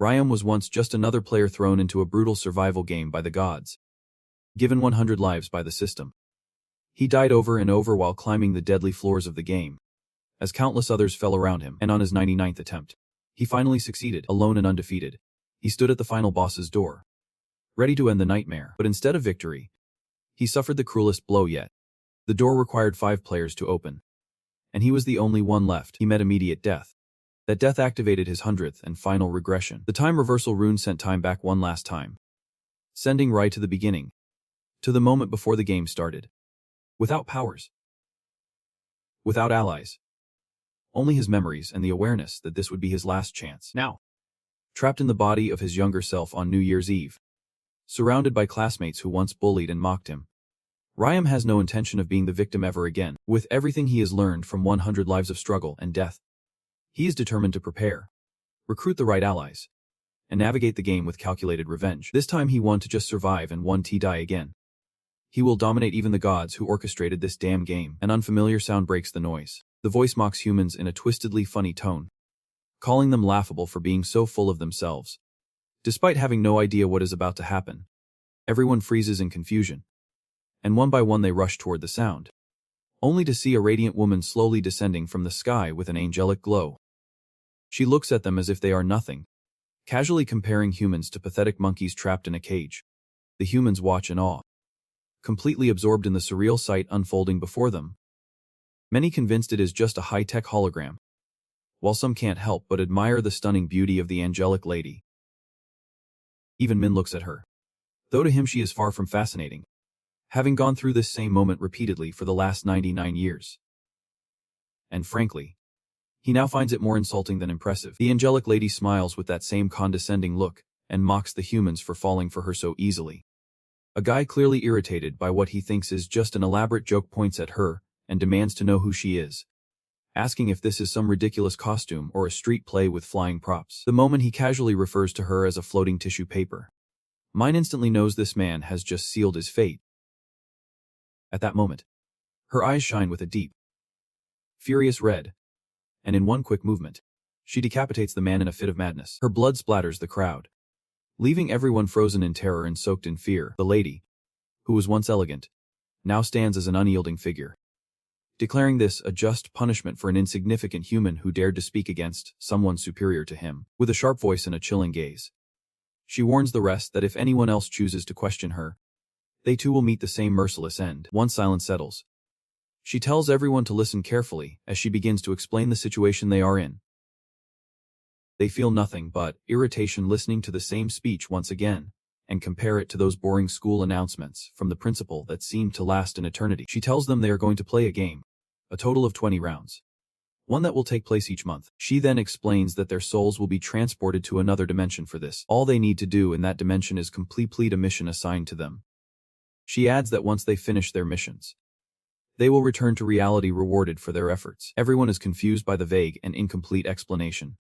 Ryam was once just another player thrown into a brutal survival game by the gods. Given 100 lives by the system. He died over and over while climbing the deadly floors of the game, as countless others fell around him, and on his 99th attempt, he finally succeeded, alone and undefeated. He stood at the final boss's door, ready to end the nightmare, but instead of victory, he suffered the cruelest blow yet. The door required 5 players to open, and he was the only one left. He met immediate death. That death activated his 100th and final regression. The time reversal rune sent time back one last time, sending Rai to the beginning, to the moment before the game started. Without powers, without allies, only his memories and the awareness that this would be his last chance. Now, trapped in the body of his younger self on New Year's Eve, surrounded by classmates who once bullied and mocked him, Ryam has no intention of being the victim ever again. With everything he has learned from 100 lives of struggle and death, he is determined to prepare, recruit the right allies, and navigate the game with calculated revenge. This time he won't just survive and won't die again. He will dominate even the gods who orchestrated this damn game. An unfamiliar sound breaks the noise. The voice mocks humans in a twistedly funny tone, calling them laughable for being so full of themselves. Despite having no idea what is about to happen, everyone freezes in confusion, and one by one they rush toward the sound, only to see a radiant woman slowly descending from the sky with an angelic glow. She looks at them as if they are nothing, casually comparing humans to pathetic monkeys trapped in a cage. The humans watch in awe, completely absorbed in the surreal sight unfolding before them. Many convinced it is just a high-tech hologram, while some can't help but admire the stunning beauty of the angelic lady. Even Min looks at her, though to him she is far from fascinating, having gone through this same moment repeatedly for the last 99 years. And frankly, he now finds it more insulting than impressive. The angelic lady smiles with that same condescending look, and mocks the humans for falling for her so easily. A guy clearly irritated by what he thinks is just an elaborate joke points at her, and demands to know who she is, asking if this is some ridiculous costume or a street play with flying props. The moment he casually refers to her as a floating tissue paper, Min instantly knows this man has just sealed his fate. At that moment, her eyes shine with a deep, furious red, and in one quick movement, she decapitates the man in a fit of madness. Her blood splatters the crowd, leaving everyone frozen in terror and soaked in fear. The lady, who was once elegant, now stands as an unyielding figure, declaring this a just punishment for an insignificant human who dared to speak against someone superior to him. With a sharp voice and a chilling gaze, she warns the rest that if anyone else chooses to question her, they too will meet the same merciless end. Once silence settles, she tells everyone to listen carefully as she begins to explain the situation they are in. They feel nothing but irritation listening to the same speech once again, and compare it to those boring school announcements from the principal that seemed to last an eternity. She tells them they are going to play a game, a total of 20 rounds, one that will take place each month. She then explains that their souls will be transported to another dimension for this. All they need to do in that dimension is complete a mission assigned to them. She adds that once they finish their missions, they will return to reality rewarded for their efforts. Everyone is confused by the vague and incomplete explanation,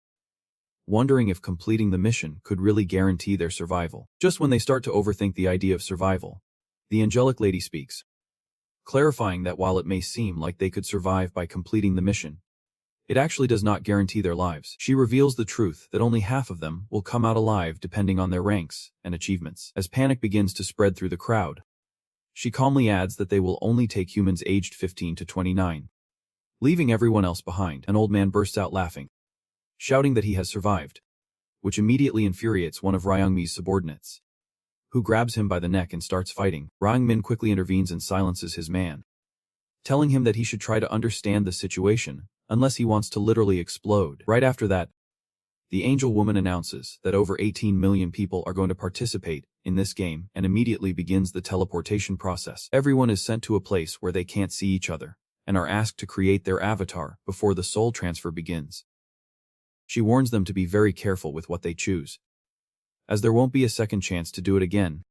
wondering if completing the mission could really guarantee their survival. Just when they start to overthink the idea of survival, the angelic lady speaks, clarifying that while it may seem like they could survive by completing the mission, it actually does not guarantee their lives. She reveals the truth that only half of them will come out alive depending on their ranks and achievements. As panic begins to spread through the crowd, she calmly adds that they will only take humans aged 15 to 29, leaving everyone else behind. An old man bursts out laughing, shouting that he has survived, which immediately infuriates one of Ryangmi's subordinates, who grabs him by the neck and starts fighting. Ryangmin quickly intervenes and silences his man, telling him that he should try to understand the situation, unless he wants to literally explode. Right after that, the angel woman announces that over 18 million people are going to participate in this game and immediately begins the teleportation process. Everyone is sent to a place where they can't see each other and are asked to create their avatar before the soul transfer begins. She warns them to be very careful with what they choose, as there won't be a second chance to do it again.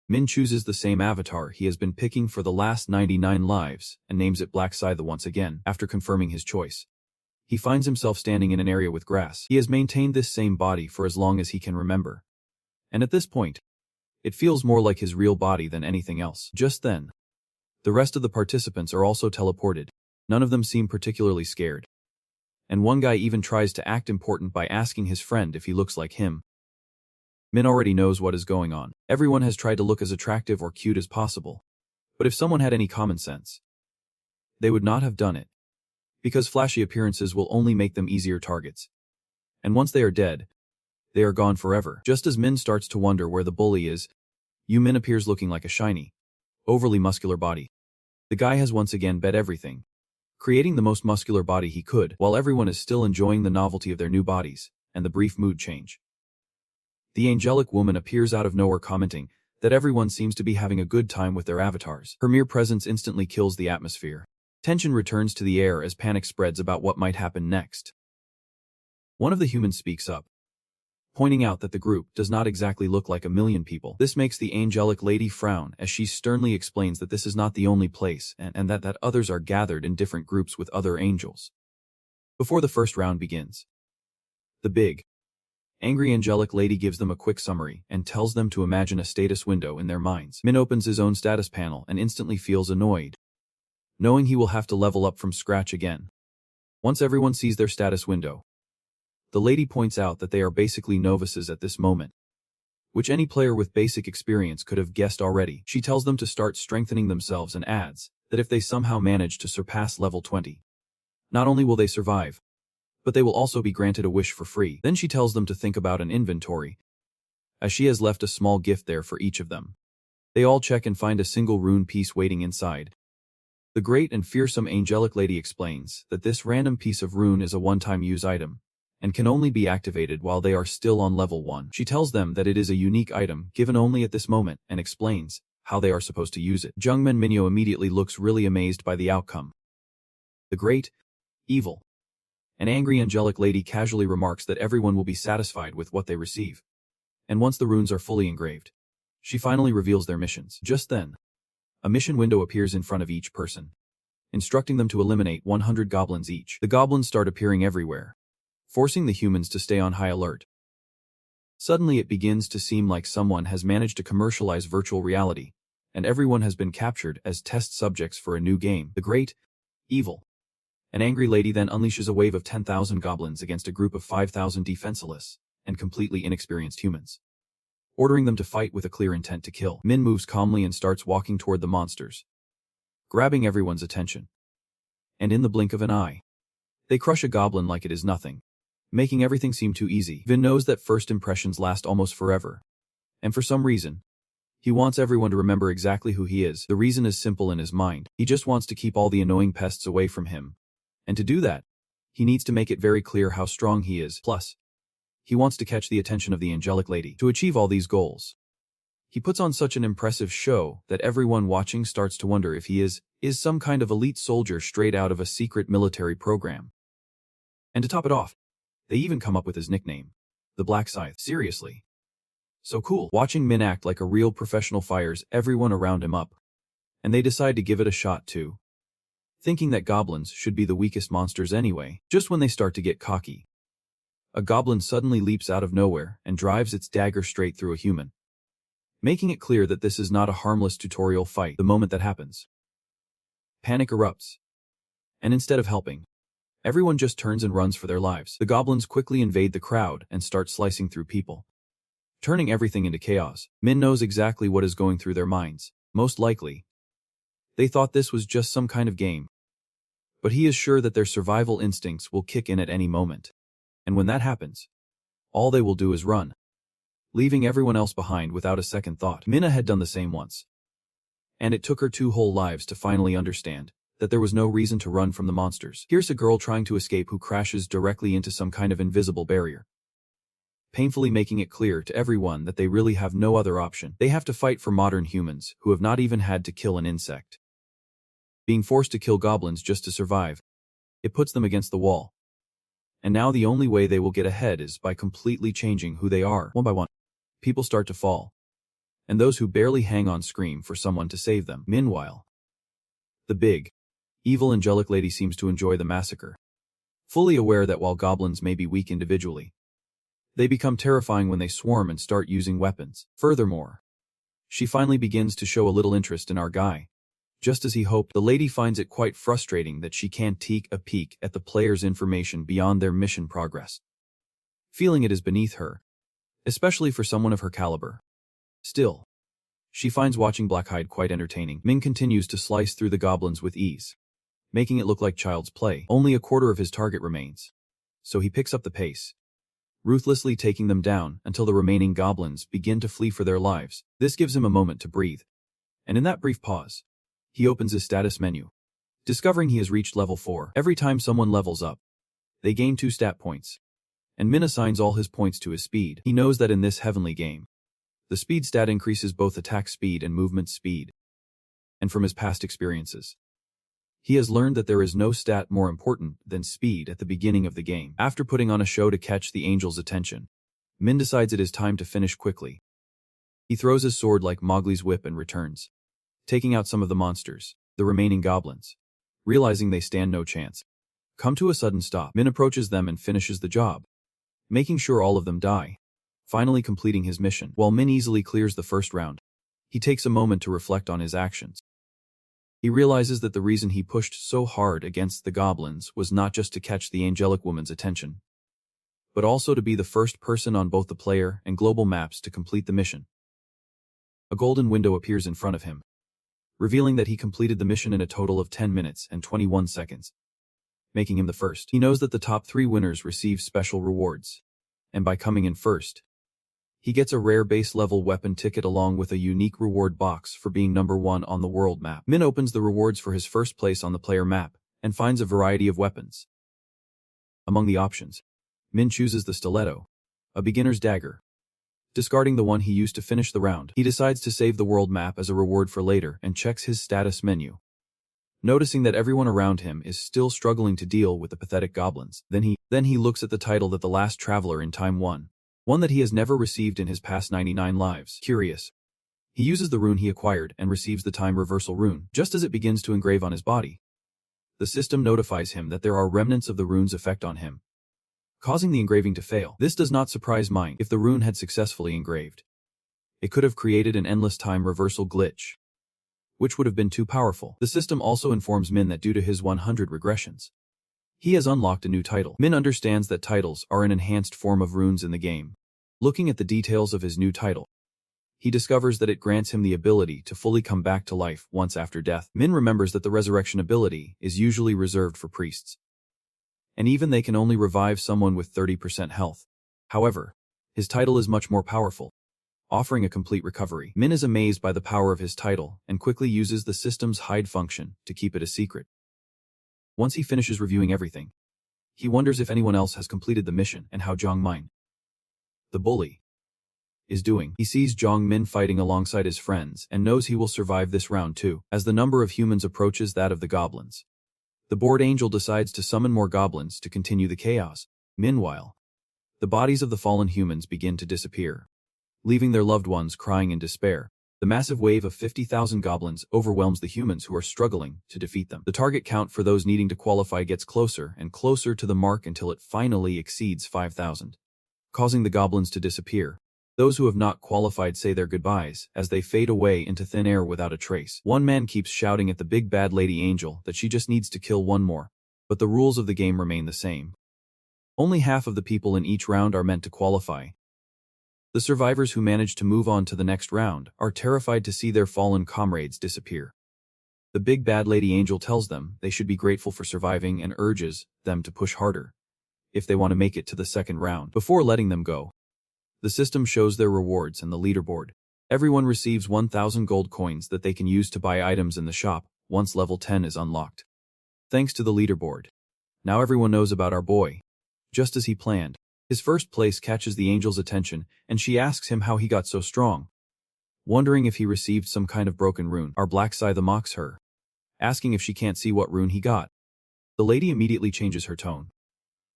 Min chooses the same avatar he has been picking for the last 99 lives and names it Black Scythe once again. After confirming his choice, he finds himself standing in an area with grass. He has maintained this same body for as long as he can remember, and at this point, it feels more like his real body than anything else. Just then, the rest of the participants are also teleported. None of them seem particularly scared, And one guy even tries to act important by asking his friend if he looks like him. Min already knows what is going on. Everyone has tried to look as attractive or cute as possible. But if someone had any common sense, they would not have done it. Because flashy appearances will only make them easier targets. And once they are dead, they are gone forever. Just as Min starts to wonder where the bully is, Min appears looking like a shiny, overly muscular body. The guy has once again bet everything, creating the most muscular body he could, while everyone is still enjoying the novelty of their new bodies, and the brief mood change. The angelic woman appears out of nowhere commenting that everyone seems to be having a good time with their avatars. Her mere presence instantly kills the atmosphere. Tension returns to the air as panic spreads about what might happen next. One of the humans speaks up, pointing out that the group does not exactly look like a million people. This makes the angelic lady frown as she sternly explains that this is not the only place and that others are gathered in different groups with other angels. Before the first round begins, the big, angry angelic lady gives them a quick summary and tells them to imagine a status window in their minds. Min opens his own status panel and instantly feels annoyed, knowing he will have to level up from scratch again. Once everyone sees their status window, the lady points out that they are basically novices at this moment, which any player with basic experience could have guessed already. She tells them to start strengthening themselves and adds that if they somehow manage to surpass level 20, not only will they survive, but they will also be granted a wish for free. Then she tells them to think about an inventory, as she has left a small gift there for each of them. They all check and find a single rune piece waiting inside. The great and fearsome angelic lady explains that this random piece of rune is a one-time use item, and can only be activated while they are still on level 1. She tells them that it is a unique item given only at this moment and explains how they are supposed to use it. Jungmin Minyo immediately looks really amazed by the outcome. The great, evil, and angry angelic lady casually remarks that everyone will be satisfied with what they receive. And once the runes are fully engraved, she finally reveals their missions. Just then, a mission window appears in front of each person, instructing them to eliminate 100 goblins each. The goblins start appearing everywhere, forcing the humans to stay on high alert. Suddenly it begins to seem like someone has managed to commercialize virtual reality, and everyone has been captured as test subjects for a new game. The great, evil, and angry lady then unleashes a wave of 10,000 goblins against a group of 5,000 defenseless and completely inexperienced humans, ordering them to fight with a clear intent to kill. Min moves calmly and starts walking toward the monsters, grabbing everyone's attention. And in the blink of an eye, they crush a goblin like it is nothing, making everything seem too easy. Vin knows that first impressions last almost forever, and for some reason, he wants everyone to remember exactly who he is. The reason is simple in his mind. He just wants to keep all the annoying pests away from him, and to do that, he needs to make it very clear how strong he is. Plus, he wants to catch the attention of the angelic lady. To achieve all these goals, he puts on such an impressive show that everyone watching starts to wonder if he is some kind of elite soldier straight out of a secret military program. And to top it off, they even come up with his nickname, the Black Scythe. Seriously. So cool. Watching Min act like a real professional fires everyone around him up, and they decide to give it a shot too, thinking that goblins should be the weakest monsters anyway. Just when they start to get cocky, a goblin suddenly leaps out of nowhere and drives its dagger straight through a human, making it clear that this is not a harmless tutorial fight. The moment that happens, panic erupts, and instead of helping, everyone just turns and runs for their lives. The goblins quickly invade the crowd and start slicing through people, turning everything into chaos. Min knows exactly what is going through their minds. Most likely, they thought this was just some kind of game, but he is sure that their survival instincts will kick in at any moment. And when that happens, all they will do is run, leaving everyone else behind without a second thought. Minna had done the same once, and it took her 2 whole lives to finally understand that there was no reason to run from the monsters. Here's a girl trying to escape who crashes directly into some kind of invisible barrier, painfully making it clear to everyone that they really have no other option. They have to fight for modern humans who have not even had to kill an insect. Being forced to kill goblins just to survive, it puts them against the wall. And now the only way they will get ahead is by completely changing who they are. One by one, people start to fall, and those who barely hang on scream for someone to save them. Meanwhile, the big, evil angelic lady seems to enjoy the massacre, fully aware that while goblins may be weak individually, they become terrifying when they swarm and start using weapons. Furthermore, she finally begins to show a little interest in our guy, Just as he hoped, the lady finds it quite frustrating that she can't take a peek at the player's information beyond their mission progress, feeling it is beneath her, especially for someone of her caliber. Still, she finds watching Blackhide quite entertaining. Min continues to slice through the goblins with ease, making it look like child's play. Only a quarter of his target remains, so he picks up the pace, ruthlessly taking them down until the remaining goblins begin to flee for their lives. This gives him a moment to breathe, and in that brief pause, he opens his status menu, discovering he has reached level 4. Every time someone levels up, they gain 2 stat points, and Min assigns all his points to his speed. He knows that in this heavenly game, the speed stat increases both attack speed and movement speed, and from his past experiences, he has learned that there is no stat more important than speed at the beginning of the game. After putting on a show to catch the angel's attention, Min decides it is time to finish quickly. He throws his sword like Mowgli's whip and returns, taking out some of the monsters, the remaining goblins. Realizing they stand no chance, come to a sudden stop, Min approaches them and finishes the job, making sure all of them die, finally completing his mission. While Min easily clears the first round, he takes a moment to reflect on his actions. He realizes that the reason he pushed so hard against the goblins was not just to catch the angelic woman's attention, but also to be the first person on both the player and global maps to complete the mission. A golden window appears in front of him, revealing that he completed the mission in a total of 10 minutes and 21 seconds, making him the first. He knows that the top 3 winners receive special rewards, and by coming in first, he gets a rare base-level weapon ticket along with a unique reward box for being number 1 on the world map. Min opens the rewards for his first place on the player map and finds a variety of weapons. Among the options, Min chooses the stiletto, a beginner's dagger. Discarding the one he used to finish the round, he decides to save the world map as a reward for later and checks his status menu, noticing that everyone around him is still struggling to deal with the pathetic goblins. Then he looks at the title that the last traveler in time won, one that he has never received in his past 99 lives. Curious, he uses the rune he acquired and receives the time reversal rune. Just as it begins to engrave on his body, the system notifies him that there are remnants of the rune's effect on him, causing the engraving to fail. This does not surprise Min. If the rune had successfully engraved, it could have created an endless time reversal glitch, which would have been too powerful. The system also informs Min that due to his 100 regressions, he has unlocked a new title. Min understands that titles are an enhanced form of runes in the game. Looking at the details of his new title, he discovers that it grants him the ability to fully come back to life once after death. Min remembers that the resurrection ability is usually reserved for priests, and even they can only revive someone with 30% health. However, his title is much more powerful, offering a complete recovery. Min is amazed by the power of his title and quickly uses the system's hide function to keep it a secret. Once he finishes reviewing everything, he wonders if anyone else has completed the mission and how Zhang Min, the bully, is doing. He sees Zhang Min fighting alongside his friends and knows he will survive this round too. As the number of humans approaches that of the goblins, the board angel decides to summon more goblins to continue the chaos. Meanwhile, the bodies of the fallen humans begin to disappear, leaving their loved ones crying in despair. The massive wave of 50,000 goblins overwhelms the humans who are struggling to defeat them. The target count for those needing to qualify gets closer and closer to the mark until it finally exceeds 5,000, causing the goblins to disappear. Those who have not qualified say their goodbyes as they fade away into thin air without a trace. One man keeps shouting at the big bad lady angel that she just needs to kill one more, but the rules of the game remain the same. Only half of the people in each round are meant to qualify. The survivors who manage to move on to the next round are terrified to see their fallen comrades disappear. The big bad lady angel tells them they should be grateful for surviving and urges them to push harder if they want to make it to the second round. Before letting them go, the system shows their rewards and the leaderboard. Everyone receives 1,000 gold coins that they can use to buy items in the shop once level 10 is unlocked. Thanks to the leaderboard, now everyone knows about our boy. Just as he planned, his first place catches the angel's attention, and she asks him how he got so strong. Wondering if he received some kind of broken rune, our black scythe mocks her, asking if she can't see what rune he got. The lady immediately changes her tone,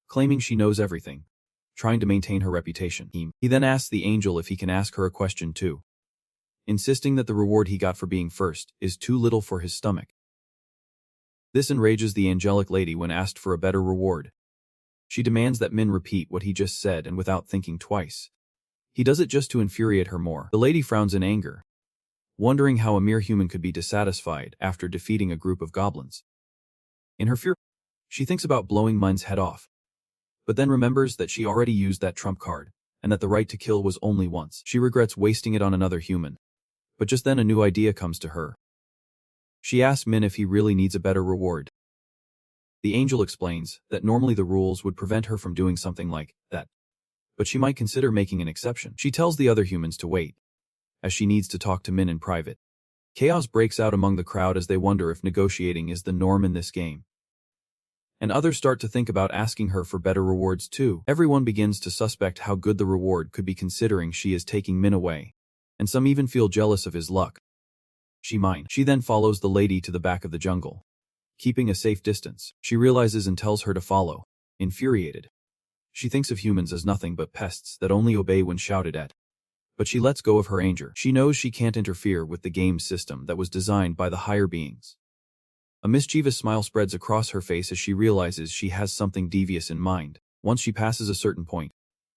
claiming she knows everything, trying to maintain her reputation. He then asks the angel if he can ask her a question too, insisting that the reward he got for being first is too little for his stomach. This enrages the angelic lady when asked for a better reward. She demands that Min repeat what he just said and without thinking twice. He does it just to infuriate her more. The lady frowns in anger, wondering how a mere human could be dissatisfied after defeating a group of goblins. In her fear, she thinks about blowing Mun's head off, but then remembers that she already used that trump card, and that the right to kill was only once. She regrets wasting it on another human. But just then a new idea comes to her. She asks Min if he really needs a better reward. The angel explains that normally the rules would prevent her from doing something like that, but she might consider making an exception. She tells the other humans to wait, as she needs to talk to Min in private. Chaos breaks out among the crowd as they wonder if negotiating is the norm in this game. And others start to think about asking her for better rewards too. Everyone begins to suspect how good the reward could be considering she is taking Min away, and some even feel jealous of his luck. She then follows the lady to the back of the jungle, keeping a safe distance. She realizes and tells her to follow, infuriated. She thinks of humans as nothing but pests that only obey when shouted at. But she lets go of her anger. She knows she can't interfere with the game system that was designed by the higher beings. A mischievous smile spreads across her face as she realizes she has something devious in mind. Once she passes a certain point,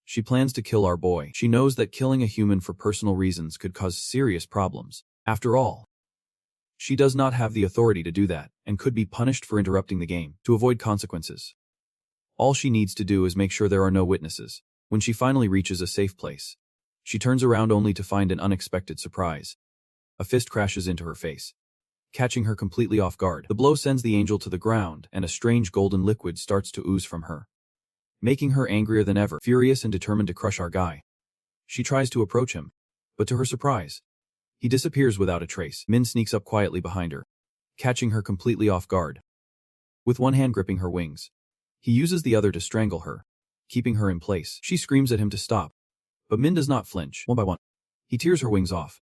she plans to kill our boy. She knows that killing a human for personal reasons could cause serious problems. After all, she does not have the authority to do that, and could be punished for interrupting the game. To avoid consequences, all she needs to do is make sure there are no witnesses. When she finally reaches a safe place, she turns around only to find an unexpected surprise. A fist crashes into her face, catching her completely off guard. The blow sends the angel to the ground, and a strange golden liquid starts to ooze from her, making her angrier than ever. Furious and determined to crush our guy, she tries to approach him, but to her surprise, he disappears without a trace. Min sneaks up quietly behind her, catching her completely off guard. With one hand gripping her wings, he uses the other to strangle her, keeping her in place. She screams at him to stop, but Min does not flinch. One by one, he tears her wings off,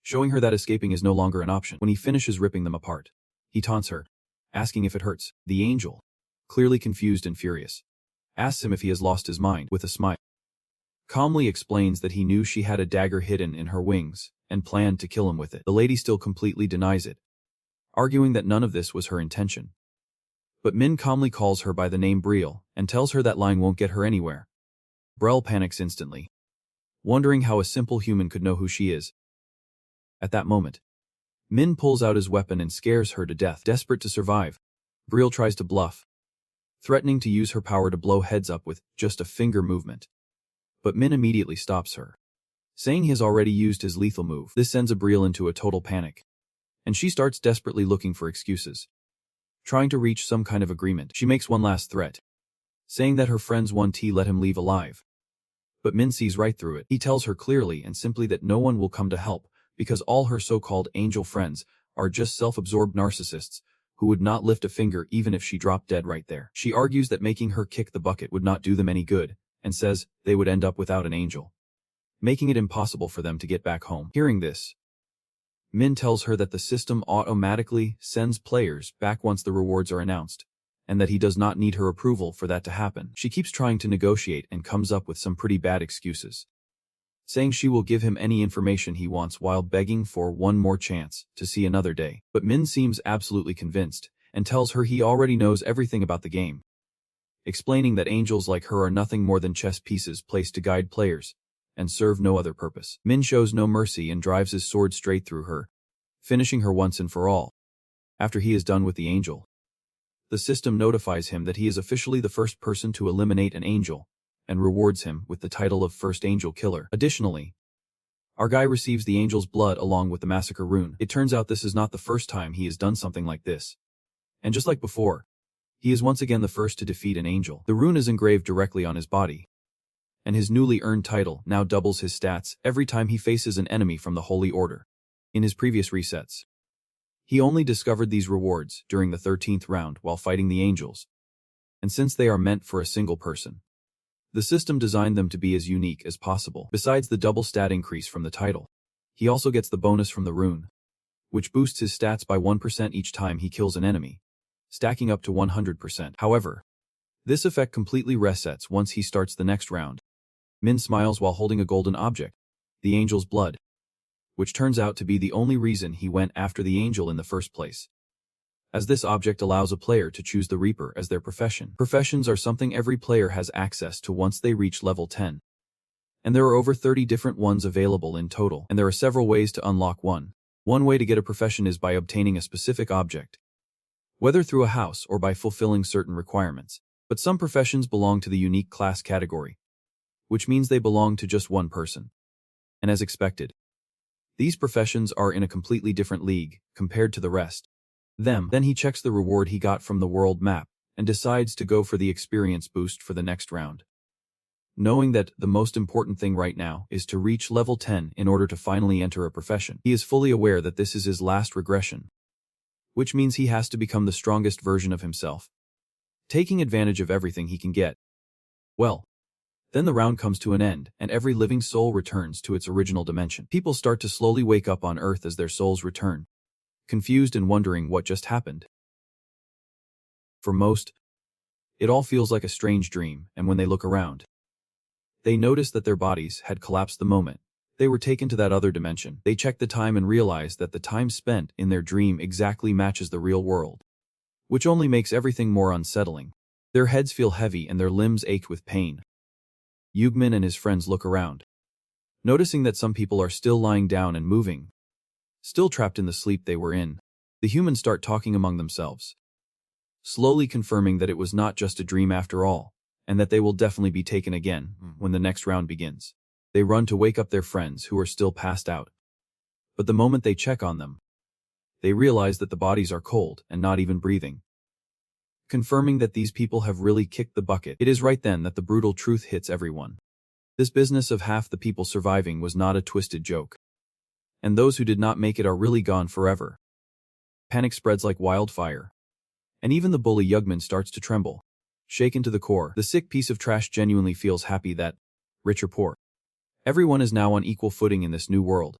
showing her that escaping is no longer an option. When he finishes ripping them apart, he taunts her, asking if it hurts. The angel, clearly confused and furious, asks him if he has lost his mind. With a smile, calmly explains that he knew she had a dagger hidden in her wings and planned to kill him with it. The lady still completely denies it, arguing that none of this was her intention. But Min calmly calls her by the name Brielle and tells her that lying won't get her anywhere. Brielle panics instantly, wondering how a simple human could know who she is. At that moment, Min pulls out his weapon and scares her to death. Desperate to survive, Brielle tries to bluff, threatening to use her power to blow heads up with just a finger movement. But Min immediately stops her, saying he has already used his lethal move. This sends Brielle into a total panic, and she starts desperately looking for excuses, trying to reach some kind of agreement. She makes one last threat, saying that her friends want to let him leave alive. But Min sees right through it. He tells her clearly and simply that no one will come to help, because all her so-called angel friends are just self-absorbed narcissists who would not lift a finger even if she dropped dead right there. She argues that making her kick the bucket would not do them any good, and says they would end up without an angel, making it impossible for them to get back home. Hearing this, Min tells her that the system automatically sends players back once the rewards are announced, and that he does not need her approval for that to happen. She keeps trying to negotiate and comes up with some pretty bad excuses, saying she will give him any information he wants while begging for one more chance to see another day. But Min seems absolutely convinced, and tells her he already knows everything about the game, explaining that angels like her are nothing more than chess pieces placed to guide players, and serve no other purpose. Min shows no mercy and drives his sword straight through her, finishing her once and for all. After he is done with the angel, the system notifies him that he is officially the first person to eliminate an angel, and rewards him with the title of First Angel Killer. Additionally, our guy receives the angel's blood along with the massacre rune. It turns out this is not the first time he has done something like this, and just like before, he is once again the first to defeat an angel. The rune is engraved directly on his body, and his newly earned title now doubles his stats every time he faces an enemy from the Holy Order. In his previous resets, he only discovered these rewards during the 13th round while fighting the angels, and since they are meant for a single person, the system designed them to be as unique as possible. Besides the double stat increase from the title, he also gets the bonus from the rune, which boosts his stats by 1% each time he kills an enemy, stacking up to 100%. However, this effect completely resets once he starts the next round. Min smiles while holding a golden object, the angel's blood, which turns out to be the only reason he went after the angel in the first place, as this object allows a player to choose the Reaper as their profession. Professions are something every player has access to once they reach level 10. And there are over 30 different ones available in total, and there are several ways to unlock one. One way to get a profession is by obtaining a specific object, whether through a house or by fulfilling certain requirements. But some professions belong to the unique class category, which means they belong to just one person. And as expected, these professions are in a completely different league compared to the rest. Then he checks the reward he got from the world map and decides to go for the experience boost for the next round. Knowing that the most important thing right now is to reach level 10 in order to finally enter a profession, he is fully aware that this is his last regression, which means he has to become the strongest version of himself, taking advantage of everything he can get. Well, then the round comes to an end, and every living soul returns to its original dimension. People start to slowly wake up on Earth as their souls return, confused and wondering what just happened. For most, it all feels like a strange dream, and when they look around, they notice that their bodies had collapsed the moment they were taken to that other dimension. They check the time and realize that the time spent in their dream exactly matches the real world, which only makes everything more unsettling. Their heads feel heavy and their limbs ache with pain. Yugmin and his friends look around, noticing that some people are still lying down and moving, still trapped in the sleep they were in. The humans start talking among themselves, slowly confirming that it was not just a dream after all, and that they will definitely be taken again when the next round begins. They run to wake up their friends who are still passed out. But the moment they check on them, they realize that the bodies are cold and not even breathing, confirming that these people have really kicked the bucket. It is right then that the brutal truth hits everyone. This business of half the people surviving was not a twisted joke, and those who did not make it are really gone forever. Panic spreads like wildfire, and even the bully Yugman starts to tremble. Shaken to the core, the sick piece of trash genuinely feels happy that, rich or poor, everyone is now on equal footing in this new world.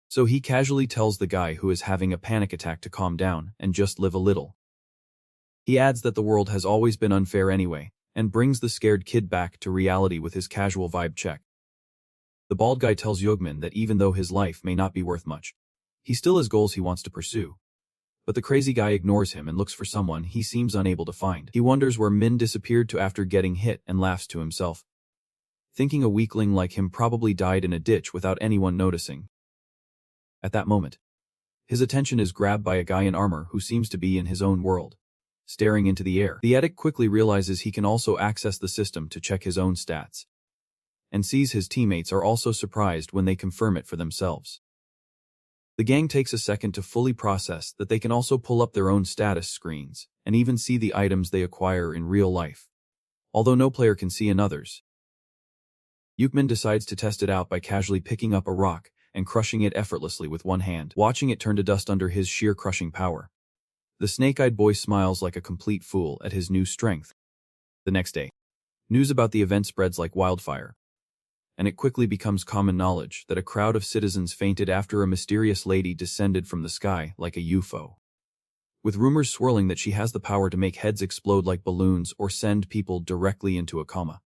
So he casually tells the guy who is having a panic attack to calm down and just live a little. He adds that the world has always been unfair anyway, and brings the scared kid back to reality with his casual vibe check. The bald guy tells Yugman that even though his life may not be worth much, he still has goals he wants to pursue. But the crazy guy ignores him and looks for someone he seems unable to find. He wonders where Min disappeared to after getting hit and laughs to himself, thinking a weakling like him probably died in a ditch without anyone noticing. At that moment, his attention is grabbed by a guy in armor who seems to be in his own world, staring into the air. The addict quickly realizes he can also access the system to check his own stats, and sees his teammates are also surprised when they confirm it for themselves. The gang takes a second to fully process that they can also pull up their own status screens and even see the items they acquire in real life, although no player can see another's. Yukman decides to test it out by casually picking up a rock and crushing it effortlessly with one hand, watching it turn to dust under his sheer crushing power. The snake-eyed boy smiles like a complete fool at his new strength. The next day, news about the event spreads like wildfire, and it quickly becomes common knowledge that a crowd of citizens fainted after a mysterious lady descended from the sky like a UFO, with rumors swirling that she has the power to make heads explode like balloons or send people directly into a coma.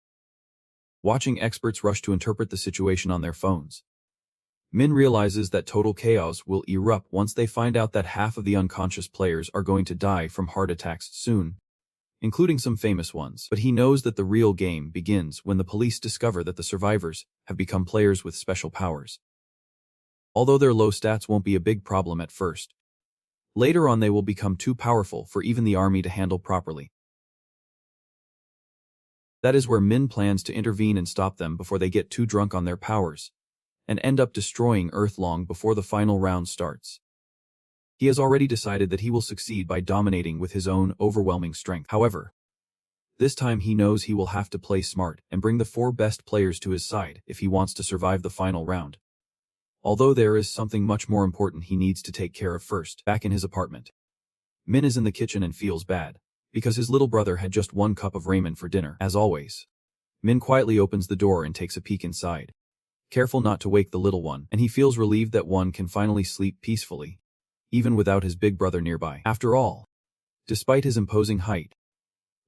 Watching experts rush to interpret the situation on their phones, Min realizes that total chaos will erupt once they find out that half of the unconscious players are going to die from heart attacks soon, including some famous ones. But he knows that the real game begins when the police discover that the survivors have become players with special powers. Although their low stats won't be a big problem at first, later on they will become too powerful for even the army to handle properly. That is where Min plans to intervene and stop them before they get too drunk on their powers, and end up destroying Earth long before the final round starts. He has already decided that he will succeed by dominating with his own overwhelming strength. However, this time he knows he will have to play smart and bring the 4 best players to his side if he wants to survive the final round. Although there is something much more important he needs to take care of first. Back in his apartment, Min is in the kitchen and feels bad, because his little brother had just 1 cup of ramen for dinner. As always, Min quietly opens the door and takes a peek inside, careful not to wake the little one, and he feels relieved that one can finally sleep peacefully, even without his big brother nearby. After all, despite his imposing height,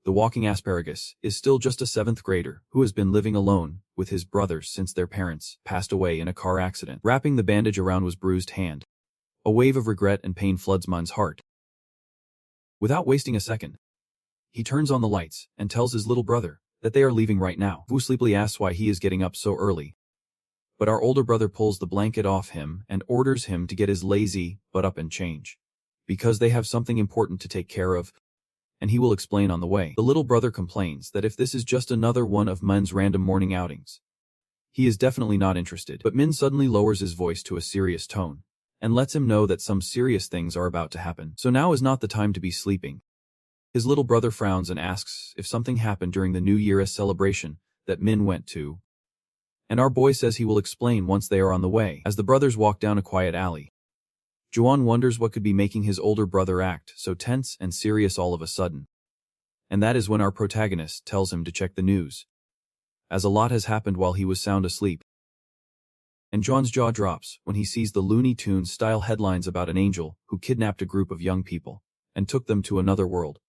the walking asparagus is still just a 7th grader who has been living alone with his brothers since their parents passed away in a car accident. Wrapping the bandage around his bruised hand, a wave of regret and pain floods Min's heart. Without wasting a second, he turns on the lights and tells his little brother that they are leaving right now. Wu sleepily asks why he is getting up so early, But our older brother pulls the blanket off him and orders him to get his lazy butt up and change. Because they have something important to take care of, and he will explain on the way. The little brother complains that if this is just another one of Min's random morning outings, he is definitely not interested. But Min suddenly lowers his voice to a serious tone and lets him know that some serious things are about to happen. So now is not the time to be sleeping. His little brother frowns and asks if something happened during the New Year's celebration that Min went to. And our boy says he will explain once they are on the way. As the brothers walk down a quiet alley, Juan wonders what could be making his older brother act so tense and serious all of a sudden. And that is when our protagonist tells him to check the news, as a lot has happened while he was sound asleep. And John's jaw drops when he sees the Looney Tunes-style headlines about an angel who kidnapped a group of young people and took them to another world,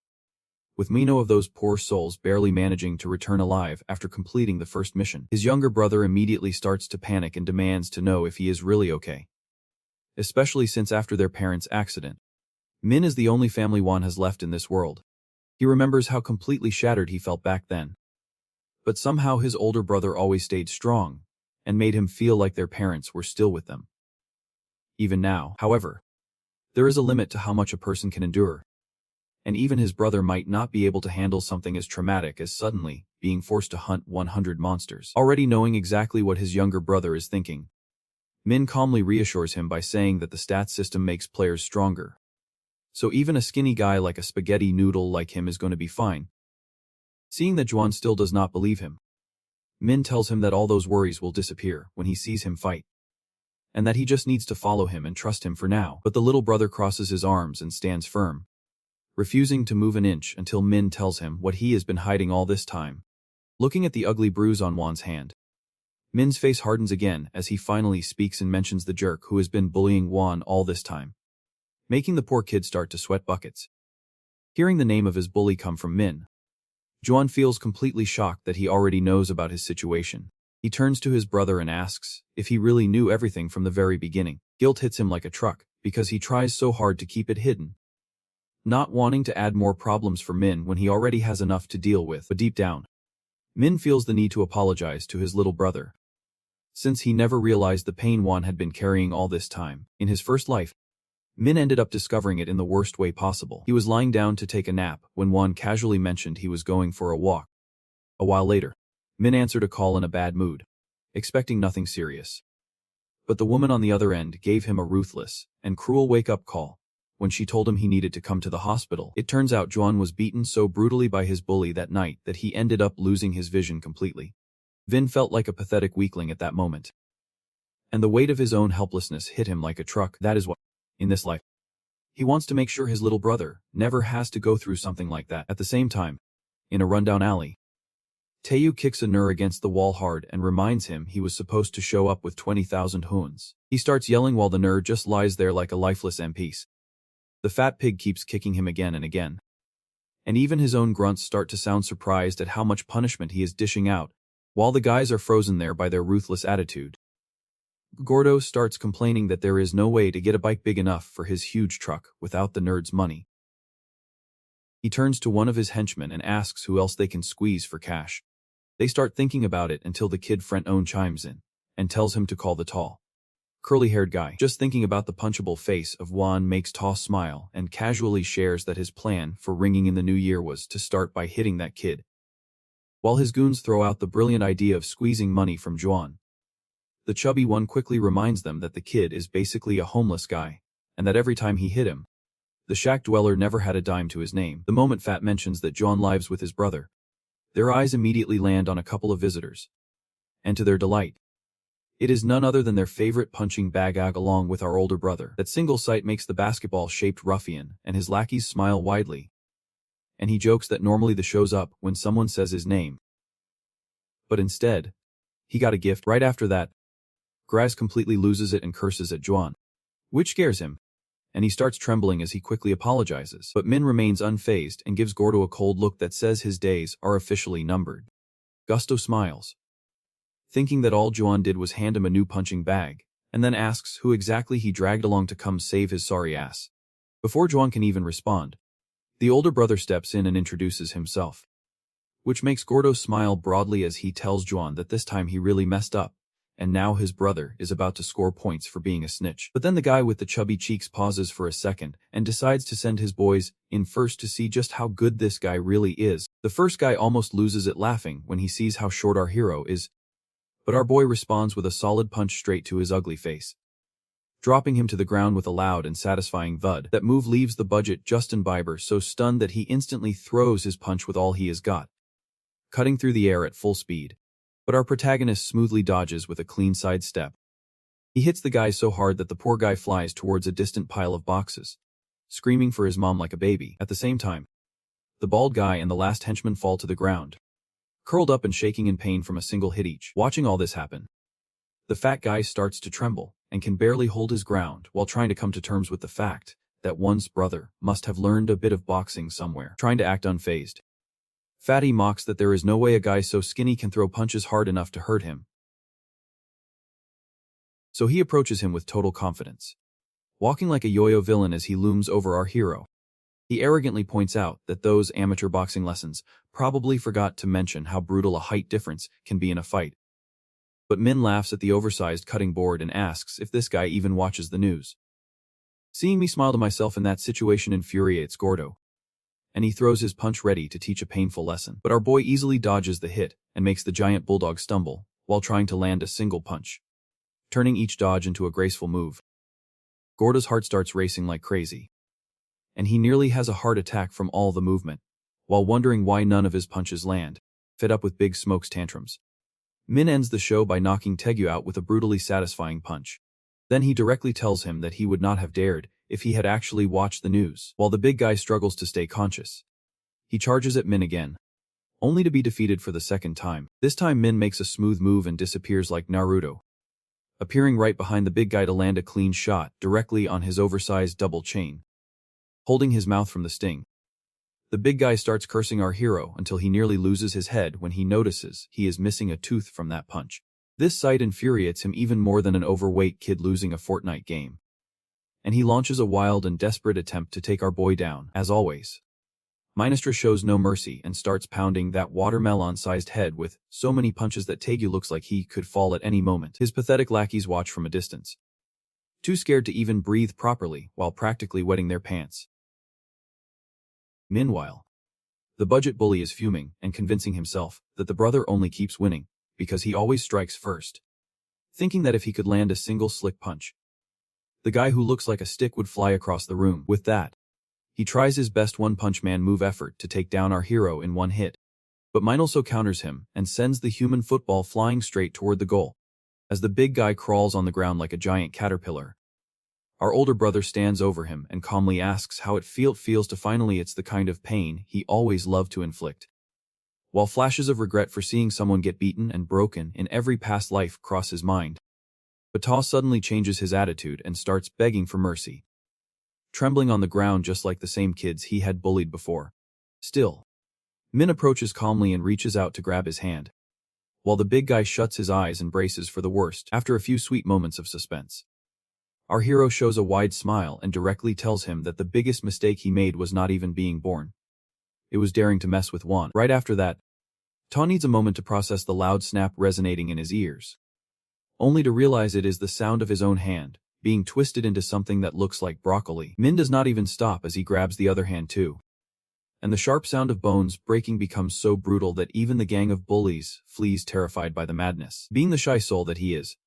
with Mino of those poor souls barely managing to return alive after completing the first mission. His younger brother immediately starts to panic and demands to know if he is really okay, especially since after their parents' accident, Min is the only family Juan has left in this world. He remembers how completely shattered he felt back then. But somehow his older brother always stayed strong and made him feel like their parents were still with them. Even now, however, there is a limit to how much a person can endure. And even his brother might not be able to handle something as traumatic as suddenly being forced to hunt 100 monsters. Already knowing exactly what his younger brother is thinking, Min calmly reassures him by saying that the stats system makes players stronger. So even a skinny guy like a spaghetti noodle like him is going to be fine. Seeing that Juan still does not believe him, Min tells him that all those worries will disappear when he sees him fight, and that he just needs to follow him and trust him for now. But the little brother crosses his arms and stands firm, refusing to move an inch until Min tells him what he has been hiding all this time. Looking at the ugly bruise on Juan's hand, Min's face hardens again as he finally speaks and mentions the jerk who has been bullying Juan all this time, making the poor kid start to sweat buckets. Hearing the name of his bully come from Min, Juan feels completely shocked that he already knows about his situation. He turns to his brother and asks if he really knew everything from the very beginning. Guilt hits him like a truck because he tries so hard to keep it hidden, not wanting to add more problems for Min when he already has enough to deal with. But deep down, Min feels the need to apologize to his little brother, since he never realized the pain Juan had been carrying all this time. In his first life, Min ended up discovering it in the worst way possible. He was lying down to take a nap when Juan casually mentioned he was going for a walk. A while later, Min answered a call in a bad mood, expecting nothing serious. But the woman on the other end gave him a ruthless and cruel wake-up call when she told him he needed to come to the hospital. It turns out Juan was beaten so brutally by his bully that night that he ended up losing his vision completely. Vin felt like a pathetic weakling at that moment, and the weight of his own helplessness hit him like a truck. That is what, in this life, he wants to make sure his little brother never has to go through something like that. At the same time, in a rundown alley, Taeyu kicks a Nur against the wall hard and reminds him he was supposed to show up with 20,000 hoons. He starts yelling while the Nur just lies there like a lifeless piece. The fat pig keeps kicking him again and again, and even his own grunts start to sound surprised at how much punishment he is dishing out, while the guys are frozen there by their ruthless attitude. Gordo starts complaining that there is no way to get a bike big enough for his huge truck without the nerd's money. He turns to one of his henchmen and asks who else they can squeeze for cash. They start thinking about it until the kid friend Owen chimes in and tells him to call the tall, curly-haired guy. Just thinking about the punchable face of Juan makes Ta smile and casually shares that his plan for ringing in the new year was to start by hitting that kid, while his goons throw out the brilliant idea of squeezing money from Juan. The chubby one quickly reminds them that the kid is basically a homeless guy, and that every time he hit him, the shack dweller never had a dime to his name. The moment Fat mentions that Juan lives with his brother, their eyes immediately land on a couple of visitors, and to their delight, it is none other than their favorite punching bag along with our older brother. That single sight makes the basketball-shaped ruffian and his lackeys smile widely, and he jokes that normally the show's up when someone says his name. But instead, he got a gift. Right after that, Graz completely loses it and curses at Juan, which scares him, and he starts trembling as he quickly apologizes. But Min remains unfazed and gives Gordo a cold look that says his days are officially numbered. Gusto smiles, thinking that all Juan did was hand him a new punching bag, and then asks who exactly he dragged along to come save his sorry ass. Before Juan can even respond, the older brother steps in and introduces himself, which makes Gordo smile broadly as he tells Juan that this time he really messed up, and now his brother is about to score points for being a snitch. But then the guy with the chubby cheeks pauses for a second and decides to send his boys in first to see just how good this guy really is. The first guy almost loses it laughing when he sees how short our hero is, but our boy responds with a solid punch straight to his ugly face, dropping him to the ground with a loud and satisfying thud. That move leaves the budget Justin Bieber so stunned that he instantly throws his punch with all he has got, cutting through the air at full speed. But our protagonist smoothly dodges with a clean sidestep. He hits the guy so hard that the poor guy flies towards a distant pile of boxes, screaming for his mom like a baby. At the same time, the bald guy and the last henchman fall to the ground, curled up and shaking in pain from a single hit each. Watching all this happen, the fat guy starts to tremble and can barely hold his ground while trying to come to terms with the fact that one's brother must have learned a bit of boxing somewhere. Trying to act unfazed, Fatty mocks that there is no way a guy so skinny can throw punches hard enough to hurt him. So he approaches him with total confidence, walking like a yo-yo villain as he looms over our hero. He arrogantly points out that those amateur boxing lessons probably forgot to mention how brutal a height difference can be in a fight. But Min laughs at the oversized cutting board and asks if this guy even watches the news. Seeing me smile to myself in that situation infuriates Gordo, and he throws his punch ready to teach a painful lesson. But our boy easily dodges the hit and makes the giant bulldog stumble while trying to land a single punch, turning each dodge into a graceful move. Gordo's heart starts racing like crazy, and he nearly has a heart attack from all the movement, while wondering why none of his punches land. Fed up with Big Smoke's tantrums, Min ends the show by knocking Tegu out with a brutally satisfying punch. Then he directly tells him that he would not have dared if he had actually watched the news. While the big guy struggles to stay conscious, he charges at Min again, only to be defeated for the second time. This time Min makes a smooth move and disappears like Naruto, appearing right behind the big guy to land a clean shot directly on his oversized double chain, holding his mouth from the sting. The big guy starts cursing our hero until he nearly loses his head when he notices he is missing a tooth from that punch. This sight infuriates him even more than an overweight kid losing a Fortnite game, and he launches a wild and desperate attempt to take our boy down. As always, Ministra shows no mercy and starts pounding that watermelon-sized head with so many punches that Tegu looks like he could fall at any moment. His pathetic lackeys watch from a distance, too scared to even breathe properly while practically wetting their pants. Meanwhile, the budget bully is fuming and convincing himself that the brother only keeps winning because he always strikes first, thinking that if he could land a single slick punch, the guy who looks like a stick would fly across the room. With that, he tries his best one-punch man move effort to take down our hero in one hit, but Mine also counters him and sends the human football flying straight toward the goal. As the big guy crawls on the ground like a giant caterpillar, our older brother stands over him and calmly asks how it feels to finally it's the kind of pain he always loved to inflict. While flashes of regret for seeing someone get beaten and broken in every past life cross his mind, Bata suddenly changes his attitude and starts begging for mercy, trembling on the ground just like the same kids he had bullied before. Still, Min approaches calmly and reaches out to grab his hand, while the big guy shuts his eyes and braces for the worst. After a few sweet moments of suspense, our hero shows a wide smile and directly tells him that the biggest mistake he made was not even being born. It was daring to mess with Juan. Right after that, Ta needs a moment to process the loud snap resonating in his ears, only to realize it is the sound of his own hand being twisted into something that looks like broccoli. Min does not even stop as he grabs the other hand too, and the sharp sound of bones breaking becomes so brutal that even the gang of bullies flees terrified by the madness. Being the shy soul that he is,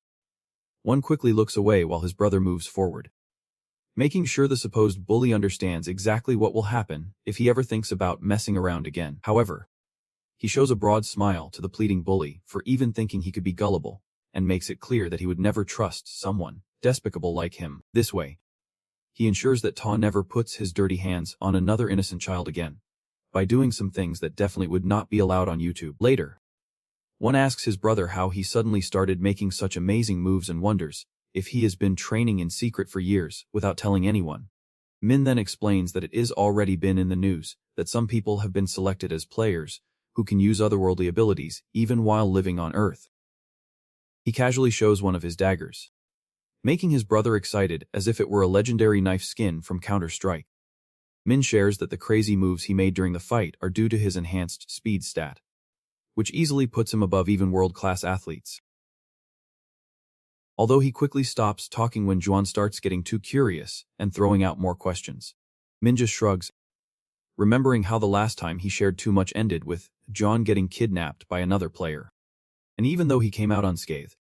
one quickly looks away while his brother moves forward, making sure the supposed bully understands exactly what will happen if he ever thinks about messing around again. However, he shows a broad smile to the pleading bully for even thinking he could be gullible, and makes it clear that he would never trust someone despicable like him. This way, he ensures that Ta never puts his dirty hands on another innocent child again, by doing some things that definitely would not be allowed on YouTube. Later, one asks his brother how he suddenly started making such amazing moves and wonders if he has been training in secret for years without telling anyone. Min then explains that it is already been in the news that some people have been selected as players who can use otherworldly abilities even while living on Earth. He casually shows one of his daggers, making his brother excited as if it were a legendary knife skin from Counter-Strike. Min shares that the crazy moves he made during the fight are due to his enhanced speed stat, which easily puts him above even world-class athletes. Although he quickly stops talking when Juan starts getting too curious and throwing out more questions. Min just shrugs, remembering how the last time he shared too much ended with John getting kidnapped by another player. And even though he came out unscathed,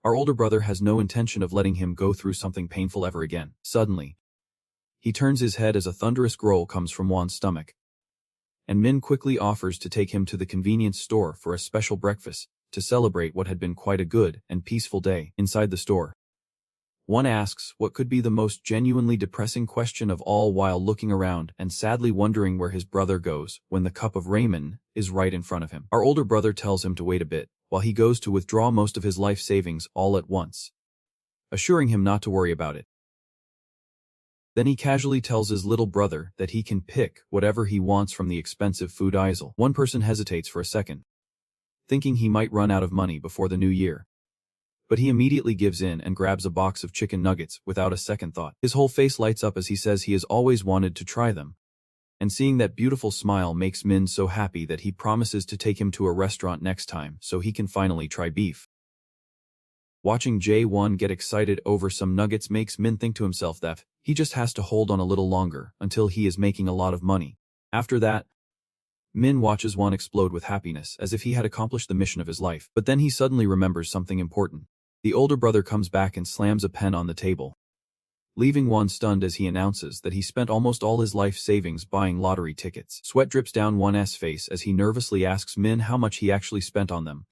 our older brother has no intention of letting him go through something painful ever again. Suddenly, he turns his head as a thunderous growl comes from Juan's stomach, and Min quickly offers to take him to the convenience store for a special breakfast to celebrate what had been quite a good and peaceful day. Inside the store, Juan asks what could be the most genuinely depressing question of all while looking around and sadly wondering where his brother goes when the cup of ramen is right in front of him. Our older brother tells him to wait a bit while he goes to withdraw most of his life savings all at once, assuring him not to worry about it. Then he casually tells his little brother that he can pick whatever he wants from the expensive food aisle. One person hesitates for a second, thinking he might run out of money before the new year. But he immediately gives in and grabs a box of chicken nuggets without a second thought. His whole face lights up as he says he has always wanted to try them. And seeing that beautiful smile makes Min so happy that he promises to take him to a restaurant next time so he can finally try beef. Watching Jae-won get excited over some nuggets makes Min think to himself that he just has to hold on a little longer until he is making a lot of money. After that, Min watches Won explode with happiness as if he had accomplished the mission of his life. But then he suddenly remembers something important. The older brother comes back and slams a pen on the table, leaving Won stunned as he announces that he spent almost all his life savings buying lottery tickets. Sweat drips down Won's face as he nervously asks Min how much he actually spent on them,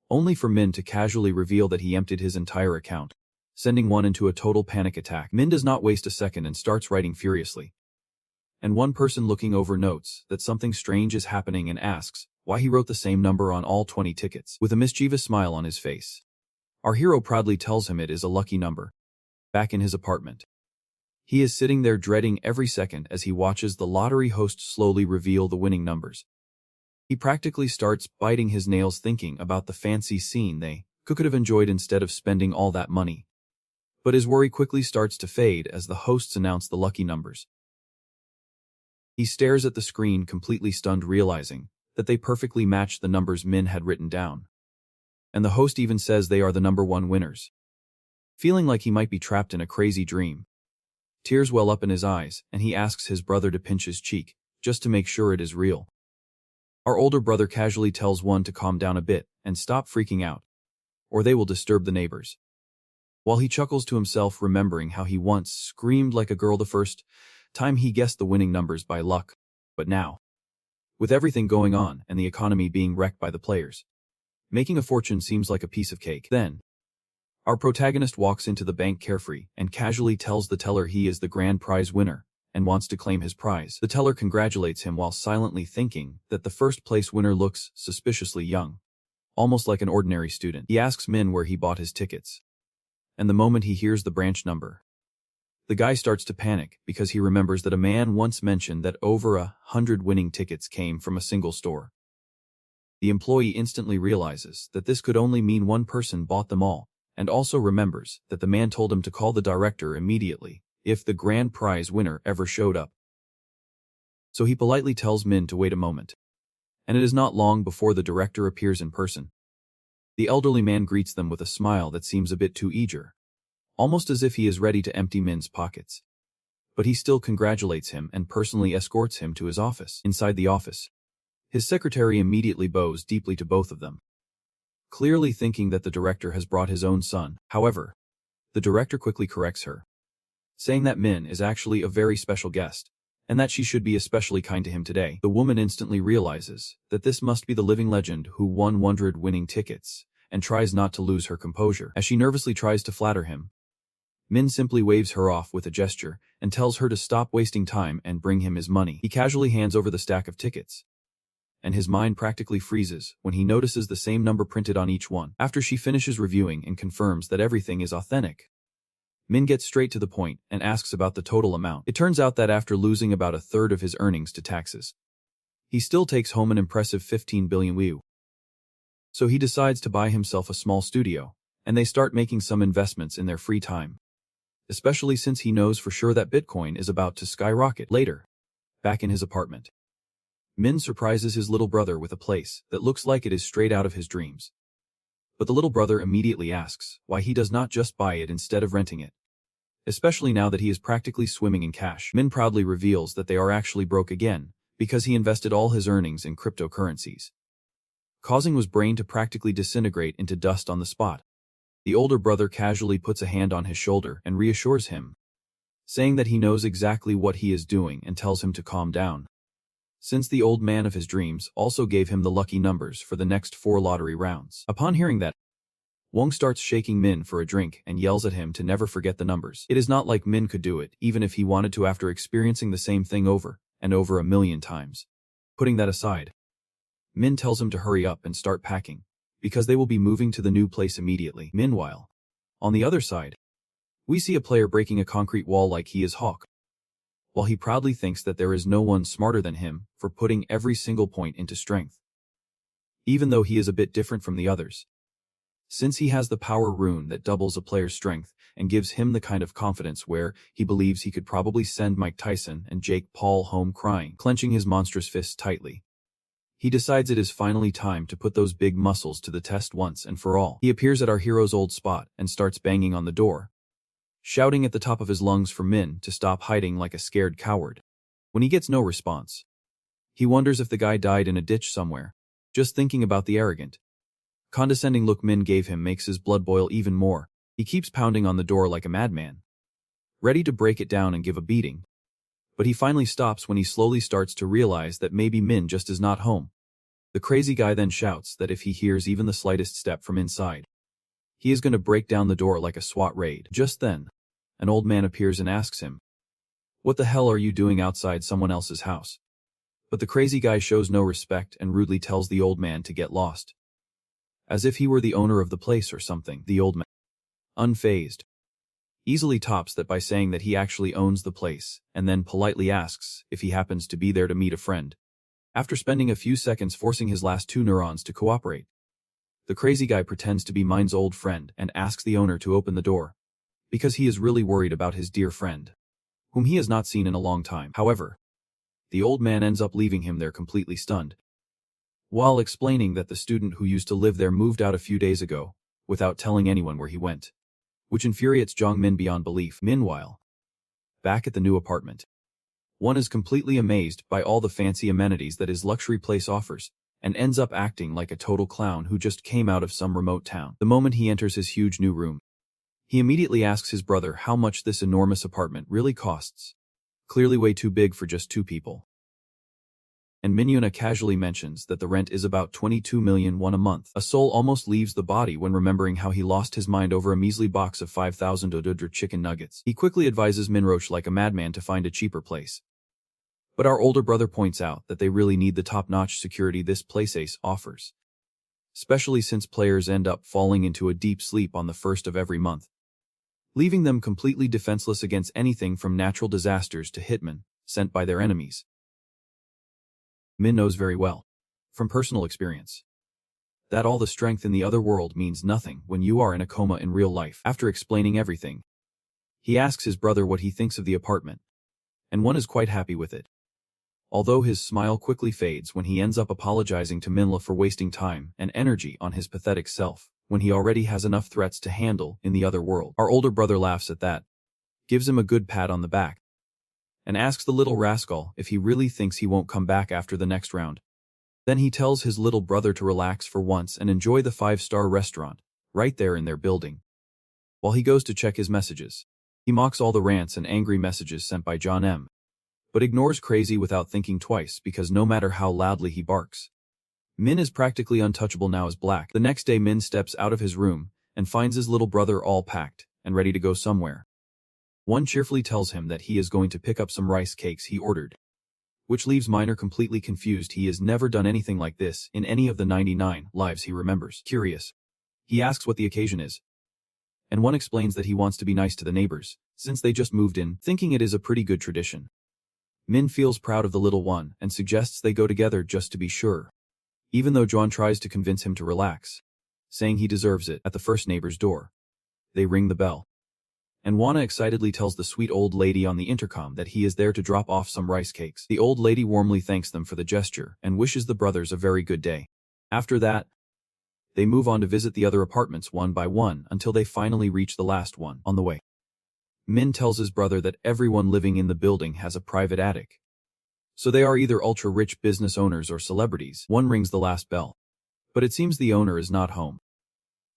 only for Min to casually reveal that he emptied his entire account, sending Won into a total panic attack. Min does not waste a second and starts writing furiously. And one person looking over notes that something strange is happening and asks why he wrote the same number on all 20 tickets. With a mischievous smile on his face, our hero proudly tells him it is a lucky number. Back in his apartment, he is sitting there dreading every second as he watches the lottery host slowly reveal the winning numbers. He practically starts biting his nails thinking about the fancy scene they could have enjoyed instead of spending all that money. But his worry quickly starts to fade as the hosts announce the lucky numbers. He stares at the screen completely stunned, realizing that they perfectly match the numbers Min had written down. And the host even says they are the number 1 winners. Feeling like he might be trapped in a crazy dream, tears well up in his eyes and he asks his brother to pinch his cheek, just to make sure it is real. Our older brother casually tells Won to calm down a bit and stop freaking out, or they will disturb the neighbors. While he chuckles to himself, remembering how he once screamed like a girl the first time he guessed the winning numbers by luck. But now, with everything going on and the economy being wrecked by the players, making a fortune seems like a piece of cake. Then, our protagonist walks into the bank carefree and casually tells the teller he is the grand prize winner and wants to claim his prize. The teller congratulates him while silently thinking that the first place winner looks suspiciously young, almost like an ordinary student. He asks Min where he bought his tickets, and the moment he hears the branch number, the guy starts to panic because he remembers that a man once mentioned that over 100 winning tickets came from a single store. The employee instantly realizes that this could only mean one person bought them all, and also remembers that the man told him to call the director immediately if the grand prize winner ever showed up. So he politely tells Min to wait a moment, and it is not long before the director appears in person. The elderly man greets them with a smile that seems a bit too eager, almost as if he is ready to empty Min's pockets. But he still congratulates him and personally escorts him to his office. Inside the office, his secretary immediately bows deeply to both of them, clearly thinking that the director has brought his own son. However, the director quickly corrects her, saying that Min is actually a very special guest, and that she should be especially kind to him today. The woman instantly realizes that this must be the living legend who won 100 winning tickets, and tries not to lose her composure. As she nervously tries to flatter him, Min simply waves her off with a gesture and tells her to stop wasting time and bring him his money. He casually hands over the stack of tickets, and his mind practically freezes when he notices the same number printed on each one. After she finishes reviewing and confirms that everything is authentic, Min gets straight to the point and asks about the total amount. It turns out that after losing about a third of his earnings to taxes, he still takes home an impressive 15 billion won. So he decides to buy himself a small studio, and they start making some investments in their free time, especially since he knows for sure that Bitcoin is about to skyrocket. Later, back in his apartment, Min surprises his little brother with a place that looks like it is straight out of his dreams. But the little brother immediately asks why he does not just buy it instead of renting it. Especially now that he is practically swimming in cash. Min proudly reveals that they are actually broke again, because he invested all his earnings in cryptocurrencies, causing his brain to practically disintegrate into dust on the spot. The older brother casually puts a hand on his shoulder and reassures him, saying that he knows exactly what he is doing and tells him to calm down, since the old man of his dreams also gave him the lucky numbers for the next 4 lottery rounds. Upon hearing that, Wong starts shaking Min for a drink and yells at him to never forget the numbers. It is not like Min could do it, even if he wanted to, after experiencing the same thing over and over 1,000,000 times. Putting that aside, Min tells him to hurry up and start packing, because they will be moving to the new place immediately. Meanwhile, on the other side, we see a player breaking a concrete wall like he is Hawk, while he proudly thinks that there is no one smarter than him for putting every single point into strength, even though he is a bit different from the others, since he has the power rune that doubles a player's strength and gives him the kind of confidence where he believes he could probably send Mike Tyson and Jake Paul home crying. Clenching his monstrous fists tightly, he decides it is finally time to put those big muscles to the test once and for all. He appears at our hero's old spot and starts banging on the door, shouting at the top of his lungs for Min to stop hiding like a scared coward. When he gets no response, he wonders if the guy died in a ditch somewhere. Just thinking about the arrogant, condescending look Min gave him makes his blood boil even more. He keeps pounding on the door like a madman, ready to break it down and give a beating. But he finally stops when he slowly starts to realize that maybe Min just is not home. The crazy guy then shouts that if he hears even the slightest step from inside, he is going to break down the door like a SWAT raid. Just then, an old man appears and asks him, "What the hell are you doing outside someone else's house?" But the crazy guy shows no respect and rudely tells the old man to get lost, as if he were the owner of the place or something. The old man, unfazed, easily tops that by saying that he actually owns the place, and then politely asks if he happens to be there to meet a friend. After spending a few seconds forcing his last 2 neurons to cooperate, the crazy guy pretends to be Min's old friend and asks the owner to open the door, because he is really worried about his dear friend, whom he has not seen in a long time. However, the old man ends up leaving him there completely stunned, while explaining that the student who used to live there moved out a few days ago, without telling anyone where he went, which infuriates Jong Min beyond belief. Meanwhile, back at the new apartment, one is completely amazed by all the fancy amenities that his luxury place offers, and ends up acting like a total clown who just came out of some remote town. The moment he enters his huge new room, he immediately asks his brother how much this enormous apartment really costs. Clearly way too big for just 2 people. And Minyuna casually mentions that the rent is about 22 million won a month. A soul almost leaves the body when remembering how he lost his mind over a measly box of 5,000 Dodudra chicken nuggets. He quickly advises Minroche like a madman to find a cheaper place. But our older brother points out that they really need the top-notch security this place Ace offers, especially since players end up falling into a deep sleep on the 1st of every month, leaving them completely defenseless against anything from natural disasters to hitmen sent by their enemies. Min knows very well, from personal experience, that all the strength in the other world means nothing when you are in a coma in real life. After explaining everything, he asks his brother what he thinks of the apartment, and one is quite happy with it, although his smile quickly fades when he ends up apologizing to Minla for wasting time and energy on his pathetic self, when he already has enough threats to handle in the other world. Our older brother laughs at that, gives him a good pat on the back, and asks the little rascal if he really thinks he won't come back after the next round. Then he tells his little brother to relax for once and enjoy the 5-star restaurant, right there in their building. While he goes to check his messages, he mocks all the rants and angry messages sent by John M., but ignores Crazy without thinking twice because no matter how loudly he barks, Min is practically untouchable now as Black. The next day Min steps out of his room and finds his little brother all packed and ready to go somewhere. One cheerfully tells him that he is going to pick up some rice cakes he ordered, which leaves Minor completely confused. He has never done anything like this in any of the 99 lives he remembers. Curious, he asks what the occasion is, and one explains that he wants to be nice to the neighbors, since they just moved in, thinking it is a pretty good tradition. Min feels proud of the little one and suggests they go together just to be sure, even though John tries to convince him to relax, saying he deserves it. At the first neighbor's door, they ring the bell, and Wana excitedly tells the sweet old lady on the intercom that he is there to drop off some rice cakes. The old lady warmly thanks them for the gesture and wishes the brothers a very good day. After that, They move on to visit the other apartments one by one until they finally reach the last one. On the way, Min tells his brother that everyone living in the building has a private attic. So they are either ultra-rich business owners or celebrities. One rings the last bell, but it seems the owner is not home.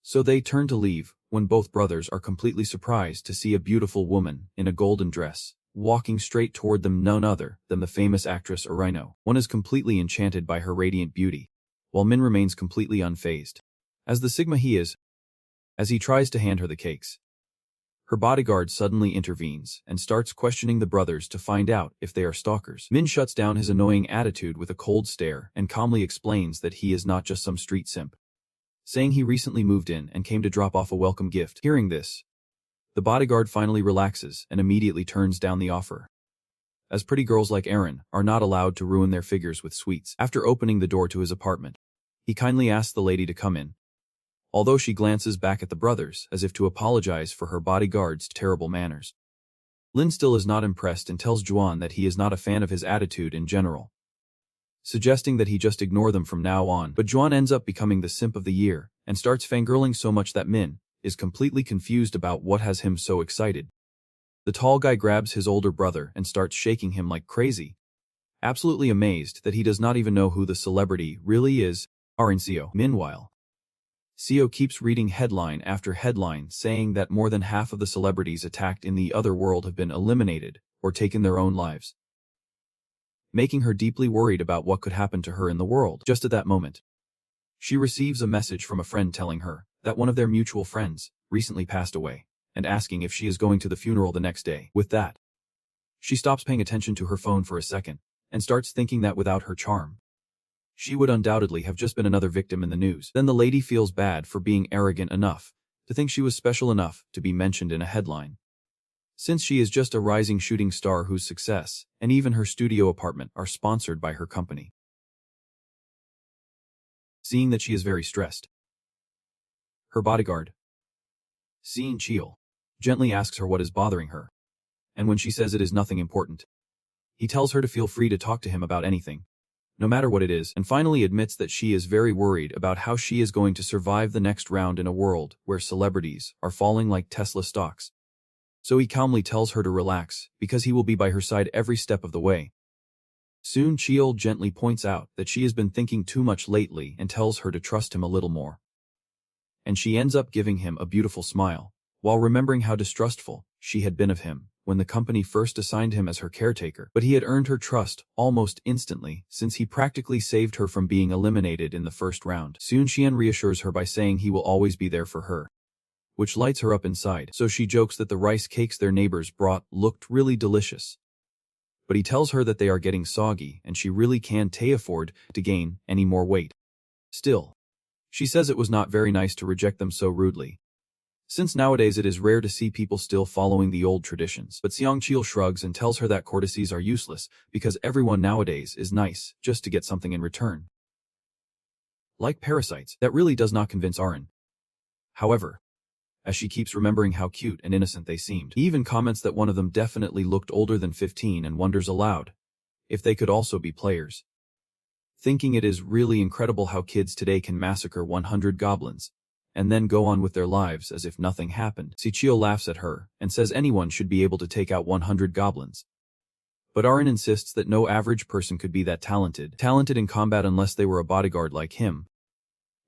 So they turn to leave when both brothers are completely surprised to see a beautiful woman in a golden dress walking straight toward them, none other than the famous actress Rino. One is completely enchanted by her radiant beauty, while Min remains completely unfazed. As the Sigma he is, as he tries to hand her the cakes, her bodyguard suddenly intervenes and starts questioning the brothers to find out if they are stalkers. Min shuts down his annoying attitude with a cold stare and calmly explains that he is not just some street simp, saying he recently moved in and came to drop off a welcome gift. Hearing this, the bodyguard finally relaxes and immediately turns down the offer, as pretty girls like Erin are not allowed to ruin their figures with sweets. After opening the door to his apartment, he kindly asks the lady to come in, although she glances back at the brothers as if to apologize for her bodyguard's terrible manners. Lin still is not impressed and tells Juan that he is not a fan of his attitude in general, suggesting that he just ignore them from now on. But Juan ends up becoming the simp of the year and starts fangirling so much that Min is completely confused about what has him so excited. The tall guy grabs his older brother and starts shaking him like crazy, absolutely amazed that he does not even know who the celebrity really is. RNCO. Meanwhile, Seo keeps reading headline after headline saying that more than half of the celebrities attacked in the other world have been eliminated or taken their own lives, making her deeply worried about what could happen to her in the world. Just at that moment, she receives a message from a friend telling her that one of their mutual friends recently passed away and asking if she is going to the funeral the next day. With that, she stops paying attention to her phone for a second and starts thinking that without her charm, she would undoubtedly have just been another victim in the news. Then the lady feels bad for being arrogant enough to think she was special enough to be mentioned in a headline, since she is just a rising shooting star whose success and even her studio apartment are sponsored by her company. Seeing that she is very stressed, her bodyguard, Sean Cheol, gently asks her what is bothering her, and when she says it is nothing important, he tells her to feel free to talk to him about anything, no matter what it is, and finally admits that she is very worried about how she is going to survive the next round in a world where celebrities are falling like Tesla stocks. So he calmly tells her to relax because he will be by her side every step of the way. Soon Cheol gently points out that she has been thinking too much lately and tells her to trust him a little more. And she ends up giving him a beautiful smile, while remembering how distrustful she had been of him when the company first assigned him as her caretaker. But he had earned her trust almost instantly since he practically saved her from being eliminated in the first round. Soon Xian reassures her by saying he will always be there for her, which lights her up inside. So she jokes that the rice cakes their neighbors brought looked really delicious. But he tells her that they are getting soggy and she really can't afford to gain any more weight. Still, she says it was not very nice to reject them so rudely, since nowadays it is rare to see people still following the old traditions. But Seong Cheol shrugs and tells her that courtesies are useless because everyone nowadays is nice just to get something in return. Like parasites, that really does not convince Arin. However, as she keeps remembering how cute and innocent they seemed, he even comments that one of them definitely looked older than 15 and wonders aloud if they could also be players, thinking it is really incredible how kids today can massacre 100 goblins and then go on with their lives as if nothing happened. Sichio laughs at her and says anyone should be able to take out 100 goblins. But Arin insists that no average person could be that talented in combat unless they were a bodyguard like him.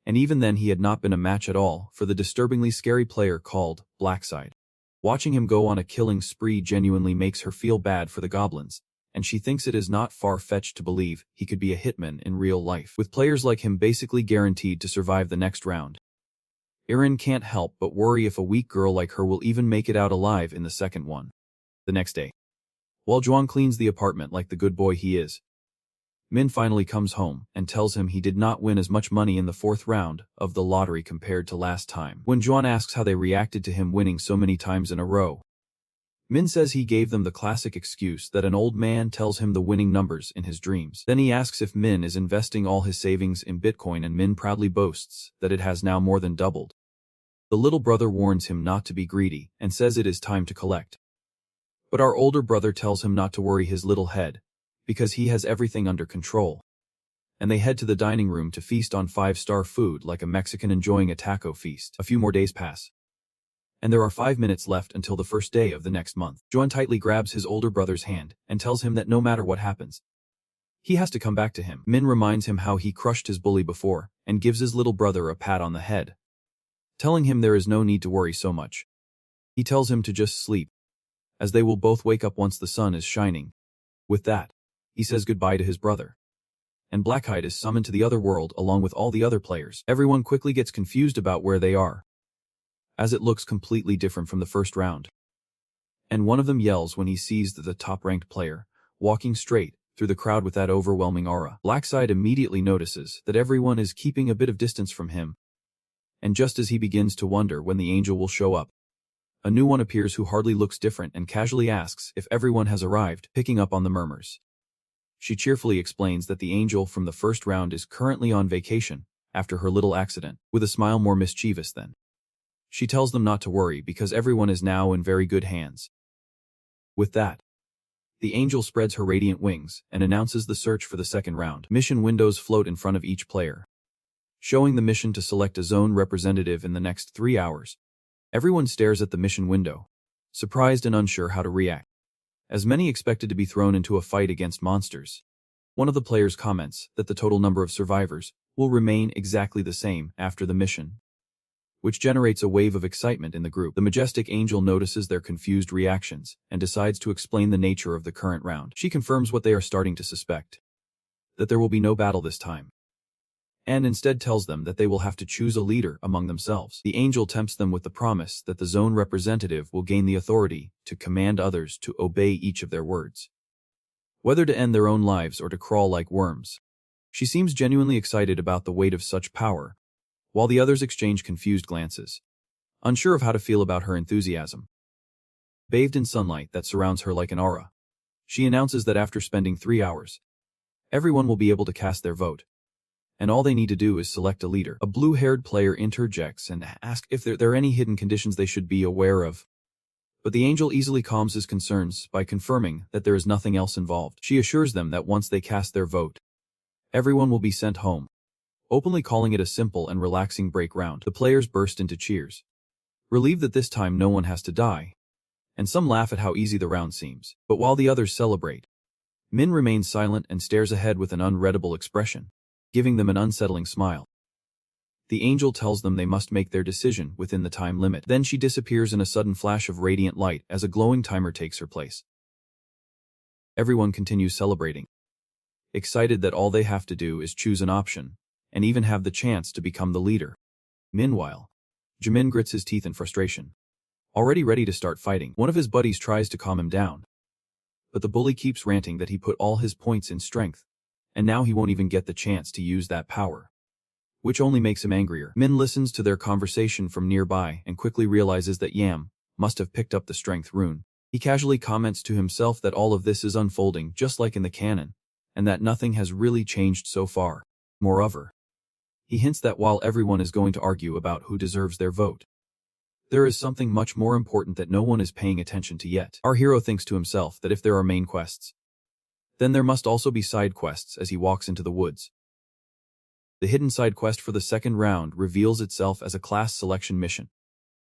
And even then he had not been a match at all for the disturbingly scary player called Blackside. Watching him go on a killing spree genuinely makes her feel bad for the goblins, and she thinks it is not far-fetched to believe he could be a hitman in real life, with players like him basically guaranteed to survive the next round. Erin can't help but worry if a weak girl like her will even make it out alive in the second one. The next day, while Zhuang cleans the apartment like the good boy he is, Min finally comes home and tells him he did not win as much money in the fourth round of the lottery compared to last time. When Zhuang asks how they reacted to him winning so many times in a row, Min says he gave them the classic excuse that an old man tells him the winning numbers in his dreams. Then he asks if Min is investing all his savings in Bitcoin, and Min proudly boasts that it has now more than doubled. The little brother warns him not to be greedy and says it is time to collect. But our older brother tells him not to worry his little head, because he has everything under control. and they head to the dining room to feast on 5-star food like a Mexican enjoying a taco feast. A few more days pass, and there are 5 minutes left until the first day of the next month. Joan tightly grabs his older brother's hand and tells him that no matter what happens, he has to come back to him. Min reminds him how he crushed his bully before and gives his little brother a pat on the head, telling him there is no need to worry so much. He tells him to just sleep, as they will both wake up once the sun is shining. With that, he says goodbye to his brother, and Blackhide is summoned to the other world along with all the other players. Everyone quickly gets confused about where they are, as it looks completely different from the first round. And one of them yells when he sees the top-ranked player walking straight through the crowd with that overwhelming aura. Blackside immediately notices that everyone is keeping a bit of distance from him, and just as he begins to wonder when the angel will show up, a new one appears who hardly looks different and casually asks if everyone has arrived, picking up on the murmurs. She cheerfully explains that the angel from the first round is currently on vacation after her little accident, with a smile more mischievous than. She tells them not to worry because everyone is now in very good hands. With that, the angel spreads her radiant wings and announces the search for the second round. Mission windows float in front of each player, showing the mission to select a zone representative in the next 3 hours. Everyone stares at the mission window, surprised and unsure how to react, as many expected to be thrown into a fight against monsters. One of the players comments that the total number of survivors will remain exactly the same after the mission, which generates a wave of excitement in the group. The majestic angel notices their confused reactions and decides to explain the nature of the current round. She confirms what they are starting to suspect, that there will be no battle this time, and instead tells them that they will have to choose a leader among themselves. The angel tempts them with the promise that the zone representative will gain the authority to command others to obey each of their words, whether to end their own lives or to crawl like worms. She seems genuinely excited about the weight of such power, while the others exchange confused glances, unsure of how to feel about her enthusiasm. Bathed in sunlight that surrounds her like an aura, she announces that after spending 3 hours, everyone will be able to cast their vote, and all they need to do is select a leader. A blue-haired player interjects and asks if there are any hidden conditions they should be aware of, but the angel easily calms his concerns by confirming that there is nothing else involved. She assures them that once they cast their vote, everyone will be sent home, openly calling it a simple and relaxing break round. The players burst into cheers, relieved that this time no one has to die, and some laugh at how easy the round seems. But while the others celebrate, Min remains silent and stares ahead with an unreadable expression, giving them an unsettling smile. The angel tells them they must make their decision within the time limit. Then she disappears in a sudden flash of radiant light as a glowing timer takes her place. Everyone continues celebrating, excited that all they have to do is choose an option, and even have the chance to become the leader. Meanwhile, Jamin grits his teeth in frustration, already ready to start fighting. One of his buddies tries to calm him down, but the bully keeps ranting that he put all his points in strength, and now he won't even get the chance to use that power, which only makes him angrier. Min listens to their conversation from nearby and quickly realizes that Yam must have picked up the strength rune. He casually comments to himself that all of this is unfolding just like in the canon, and that nothing has really changed so far. Moreover, he hints that while everyone is going to argue about who deserves their vote, there is something much more important that no one is paying attention to yet. Our hero thinks to himself that if there are main quests, then there must also be side quests as he walks into the woods. The hidden side quest for the second round reveals itself as a class selection mission.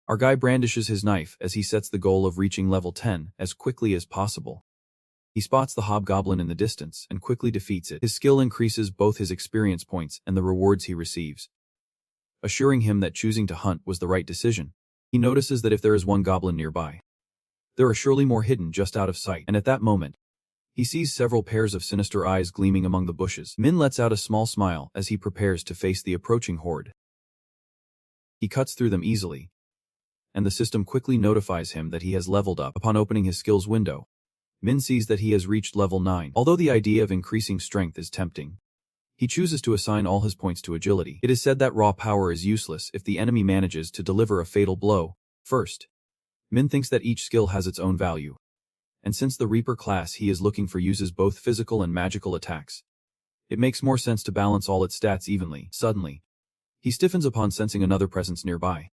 Our guy brandishes his knife as he sets the goal of reaching level 10 as quickly as possible. He spots the hobgoblin in the distance and quickly defeats it. His skill increases both his experience points and the rewards he receives, assuring him that choosing to hunt was the right decision. He notices that if there is one goblin nearby, there are surely more hidden just out of sight, and at that moment, he sees several pairs of sinister eyes gleaming among the bushes. Min lets out a small smile as he prepares to face the approaching horde. He cuts through them easily, and the system quickly notifies him that he has leveled up. Upon opening his skills window, Min sees that he has reached level 9. Although the idea of increasing strength is tempting, he chooses to assign all his points to agility. It is said that raw power is useless if the enemy manages to deliver a fatal blow first. Min thinks that each skill has its own value, and since the Reaper class he is looking for uses both physical and magical attacks, it makes more sense to balance all its stats evenly. Suddenly, he stiffens upon sensing another presence nearby.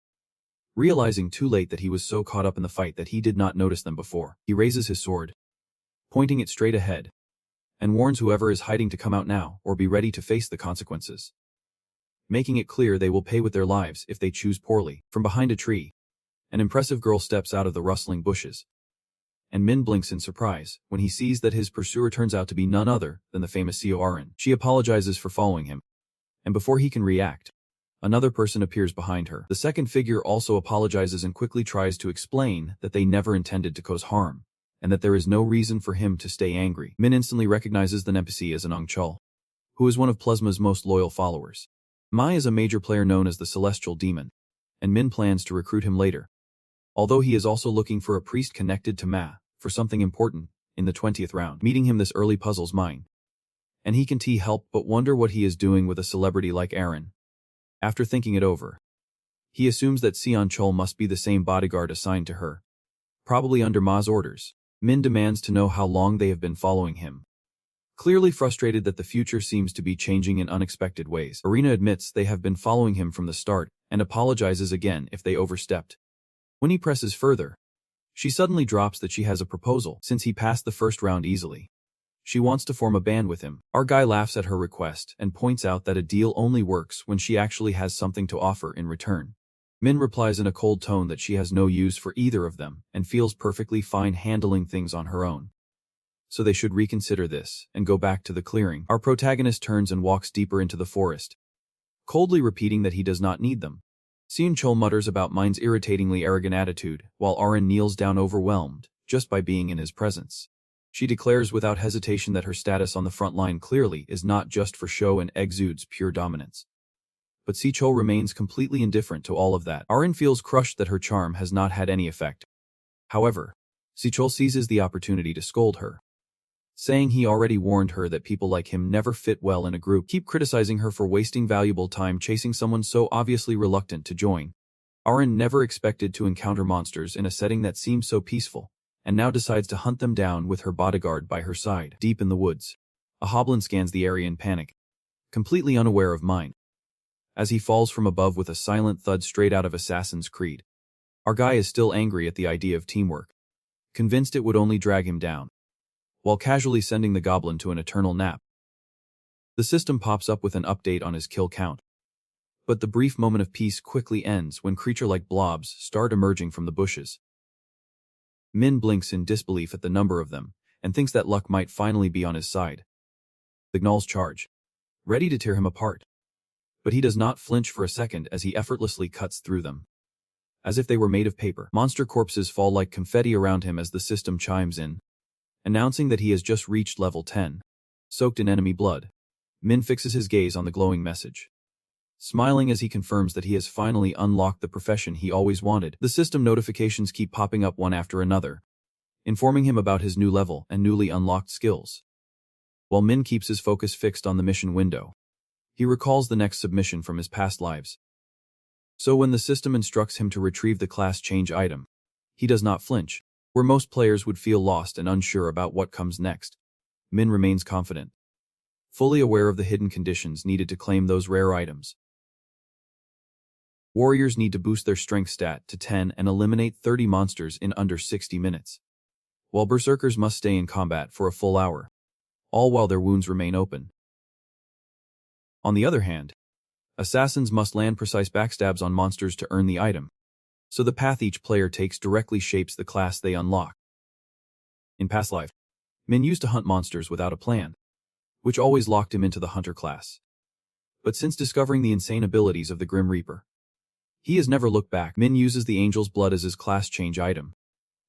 Realizing too late that he was so caught up in the fight that he did not notice them before, he raises his sword, pointing it straight ahead, and warns whoever is hiding to come out now or be ready to face the consequences, making it clear they will pay with their lives if they choose poorly. From behind a tree, an impressive girl steps out of the rustling bushes, and Min blinks in surprise when he sees that his pursuer turns out to be none other than the famous Seo Arin. She apologizes for following him, and before he can react, another person appears behind her. The second figure also apologizes and quickly tries to explain that they never intended to cause harm, and that there is no reason for him to stay angry. Min instantly recognizes the NPC as Anong Chul, who is one of Plasma's most loyal followers. Mai is a major player known as the Celestial Demon, and Min plans to recruit him later, although he is also looking for a priest connected to Ma for something important in the 20th round. Meeting him this early puzzles Min, and he can't help but wonder what he is doing with a celebrity like Aaron. After thinking it over, he assumes that Seon Chul must be the same bodyguard assigned to her, probably under Ma's orders. Min demands to know how long they have been following him, clearly frustrated that the future seems to be changing in unexpected ways. Arena admits they have been following him from the start and apologizes again if they overstepped. When he presses further, she suddenly drops that she has a proposal since he passed the first round easily. She wants to form a band with him. Our guy laughs at her request and points out that a deal only works when she actually has something to offer in return. Min replies in a cold tone that she has no use for either of them and feels perfectly fine handling things on her own, so they should reconsider this and go back to the clearing. Our protagonist turns and walks deeper into the forest, coldly repeating that he does not need them. Seon Chul mutters about Min's irritatingly arrogant attitude, while Arin kneels down overwhelmed just by being in his presence. She declares without hesitation that her status on the front line clearly is not just for show and exudes pure dominance. But Si Chul remains completely indifferent to all of that. Arin feels crushed that her charm has not had any effect. However, Si Chul seizes the opportunity to scold her, saying he already warned her that people like him never fit well in a group. Keep criticizing her for wasting valuable time chasing someone so obviously reluctant to join. Arin never expected to encounter monsters in a setting that seemed so peaceful, and now decides to hunt them down with her bodyguard by her side. Deep in the woods, a hoblin scans the area in panic, completely unaware of Min, as he falls from above with a silent thud straight out of Assassin's Creed. Our guy is still angry at the idea of teamwork, convinced it would only drag him down, while casually sending the goblin to an eternal nap. The system pops up with an update on his kill count, but the brief moment of peace quickly ends when creature-like blobs start emerging from the bushes. Min blinks in disbelief at the number of them, and thinks that luck might finally be on his side. The gnolls charge, ready to tear him apart, but he does not flinch for a second as he effortlessly cuts through them, as if they were made of paper. Monster corpses fall like confetti around him as the system chimes in, announcing that he has just reached level 10. Soaked in enemy blood, Min fixes his gaze on the glowing message, smiling as he confirms that he has finally unlocked the profession he always wanted. The system notifications keep popping up one after another, informing him about his new level and newly unlocked skills. While Min keeps his focus fixed on the mission window, he recalls the next submission from his past lives. So when the system instructs him to retrieve the class change item, he does not flinch. Where most players would feel lost and unsure about what comes next, Min remains confident, fully aware of the hidden conditions needed to claim those rare items. Warriors need to boost their strength stat to 10 and eliminate 30 monsters in under 60 minutes, while berserkers must stay in combat for a full hour, all while their wounds remain open. On the other hand, assassins must land precise backstabs on monsters to earn the item, so the path each player takes directly shapes the class they unlock. In past life, Min used to hunt monsters without a plan, which always locked him into the hunter class. But since discovering the insane abilities of the Grim Reaper, he has never looked back. Min uses the Angel's Blood as his class change item,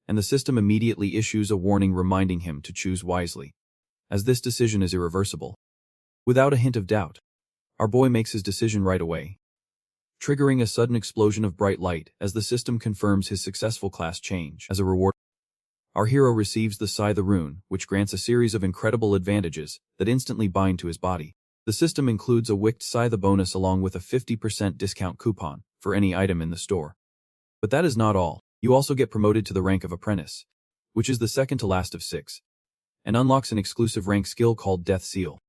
and the system immediately issues a warning reminding him to choose wisely, as this decision is irreversible. Without a hint of doubt, our boy makes his decision right away, triggering a sudden explosion of bright light as the system confirms his successful class change. As a reward, our hero receives the Scythe rune, which grants a series of incredible advantages that instantly bind to his body. The system includes a Wicked Scythe bonus along with a 50% discount coupon for any item in the store. But that is not all. You also get promoted to the rank of Apprentice, which is the second to last of 6, and unlocks an exclusive rank skill called Death Seal.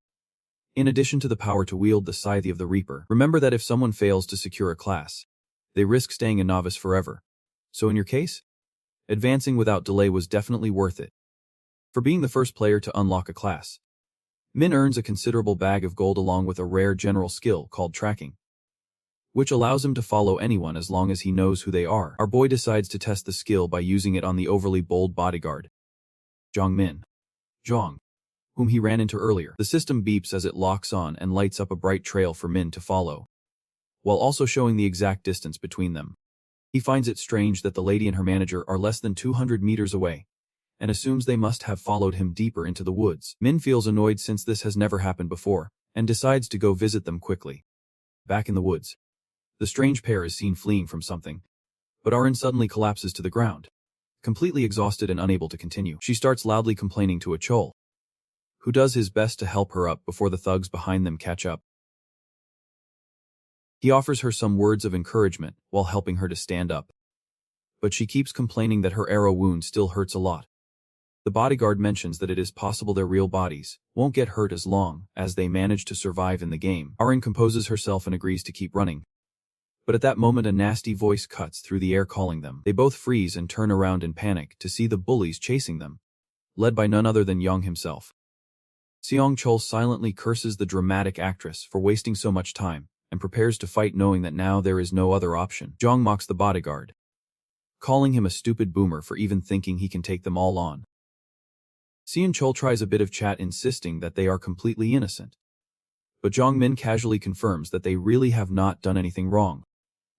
In addition to the power to wield the Scythe of the Reaper, remember that if someone fails to secure a class, they risk staying a novice forever. So in your case, advancing without delay was definitely worth it. For being the first player to unlock a class, Min earns a considerable bag of gold along with a rare general skill called tracking, which allows him to follow anyone as long as he knows who they are. Our boy decides to test the skill by using it on the overly bold bodyguard, Min, whom he ran into earlier. The system beeps as it locks on and lights up a bright trail for Min to follow, while also showing the exact distance between them. He finds it strange that the lady and her manager are less than 200 meters away, and assumes they must have followed him deeper into the woods. Min feels annoyed since this has never happened before, and decides to go visit them quickly. Back in the woods, the strange pair is seen fleeing from something, but Arin suddenly collapses to the ground, completely exhausted and unable to continue. She starts loudly complaining to a Chol, who does his best to help her up before the thugs behind them catch up. He offers her some words of encouragement while helping her to stand up, but she keeps complaining that her arrow wound still hurts a lot. The bodyguard mentions that it is possible their real bodies won't get hurt as long as they manage to survive in the game. Arin composes herself and agrees to keep running, but at that moment a nasty voice cuts through the air calling them. They both freeze and turn around in panic to see the bullies chasing them, led by none other than Yang himself. Seong Chol silently curses the dramatic actress for wasting so much time and prepares to fight knowing that now there is no other option. Jong mocks the bodyguard, calling him a stupid boomer for even thinking he can take them all on. Seon Chol tries a bit of chat insisting that they are completely innocent, but Jong Min casually confirms that they really have not done anything wrong,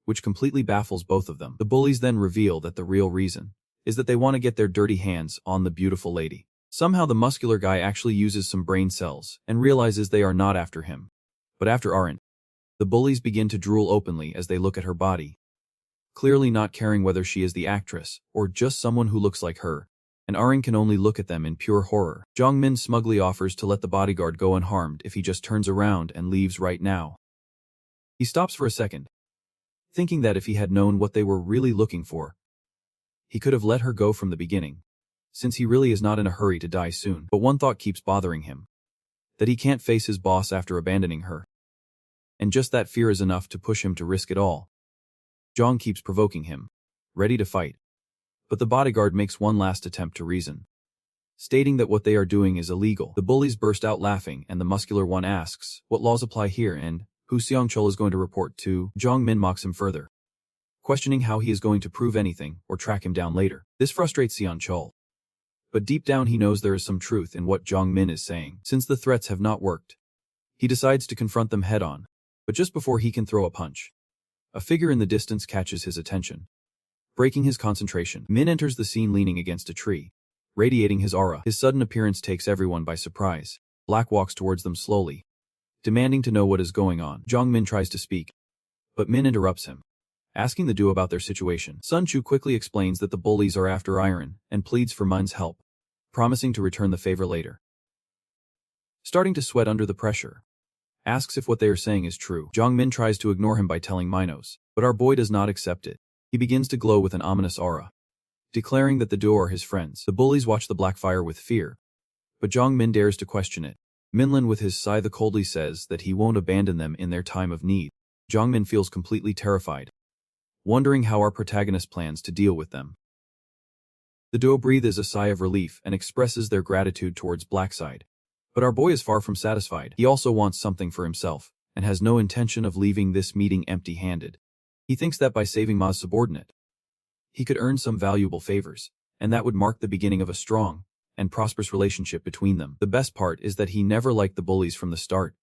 which completely baffles both of them. The bullies then reveal that the real reason is that they want to get their dirty hands on the beautiful lady. Somehow the muscular guy actually uses some brain cells and realizes they are not after him, but after Arin. The bullies begin to drool openly as they look at her body, clearly not caring whether she is the actress or just someone who looks like her, and Arin can only look at them in pure horror. Jong Min smugly offers to let the bodyguard go unharmed if he just turns around and leaves right now. He stops for a second, thinking that if he had known what they were really looking for, he could have let her go from the beginning, since he really is not in a hurry to die soon. But one thought keeps bothering him, that he can't face his boss after abandoning her. And just that fear is enough to push him to risk it all. Jong keeps provoking him, ready to fight. But the bodyguard makes one last attempt to reason, stating that what they are doing is illegal. The bullies burst out laughing and the muscular one asks what laws apply here and who Seong Chol is going to report to. Jong Min mocks him further, questioning how he is going to prove anything or track him down later. This frustrates Seong Chol, but deep down he knows there is some truth in what Jong Min is saying. Since the threats have not worked, he decides to confront them head-on, but just before he can throw a punch, a figure in the distance catches his attention, breaking his concentration. Min enters the scene leaning against a tree, radiating his aura. His sudden appearance takes everyone by surprise. Black walks towards them slowly, demanding to know what is going on. Jong Min tries to speak, but Min interrupts him, asking the duo about their situation. Sun Chu quickly explains that the bullies are after Iron and pleads for Min's help, promising to return the favor later. Starting to sweat under the pressure, asks if what they are saying is true. Jong Min tries to ignore him by telling Minos, but our boy does not accept it. He begins to glow with an ominous aura, declaring that the duo are his friends. The bullies watch the black fire with fear, but Jong Min dares to question it. Minlin with his scythe coldly says that he won't abandon them in their time of need. Jong Min feels completely terrified, wondering how our protagonist plans to deal with them. The duo breathes a sigh of relief and expresses their gratitude towards Blackside. But our boy is far from satisfied. He also wants something for himself, and has no intention of leaving this meeting empty-handed. He thinks that by saving Ma's subordinate, he could earn some valuable favors, and that would mark the beginning of a strong and prosperous relationship between them. The best part is that he never liked the bullies from the start,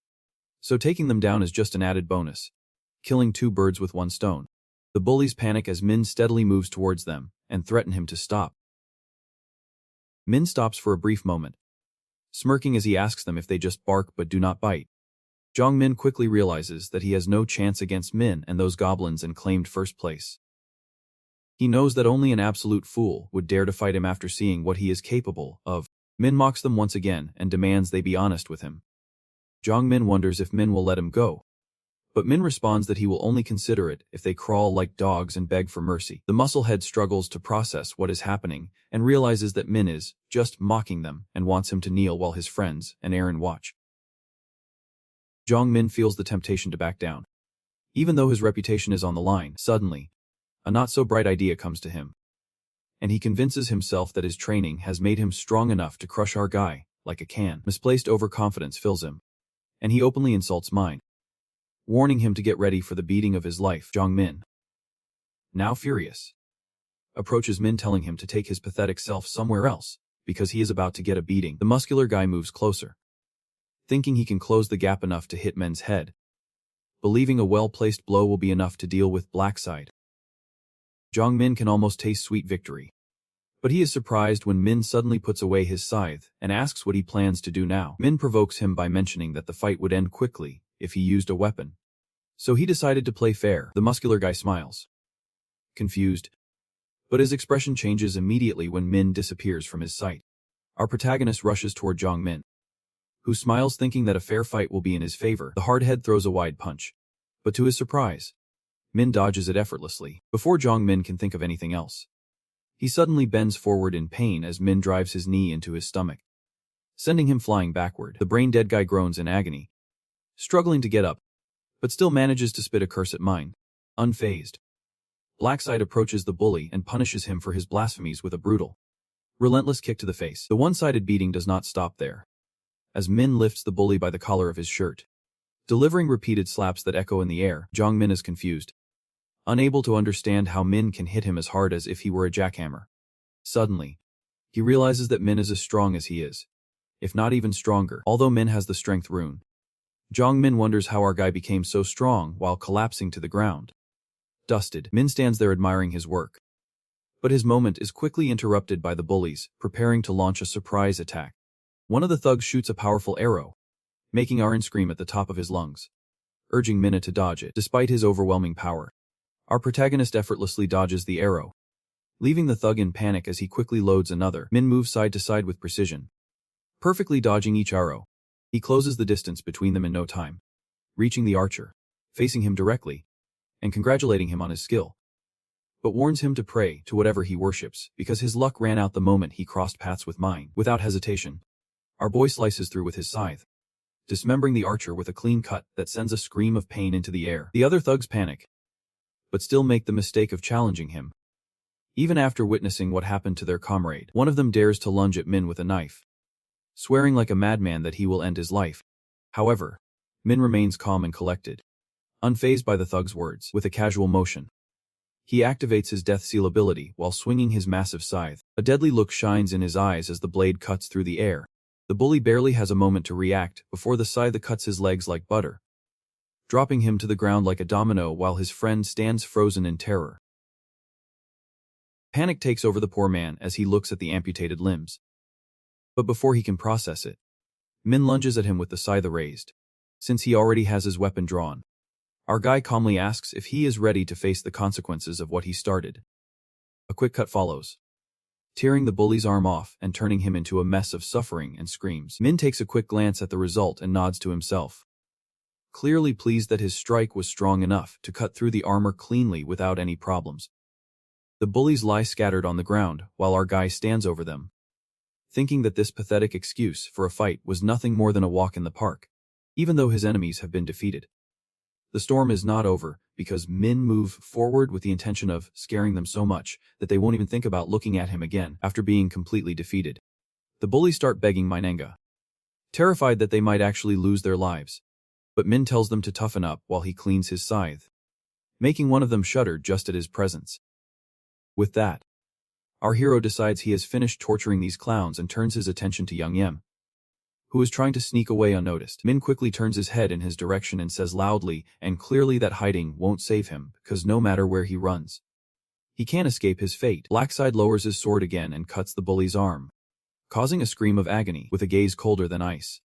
so taking them down is just an added bonus, killing two birds with one stone. The bullies panic as Min steadily moves towards them and threaten him to stop. Min stops for a brief moment, smirking as he asks them if they just bark but do not bite. Jong Min quickly realizes that he has no chance against Min and those goblins and claimed first place. He knows that only an absolute fool would dare to fight him after seeing what he is capable of. Min mocks them once again and demands they be honest with him. Jong Min wonders if Min will let him go, but Min responds that he will only consider it if they crawl like dogs and beg for mercy. The musclehead struggles to process what is happening and realizes that Min is just mocking them and wants him to kneel while his friends and Aaron watch. Jong Min feels the temptation to back down, even though his reputation is on the line. Suddenly, a not-so-bright idea comes to him, and he convinces himself that his training has made him strong enough to crush our guy like a can. Misplaced overconfidence fills him, and he openly insults Min, warning him to get ready for the beating of his life. Min, now furious, approaches Min, telling him to take his pathetic self somewhere else, because he is about to get a beating. The muscular guy moves closer, thinking he can close the gap enough to hit Min's head, believing a well-placed blow will be enough to deal with Blackside. Min can almost taste sweet victory, but he is surprised when Min suddenly puts away his scythe and asks what he plans to do now. Min provokes him by mentioning that the fight would end quickly if he used a weapon, so he decided to play fair. The muscular guy smiles, confused, but his expression changes immediately when Min disappears from his sight. Our protagonist rushes toward Min, who smiles, thinking that a fair fight will be in his favor. The hardhead throws a wide punch, but to his surprise, Min dodges it effortlessly. Before Min can think of anything else, he suddenly bends forward in pain as Min drives his knee into his stomach, sending him flying backward. The brain-dead guy groans in agony, struggling to get up, but still manages to spit a curse at Min, unfazed. Blackside approaches the bully and punishes him for his blasphemies with a brutal, relentless kick to the face. The one-sided beating does not stop there, as Min lifts the bully by the collar of his shirt, delivering repeated slaps that echo in the air. Min is confused, unable to understand how Min can hit him as hard as if he were a jackhammer. Suddenly, he realizes that Min is as strong as he is, if not even stronger. Although Min has the strength rune, Min wonders how our guy became so strong while collapsing to the ground. Dusted, Min stands there admiring his work, but his moment is quickly interrupted by the bullies preparing to launch a surprise attack. One of the thugs shoots a powerful arrow, making Aaron scream at the top of his lungs, urging Minna to dodge it. Despite his overwhelming power, our protagonist effortlessly dodges the arrow, leaving the thug in panic as he quickly loads another. Min moves side to side with precision, perfectly dodging each arrow. He closes the distance between them in no time, reaching the archer, facing him directly, and congratulating him on his skill, but warns him to pray to whatever he worships, because his luck ran out the moment he crossed paths with mine. Without hesitation, our boy slices through with his scythe, dismembering the archer with a clean cut that sends a scream of pain into the air. The other thugs panic, but still make the mistake of challenging him. Even after witnessing what happened to their comrade, one of them dares to lunge at Min with a knife, swearing like a madman that he will end his life. However, Min remains calm and collected, unfazed by the thug's words. With a casual motion, he activates his death seal ability while swinging his massive scythe. A deadly look shines in his eyes as the blade cuts through the air. The bully barely has a moment to react before the scythe cuts his legs like butter, dropping him to the ground like a domino while his friend stands frozen in terror. Panic takes over the poor man as he looks at the amputated limbs. But before he can process it, Min lunges at him with the scythe raised, since he already has his weapon drawn. Our guy calmly asks if he is ready to face the consequences of what he started. A quick cut follows, tearing the bully's arm off and turning him into a mess of suffering and screams. Min takes a quick glance at the result and nods to himself, clearly pleased that his strike was strong enough to cut through the armor cleanly without any problems. The bullies lie scattered on the ground while our guy stands over them, thinking that this pathetic excuse for a fight was nothing more than a walk in the park, even though his enemies have been defeated. The storm is not over because Min move forward with the intention of scaring them so much that they won't even think about looking at him again after being completely defeated. The bullies start begging Minenga, terrified that they might actually lose their lives, but Min tells them to toughen up while he cleans his scythe, making one of them shudder just at his presence. With that, our hero decides he has finished torturing these clowns and turns his attention to Young Yem, who is trying to sneak away unnoticed. Min quickly turns his head in his direction and says loudly and clearly that hiding won't save him, because no matter where he runs, he can't escape his fate. Blackside lowers his sword again and cuts the bully's arm, causing a scream of agony with a gaze colder than ice.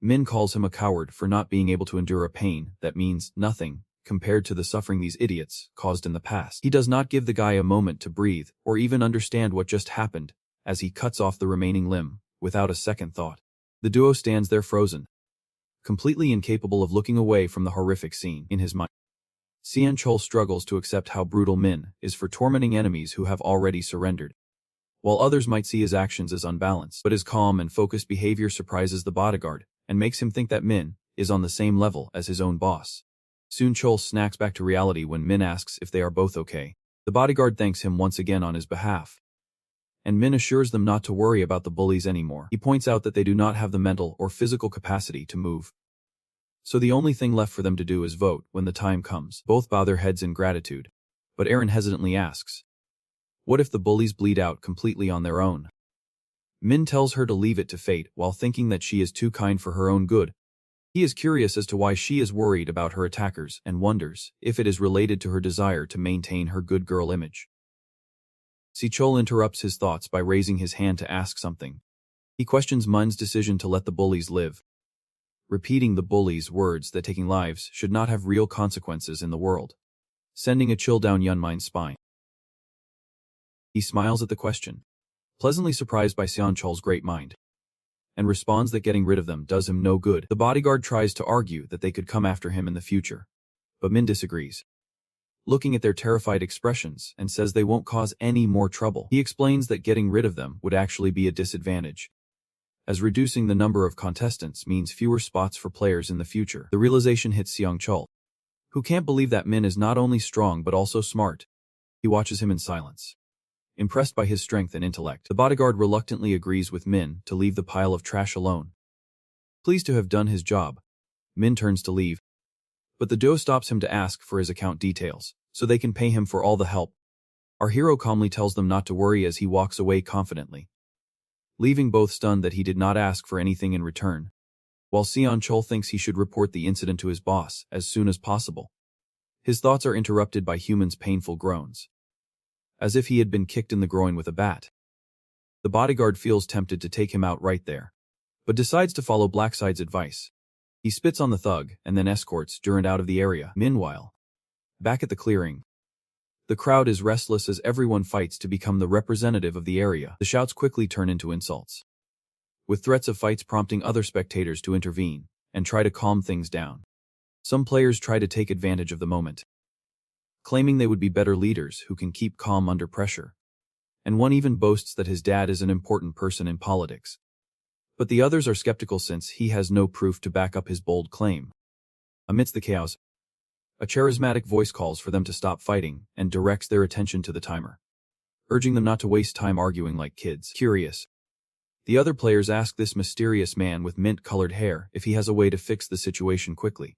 Min calls him a coward for not being able to endure a pain that means nothing compared to the suffering these idiots caused in the past. He does not give the guy a moment to breathe or even understand what just happened as he cuts off the remaining limb without a second thought. The duo stands there frozen, completely incapable of looking away from the horrific scene in his mind. Cian Chol struggles to accept how brutal Min is for tormenting enemies who have already surrendered, while others might see his actions as unbalanced. But his calm and focused behavior surprises the bodyguard and makes him think that Min is on the same level as his own boss. Soon Chol snacks back to reality when Min asks if they are both okay. The bodyguard thanks him once again on his behalf, and Min assures them not to worry about the bullies anymore. He points out that they do not have the mental or physical capacity to move. So the only thing left for them to do is vote when the time comes. Both bow their heads in gratitude, but Aaron hesitantly asks, what if the bullies bleed out completely on their own? Min tells her to leave it to fate while thinking that she is too kind for her own good. He is curious as to why she is worried about her attackers and wonders if it is related to her desire to maintain her good girl image. Si-chol interrupts his thoughts by raising his hand to ask something. He questions Mun's decision to let the bullies live, repeating the bullies' words that taking lives should not have real consequences in the world, sending a chill down Yunmin's spine. He smiles at the question, pleasantly surprised by Si-chol's great mind, and responds that getting rid of them does him no good. The bodyguard tries to argue that they could come after him in the future, but Min disagrees, looking at their terrified expressions, and says they won't cause any more trouble. He explains that getting rid of them would actually be a disadvantage, as reducing the number of contestants means fewer spots for players in the future. The realization hits Si-chol, who can't believe that Min is not only strong but also smart. He watches him in silence, impressed by his strength and intellect. The bodyguard reluctantly agrees with Min to leave the pile of trash alone. Pleased to have done his job, Min turns to leave, but the duo stops him to ask for his account details, so they can pay him for all the help. Our hero calmly tells them not to worry as he walks away confidently, leaving both stunned that he did not ask for anything in return, while Si-chol thinks he should report the incident to his boss as soon as possible. His thoughts are interrupted by Human's painful groans, as if he had been kicked in the groin with a bat. The bodyguard feels tempted to take him out right there, but decides to follow Blackside's advice. He spits on the thug and then escorts Durant out of the area. Meanwhile, back at the clearing, the crowd is restless as everyone fights to become the representative of the area. The shouts quickly turn into insults, with threats of fights prompting other spectators to intervene and try to calm things down. Some players try to take advantage of the moment, claiming they would be better leaders who can keep calm under pressure, and one even boasts that his dad is an important person in politics. But the others are skeptical since he has no proof to back up his bold claim. Amidst the chaos, a charismatic voice calls for them to stop fighting and directs their attention to the timer, urging them not to waste time arguing like kids. Curious, the other players ask this mysterious man with mint-colored hair if he has a way to fix the situation quickly.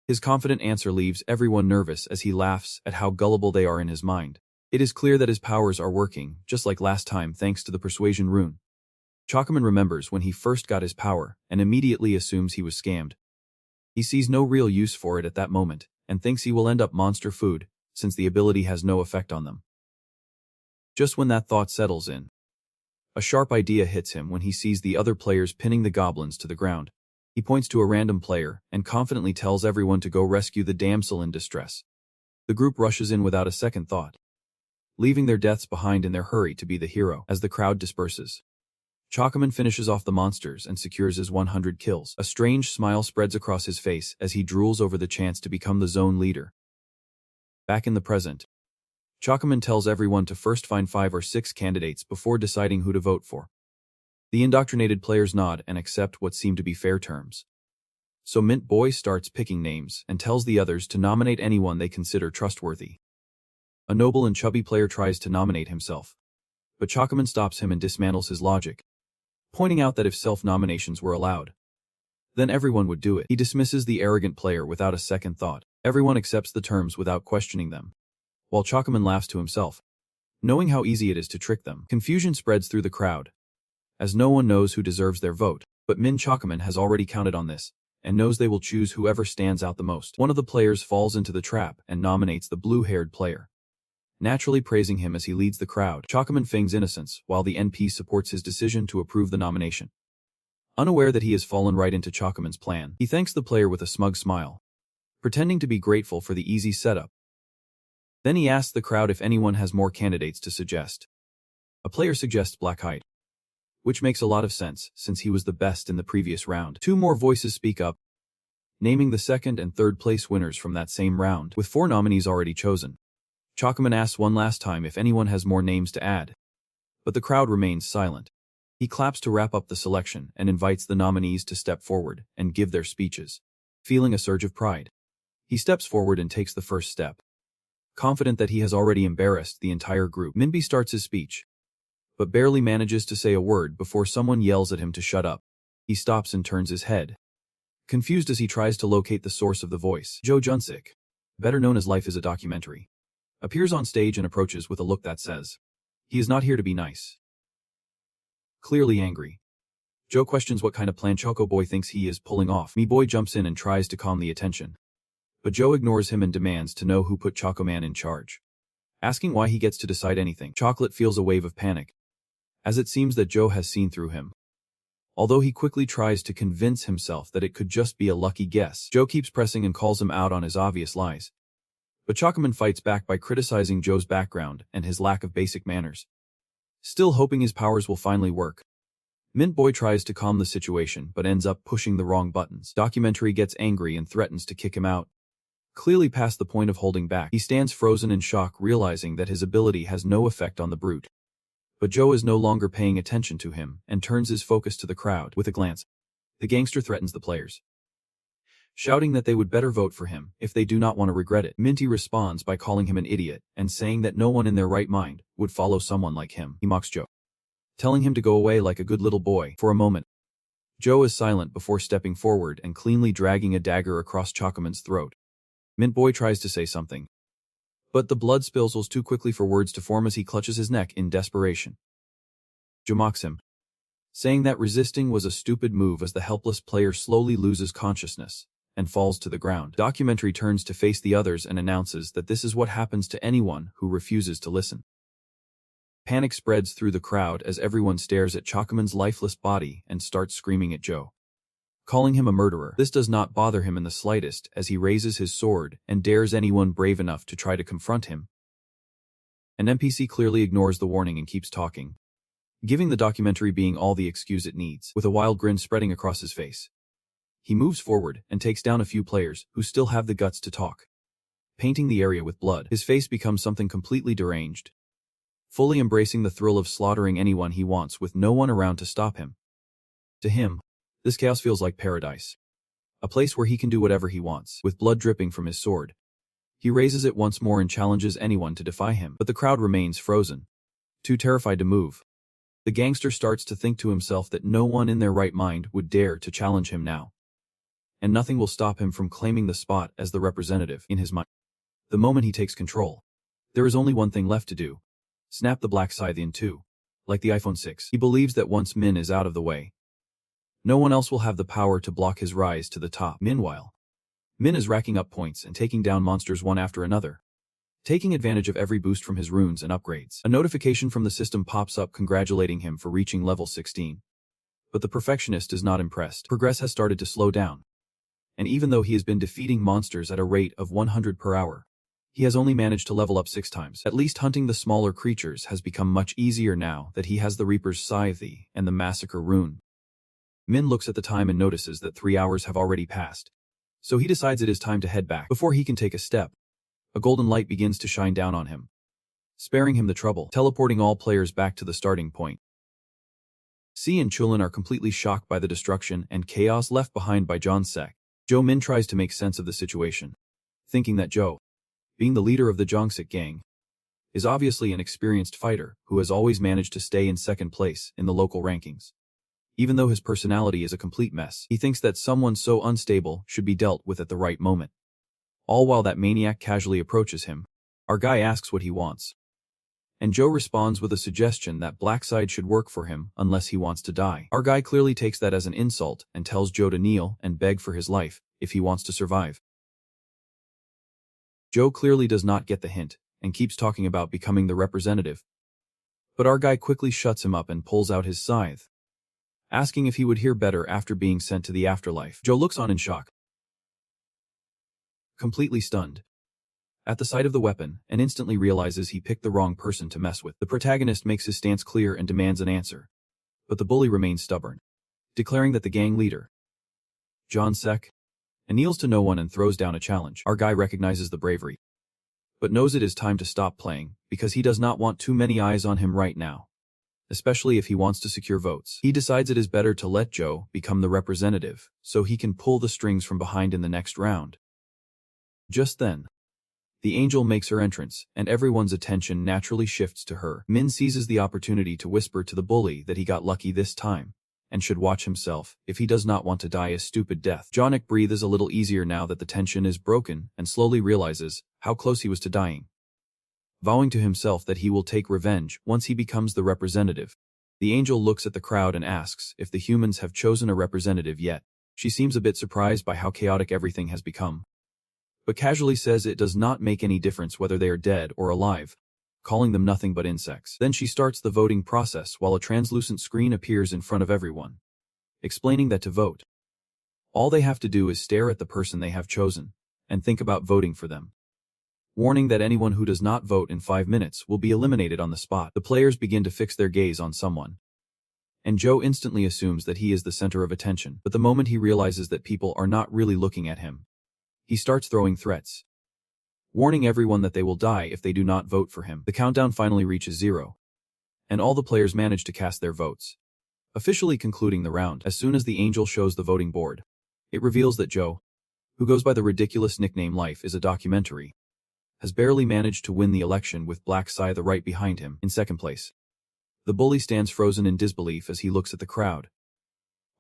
His confident answer leaves everyone nervous as he laughs at how gullible they are in his mind. It is clear that his powers are working, just like last time thanks to the persuasion rune. Chakaman remembers when he first got his power and immediately assumes he was scammed. He sees no real use for it at that moment and thinks he will end up monster food since the ability has no effect on them. Just when that thought settles in, a sharp idea hits him when he sees the other players pinning the goblins to the ground. He points to a random player and confidently tells everyone to go rescue the damsel in distress. The group rushes in without a second thought, leaving their deaths behind in their hurry to be the hero. As the crowd disperses, Chakaman finishes off the monsters and secures his 100 kills. A strange smile spreads across his face as he drools over the chance to become the zone leader. Back in the present, Chakaman tells everyone to first find 5 or 6 candidates before deciding who to vote for. The indoctrinated players nod and accept what seem to be fair terms. So Mint Boy starts picking names and tells the others to nominate anyone they consider trustworthy. A noble and chubby player tries to nominate himself, but Chakaman stops him and dismantles his logic, pointing out that if self-nominations were allowed, then everyone would do it. He dismisses the arrogant player without a second thought. Everyone accepts the terms without questioning them, while Chakaman laughs to himself, knowing how easy it is to trick them. Confusion spreads through the crowd, as no one knows who deserves their vote, but Min Chakaman has already counted on this, and knows they will choose whoever stands out the most. One of the players falls into the trap and nominates the blue-haired player, naturally praising him as he leads the crowd. Chakaman feigns innocence, while the NP supports his decision to approve the nomination. Unaware that he has fallen right into Chakaman's plan, he thanks the player with a smug smile, pretending to be grateful for the easy setup. Then he asks the crowd if anyone has more candidates to suggest. A player suggests Blackhide, which makes a lot of sense since he was the best in the previous round. 2 more voices speak up, naming the second and third place winners from that same round. With 4 nominees already chosen, Chakaman asks one last time if anyone has more names to add, but the crowd remains silent. He claps to wrap up the selection and invites the nominees to step forward and give their speeches. Feeling a surge of pride, he steps forward and takes the first step, confident that he has already embarrassed the entire group. Minby starts his speech, but barely manages to say a word before someone yells at him to shut up. He stops and turns his head, confused as he tries to locate the source of the voice. Jo Junsik, better known as Life is a Documentary, appears on stage and approaches with a look that says, he is not here to be nice. Clearly angry, Jo questions what kind of plan Choco Boy thinks he is pulling off. Me Boy jumps in and tries to calm the attention, but Jo ignores him and demands to know who put Choco Man in charge. Asking why he gets to decide anything, Chocolate feels a wave of panic, as it seems that Jo has seen through him. Although he quickly tries to convince himself that it could just be a lucky guess, Jo keeps pressing and calls him out on his obvious lies. But Chocoman fights back by criticizing Jo's background and his lack of basic manners. Still hoping his powers will finally work, Mint Boy tries to calm the situation but ends up pushing the wrong buttons. Documentary gets angry and threatens to kick him out. Clearly past the point of holding back, he stands frozen in shock, realizing that his ability has no effect on the brute. But Jo is no longer paying attention to him and turns his focus to the crowd. With a glance, the gangster threatens the players, shouting that they would better vote for him if they do not want to regret it. Minty responds by calling him an idiot and saying that no one in their right mind would follow someone like him. He mocks Jo, telling him to go away like a good little boy. For a moment, Jo is silent before stepping forward and cleanly dragging a dagger across Chocoman's throat. Mint Boy tries to say something, but the blood spills too quickly for words to form as he clutches his neck in desperation. Jo mocks him, saying that resisting was a stupid move as the helpless player slowly loses consciousness and falls to the ground. Documentary turns to face the others and announces that this is what happens to anyone who refuses to listen. Panic spreads through the crowd as everyone stares at Chocoman's lifeless body and starts screaming at Jo, calling him a murderer. This does not bother him in the slightest as he raises his sword and dares anyone brave enough to try to confront him. An NPC clearly ignores the warning and keeps talking, giving the documentary being all the excuse it needs. With a wild grin spreading across his face, he moves forward and takes down a few players who still have the guts to talk. Painting the area with blood, his face becomes something completely deranged, fully embracing the thrill of slaughtering anyone he wants with no one around to stop him. To him, this chaos feels like paradise, a place where he can do whatever he wants. With blood dripping from his sword, he raises it once more and challenges anyone to defy him, but the crowd remains frozen, too terrified to move. The gangster starts to think to himself that no one in their right mind would dare to challenge him now, and nothing will stop him from claiming the spot as the representative. In his mind, the moment he takes control, there is only one thing left to do: snap the black scythe in two, like the iPhone 6. He believes that once Min is out of the way, no one else will have the power to block his rise to the top. Meanwhile, Min is racking up points and taking down monsters one after another, taking advantage of every boost from his runes and upgrades. A notification from the system pops up congratulating him for reaching level 16. But the perfectionist is not impressed. Progress has started to slow down, and even though he has been defeating monsters at a rate of 100 per hour, he has only managed to level up 6 times. At least hunting the smaller creatures has become much easier now that he has the Reaper's Scythe and the Massacre rune. Min looks at the time and notices that 3 hours have already passed, so he decides it is time to head back. Before he can take a step, a golden light begins to shine down on him, sparing him the trouble, teleporting all players back to the starting point. C and Chulin are completely shocked by the destruction and chaos left behind by John Sek. Jo Min tries to make sense of the situation, thinking that Jo, being the leader of the Jongsik gang, is obviously an experienced fighter who has always managed to stay in second place in the local rankings. Even though his personality is a complete mess, he thinks that someone so unstable should be dealt with at the right moment. All while that maniac casually approaches him, our guy asks what he wants, and Jo responds with a suggestion that Blackside should work for him unless he wants to die. Our guy clearly takes that as an insult and tells Jo to kneel and beg for his life if he wants to survive. Jo clearly does not get the hint and keeps talking about becoming the representative, but our guy quickly shuts him up and pulls out his scythe, asking if he would hear better after being sent to the afterlife. Jo looks on in shock, completely stunned at the sight of the weapon, and instantly realizes he picked the wrong person to mess with. The protagonist makes his stance clear and demands an answer, but the bully remains stubborn, declaring that the gang leader, John Sek, kneels to no one and throws down a challenge. Our guy recognizes the bravery, but knows it is time to stop playing because he does not want too many eyes on him right now, especially if he wants to secure votes. He decides it is better to let Jo become the representative so he can pull the strings from behind in the next round. Just then, The angel makes her entrance, and everyone's attention naturally shifts to her. Min seizes the opportunity to whisper to the bully that he got lucky this time, and should watch himself if he does not want to die a stupid death. Jonik breathes a little easier now that the tension is broken and slowly realizes how close he was to dying, vowing to himself that he will take revenge once he becomes the representative. The angel looks at the crowd and asks if the humans have chosen a representative yet. She seems a bit surprised by how chaotic everything has become, but casually says it does not make any difference whether they are dead or alive, calling them nothing but insects. Then she starts the voting process while a translucent screen appears in front of everyone, explaining that to vote, all they have to do is stare at the person they have chosen and think about voting for them, warning that anyone who does not vote in 5 minutes will be eliminated on the spot. The players begin to fix their gaze on someone, and Joe instantly assumes that he is the center of attention, but the moment he realizes that people are not really looking at him, he starts throwing threats, warning everyone that they will die if they do not vote for him. The countdown finally reaches 0, and all the players manage to cast their votes, officially concluding the round. As soon as the angel shows the voting board, it reveals that Joe, who goes by the ridiculous nickname Life is a Documentary, has barely managed to win the election with Black Sai the right behind him in second place. The bully stands frozen in disbelief as he looks at the crowd,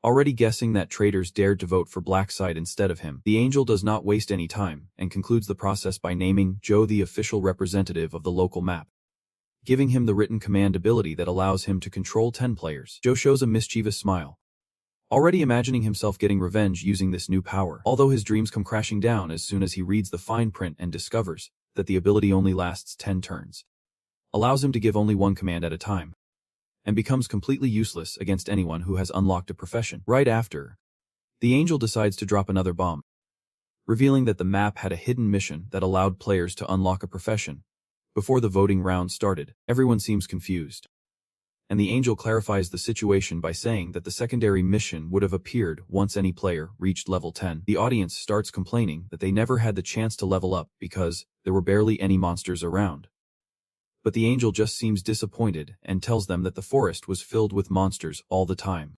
already guessing that traitors dared to vote for Black Side instead of him. The angel does not waste any time and concludes the process by naming Joe the official representative of the local map, giving him the written command ability that allows him to control 10 players. Joe shows a mischievous smile, already imagining himself getting revenge using this new power, although his dreams come crashing down as soon as he reads the fine print and discovers that the ability only lasts 10 turns, allows him to give only one command at a time, and becomes completely useless against anyone who has unlocked a profession. Right after, the angel decides to drop another bomb, revealing that the map had a hidden mission that allowed players to unlock a profession. Before the voting round started, everyone seems confused, and the angel clarifies the situation by saying that the secondary mission would have appeared once any player reached level 10. The audience starts complaining that they never had the chance to level up because there were barely any monsters around. But the angel just seems disappointed and tells them that the forest was filled with monsters all the time.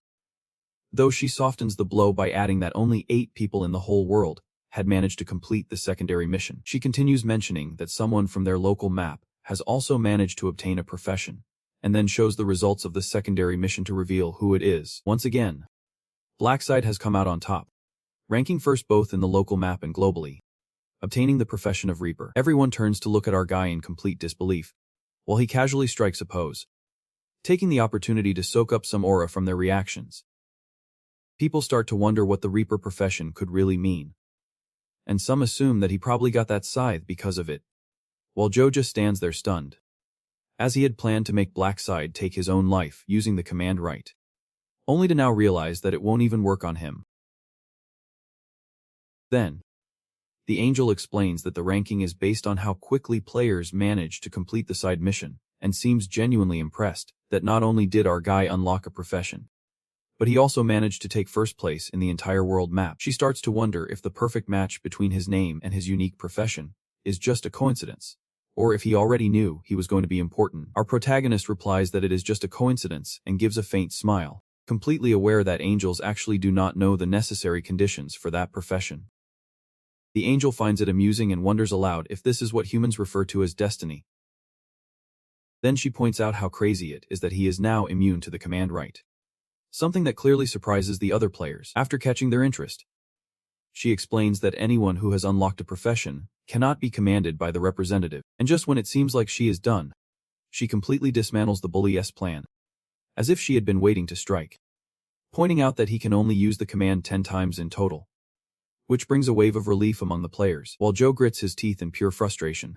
Though she softens the blow by adding that only 8 people in the whole world had managed to complete the secondary mission. She continues mentioning that someone from their local map has also managed to obtain a profession, and then shows the results of the secondary mission to reveal who it is. Once again, Blackside has come out on top, ranking first both in the local map and globally, obtaining the profession of Reaper. Everyone turns to look at our guy in complete disbelief, while he casually strikes a pose, taking the opportunity to soak up some aura from their reactions. People start to wonder what the Reaper profession could really mean, and some assume that he probably got that scythe because of it, while Joe just stands there stunned, as he had planned to make Blackside take his own life using the command right, only to now realize that it won't even work on him. Then, the angel explains that the ranking is based on how quickly players manage to complete the side mission, and seems genuinely impressed that not only did our guy unlock a profession, but he also managed to take first place in the entire world map. She starts to wonder if the perfect match between his name and his unique profession is just a coincidence, or if he already knew he was going to be important. Our protagonist replies that it is just a coincidence and gives a faint smile, completely aware that angels actually do not know the necessary conditions for that profession. The angel finds it amusing and wonders aloud if this is what humans refer to as destiny. Then she points out how crazy it is that he is now immune to the command right, something that clearly surprises the other players. After catching their interest, she explains that anyone who has unlocked a profession cannot be commanded by the representative, and just when it seems like she is done, she completely dismantles the bully's plan, as if she had been waiting to strike, pointing out that he can only use the command 10 times in total, which brings a wave of relief among the players. While Joe grits his teeth in pure frustration,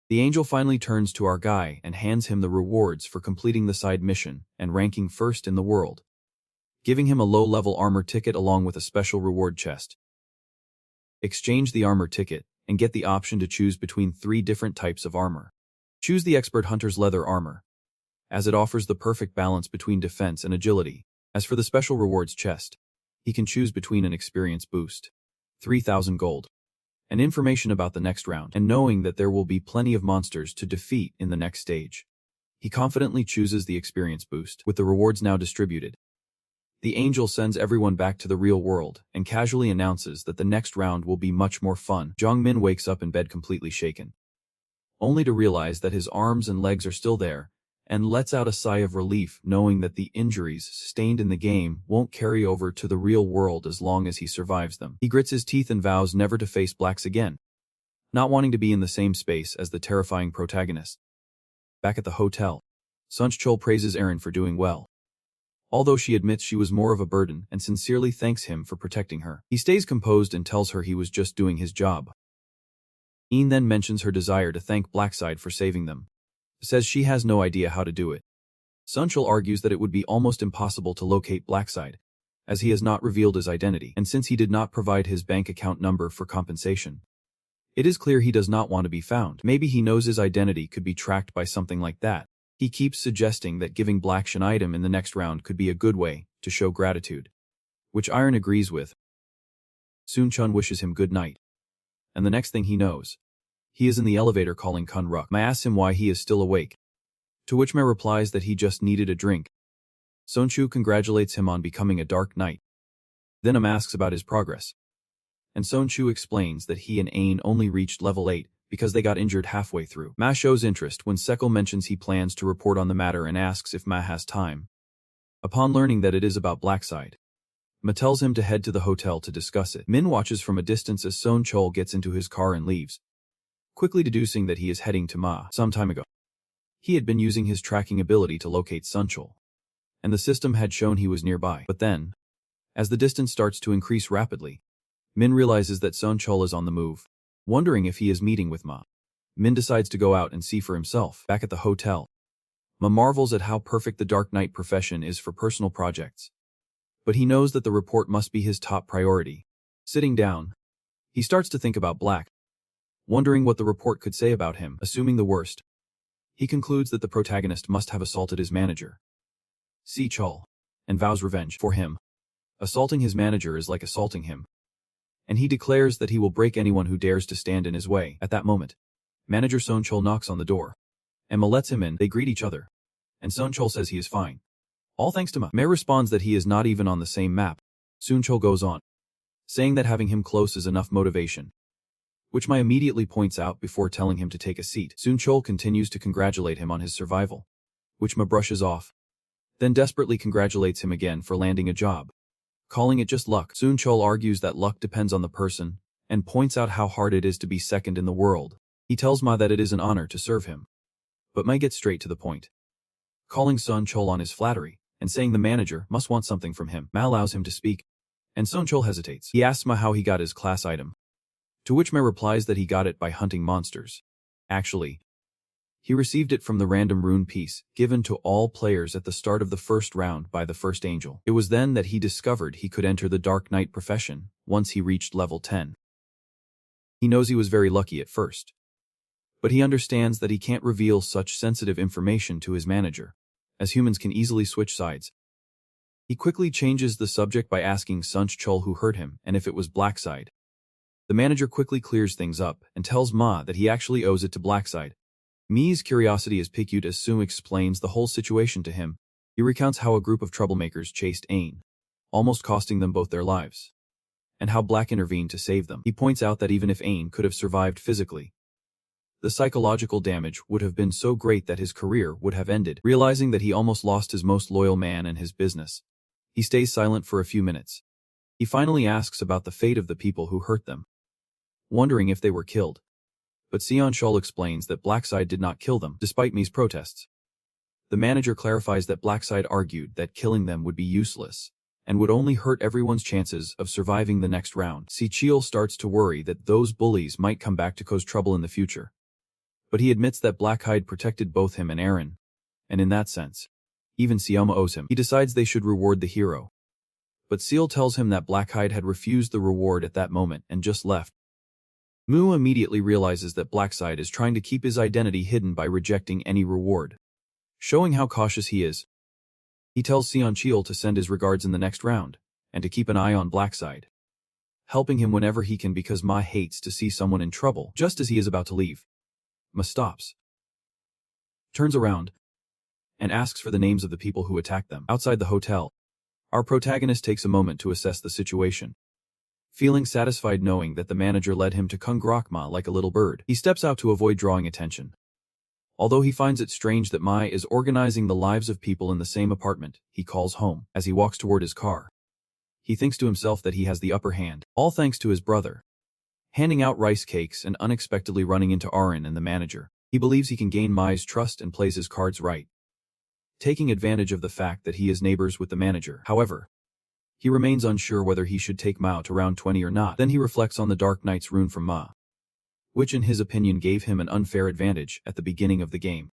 the angel finally turns to our guy and hands him the rewards for completing the side mission and ranking first in the world, giving him a low-level armor ticket along with a special reward chest. Exchange the armor ticket and get the option to choose between 3 different types of armor. Choose the Expert Hunter's leather armor, as it offers the perfect balance between defense and agility. As for the special rewards chest, he can choose between an experience boost, 3,000 gold, and information about the next round, and knowing that there will be plenty of monsters to defeat in the next stage. He confidently chooses the experience boost. With the rewards now distributed, the angel sends everyone back to the real world and casually announces that the next round will be much more fun. Jong Min wakes up in bed completely shaken, only to realize that his arms and legs are still there, and lets out a sigh of relief knowing that the injuries sustained in the game won't carry over to the real world as long as he survives them. He grits his teeth and vows never to face blacks again, not wanting to be in the same space as the terrifying protagonist. Back at the hotel, Sunchul praises Aaron for doing well, although she admits she was more of a burden and sincerely thanks him for protecting her. He stays composed and tells her he was just doing his job. Een then mentions her desire to thank Blackside for saving them, says she has no idea how to do it. Sunchul argues that it would be almost impossible to locate Blackside, as he has not revealed his identity, and since he did not provide his bank account number for compensation, it is clear he does not want to be found. Maybe he knows his identity could be tracked by something like that. He keeps suggesting that giving Blackshin an item in the next round could be a good way to show gratitude, which Iron agrees with. Soon Chun wishes him good night, and the next thing he knows, he is in the elevator calling Kun Ruk. Ma asks him why he is still awake, to which Ma replies that he just needed a drink. Sonchu congratulates him on becoming a Dark Knight. Then asks about his progress, and Sonchu explains that he and Ain only reached level 8 because they got injured halfway through. Ma shows interest when Sekal mentions he plans to report on the matter and asks if Ma has time. Upon learning that it is about Blackside, Ma tells him to head to the hotel to discuss it. Min watches from a distance as Son Chol gets into his car and leaves, quickly deducing that he is heading to Ma. Some time ago, he had been using his tracking ability to locate Sunchul, and the system had shown he was nearby. But then, as the distance starts to increase rapidly, Min realizes that Sunchul is on the move. Wondering if he is meeting with Ma, Min decides to go out and see for himself. Back at the hotel, Ma marvels at how perfect the Dark Knight profession is for personal projects, but he knows that the report must be his top priority. Sitting down, he starts to think about Black, wondering what the report could say about him. Assuming the worst, he concludes that the protagonist must have assaulted his manager, Si Chul, and vows revenge for him. Assaulting his manager is like assaulting him, and he declares that he will break anyone who dares to stand in his way. At that moment, manager Son Chol knocks on the door, and Ma lets him in. They greet each other, and Son Chol says he is fine, all thanks to Ma. Ma responds that he is not even on the same map. Soon Chol goes on, saying that having him close is enough motivation, which Ma immediately points out before telling him to take a seat. Soon Chol continues to congratulate him on his survival, which Ma brushes off, then desperately congratulates him again for landing a job, calling it just luck. Soon Chol argues that luck depends on the person, and points out how hard it is to be second in the world. He tells Ma that it is an honor to serve him, but Ma gets straight to the point, calling Son Chol on his flattery, and saying the manager must want something from him. Ma allows him to speak, and Son Chol hesitates. He asks Ma how he got his class item, to which Ma replies that he got it by hunting monsters. Actually, he received it from the random rune piece given to all players at the start of the first round by the first angel. It was then that he discovered he could enter the Dark Knight profession once he reached level 10. He knows he was very lucky at first, but he understands that he can't reveal such sensitive information to his manager, as humans can easily switch sides. He quickly changes the subject by asking Sunch Chol who hurt him and if it was Blackside. The manager quickly clears things up and tells Ma that he actually owes it to Blackside. Mi's curiosity is piqued as Sung explains the whole situation to him. He recounts how a group of troublemakers chased Ain, almost costing them both their lives, and how Black intervened to save them. He points out that even if Ain could have survived physically, the psychological damage would have been so great that his career would have ended. Realizing that he almost lost his most loyal man and his business, he stays silent for a few minutes. He finally asks about the fate of the people who hurt them, wondering if they were killed. But Sion Shul explains that Blackside did not kill them, despite Mi's protests. The manager clarifies that Blackside argued that killing them would be useless, and would only hurt everyone's chances of surviving the next round. Si Chiel starts to worry that those bullies might come back to cause trouble in the future. But he admits that Blackhide protected both him and Aaron, and in that sense, even Sioma owes him. He decides they should reward the hero, but Seal tells him that Blackhide had refused the reward at that moment and just left. Mu immediately realizes that Blackside is trying to keep his identity hidden by rejecting any reward, showing how cautious he is. He tells Sion Chiel to send his regards in the next round, and to keep an eye on Blackside, helping him whenever he can because Ma hates to see someone in trouble. Just as he is about to leave, Ma stops, turns around, and asks for the names of the people who attacked them. Outside the hotel, our protagonist takes a moment to assess the situation. Feeling satisfied knowing that the manager led him to Kung Ma like a little bird, he steps out to avoid drawing attention. Although he finds it strange that Mai is organizing the lives of people in the same apartment, he calls home. As he walks toward his car, he thinks to himself that he has the upper hand, all thanks to his brother handing out rice cakes and unexpectedly running into Arin and the manager. He believes he can gain Mai's trust and plays his cards right, taking advantage of the fact that he is neighbors with the manager. However, he remains unsure whether he should take Ma to round 20 or not. Then he reflects on the Dark Knight's rune from Ma, which in his opinion gave him an unfair advantage at the beginning of the game.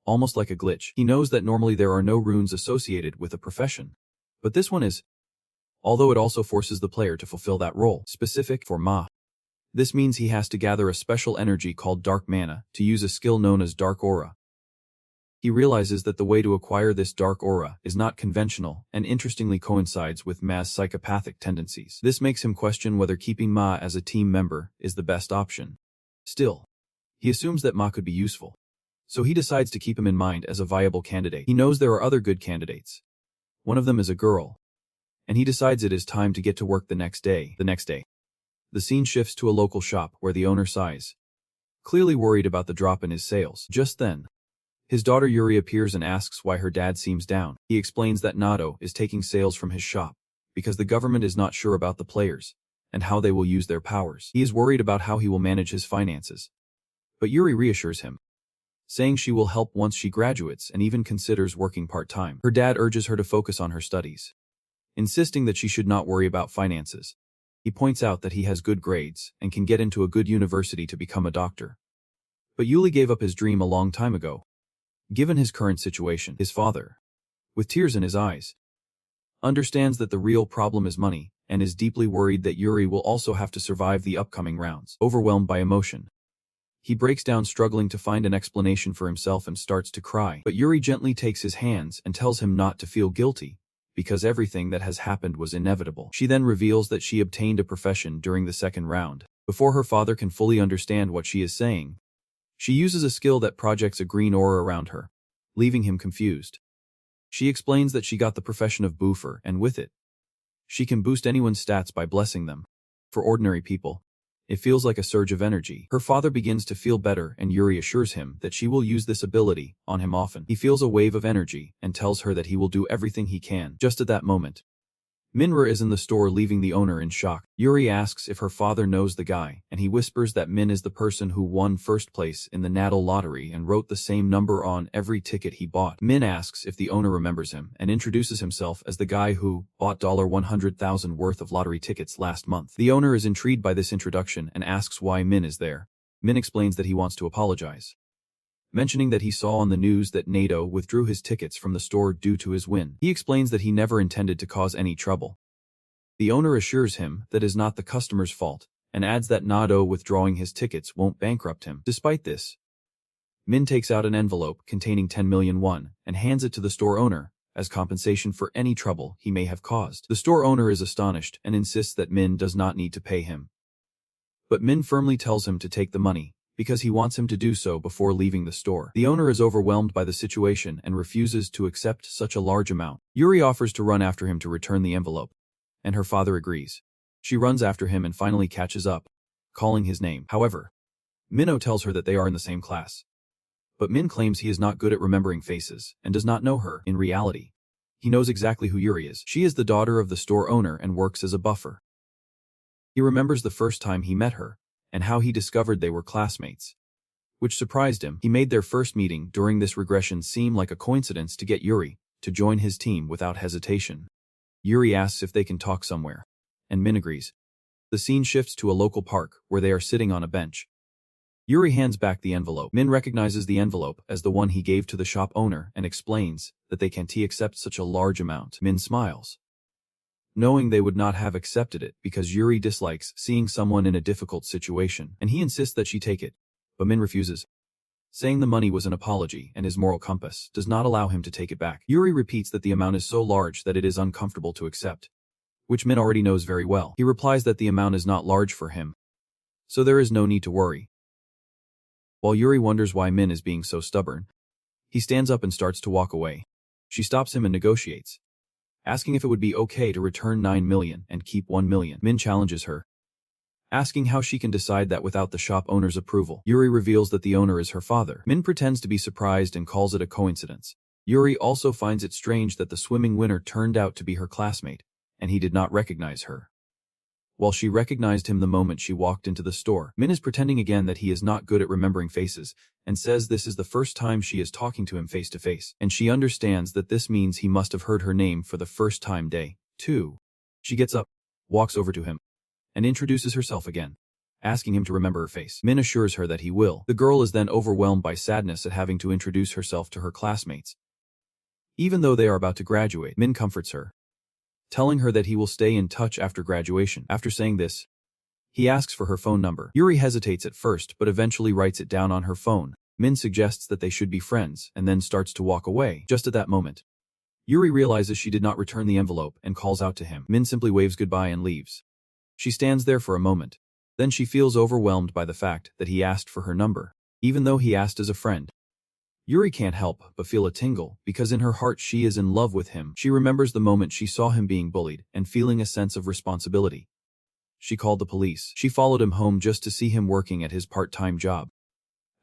Almost like a glitch. He knows that normally there are no runes associated with a profession, but this one is, although it also forces the player to fulfill that role, specific for Ma. This means he has to gather a special energy called Dark Mana to use a skill known as Dark Aura. He realizes that the way to acquire this Dark Aura is not conventional and interestingly coincides with Ma's psychopathic tendencies. This makes him question whether keeping Ma as a team member is the best option. Still, he assumes that Ma could be useful, so he decides to keep him in mind as a viable candidate. He knows there are other good candidates. One of them is a girl, and he decides it is time to get to work the next day. The scene shifts to a local shop where the owner sighs, clearly worried about the drop in his sales. Just then, his daughter Yuri appears and asks why her dad seems down. He explains that Nado is taking sales from his shop because the government is not sure about the players and how they will use their powers. He is worried about how he will manage his finances, but Yuri reassures him, saying she will help once she graduates and even considers working part-time. Her dad urges her to focus on her studies, insisting that she should not worry about finances. He points out that he has good grades and can get into a good university to become a doctor. But Yuli gave up his dream a long time ago. Given his current situation, his father, with tears in his eyes, understands that the real problem is money and is deeply worried that Yuri will also have to survive the upcoming rounds. Overwhelmed by emotion, he breaks down struggling to find an explanation for himself and starts to cry. But Yuri gently takes his hands and tells him not to feel guilty, because everything that has happened was inevitable. She then reveals that she obtained a profession during the second round. Before her father can fully understand what she is saying, she uses a skill that projects a green aura around her, leaving him confused. She explains that she got the profession of boofer, and with it, she can boost anyone's stats by blessing them. For ordinary people, it feels like a surge of energy. Her father begins to feel better and Yuri assures him that she will use this ability on him often. He feels a wave of energy and tells her that he will do everything he can. Just at that moment, Minra is in the store leaving the owner in shock. Yuri asks if her father knows the guy, and he whispers that Min is the person who won first place in the Natal lottery and wrote the same number on every ticket he bought. Min asks if the owner remembers him and introduces himself as the guy who bought $100,000 worth of lottery tickets last month. The owner is intrigued by this introduction and asks why Min is there. Min explains that he wants to apologize, mentioning that he saw on the news that Nato withdrew his tickets from the store due to his win. He explains that he never intended to cause any trouble. The owner assures him that it is not the customer's fault, and adds that Nato withdrawing his tickets won't bankrupt him. Despite this, Min takes out an envelope containing 10 million won and hands it to the store owner as compensation for any trouble he may have caused. The store owner is astonished and insists that Min does not need to pay him. But Min firmly tells him to take the money, because he wants him to do so before leaving the store. The owner is overwhelmed by the situation and refuses to accept such a large amount. Yuri offers to run after him to return the envelope, and her father agrees. She runs after him and finally catches up, calling his name. However, Minho tells her that they are in the same class. But Min claims he is not good at remembering faces and does not know her. In reality, he knows exactly who Yuri is. She is the daughter of the store owner and works as a buffer. He remembers the first time he met her, and how he discovered they were classmates, which surprised him. He made their first meeting during this regression seem like a coincidence to get Yuri to join his team without hesitation. Yuri asks if they can talk somewhere, and Min agrees. The scene shifts to a local park where they are sitting on a bench. Yuri hands back the envelope. Min recognizes the envelope as the one he gave to the shop owner and explains that they can't accept such a large amount. Min smiles, knowing they would not have accepted it because Yuri dislikes seeing someone in a difficult situation, and he insists that she take it, but Min refuses, saying the money was an apology and his moral compass does not allow him to take it back. Yuri repeats that the amount is so large that it is uncomfortable to accept, which Min already knows very well. He replies that the amount is not large for him, so there is no need to worry. While Yuri wonders why Min is being so stubborn, he stands up and starts to walk away. She stops him and negotiates, asking if it would be okay to return 9 million and keep 1 million. Min challenges her, asking how she can decide that without the shop owner's approval. Yuri reveals that the owner is her father. Min pretends to be surprised and calls it a coincidence. Yuri also finds it strange that the swimming winner turned out to be her classmate, and he did not recognize her. While she recognized him the moment she walked into the store, Min is pretending again that he is not good at remembering faces, and says this is the first time she is talking to him face to face, and she understands that this means he must have heard her name for the first time day 2. She gets up, walks over to him, and introduces herself again, asking him to remember her face. Min assures her that he will. The girl is then overwhelmed by sadness at having to introduce herself to her classmates. Even though they are about to graduate, Min comforts her, telling her that he will stay in touch after graduation. After saying this, he asks for her phone number. Yuri hesitates at first but eventually writes it down on her phone. Min suggests that they should be friends and then starts to walk away. Just at that moment, Yuri realizes she did not return the envelope and calls out to him. Min simply waves goodbye and leaves. She stands there for a moment. Then she feels overwhelmed by the fact that he asked for her number, even though he asked as a friend. Yuri can't help but feel a tingle, because in her heart she is in love with him. She remembers the moment she saw him being bullied and feeling a sense of responsibility. She called the police. She followed him home just to see him working at his part-time job,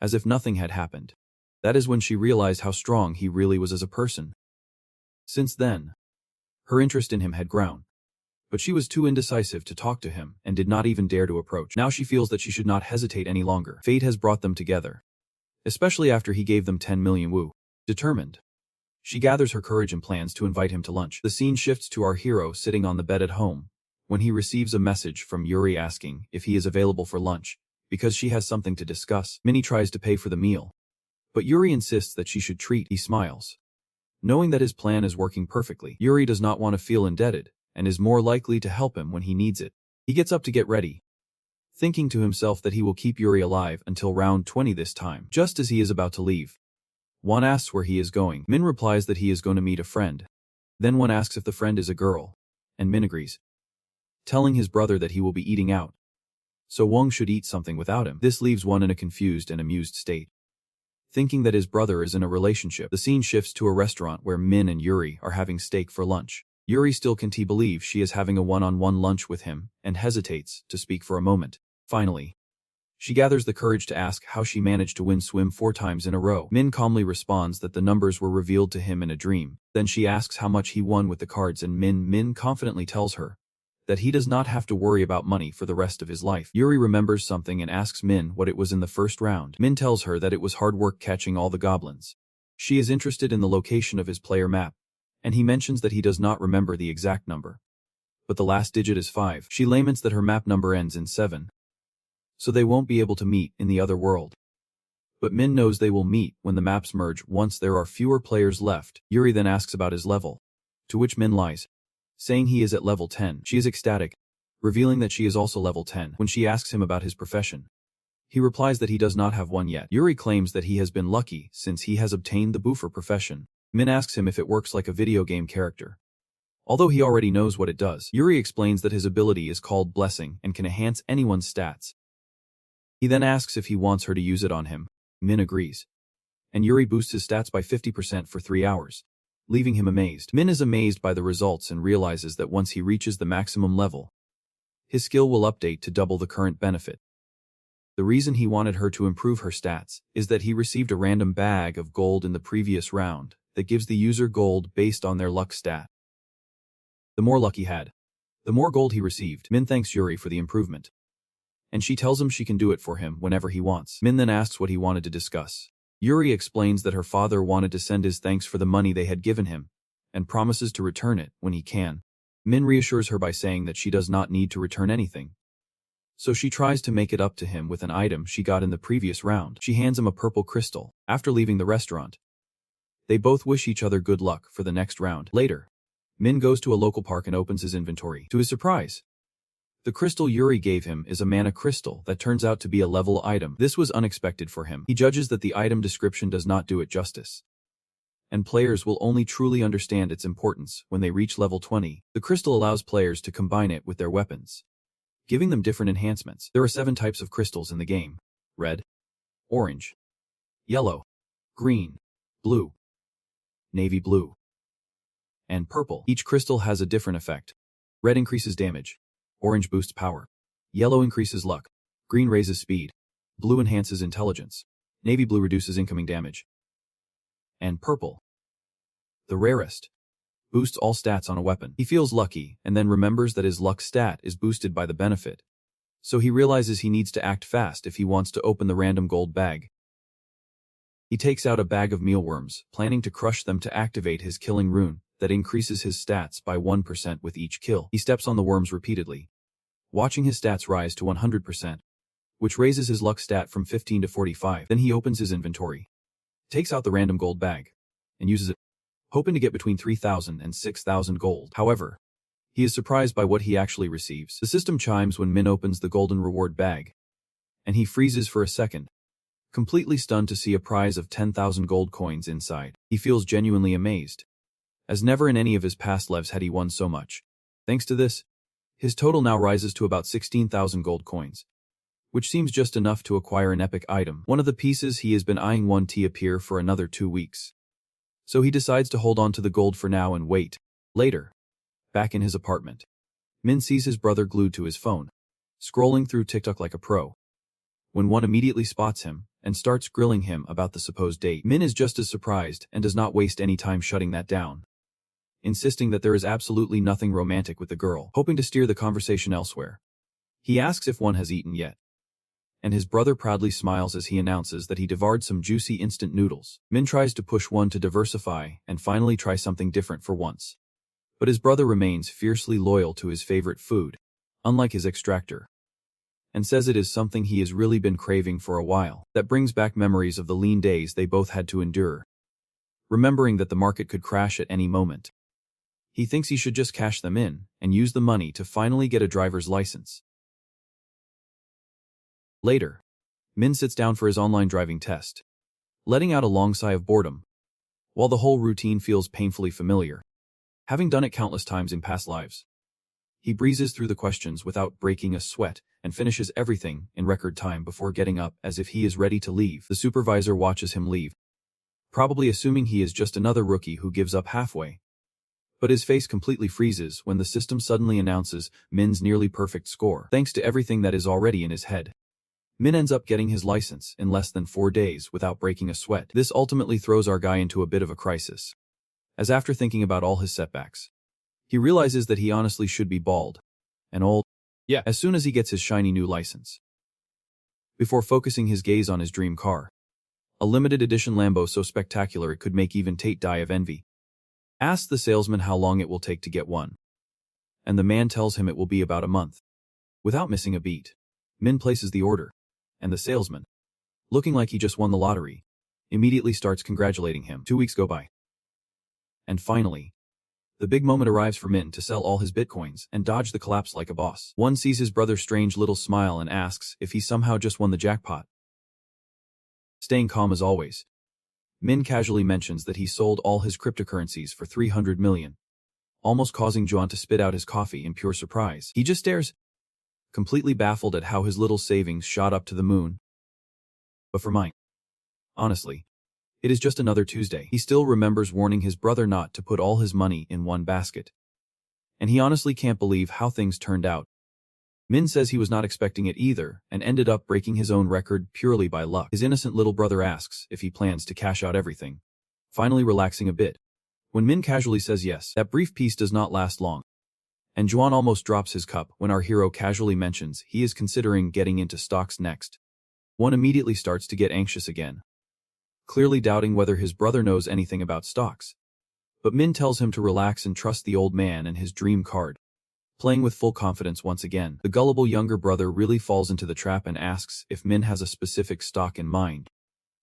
as if nothing had happened. That is when she realized how strong he really was as a person. Since then, her interest in him had grown. But she was too indecisive to talk to him and did not even dare to approach. Now she feels that she should not hesitate any longer. Fate has brought them together, especially after he gave them 10 million woo. Determined, she gathers her courage and plans to invite him to lunch. The scene shifts to our hero sitting on the bed at home, when he receives a message from Yuri asking if he is available for lunch, because she has something to discuss. Minnie tries to pay for the meal, but Yuri insists that she should treat. He smiles, knowing that his plan is working perfectly. Yuri does not want to feel indebted, and is more likely to help him when he needs it. He gets up to get ready, thinking to himself that he will keep Yuri alive until round 20 this time. Just as he is about to leave, one asks where he is going. Min replies that he is going to meet a friend. Then one asks if the friend is a girl, and Min agrees, telling his brother that he will be eating out, so Wong should eat something without him. This leaves one in a confused and amused state, thinking that his brother is in a relationship. The scene shifts to a restaurant where Min and Yuri are having steak for lunch. Yuri still can't believe she is having a one-on-one lunch with him and hesitates to speak for a moment. Finally, she gathers the courage to ask how she managed to win swim 4 times in a row. Min calmly responds that the numbers were revealed to him in a dream. Then she asks how much he won with the cards, and Min confidently tells her that he does not have to worry about money for the rest of his life. Yuri remembers something and asks Min what it was in the first round. Min tells her that it was hard work catching all the goblins. She is interested in the location of his player map, and he mentions that he does not remember the exact number, but the last digit is 5. She laments that her map number ends in 7, so they won't be able to meet in the other world. But Min knows they will meet when the maps merge once there are fewer players left. Yuri then asks about his level, to which Min lies, saying he is at level 10. She is ecstatic, revealing that she is also level 10. When she asks him about his profession, he replies that he does not have one yet. Yuri claims that he has been lucky since he has obtained the boofer profession. Min asks him if it works like a video game character, although he already knows what it does. Yuri explains that his ability is called Blessing and can enhance anyone's stats. He then asks if he wants her to use it on him. Min agrees, and Yuri boosts his stats by 50% for 3 hours, leaving him amazed. Min is amazed by the results and realizes that once he reaches the maximum level, his skill will update to double the current benefit. The reason he wanted her to improve her stats is that he received a random bag of gold in the previous round that gives the user gold based on their luck stat. The more luck he had, the more gold he received. Min thanks Yuri for the improvement, and she tells him she can do it for him whenever he wants. Min then asks what he wanted to discuss. Yuri explains that her father wanted to send his thanks for the money they had given him, and promises to return it when he can. Min reassures her by saying that she does not need to return anything, so she tries to make it up to him with an item she got in the previous round. She hands him a purple crystal. After leaving the restaurant, they both wish each other good luck for the next round. Later, Min goes to a local park and opens his inventory. To his surprise, the crystal Yuri gave him is a mana crystal that turns out to be a level item. This was unexpected for him. He judges that the item description does not do it justice, and players will only truly understand its importance when they reach level 20. The crystal allows players to combine it with their weapons, giving them different enhancements. There are 7 types of crystals in the game: red, orange, yellow, green, blue, navy blue, and purple. Each crystal has a different effect. Red increases damage, orange boosts power, Yellow increases luck. Green raises speed. Blue enhances intelligence. Navy blue reduces incoming damage. And purple, the rarest, boosts all stats on a weapon. He feels lucky and then remembers that his luck stat is boosted by the benefit. So he realizes he needs to act fast if he wants to open the random gold bag. He takes out a bag of mealworms, planning to crush them to activate his killing rune that increases his stats by 1% with each kill. He steps on the worms repeatedly, watching his stats rise to 100%, which raises his luck stat from 15 to 45. Then he opens his inventory, takes out the random gold bag, and uses it, hoping to get between 3,000 and 6,000 gold. However, he is surprised by what he actually receives. The system chimes when Min opens the golden reward bag, and he freezes for a second, completely stunned to see a prize of 10,000 gold coins inside. He feels genuinely amazed, as never in any of his past lives had he won so much. Thanks to this, his total now rises to about 16,000 gold coins, which seems just enough to acquire an epic item. One of the pieces he has been eyeing won't appear for another 2 weeks. So he decides to hold on to the gold for now and wait. Later, back in his apartment, Min sees his brother glued to his phone, scrolling through TikTok like a pro, when one immediately spots him and starts grilling him about the supposed date. Min is just as surprised and does not waste any time shutting that down, insisting that there is absolutely nothing romantic with the girl, hoping to steer the conversation elsewhere. He asks if one has eaten yet, and his brother proudly smiles as he announces that he devoured some juicy instant noodles. Min tries to push one to diversify and finally try something different for once. But his brother remains fiercely loyal to his favorite food, unlike his extractor, and says it is something he has really been craving for a while. That brings back memories of the lean days they both had to endure, remembering that the market could crash at any moment. He thinks he should just cash them in and use the money to finally get a driver's license. Later, Min sits down for his online driving test, letting out a long sigh of boredom, while the whole routine feels painfully familiar, having done it countless times in past lives. He breezes through the questions without breaking a sweat and finishes everything in record time before getting up as if he is ready to leave. The supervisor watches him leave, probably assuming he is just another rookie who gives up halfway. But his face completely freezes when the system suddenly announces Min's nearly perfect score. Thanks to everything that is already in his head, Min ends up getting his license in less than 4 days without breaking a sweat. This ultimately throws our guy into a bit of a crisis, as after thinking about all his setbacks, he realizes that he honestly should be bald and old, as soon as he gets his shiny new license. Before focusing his gaze on his dream car, a limited edition Lambo so spectacular it could make even Tate die of envy, asks the salesman how long it will take to get one, and the man tells him it will be about a month. Without missing a beat, Min places the order, and the salesman, looking like he just won the lottery, immediately starts congratulating him. 2 weeks go by. And finally, the big moment arrives for Min to sell all his bitcoins and dodge the collapse like a boss. One sees his brother's strange little smile and asks if he somehow just won the jackpot. Staying calm as always, Min casually mentions that he sold all his cryptocurrencies for 300 million, almost causing Juan to spit out his coffee in pure surprise. He just stares, completely baffled at how his little savings shot up to the moon. But for mine, honestly, it is just another Tuesday. He still remembers warning his brother not to put all his money in one basket, and he honestly can't believe how things turned out. Min says he was not expecting it either and ended up breaking his own record purely by luck. His innocent little brother asks if he plans to cash out everything, finally relaxing a bit. When Min casually says yes, that brief peace does not last long, and Juan almost drops his cup when our hero casually mentions he is considering getting into stocks next. One immediately starts to get anxious again, clearly doubting whether his brother knows anything about stocks. But Min tells him to relax and trust the old man and his dream card. Playing with full confidence once again, the gullible younger brother really falls into the trap and asks if Min has a specific stock in mind,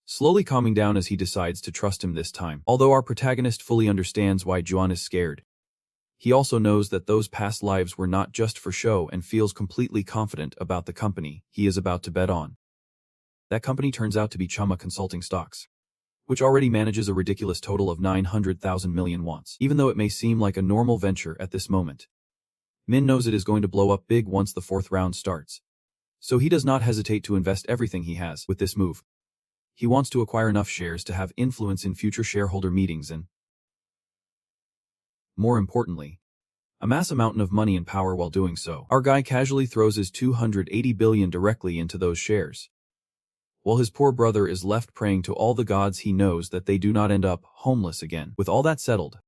slowly calming down as he decides to trust him this time. Although our protagonist fully understands why Juan is scared, he also knows that those past lives were not just for show and feels completely confident about the company he is about to bet on. That company turns out to be Chama Consulting Stocks, which already manages a ridiculous total of 900,000 million wons. Even though it may seem like a normal venture at this moment, Min knows it is going to blow up big once the 4th round starts. So he does not hesitate to invest everything he has with this move. He wants to acquire enough shares to have influence in future shareholder meetings and, more importantly, amass a mountain of money and power while doing so. Our guy casually throws his 280 billion directly into those shares, while his poor brother is left praying to all the gods he knows that they do not end up homeless again. With all that settled,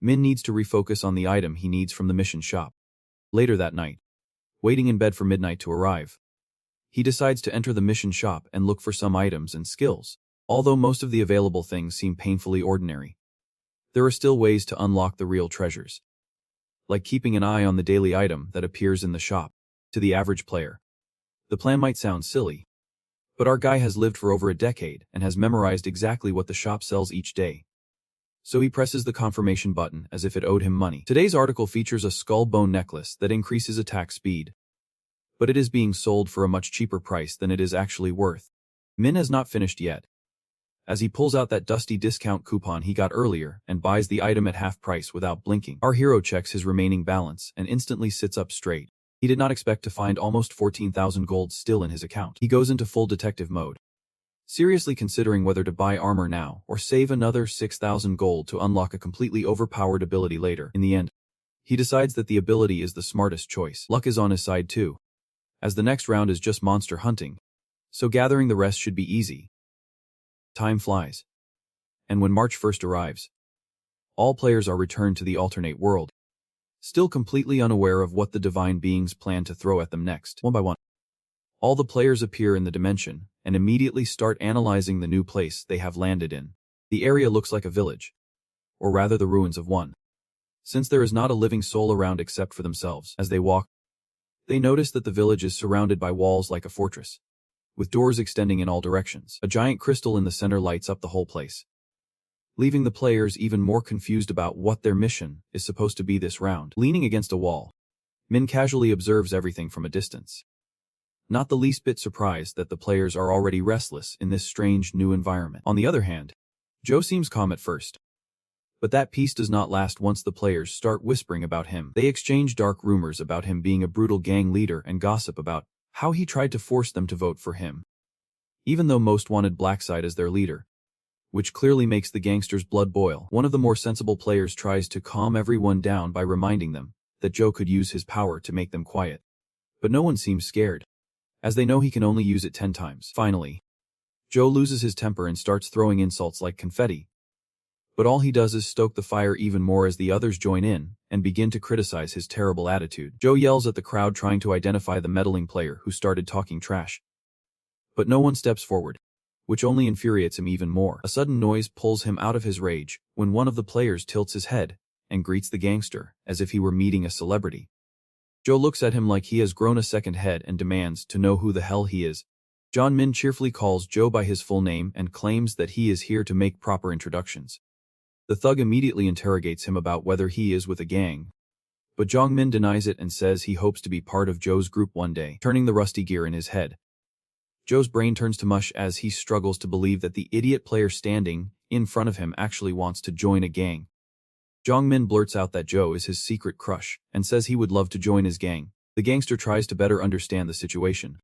Min needs to refocus on the item he needs from the mission shop. Later that night, waiting in bed for midnight to arrive, he decides to enter the mission shop and look for some items and skills. Although most of the available things seem painfully ordinary, there are still ways to unlock the real treasures, like keeping an eye on the daily item that appears in the shop. To the average player, the plan might sound silly, but our guy has lived for over a decade and has memorized exactly what the shop sells each day. So he presses the confirmation button as if it owed him money. Today's article features a skull bone necklace that increases attack speed, but it is being sold for a much cheaper price than it is actually worth. Min has not finished yet, as he pulls out that dusty discount coupon he got earlier and buys the item at half price without blinking. Our hero checks his remaining balance and instantly sits up straight. He did not expect to find almost 14,000 gold still in his account. He goes into full detective mode, seriously considering whether to buy armor now or save another 6,000 gold to unlock a completely overpowered ability later. In the end, he decides that the ability is the smartest choice. Luck is on his side too, as the next round is just monster hunting, so gathering the rest should be easy. Time flies, and when March 1st arrives, all players are returned to the alternate world, still completely unaware of what the divine beings plan to throw at them next. One by one, all the players appear in the dimension and immediately start analyzing the new place they have landed in. The area looks like a village, or rather the ruins of one, since there is not a living soul around except for themselves. As they walk, they notice that the village is surrounded by walls like a fortress, with doors extending in all directions. A giant crystal in the center lights up the whole place, leaving the players even more confused about what their mission is supposed to be this round. Leaning against a wall, Min casually observes everything from a distance, not the least bit surprised that the players are already restless in this strange new environment. On the other hand, Joe seems calm at first, but that peace does not last once the players start whispering about him. They exchange dark rumors about him being a brutal gang leader and gossip about how he tried to force them to vote for him, even though most wanted Blackside as their leader, which clearly makes the gangsters' blood boil. One of the more sensible players tries to calm everyone down by reminding them that Joe could use his power to make them quiet. But no one seems scared, as they know he can only use it 10 times. Finally, Joe loses his temper and starts throwing insults like confetti, but all he does is stoke the fire even more as the others join in and begin to criticize his terrible attitude. Joe yells at the crowd trying to identify the meddling player who started talking trash, but no one steps forward, which only infuriates him even more. A sudden noise pulls him out of his rage when one of the players tilts his head and greets the gangster as if he were meeting a celebrity. Joe looks at him like he has grown a second head and demands to know who the hell he is. John Min cheerfully calls Joe by his full name and claims that he is here to make proper introductions. The thug immediately interrogates him about whether he is with a gang, but Jong Min denies it and says he hopes to be part of Joe's group one day, turning the rusty gear in his head. Joe's brain turns to mush as he struggles to believe that the idiot player standing in front of him actually wants to join a gang. Jong Min blurts out that Joe is his secret crush and says he would love to join his gang. The gangster tries to better understand the situation,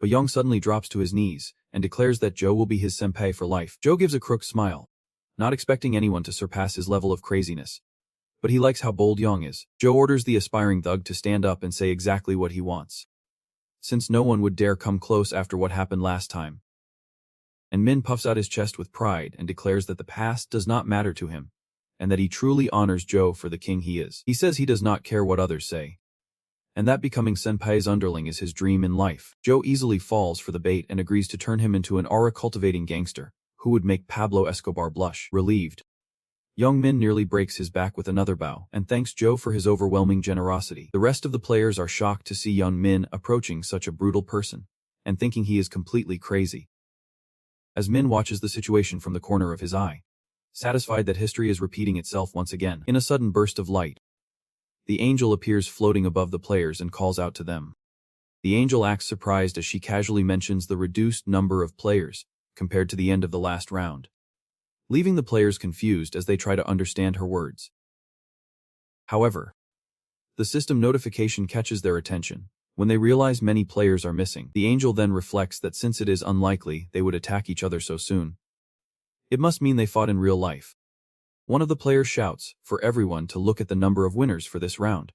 but Young suddenly drops to his knees and declares that Joe will be his senpai for life. Joe gives a crook smile, not expecting anyone to surpass his level of craziness, but he likes how bold Young is. Joe orders the aspiring thug to stand up and say exactly what he wants, since no one would dare come close after what happened last time. And Min puffs out his chest with pride and declares that the past does not matter to him, and that he truly honors Joe for the king he is. He says he does not care what others say, and that becoming senpai's underling is his dream in life. Joe easily falls for the bait and agrees to turn him into an aura-cultivating gangster who would make Pablo Escobar blush. Relieved, Young Min nearly breaks his back with another bow and thanks Joe for his overwhelming generosity. The rest of the players are shocked to see Young Min approaching such a brutal person and thinking he is completely crazy. As Min watches the situation from the corner of his eye, satisfied that history is repeating itself once again, in a sudden burst of light, the angel appears floating above the players and calls out to them. The angel acts surprised as she casually mentions the reduced number of players compared to the end of the last round, leaving the players confused as they try to understand her words. However, the system notification catches their attention when they realize many players are missing. The angel then reflects that since it is unlikely they would attack each other so soon, it must mean they fought in real life. One of the players shouts for everyone to look at the number of winners for this round,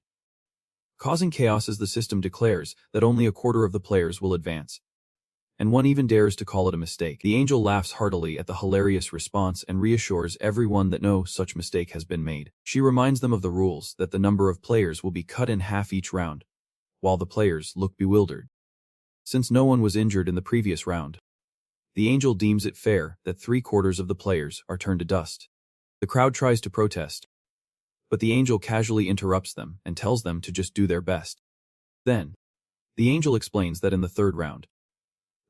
causing chaos as the system declares that only a quarter of the players will advance. And one even dares to call it a mistake. The angel laughs heartily at the hilarious response and reassures everyone that no such mistake has been made. She reminds them of the rules, that the number of players will be cut in half each round, while the players look bewildered. Since no one was injured in the previous round, the angel deems it fair that 3/4 of the players are turned to dust. The crowd tries to protest, but the angel casually interrupts them and tells them to just do their best. Then, the angel explains that in the third round,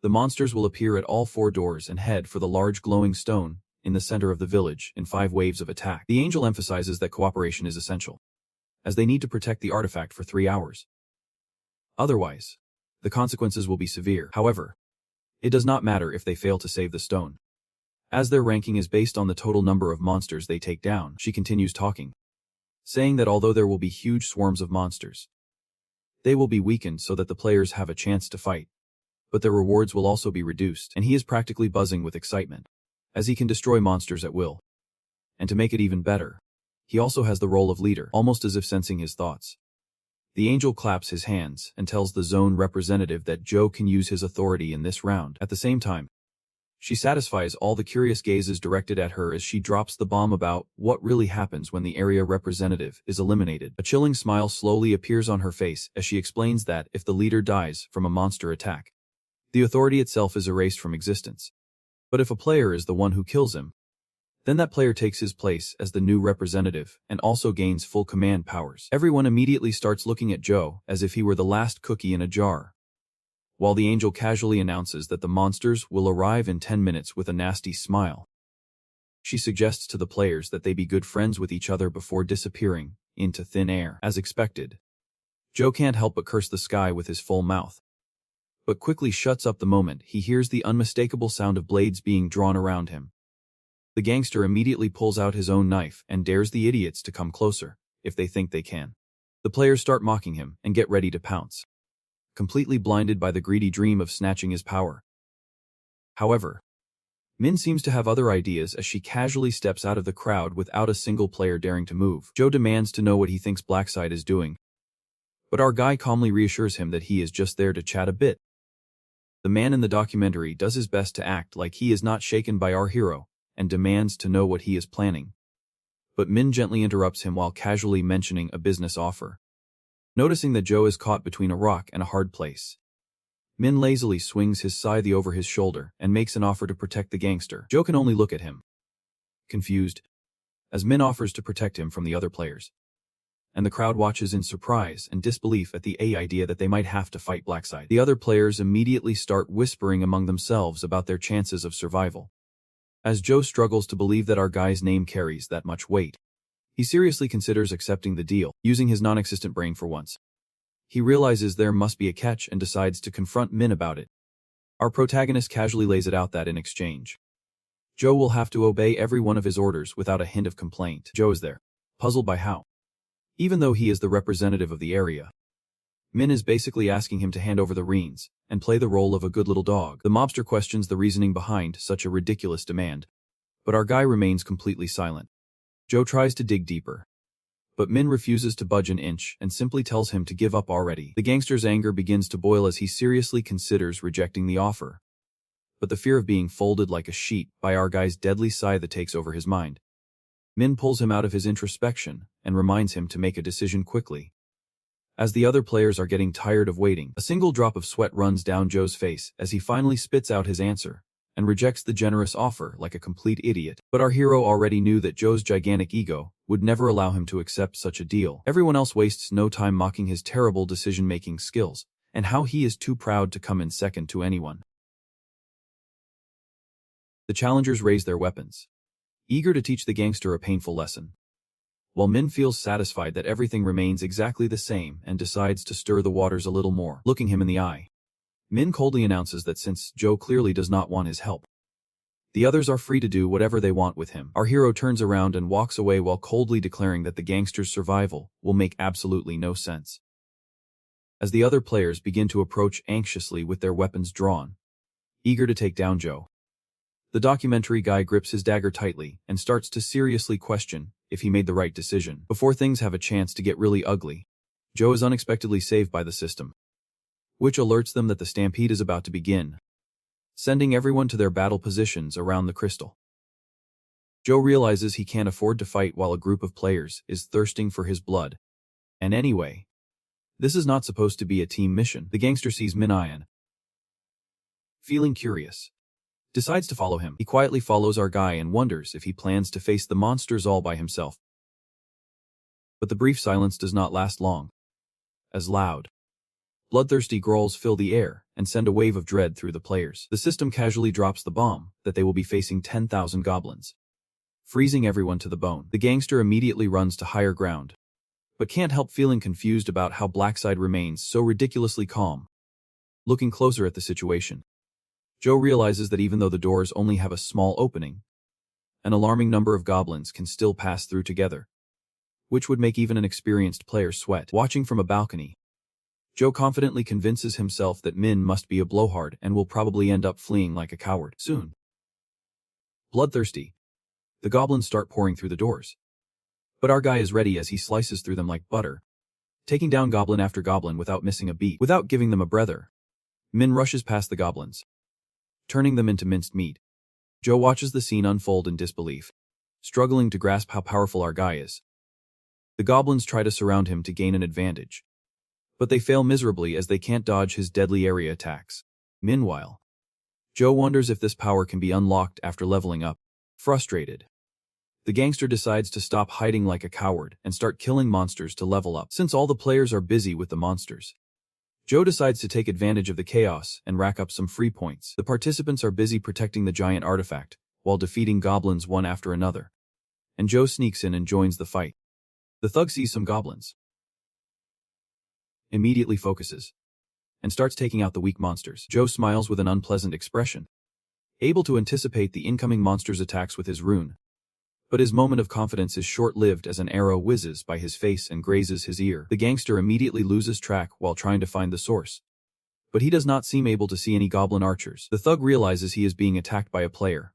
the monsters will appear at all 4 doors and head for the large glowing stone in the center of the village in 5 waves of attack. The angel emphasizes that cooperation is essential, as they need to protect the artifact for 3 hours. Otherwise, the consequences will be severe. However, it does not matter if they fail to save the stone, as their ranking is based on the total number of monsters they take down. She continues talking, saying that although there will be huge swarms of monsters, they will be weakened so that the players have a chance to fight, but their rewards will also be reduced, and he is practically buzzing with excitement, as he can destroy monsters at will. And to make it even better, he also has the role of leader, almost as if sensing his thoughts. The angel claps his hands and tells the zone representative that Joe can use his authority in this round. At the same time, she satisfies all the curious gazes directed at her as she drops the bomb about what really happens when the area representative is eliminated. A chilling smile slowly appears on her face as she explains that if the leader dies from a monster attack, the authority itself is erased from existence. But if a player is the one who kills him, then that player takes his place as the new representative and also gains full command powers. Everyone immediately starts looking at Joe as if he were the last cookie in a jar, while the angel casually announces that the monsters will arrive in 10 minutes with a nasty smile. She suggests to the players that they be good friends with each other before disappearing into thin air. As expected, Joe can't help but curse the sky with his full mouth, but quickly shuts up the moment he hears the unmistakable sound of blades being drawn around him. The gangster immediately pulls out his own knife and dares the idiots to come closer, if they think they can. The players start mocking him and get ready to pounce, completely blinded by the greedy dream of snatching his power. However, Min seems to have other ideas as she casually steps out of the crowd without a single player daring to move. Joe demands to know what he thinks Blackside is doing, but our guy calmly reassures him that he is just there to chat a bit. The man in the documentary does his best to act like he is not shaken by our hero and demands to know what he is planning, but Min gently interrupts him while casually mentioning a business offer. Noticing that Joe is caught between a rock and a hard place, Min lazily swings his scythe over his shoulder and makes an offer to protect the gangster. Joe can only look at him, confused, as Min offers to protect him from the other players, and the crowd watches in surprise and disbelief at the idea that they might have to fight Blackside. The other players immediately start whispering among themselves about their chances of survival, as Joe struggles to believe that our guy's name carries that much weight. He seriously considers accepting the deal, using his non-existent brain for once. He realizes there must be a catch and decides to confront Min about it. Our protagonist casually lays it out that in exchange, Joe will have to obey every one of his orders without a hint of complaint. Joe is there, puzzled by how, even though he is the representative of the area, Min is basically asking him to hand over the reins and play the role of a good little dog. The mobster questions the reasoning behind such a ridiculous demand, but our guy remains completely silent. Joe tries to dig deeper, but Min refuses to budge an inch and simply tells him to give up already. The gangster's anger begins to boil as he seriously considers rejecting the offer, but the fear of being folded like a sheet by our guy's deadly scythe takes over his mind. Min pulls him out of his introspection and reminds him to make a decision quickly. As the other players are getting tired of waiting, a single drop of sweat runs down Joe's face as he finally spits out his answer and rejects the generous offer like a complete idiot. But our hero already knew that Joe's gigantic ego would never allow him to accept such a deal. Everyone else wastes no time mocking his terrible decision-making skills and how he is too proud to come in second to anyone. The challengers raise their weapons, eager to teach the gangster a painful lesson, while Min feels satisfied that everything remains exactly the same and decides to stir the waters a little more. Looking him in the eye, Min coldly announces that since Joe clearly does not want his help, the others are free to do whatever they want with him. Our hero turns around and walks away while coldly declaring that the gangster's survival will make absolutely no sense. As the other players begin to approach anxiously with their weapons drawn, eager to take down Joe, The documentary guy grips his dagger tightly and starts to seriously question if he made the right decision. Before things have a chance to get really ugly, Joe is unexpectedly saved by the system, which alerts them that the stampede is about to begin, sending everyone to their battle positions around the crystal. Joe realizes he can't afford to fight while a group of players is thirsting for his blood. And anyway, this is not supposed to be a team mission. The gangster sees Min, feeling curious, decides to follow him. He quietly follows our guy and wonders if he plans to face the monsters all by himself. But the brief silence does not last long, as loud, bloodthirsty growls fill the air and send a wave of dread through the players. The system casually drops the bomb that they will be facing 10,000 goblins, freezing everyone to the bone. The gangster immediately runs to higher ground, but can't help feeling confused about how Blackside remains so ridiculously calm. Looking closer at the situation, Joe realizes that even though the doors only have a small opening, an alarming number of goblins can still pass through together, which would make even an experienced player sweat. Watching from a balcony, Joe confidently convinces himself that Min must be a blowhard and will probably end up fleeing like a coward soon. Bloodthirsty, the goblins start pouring through the doors. But our guy is ready as he slices through them like butter, taking down goblin after goblin without missing a beat. Without giving them a breather, Min rushes past the goblins, turning them into minced meat. Joe watches the scene unfold in disbelief, struggling to grasp how powerful our guy is. The goblins try to surround him to gain an advantage, but they fail miserably as they can't dodge his deadly area attacks. Meanwhile, Joe wonders if this power can be unlocked after leveling up. Frustrated, the gangster decides to stop hiding like a coward and start killing monsters to level up. Since all the players are busy with the monsters, Joe decides to take advantage of the chaos and rack up some free points. The participants are busy protecting the giant artifact while defeating goblins one after another, and Joe sneaks in and joins the fight. The thug sees some goblins, immediately focuses, and starts taking out the weak monsters. Joe smiles with an unpleasant expression, able to anticipate the incoming monster's attacks with his rune. But his moment of confidence is short-lived as an arrow whizzes by his face and grazes his ear. The gangster immediately loses track while trying to find the source, but he does not seem able to see any goblin archers. The thug realizes he is being attacked by a player,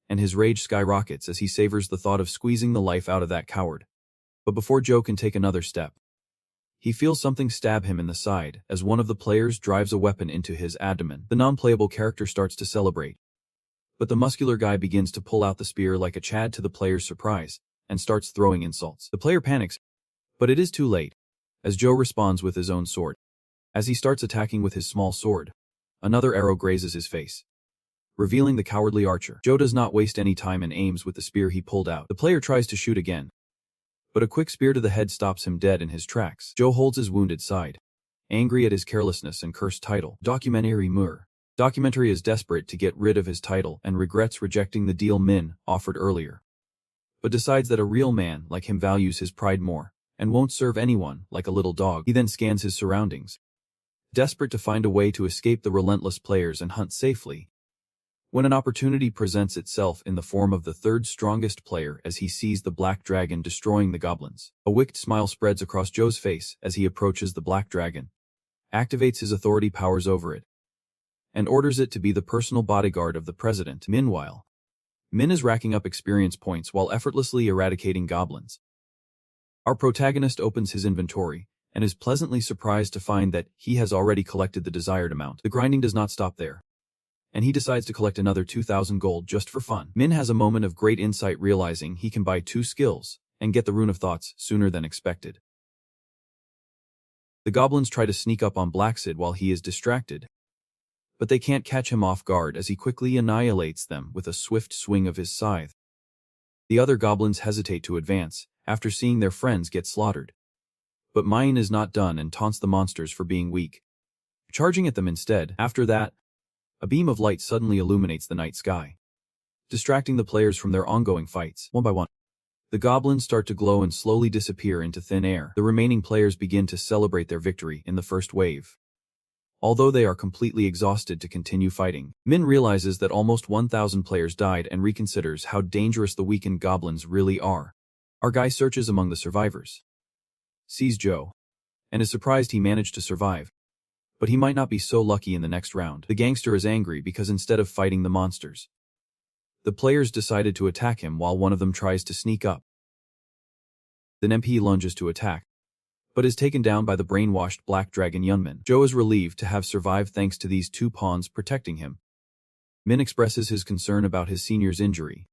and his rage skyrockets as he savors the thought of squeezing the life out of that coward. But before Joe can take another step, he feels something stab him in the side as one of the players drives a weapon into his abdomen. The non-playable character starts to celebrate, but the muscular guy begins to pull out the spear like a Chad to the player's surprise and starts throwing insults. The player panics, but it is too late, as Joe responds with his own sword. As he starts attacking with his small sword, another arrow grazes his face, revealing the cowardly archer. Joe does not waste any time and aims with the spear he pulled out. The player tries to shoot again, but a quick spear to the head stops him dead in his tracks. Joe holds his wounded side, angry at his carelessness and cursed title. Documentary is desperate to get rid of his title and regrets rejecting the deal Min offered earlier, but decides that a real man like him values his pride more and won't serve anyone like a little dog. He then scans his surroundings, desperate to find a way to escape the relentless players and hunt safely, when an opportunity presents itself in the form of the third strongest player as he sees the black dragon destroying the goblins. A wicked smile spreads across Joe's face as he approaches the black dragon, activates his authority powers over it, and orders it to be the personal bodyguard of the president. Meanwhile, Min is racking up experience points while effortlessly eradicating goblins. Our protagonist opens his inventory and is pleasantly surprised to find that he has already collected the desired amount. The grinding does not stop there, and he decides to collect another 2,000 gold just for fun. Min has a moment of great insight, realizing he can buy 2 skills and get the Rune of Thoughts sooner than expected. The goblins try to sneak up on Blackside while he is distracted, but they can't catch him off guard as he quickly annihilates them with a swift swing of his scythe. The other goblins hesitate to advance after seeing their friends get slaughtered, but Min is not done and taunts the monsters for being weak, charging at them instead. After that, a beam of light suddenly illuminates the night sky, distracting the players from their ongoing fights. One by one, the goblins start to glow and slowly disappear into thin air. The remaining players begin to celebrate their victory in the first wave, although they are completely exhausted to continue fighting. Min realizes that almost 1,000 players died and reconsiders how dangerous the weakened goblins really are. Our guy searches among the survivors, sees Joe, and is surprised he managed to survive. But he might not be so lucky in the next round. The gangster is angry because instead of fighting the monsters, The players decided to attack him while one of them tries to sneak up. Then MP lunges to attack, but is taken down by the brainwashed Black Dragon Yunmin. Joe is relieved to have survived thanks to these two pawns protecting him. Min expresses his concern about his senior's injury,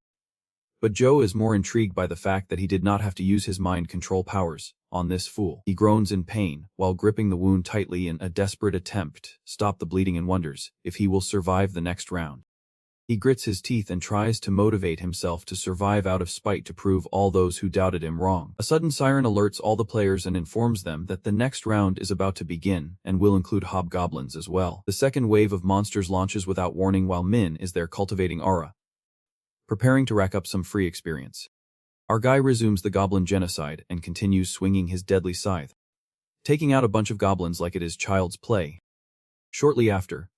but Joe is more intrigued by the fact that he did not have to use his mind control powers on this fool. He groans in pain while gripping the wound tightly in a desperate attempt to stop the bleeding and wonders if he will survive the next round. He grits his teeth and tries to motivate himself to survive out of spite to prove all those who doubted him wrong. A sudden siren alerts all the players and informs them that the next round is about to begin and will include hobgoblins as well. The second wave of monsters launches without warning while Min is there cultivating aura, preparing to rack up some free experience. Our guy resumes the goblin genocide and continues swinging his deadly scythe, taking out a bunch of goblins like it is child's play. Shortly after,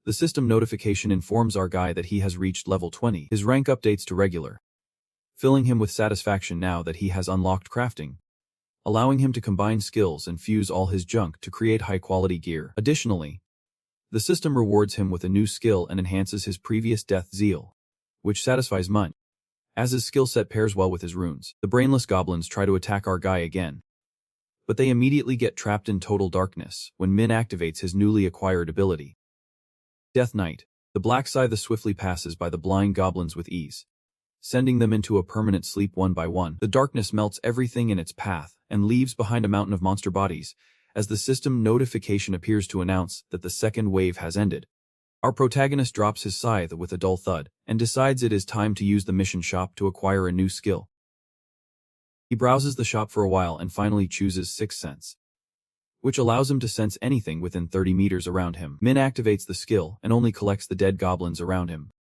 the system notification informs our guy that he has reached level 20. His rank updates to regular, filling him with satisfaction now that he has unlocked crafting, allowing him to combine skills and fuse all his junk to create high-quality gear. Additionally, the system rewards him with a new skill and enhances his previous death zeal, which satisfies Mun, as his skill set pairs well with his runes. The brainless goblins try to attack our guy again, but they immediately get trapped in total darkness when Min activates his newly acquired ability. Death Knight. The black scythe swiftly passes by the blind goblins with ease, sending them into a permanent sleep one by one. The darkness melts everything in its path and leaves behind a mountain of monster bodies as the system notification appears to announce that the second wave has ended. Our protagonist drops his scythe with a dull thud and decides it is time to use the mission shop to acquire a new skill. He browses the shop for a while and finally chooses Sixth Sense, which allows him to sense anything within 30 meters around him. Min activates the skill and only collects the dead goblins around him,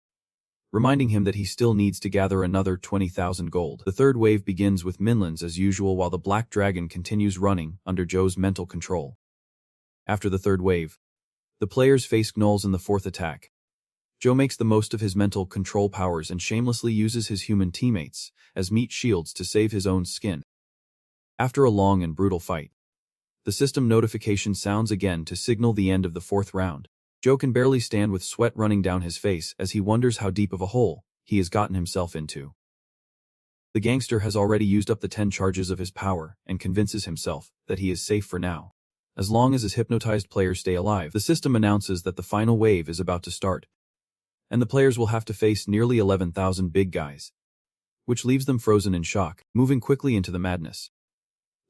reminding him that he still needs to gather another 20,000 gold. The third wave begins with Minlands as usual while the Black Dragon continues running under Joe's mental control. After the third wave, the players face gnolls in the fourth attack. Joe makes the most of his mental control powers and shamelessly uses his human teammates as meat shields to save his own skin. After a long and brutal fight, the system notification sounds again to signal the end of the fourth round. Joe can barely stand with sweat running down his face as he wonders how deep of a hole he has gotten himself into. The gangster has already used up the 10 charges of his power and convinces himself that he is safe for now, as long as his hypnotized players stay alive. The system announces that the final wave is about to start, and the players will have to face nearly 11,000 big guys, which leaves them frozen in shock, moving quickly into the madness.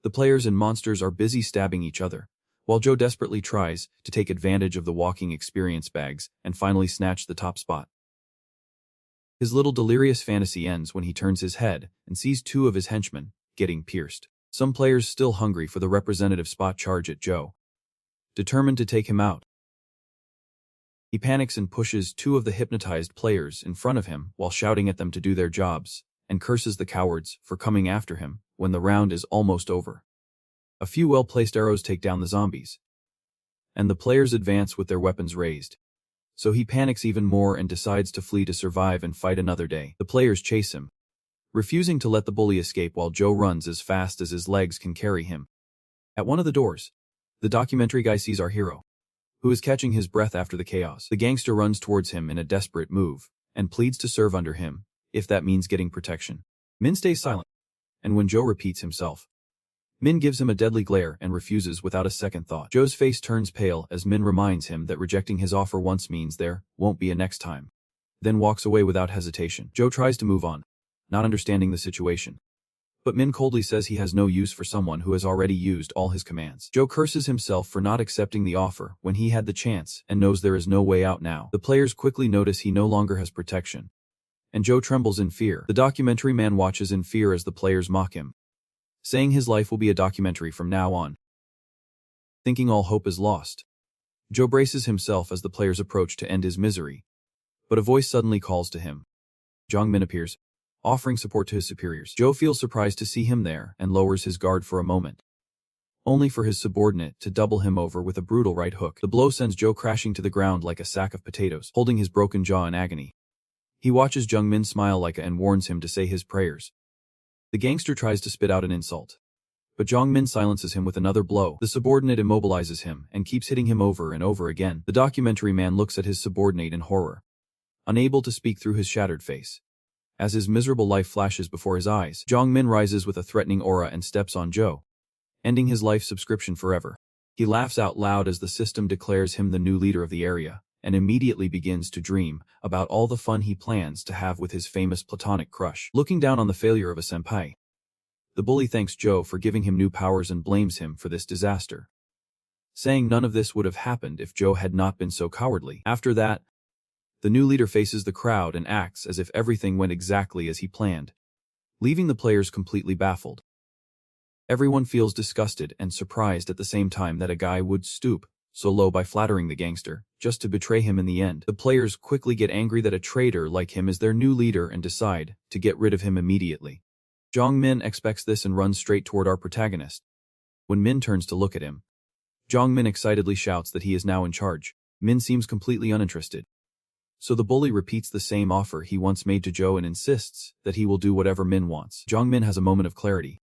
The players and monsters are busy stabbing each other, while Joe desperately tries to take advantage of the walking experience bags and finally snatch the top spot. His little delirious fantasy ends when he turns his head and sees 2 of his henchmen getting pierced. Some players still hungry for the representative spot charge at Joe, determined to take him out. He panics and pushes 2 of the hypnotized players in front of him while shouting at them to do their jobs, and curses the cowards for coming after him when the round is almost over. A few well-placed arrows take down the zombies, and the players advance with their weapons raised. So he panics even more and decides to flee to survive and fight another day. The players chase him, refusing to let the bully escape while Joe runs as fast as his legs can carry him. At one of the doors, the documentary guy sees our hero, who is catching his breath after the chaos. The gangster runs towards him in a desperate move and pleads to serve under him, if that means getting protection. Min stays silent, and when Joe repeats himself, Min gives him a deadly glare and refuses without a second thought. Joe's face turns pale as Min reminds him that rejecting his offer once means there won't be a next time, then walks away without hesitation. Joe tries to move on, not understanding the situation, but Min coldly says he has no use for someone who has already used all his commands. Joe curses himself for not accepting the offer when he had the chance and knows there is no way out now. The players quickly notice he no longer has protection, and Joe trembles in fear. The documentary man watches in fear as the players mock him, saying his life will be a documentary from now on. Thinking all hope is lost, Joe braces himself as the players approach to end his misery, but a voice suddenly calls to him. Jong Min appears, offering support to his superiors. Joe feels surprised to see him there and lowers his guard for a moment, only for his subordinate to double him over with a brutal right hook. The blow sends Joe crashing to the ground like a sack of potatoes, holding his broken jaw in agony. He watches Jung Min smile and warns him to say his prayers. The gangster tries to spit out an insult, but Jong Min silences him with another blow. The subordinate immobilizes him and keeps hitting him over and over again. The documentary man looks at his subordinate in horror, unable to speak through his shattered face. As his miserable life flashes before his eyes, Jong-min rises with a threatening aura and steps on Joe, ending his life subscription forever. He laughs out loud as the system declares him the new leader of the area, and immediately begins to dream about all the fun he plans to have with his famous platonic crush. Looking down on the failure of a senpai, the bully thanks Joe for giving him new powers and blames him for this disaster, saying none of this would have happened if Joe had not been so cowardly. After that, the new leader faces the crowd and acts as if everything went exactly as he planned, leaving the players completely baffled. Everyone feels disgusted and surprised at the same time that a guy would stoop so low by flattering the gangster, just to betray him in the end. The players quickly get angry that a traitor like him is their new leader and decide to get rid of him immediately. Jong-min expects this and runs straight toward our protagonist. When Min turns to look at him, Jong-min excitedly shouts that he is now in charge. Min seems completely uninterested. So the bully repeats the same offer he once made to Joe and insists that he will do whatever Min wants. Jong-min has a moment of clarity,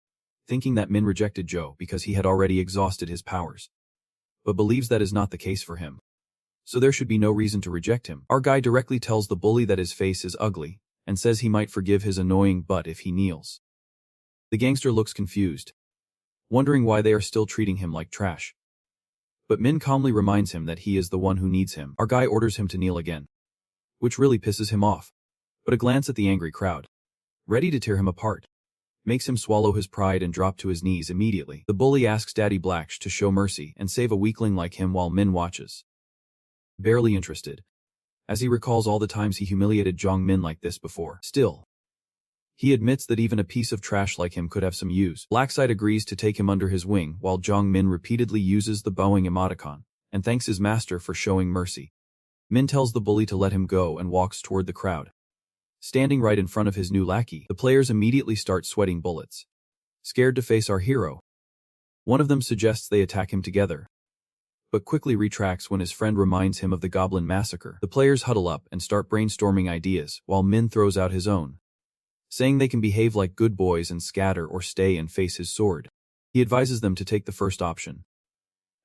thinking that Min rejected Joe because he had already exhausted his powers, but believes that is not the case for him. So there should be no reason to reject him. Our guy directly tells the bully that his face is ugly and says he might forgive his annoying butt if he kneels. The gangster looks confused, wondering why they are still treating him like trash. But Min calmly reminds him that he is the one who needs him. Our guy orders him to kneel again, which really pisses him off. But a glance at the angry crowd, ready to tear him apart, makes him swallow his pride and drop to his knees immediately. The bully asks Daddy Blacksh to show mercy and save a weakling like him while Min watches, barely interested, as he recalls all the times he humiliated Jong-min like this before. Still, he admits that even a piece of trash like him could have some use. Blackside agrees to take him under his wing while Jong-min repeatedly uses the bowing emoticon and thanks his master for showing mercy. Min tells the bully to let him go and walks toward the crowd. Standing right in front of his new lackey, the players immediately start sweating bullets, scared to face our hero. One of them suggests they attack him together, but quickly retracts when his friend reminds him of the Goblin Massacre. The players huddle up and start brainstorming ideas while Min throws out his own, saying they can behave like good boys and scatter or stay and face his sword. He advises them to take the first option,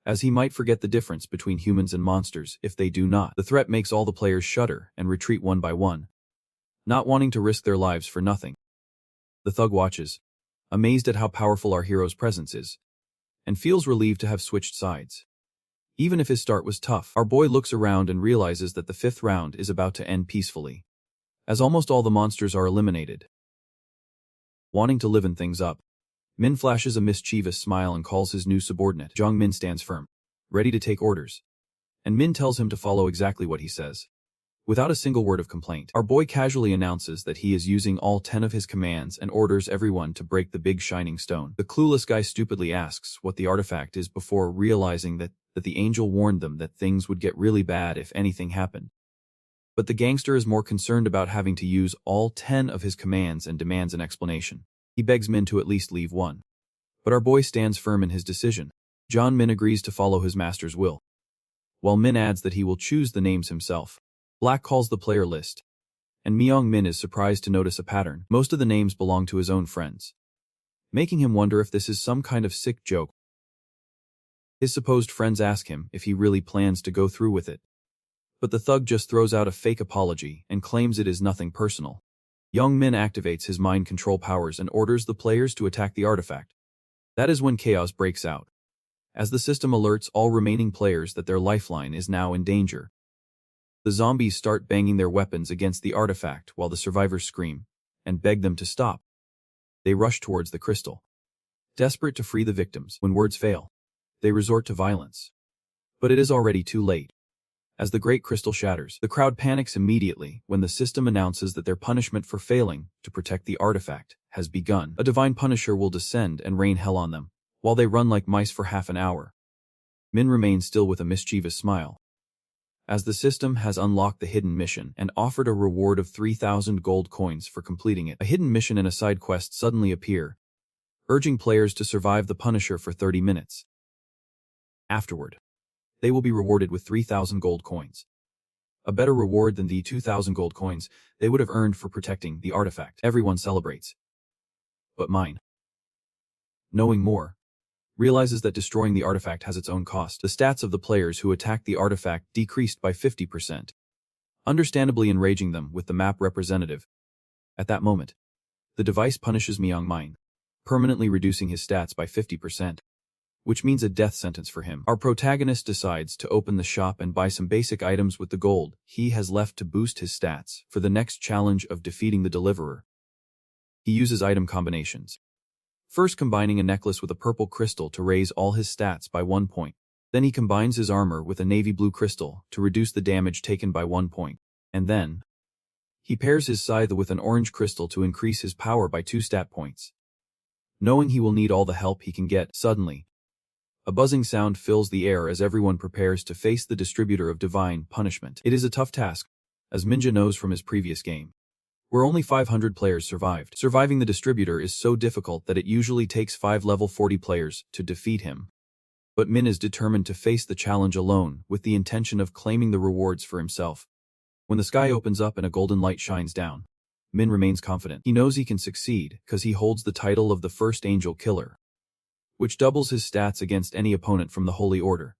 as he might forget the difference between humans and monsters if they do not. The threat makes all the players shudder and retreat one by one, not wanting to risk their lives for nothing. The thug watches, amazed at how powerful our hero's presence is, and feels relieved to have switched sides. Even if his start was tough, our boy looks around and realizes that the 5th round is about to end peacefully, as almost all the monsters are eliminated. Wanting to liven things up, Min flashes a mischievous smile and calls his new subordinate. Jong-min stands firm, ready to take orders, and Min tells him to follow exactly what he says. Without a single word of complaint, our boy casually announces that he is using all 10 of his commands and orders everyone to break the big shining stone. The clueless guy stupidly asks what the artifact is before realizing that the angel warned them that things would get really bad if anything happened. But the gangster is more concerned about having to use all 10 of his commands and demands an explanation. He begs Min to at least leave one, but our boy stands firm in his decision. Jong-min agrees to follow his master's will, while Min adds that he will choose the names himself. Black calls the player list, and Myung-min is surprised to notice a pattern. Most of the names belong to his own friends, making him wonder if this is some kind of sick joke. His supposed friends ask him if he really plans to go through with it, but the thug just throws out a fake apology and claims it is nothing personal. Jong-min activates his mind control powers and orders the players to attack the artifact. That is when chaos breaks out, as the system alerts all remaining players that their lifeline is now in danger. The zombies start banging their weapons against the artifact while the survivors scream and beg them to stop. They rush towards the crystal, desperate to free the victims. When words fail, they resort to violence. But it is already too late. As the great crystal shatters, the crowd panics immediately when the system announces that their punishment for failing to protect the artifact has begun. A divine punisher will descend and rain hell on them, while they run like mice for half an hour. Min remains still with a mischievous smile, as the system has unlocked the hidden mission and offered a reward of 3,000 gold coins for completing it. A hidden mission and a side quest suddenly appear, urging players to survive the Punisher for 30 minutes. Afterward, they will be rewarded with 3,000 gold coins. A better reward than the 2,000 gold coins they would have earned for protecting the artifact. Everyone celebrates. But mine, knowing more, realizes that destroying the artifact has its own cost. The stats of the players who attacked the artifact decreased by 50%. understandably enraging them with the map representative. At that moment, the device punishes Myung-min, permanently reducing his stats by 50%, which means a death sentence for him. Our protagonist decides to open the shop and buy some basic items with the gold he has left to boost his stats for the next challenge of defeating the deliverer. He uses item combinations. First combining a necklace with a purple crystal to raise all his stats by 1 point. Then he combines his armor with a navy blue crystal to reduce the damage taken by 1 point. And then he pairs his scythe with an orange crystal to increase his power by 2 stat points. Knowing he will need all the help he can get, suddenly, a buzzing sound fills the air as everyone prepares to face the distributor of divine punishment. It is a tough task, as Minja knows from his previous game, where only 500 players survived. Surviving the distributor is so difficult that it usually takes 5 level 40 players to defeat him. But Min is determined to face the challenge alone with the intention of claiming the rewards for himself. When the sky opens up and a golden light shines down, Min remains confident. He knows he can succeed because he holds the title of the first angel killer, which doubles his stats against any opponent from the Holy Order,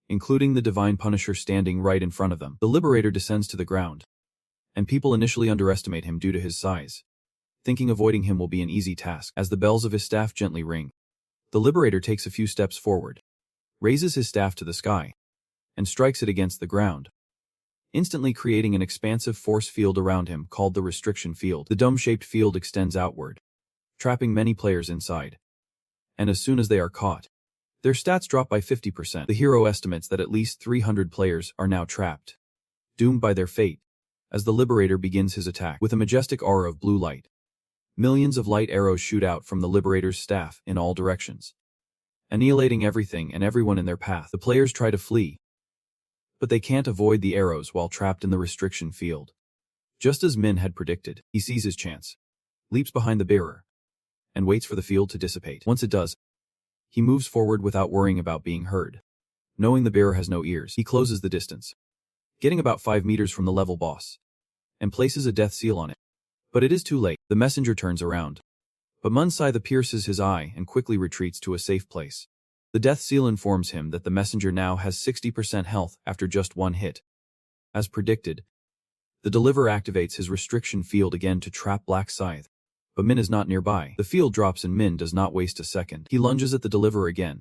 including the Divine Punisher standing right in front of them. The Liberator descends to the ground, and people initially underestimate him due to his size, thinking avoiding him will be an easy task. As the bells of his staff gently ring, the Liberator takes a few steps forward, raises his staff to the sky, and strikes it against the ground, instantly creating an expansive force field around him called the restriction field. The dome-shaped field extends outward, trapping many players inside. And as soon as they are caught, their stats drop by 50%. The hero estimates that at least 300 players are now trapped, doomed by their fate, as the Liberator begins his attack. With a majestic aura of blue light, millions of light arrows shoot out from the Liberator's staff in all directions, annihilating everything and everyone in their path. The players try to flee, but they can't avoid the arrows while trapped in the restriction field. Just as Min had predicted, he sees his chance, leaps behind the bearer, and waits for the field to dissipate. Once it does, he moves forward without worrying about being heard. Knowing the bearer has no ears, he closes the distance, getting about 5 meters from the level boss, and places a death seal on it. But it is too late. The messenger turns around, but Mun's scythe pierces his eye and quickly retreats to a safe place. The death seal informs him that the messenger now has 60% health after just 1 hit. As predicted, the deliverer activates his restriction field again to trap Black Scythe, but Min is not nearby. The field drops and Min does not waste a second. He lunges at the deliverer again,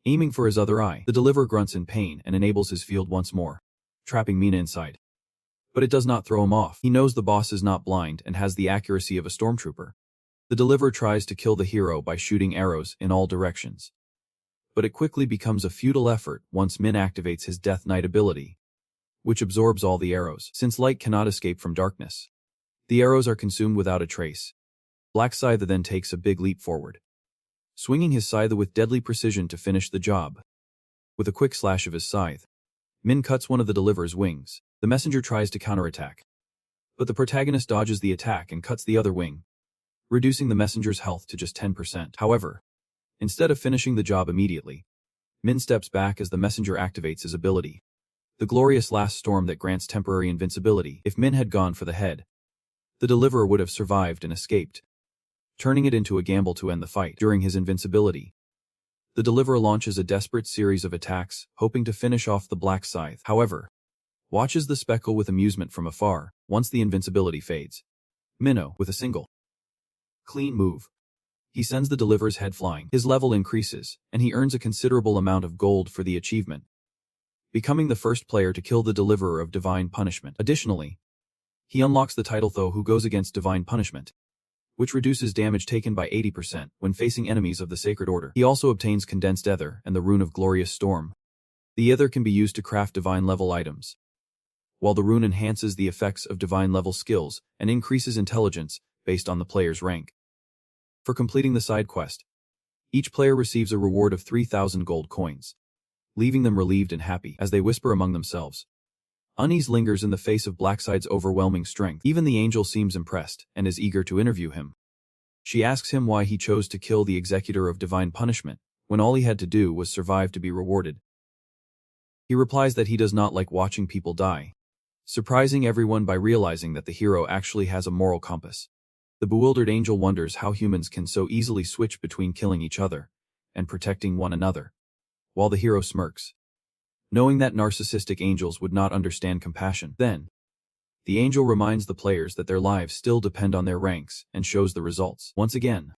aiming for his other eye. The deliverer grunts in pain and enables his field once more, trapping Mina inside. But it does not throw him off. He knows the boss is not blind and has the accuracy of a stormtrooper. The deliverer tries to kill the hero by shooting arrows in all directions, but it quickly becomes a futile effort once Min activates his Death Knight ability, which absorbs all the arrows. Since light cannot escape from darkness, the arrows are consumed without a trace. Black Scythe then takes a big leap forward, swinging his scythe with deadly precision to finish the job. With a quick slash of his scythe, Min cuts one of the deliverer's wings. The messenger tries to counterattack, but the protagonist dodges the attack and cuts the other wing, reducing the messenger's health to just 10%. However, instead of finishing the job immediately, Min steps back as the messenger activates his ability, the glorious last storm that grants temporary invincibility. If Min had gone for the head, the deliverer would have survived and escaped, turning it into a gamble to end the fight. During his invincibility, the deliverer launches a desperate series of attacks, hoping to finish off the Black Scythe. However, watches the speckle with amusement from afar once the invincibility fades. Minnow, with a single clean move, he sends the deliverer's head flying. His level increases, and he earns a considerable amount of gold for the achievement, becoming the first player to kill the deliverer of divine punishment. Additionally, he unlocks the title Tho Who Goes Against Divine Punishment, which reduces damage taken by 80% when facing enemies of the Sacred Order. He also obtains Condensed Ether and the Rune of Glorious Storm. The Ether can be used to craft divine level items, while the rune enhances the effects of divine level skills and increases intelligence based on the player's rank. For completing the side quest, each player receives a reward of 3,000 gold coins, leaving them relieved and happy as they whisper among themselves. Unease lingers in the face of Blackscythe's overwhelming strength. Even the angel seems impressed and is eager to interview him. She asks him why he chose to kill the executor of divine punishment when all he had to do was survive to be rewarded. He replies that he does not like watching people die, surprising everyone by realizing that the hero actually has a moral compass. The bewildered angel wonders how humans can so easily switch between killing each other and protecting one another, while the hero smirks, knowing that narcissistic angels would not understand compassion. Then, the angel reminds the players that their lives still depend on their ranks and shows the results. Once again,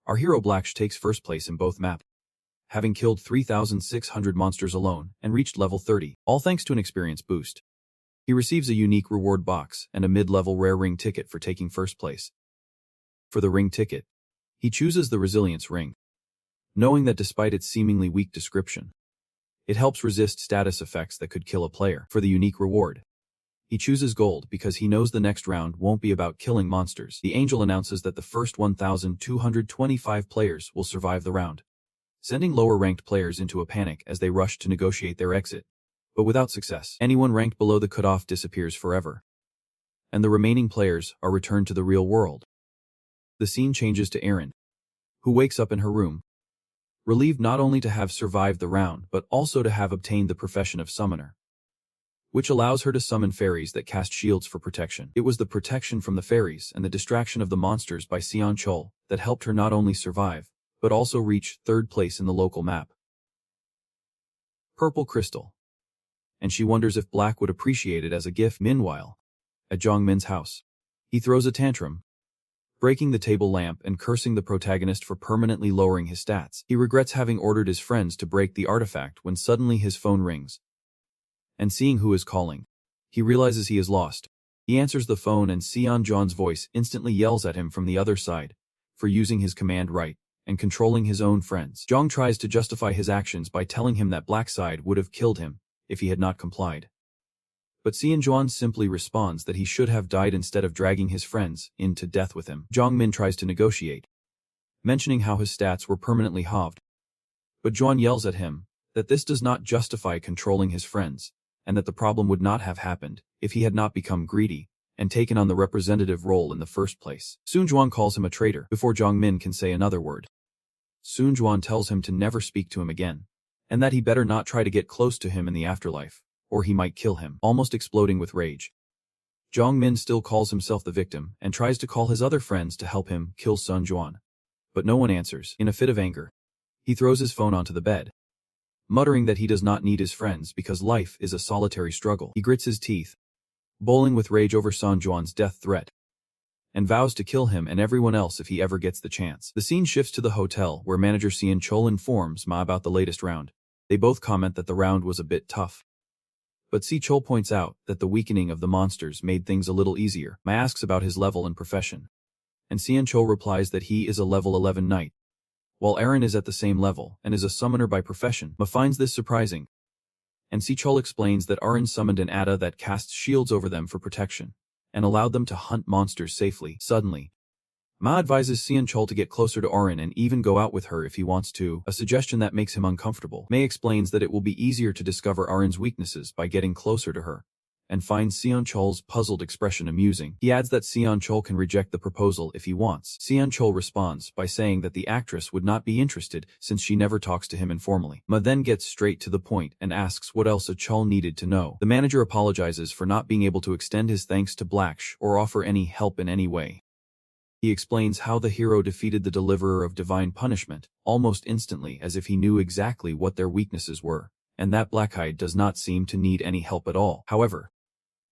our hero Blacksh takes first place in both maps, having killed 3,600 monsters alone and reached level 30, all thanks to an experience boost. He receives a unique reward box and a mid-level rare ring ticket for taking first place. For the ring ticket, he chooses the Resilience ring, knowing that despite its seemingly weak description, it helps resist status effects that could kill a player. For the unique reward, he chooses gold because he knows the next round won't be about killing monsters. The angel announces that the first 1,225 players will survive the round, sending lower-ranked players into a panic as they rush to negotiate their exit. But without success, anyone ranked below the cutoff disappears forever, and the remaining players are returned to the real world. The scene changes to Erin, who wakes up in her room, relieved not only to have survived the round but also to have obtained the profession of summoner, which allows her to summon fairies that cast shields for protection. It was the protection from the fairies and the distraction of the monsters by Sion Chol that helped her not only survive, but also reach third place in the local map. Purple Crystal. And she wonders if Black would appreciate it as a gift. Meanwhile, at Jong Min's house, he throws a tantrum, breaking the table lamp and cursing the protagonist for permanently lowering his stats. He regrets having ordered his friends to break the artifact when suddenly his phone rings. And seeing who is calling, he realizes he is lost. He answers the phone and Sion John's voice instantly yells at him from the other side for using his command right and controlling his own friends. Jong tries to justify his actions by telling him that Black's side would have killed him if he had not complied. But Sion Juan simply responds that he should have died instead of dragging his friends into death with him. Jong Min tries to negotiate, mentioning how his stats were permanently halved. But Juan yells at him that this does not justify controlling his friends, and that the problem would not have happened if he had not become greedy and taken on the representative role in the first place. Sun Juan calls him a traitor before Jong Min can say another word. Sun Juan tells him to never speak to him again, and that he better not try to get close to him in the afterlife, or he might kill him. Almost exploding with rage, Jong Min still calls himself the victim and tries to call his other friends to help him kill Sun Juan. But no one answers. In a fit of anger, he throws his phone onto the bed, muttering that he does not need his friends because life is a solitary struggle. He grits his teeth, bowling with rage over Sun Juan's death threat, and vows to kill him and everyone else if he ever gets the chance. The scene shifts to the hotel where manager Sion Chol informs Ma about the latest round. They both comment that the round was a bit tough, but Si Chol points out that the weakening of the monsters made things a little easier. Ma asks about his level and profession, and Sion Chol replies that he is a level 11 knight, while Aaron is at the same level and is a summoner by profession. Ma finds this surprising, and Si Chol explains that Aaron summoned an Ada that casts shields over them for protection, and allowed them to hunt monsters safely. Suddenly, Ma advises Sion Chol to get closer to Aaron and even go out with her if he wants to, a suggestion that makes him uncomfortable. May explains that it will be easier to discover Aaron's weaknesses by getting closer to her, and finds Sion Chol's puzzled expression amusing. He adds that Sion Chol can reject the proposal if he wants. Sion Chol responds by saying that the actress would not be interested since she never talks to him informally. Ma then gets straight to the point and asks what else a Chol needed to know. The manager apologizes for not being able to extend his thanks to Blacksh or offer any help in any way. He explains how the hero defeated the deliverer of divine punishment almost instantly as if he knew exactly what their weaknesses were, and that Blackeyed does not seem to need any help at all. However,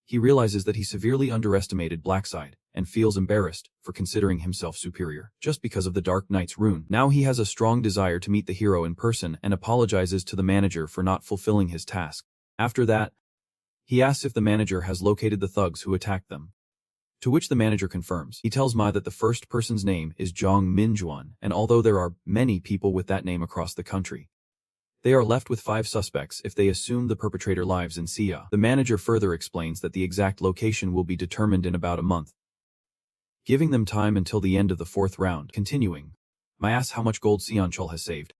he realizes that he severely underestimated Blackside and feels embarrassed for considering himself superior just because of the Dark Knight's rune. Now he has a strong desire to meet the hero in person and apologizes to the manager for not fulfilling his task. After that, he asks if the manager has located the thugs who attacked them, to which the manager confirms. He tells Ma that the first person's name is Jong Minjuan, and although there are many people with that name across the country, they are left with 5 suspects if they assume the perpetrator lives in Sia. The manager further explains that the exact location will be determined in about a month, giving them time until the end of the 4th round. Continuing, Ma asks how much gold Sion Chol has saved,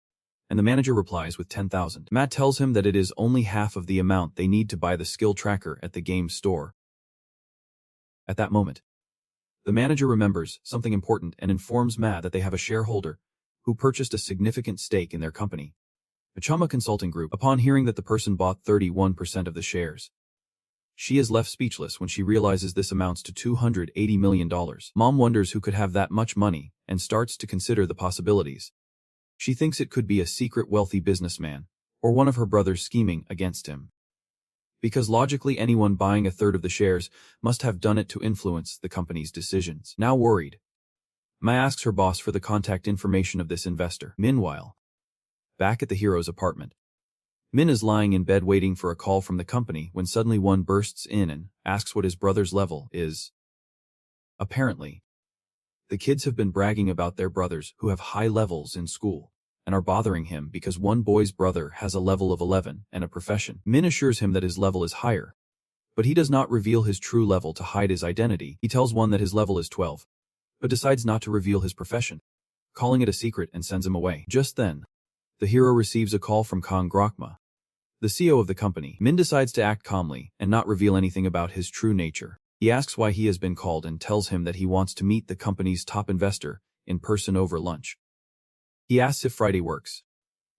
and the manager replies with 10,000. Ma tells him that it is only half of the amount they need to buy the skill tracker at the game store. At that moment, the manager remembers something important and informs Ma that they have a shareholder who purchased a significant stake in their company, Achama Consulting Group. Upon hearing that the person bought 31% of the shares, she is left speechless when she realizes this amounts to $280 million. Mom wonders who could have that much money and starts to consider the possibilities. She thinks it could be a secret wealthy businessman, or one of her brothers scheming against him. Because logically anyone buying a third of the shares must have done it to influence the company's decisions. Now worried, Ma asks her boss for the contact information of this investor. Meanwhile, back at the hero's apartment, Min is lying in bed waiting for a call from the company when suddenly one bursts in and asks what his brother's level is. Apparently, the kids have been bragging about their brothers who have high levels in school and are bothering him because one boy's brother has a level of 11 and a profession. Min assures him that his level is higher, but he does not reveal his true level to hide his identity. He tells one that his level is 12, but decides not to reveal his profession, calling it a secret, and sends him away. Just then, the hero receives a call from Kong Grokma, the CEO of the company. Min decides to act calmly and not reveal anything about his true nature. He asks why he has been called and tells him that he wants to meet the company's top investor in person over lunch. He asks if Friday works,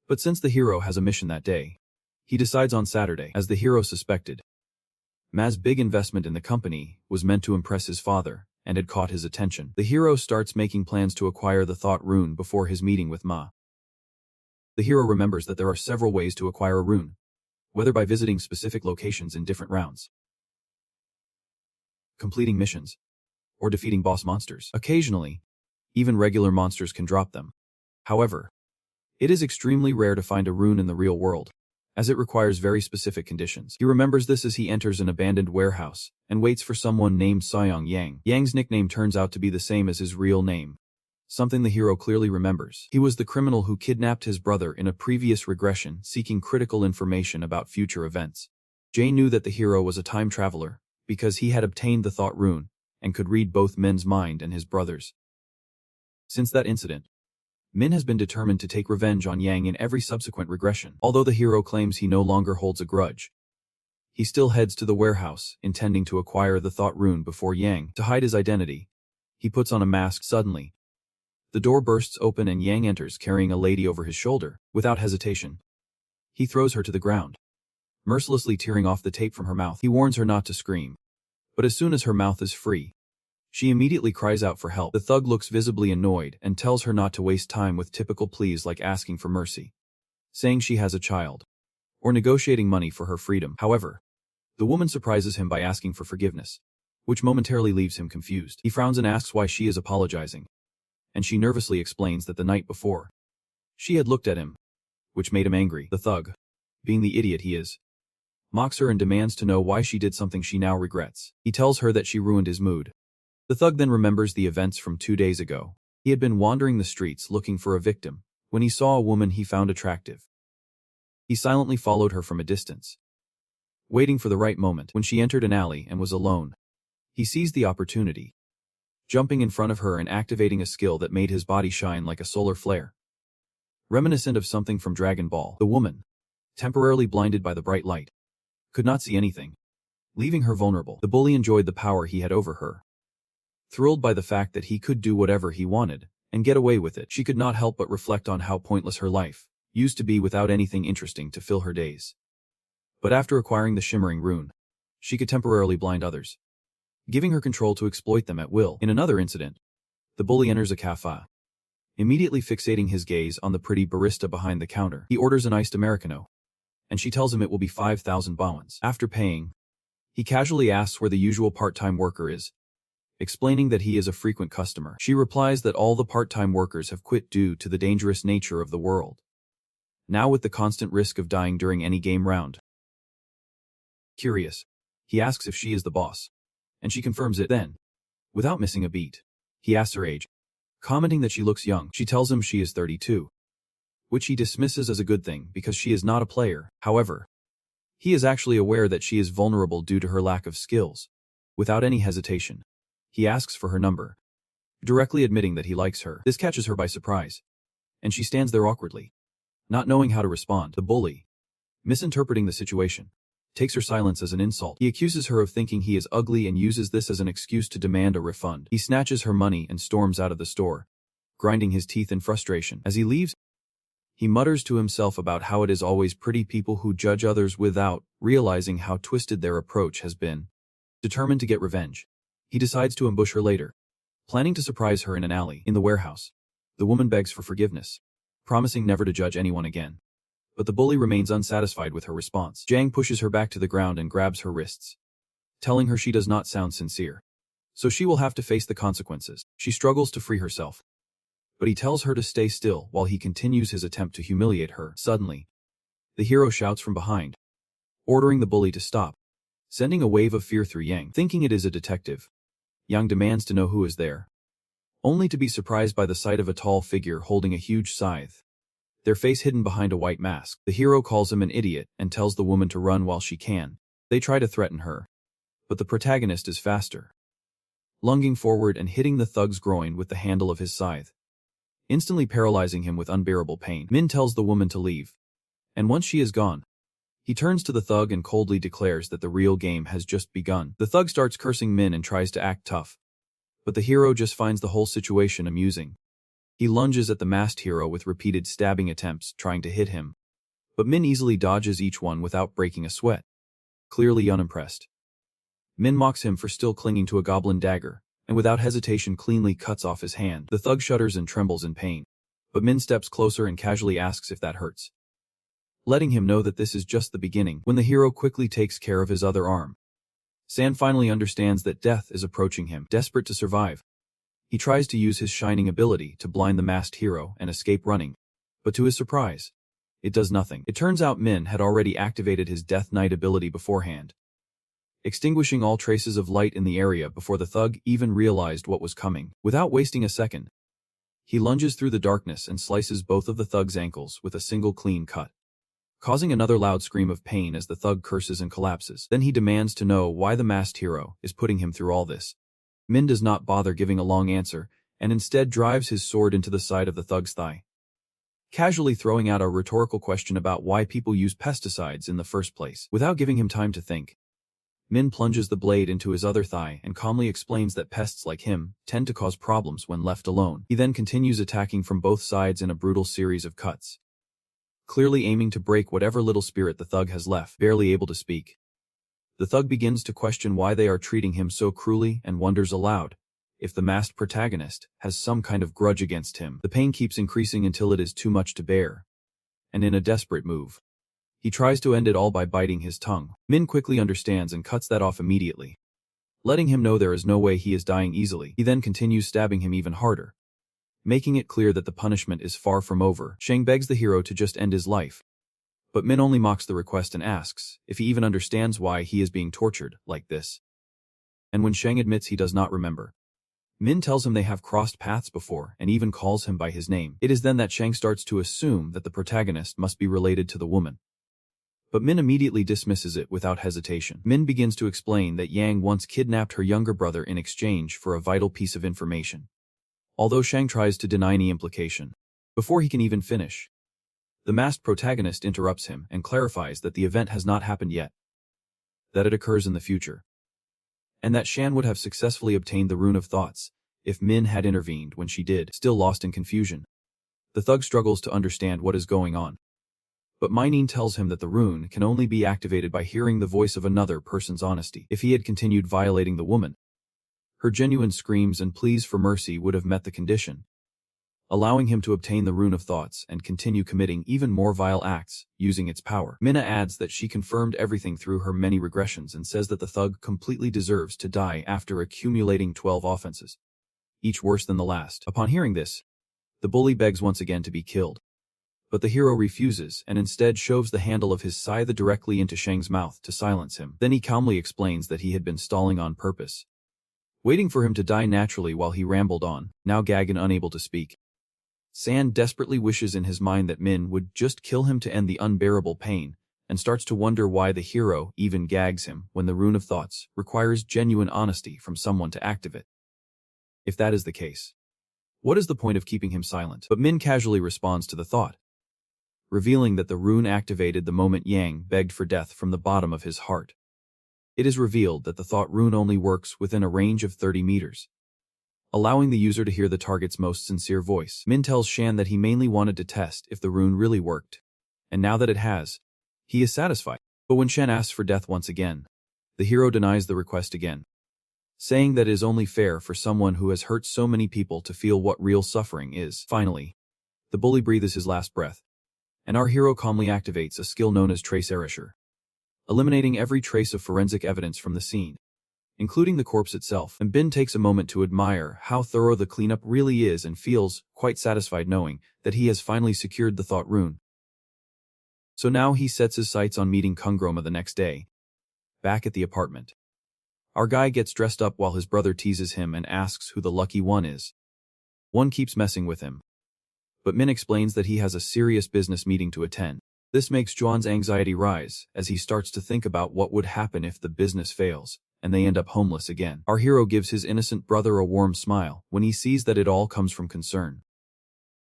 but since the hero has a mission that day, he decides on Saturday. As the hero suspected, Ma's big investment in the company was meant to impress his father and had caught his attention. The hero starts making plans to acquire the thought rune before his meeting with Ma. The hero remembers that there are several ways to acquire a rune, whether by visiting specific locations in different rounds, completing missions, or defeating boss monsters. Occasionally, even regular monsters can drop them. However, it is extremely rare to find a rune in the real world, as it requires very specific conditions. He remembers this as he enters an abandoned warehouse and waits for someone named Sayong Yang. Yang's nickname turns out to be the same as his real name, something the hero clearly remembers. He was the criminal who kidnapped his brother in a previous regression, seeking critical information about future events. Jay knew that the hero was a time traveler because he had obtained the thought rune and could read both Min's mind and his brother's. Since that incident, Min has been determined to take revenge on Yang in every subsequent regression. Although the hero claims he no longer holds a grudge, he still heads to the warehouse, intending to acquire the thought rune before Yang. To hide his identity, he puts on a mask. Suddenly, the door bursts open and Yang enters carrying a lady over his shoulder. Without hesitation, he throws her to the ground, mercilessly tearing off the tape from her mouth. He warns her not to scream, but as soon as her mouth is free, she immediately cries out for help. The thug looks visibly annoyed and tells her not to waste time with typical pleas like asking for mercy, saying she has a child, or negotiating money for her freedom. However, the woman surprises him by asking for forgiveness, which momentarily leaves him confused. He frowns and asks why she is apologizing, and she nervously explains that the night before, she had looked at him, which made him angry. The thug, being the idiot he is, mocks her and demands to know why she did something she now regrets. He tells her that she ruined his mood. The thug then remembers the events from 2 days ago. He had been wandering the streets looking for a victim when he saw a woman he found attractive. He silently followed her from a distance, waiting for the right moment. When she entered an alley and was alone, he seized the opportunity, jumping in front of her and activating a skill that made his body shine like a solar flare, reminiscent of something from Dragon Ball. The woman, temporarily blinded by the bright light, could not see anything, leaving her vulnerable. The bully enjoyed the power he had over her, thrilled by the fact that he could do whatever he wanted and get away with it. She could not help but reflect on how pointless her life used to be without anything interesting to fill her days. But after acquiring the shimmering rune, she could temporarily blind others, giving her control to exploit them at will. In another incident, the bully enters a cafe, immediately fixating his gaze on the pretty barista behind the counter. He orders an iced Americano, and she tells him it will be 5,000 bawons. After paying, he casually asks where the usual part-time worker is, explaining that he is a frequent customer. She replies that all the part-time workers have quit due to the dangerous nature of the world, now with the constant risk of dying during any game round. Curious, he asks if she is the boss, and she confirms it. Then, without missing a beat, he asks her age, commenting that she looks young. She tells him she is 32, which he dismisses as a good thing because she is not a player. However, he is actually aware that she is vulnerable due to her lack of skills. Without any hesitation, he asks for her number, directly admitting that he likes her. This catches her by surprise, and she stands there awkwardly, not knowing how to respond. The bully, misinterpreting the situation, takes her silence as an insult. He accuses her of thinking he is ugly and uses this as an excuse to demand a refund. He snatches her money and storms out of the store, grinding his teeth in frustration. As he leaves, he mutters to himself about how it is always pretty people who judge others without realizing how twisted their approach has been. Determined to get revenge, he decides to ambush her later, planning to surprise her in an alley. In the warehouse, the woman begs for forgiveness, promising never to judge anyone again. But the bully remains unsatisfied with her response. Zhang pushes her back to the ground and grabs her wrists, telling her she does not sound sincere, so she will have to face the consequences. She struggles to free herself, but he tells her to stay still while he continues his attempt to humiliate her. Suddenly, the hero shouts from behind, ordering the bully to stop, sending a wave of fear through Yang. Thinking it is a detective, Yang demands to know who is there, only to be surprised by the sight of a tall figure holding a huge scythe, their face hidden behind a white mask. The hero calls him an idiot and tells the woman to run while she can. They try to threaten her, but the protagonist is faster, lunging forward and hitting the thug's groin with the handle of his scythe, instantly paralyzing him with unbearable pain. Min tells the woman to leave, and once she is gone, he turns to the thug and coldly declares that the real game has just begun. The thug starts cursing Min and tries to act tough, but the hero just finds the whole situation amusing. He lunges at the masked hero with repeated stabbing attempts, trying to hit him, but Min easily dodges each one without breaking a sweat, clearly unimpressed. Min mocks him for still clinging to a goblin dagger, and without hesitation cleanly cuts off his hand. The thug shudders and trembles in pain, but Min steps closer and casually asks if that hurts, letting him know that this is just the beginning. When the hero quickly takes care of his other arm, San finally understands that death is approaching him. Desperate to survive, he tries to use his shining ability to blind the masked hero and escape running, but to his surprise, it does nothing. It turns out Min had already activated his Death Knight ability beforehand, extinguishing all traces of light in the area before the thug even realized what was coming. Without wasting a second, he lunges through the darkness and slices both of the thug's ankles with a single clean cut, causing another loud scream of pain as the thug curses and collapses. Then he demands to know why the masked hero is putting him through all this. Min does not bother giving a long answer, and instead drives his sword into the side of the thug's thigh, casually throwing out a rhetorical question about why people use pesticides in the first place. Without giving him time to think, Min plunges the blade into his other thigh and calmly explains that pests like him tend to cause problems when left alone. He then continues attacking from both sides in a brutal series of cuts, clearly aiming to break whatever little spirit the thug has left. Barely able to speak, the thug begins to question why they are treating him so cruelly and wonders aloud if the masked protagonist has some kind of grudge against him. The pain keeps increasing until it is too much to bear, and in a desperate move, he tries to end it all by biting his tongue. Min quickly understands and cuts that off immediately, letting him know there is no way he is dying easily. He then continues stabbing him even harder, making it clear that the punishment is far from over. Shang begs the hero to just end his life, but Min only mocks the request and asks if he even understands why he is being tortured like this. And when Shang admits he does not remember, Min tells him they have crossed paths before and even calls him by his name. It is then that Shang starts to assume that the protagonist must be related to the woman, but Min immediately dismisses it without hesitation. Min begins to explain that Yang once kidnapped her younger brother in exchange for a vital piece of information, although Shang tries to deny any implication. Before he can even finish, the masked protagonist interrupts him and clarifies that the event has not happened yet, that it occurs in the future, and that Shan would have successfully obtained the Rune of Thoughts if Min had intervened when she did. Still lost in confusion, the thug struggles to understand what is going on, but Minine tells him that the rune can only be activated by hearing the voice of another person's honesty. If he had continued violating the woman, her genuine screams and pleas for mercy would have met the condition, allowing him to obtain the Rune of Thoughts and continue committing even more vile acts using its power. Minna adds that she confirmed everything through her many regressions and says that the thug completely deserves to die after accumulating 12 offenses, each worse than the last. Upon hearing this, the bully begs once again to be killed, but the hero refuses and instead shoves the handle of his scythe directly into Shang's mouth to silence him. Then he calmly explains that he had been stalling on purpose, waiting for him to die naturally while he rambled on, now gagged and unable to speak. San desperately wishes in his mind that Min would just kill him to end the unbearable pain, and starts to wonder why the hero even gags him when the Rune of Thoughts requires genuine honesty from someone to activate. If that is the case, what is the point of keeping him silent? But Min casually responds to the thought, revealing that the rune activated the moment Yang begged for death from the bottom of his heart. It is revealed that the thought rune only works within a range of 30 meters, allowing the user to hear the target's most sincere voice. Min tells Shan that he mainly wanted to test if the rune really worked, and now that it has, he is satisfied. But when Shan asks for death once again, the hero denies the request again, saying that it is only fair for someone who has hurt so many people to feel what real suffering is. Finally, the bully breathes his last breath, and our hero calmly activates a skill known as trace erasure, eliminating every trace of forensic evidence from the scene, including the corpse itself. And Bin takes a moment to admire how thorough the cleanup really is and feels quite satisfied knowing that he has finally secured the thought rune. So now he sets his sights on meeting Kungroma the next day, back at the apartment. Our guy gets dressed up while his brother teases him and asks who the lucky one is. One keeps messing with him, but Min explains that he has a serious business meeting to attend. This makes Juan's anxiety rise as he starts to think about what would happen if the business fails and they end up homeless again. Our hero gives his innocent brother a warm smile when he sees that it all comes from concern.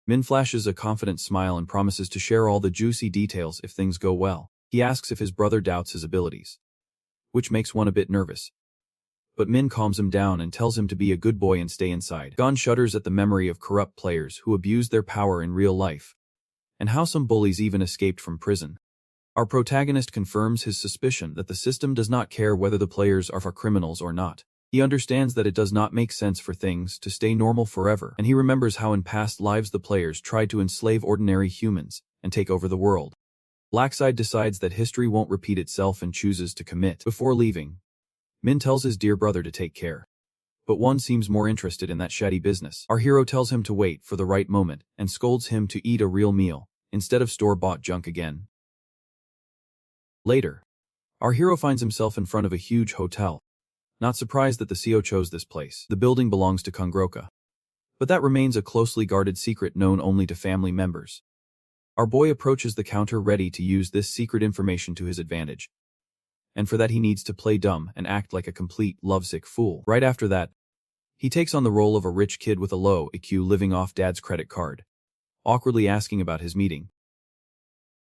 Min flashes a confident smile and promises to share all the juicy details if things go well. He asks if his brother doubts his abilities, which makes Juan a bit nervous. But Min calms him down and tells him to be a good boy and stay inside. Gon shudders at the memory of corrupt players who abused their power in real life, and how some bullies even escaped from prison. Our protagonist confirms his suspicion that the system does not care whether the players are criminals or not. He understands that it does not make sense for things to stay normal forever, and he remembers how in past lives the players tried to enslave ordinary humans and take over the world. Blackside decides that history won't repeat itself and chooses to commit. Before leaving, Min tells his dear brother to take care, but one seems more interested in that shady business. Our hero tells him to wait for the right moment and scolds him to eat a real meal instead of store-bought junk again. Later, our hero finds himself in front of a huge hotel. Not surprised that the CEO chose this place. The building belongs to Kungroka, but that remains a closely guarded secret known only to family members. Our boy approaches the counter ready to use this secret information to his advantage, and for that he needs to play dumb and act like a complete lovesick fool. Right after that, he takes on the role of a rich kid with a low IQ living off dad's credit card, awkwardly asking about his meeting.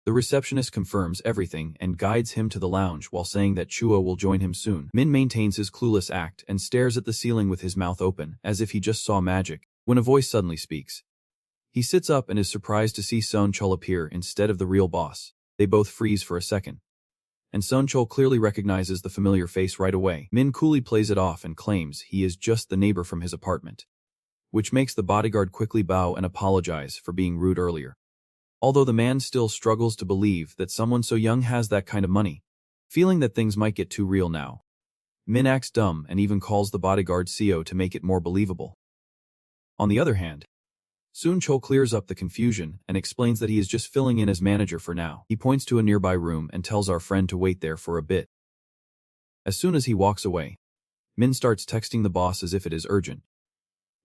The receptionist confirms everything and guides him to the lounge while saying that Chuo will join him soon. Min maintains his clueless act and stares at the ceiling with his mouth open as if he just saw magic, when a voice suddenly speaks. He sits up and is surprised to see Son Chul appear instead of the real boss. They both freeze for a second, and Son Chul clearly recognizes the familiar face right away. Min coolly plays it off and claims he is just the neighbor from his apartment, which makes the bodyguard quickly bow and apologize for being rude earlier. Although the man still struggles to believe that someone so young has that kind of money, feeling that things might get too real now, Min acts dumb and even calls the bodyguard CEO to make it more believable. On the other hand, Sun Chul clears up the confusion and explains that he is just filling in as manager for now. He points to a nearby room and tells our friend to wait there for a bit. As soon as he walks away, Min starts texting the boss as if it is urgent,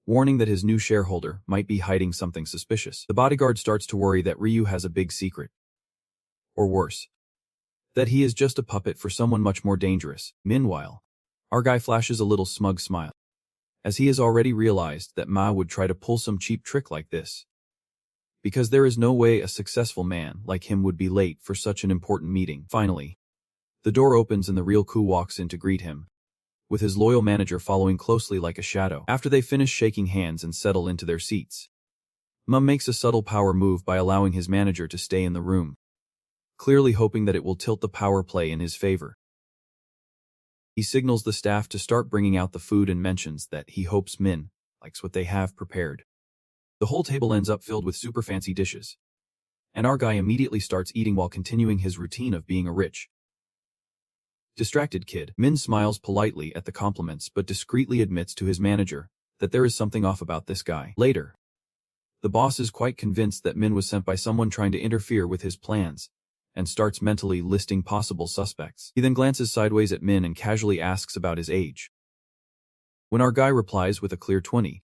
warning that his new shareholder might be hiding something suspicious. The bodyguard starts to worry that Ryu has a big secret. Or worse, that he is just a puppet for someone much more dangerous. Meanwhile, our guy flashes a little smug smile, as he has already realized that Ma would try to pull some cheap trick like this, because there is no way a successful man like him would be late for such an important meeting. Finally, the door opens and the real Ku walks in to greet him, with his loyal manager following closely like a shadow. After they finish shaking hands and settle into their seats, Ma makes a subtle power move by allowing his manager to stay in the room, clearly hoping that it will tilt the power play in his favor. He signals the staff to start bringing out the food and mentions that he hopes Min likes what they have prepared. The whole table ends up filled with super fancy dishes, and our guy immediately starts eating while continuing his routine of being a rich, distracted kid. Min smiles politely at the compliments but discreetly admits to his manager that there is something off about this guy. Later, the boss is quite convinced that Min was sent by someone trying to interfere with his plans, and starts mentally listing possible suspects. He then glances sideways at Min and casually asks about his age. When our guy replies with a clear 20,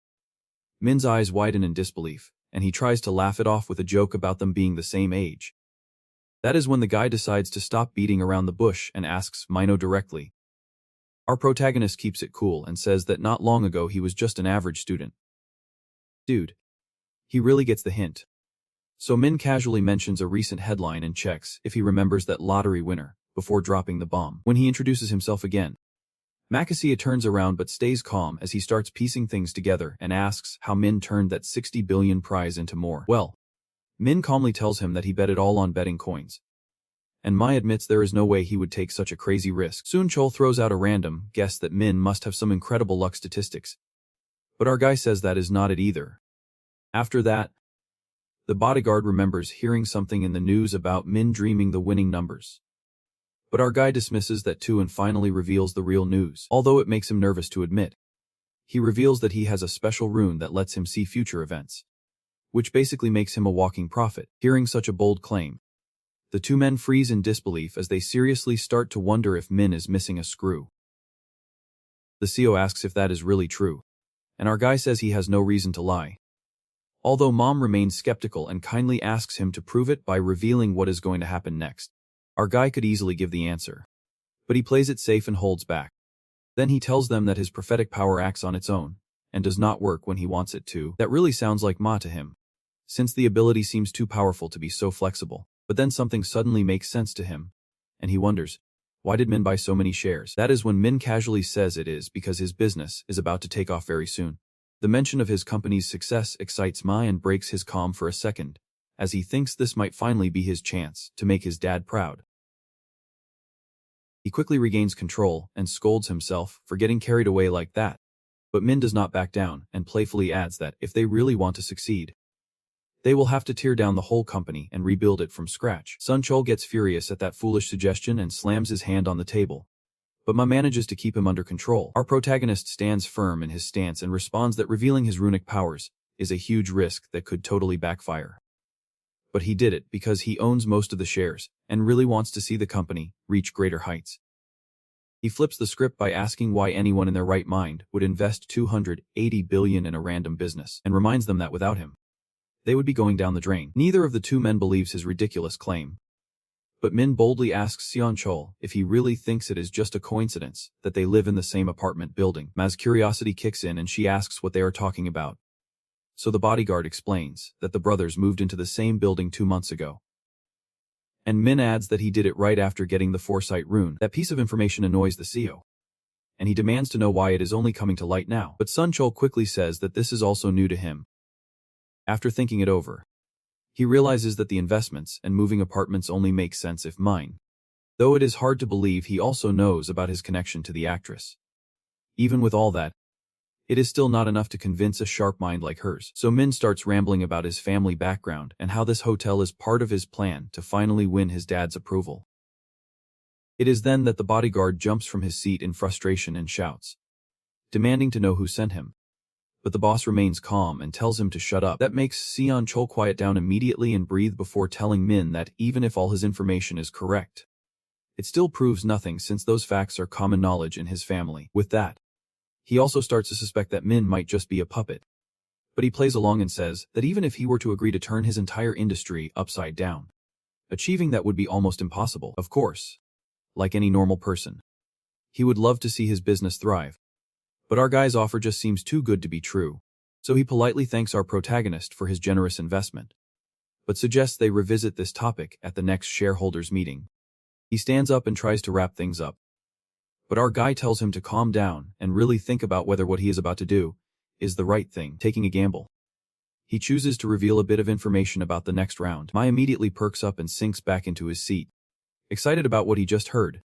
Min's eyes widen in disbelief, and he tries to laugh it off with a joke about them being the same age. That is when the guy decides to stop beating around the bush and asks Mino directly. Our protagonist keeps it cool and says that not long ago he was just an average student. Dude, he really gets the hint. So Min casually mentions a recent headline and checks if he remembers that lottery winner before dropping the bomb. When he introduces himself again, Makasia turns around but stays calm as he starts piecing things together and asks how Min turned that 60 billion prize into more. Well, Min calmly tells him that he bet it all on betting coins, and Mai admits there is no way he would take such a crazy risk. Sun Chul throws out a random guess that Min must have some incredible luck statistics, but our guy says that is not it either. After that, The bodyguard remembers hearing something in the news about Min dreaming the winning numbers. But our guy dismisses that too and finally reveals the real news, although it makes him nervous to admit. He reveals that he has a special rune that lets him see future events, which basically makes him a walking prophet. Hearing such a bold claim, the two men freeze in disbelief as they seriously start to wonder if Min is missing a screw. The CEO asks if that is really true, and our guy says he has no reason to lie. Although Mom remains skeptical and kindly asks him to prove it by revealing what is going to happen next. Our guy could easily give the answer, but he plays it safe and holds back. Then he tells them that his prophetic power acts on its own, and does not work when he wants it to. That really sounds like Ma to him, since the ability seems too powerful to be so flexible. But then something suddenly makes sense to him, and he wonders, why did Min buy so many shares? That is when Min casually says it is because his business is about to take off very soon. The mention of his company's success excites Ma and breaks his calm for a second, as he thinks this might finally be his chance to make his dad proud. He quickly regains control and scolds himself for getting carried away like that. But Min does not back down and playfully adds that if they really want to succeed, they will have to tear down the whole company and rebuild it from scratch. Sun Chol gets furious at that foolish suggestion and slams his hand on the table. But Ma manages to keep him under control. Our protagonist stands firm in his stance and responds that revealing his runic powers is a huge risk that could totally backfire. But he did it because he owns most of the shares and really wants to see the company reach greater heights. He flips the script by asking why anyone in their right mind would invest $280 billion in a random business, and reminds them that without him, they would be going down the drain. Neither of the two men believes his ridiculous claim. But Min boldly asks Seon Chol if he really thinks it is just a coincidence that they live in the same apartment building. Ma's curiosity kicks in and she asks what they are talking about. So the bodyguard explains that the brothers moved into the same building 2 months ago. And Min adds that he did it right after getting the foresight rune. That piece of information annoys the CEO, and he demands to know why it is only coming to light now. But Sun Chol quickly says that this is also new to him. After thinking it over, he realizes that the investments and moving apartments only make sense if mine. Though it is hard to believe he also knows about his connection to the actress. Even with all that, it is still not enough to convince a sharp mind like hers. So Min starts rambling about his family background and how this hotel is part of his plan to finally win his dad's approval. It is then that the bodyguard jumps from his seat in frustration and shouts, demanding to know who sent him. But the boss remains calm and tells him to shut up. That makes Seon Chol quiet down immediately and breathe before telling Min that even if all his information is correct, it still proves nothing since those facts are common knowledge in his family. With that, he also starts to suspect that Min might just be a puppet. But he plays along and says that even if he were to agree to turn his entire industry upside down, achieving that would be almost impossible. Of course, like any normal person, he would love to see his business thrive. But our guy's offer just seems too good to be true, so he politely thanks our protagonist for his generous investment, but suggests they revisit this topic at the next shareholders meeting. He stands up and tries to wrap things up, but our guy tells him to calm down and really think about whether what he is about to do is the right thing, taking a gamble. He chooses to reveal a bit of information about the next round. Ma immediately perks up and sinks back into his seat, excited about what he just heard.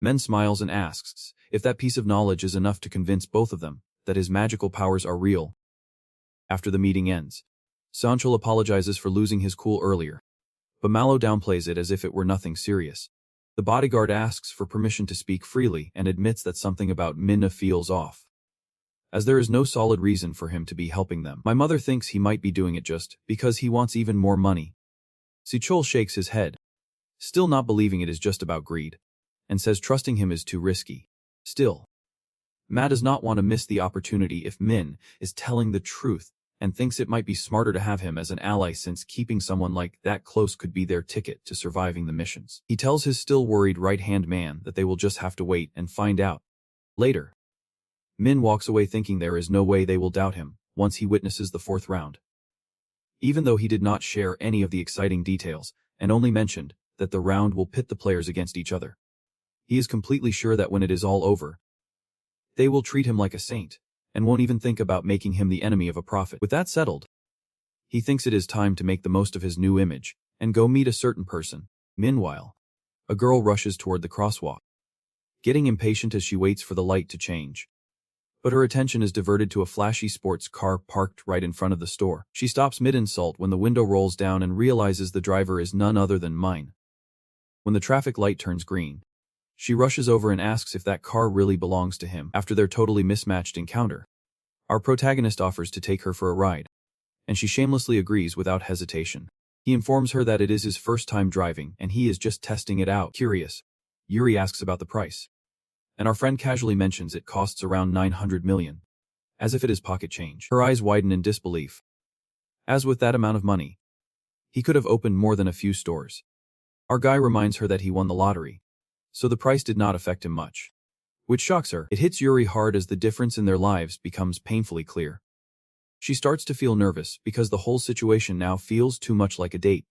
Men smiles and asks if that piece of knowledge is enough to convince both of them that his magical powers are real. After the meeting ends, Sanchul apologizes for losing his cool earlier, but Malo downplays it as if it were nothing serious. The bodyguard asks for permission to speak freely and admits that something about Minna feels off, as there is no solid reason for him to be helping them. My mother thinks he might be doing it just because he wants even more money. Sichol shakes his head, still not believing it is just about greed, and says trusting him is too risky. Still, Ma does not want to miss the opportunity if Min is telling the truth and thinks it might be smarter to have him as an ally since keeping someone like that close could be their ticket to surviving the missions. He tells his still worried right-hand man that they will just have to wait and find out later. Min walks away thinking there is no way they will doubt him once he witnesses the 4th round. Even though he did not share any of the exciting details and only mentioned that the round will pit the players against each other, he is completely sure that when it is all over, they will treat him like a saint and won't even think about making him the enemy of a prophet. With that settled, he thinks it is time to make the most of his new image and go meet a certain person. Meanwhile, a girl rushes toward the crosswalk, getting impatient as she waits for the light to change. But her attention is diverted to a flashy sports car parked right in front of the store. She stops mid-insult when the window rolls down and realizes the driver is none other than Mine. When the traffic light turns green, she rushes over and asks if that car really belongs to him. After their totally mismatched encounter, our protagonist offers to take her for a ride, and she shamelessly agrees without hesitation. He informs her that it is his first time driving and he is just testing it out. Curious, Yuri asks about the price, and our friend casually mentions it costs around 900 million, as if it is pocket change. Her eyes widen in disbelief. As with that amount of money, he could have opened more than a few stores. Our guy reminds her that he won the lottery, so the price did not affect him much, which shocks her. It hits Yuri hard as the difference in their lives becomes painfully clear. She starts to feel nervous because the whole situation now feels too much like a date.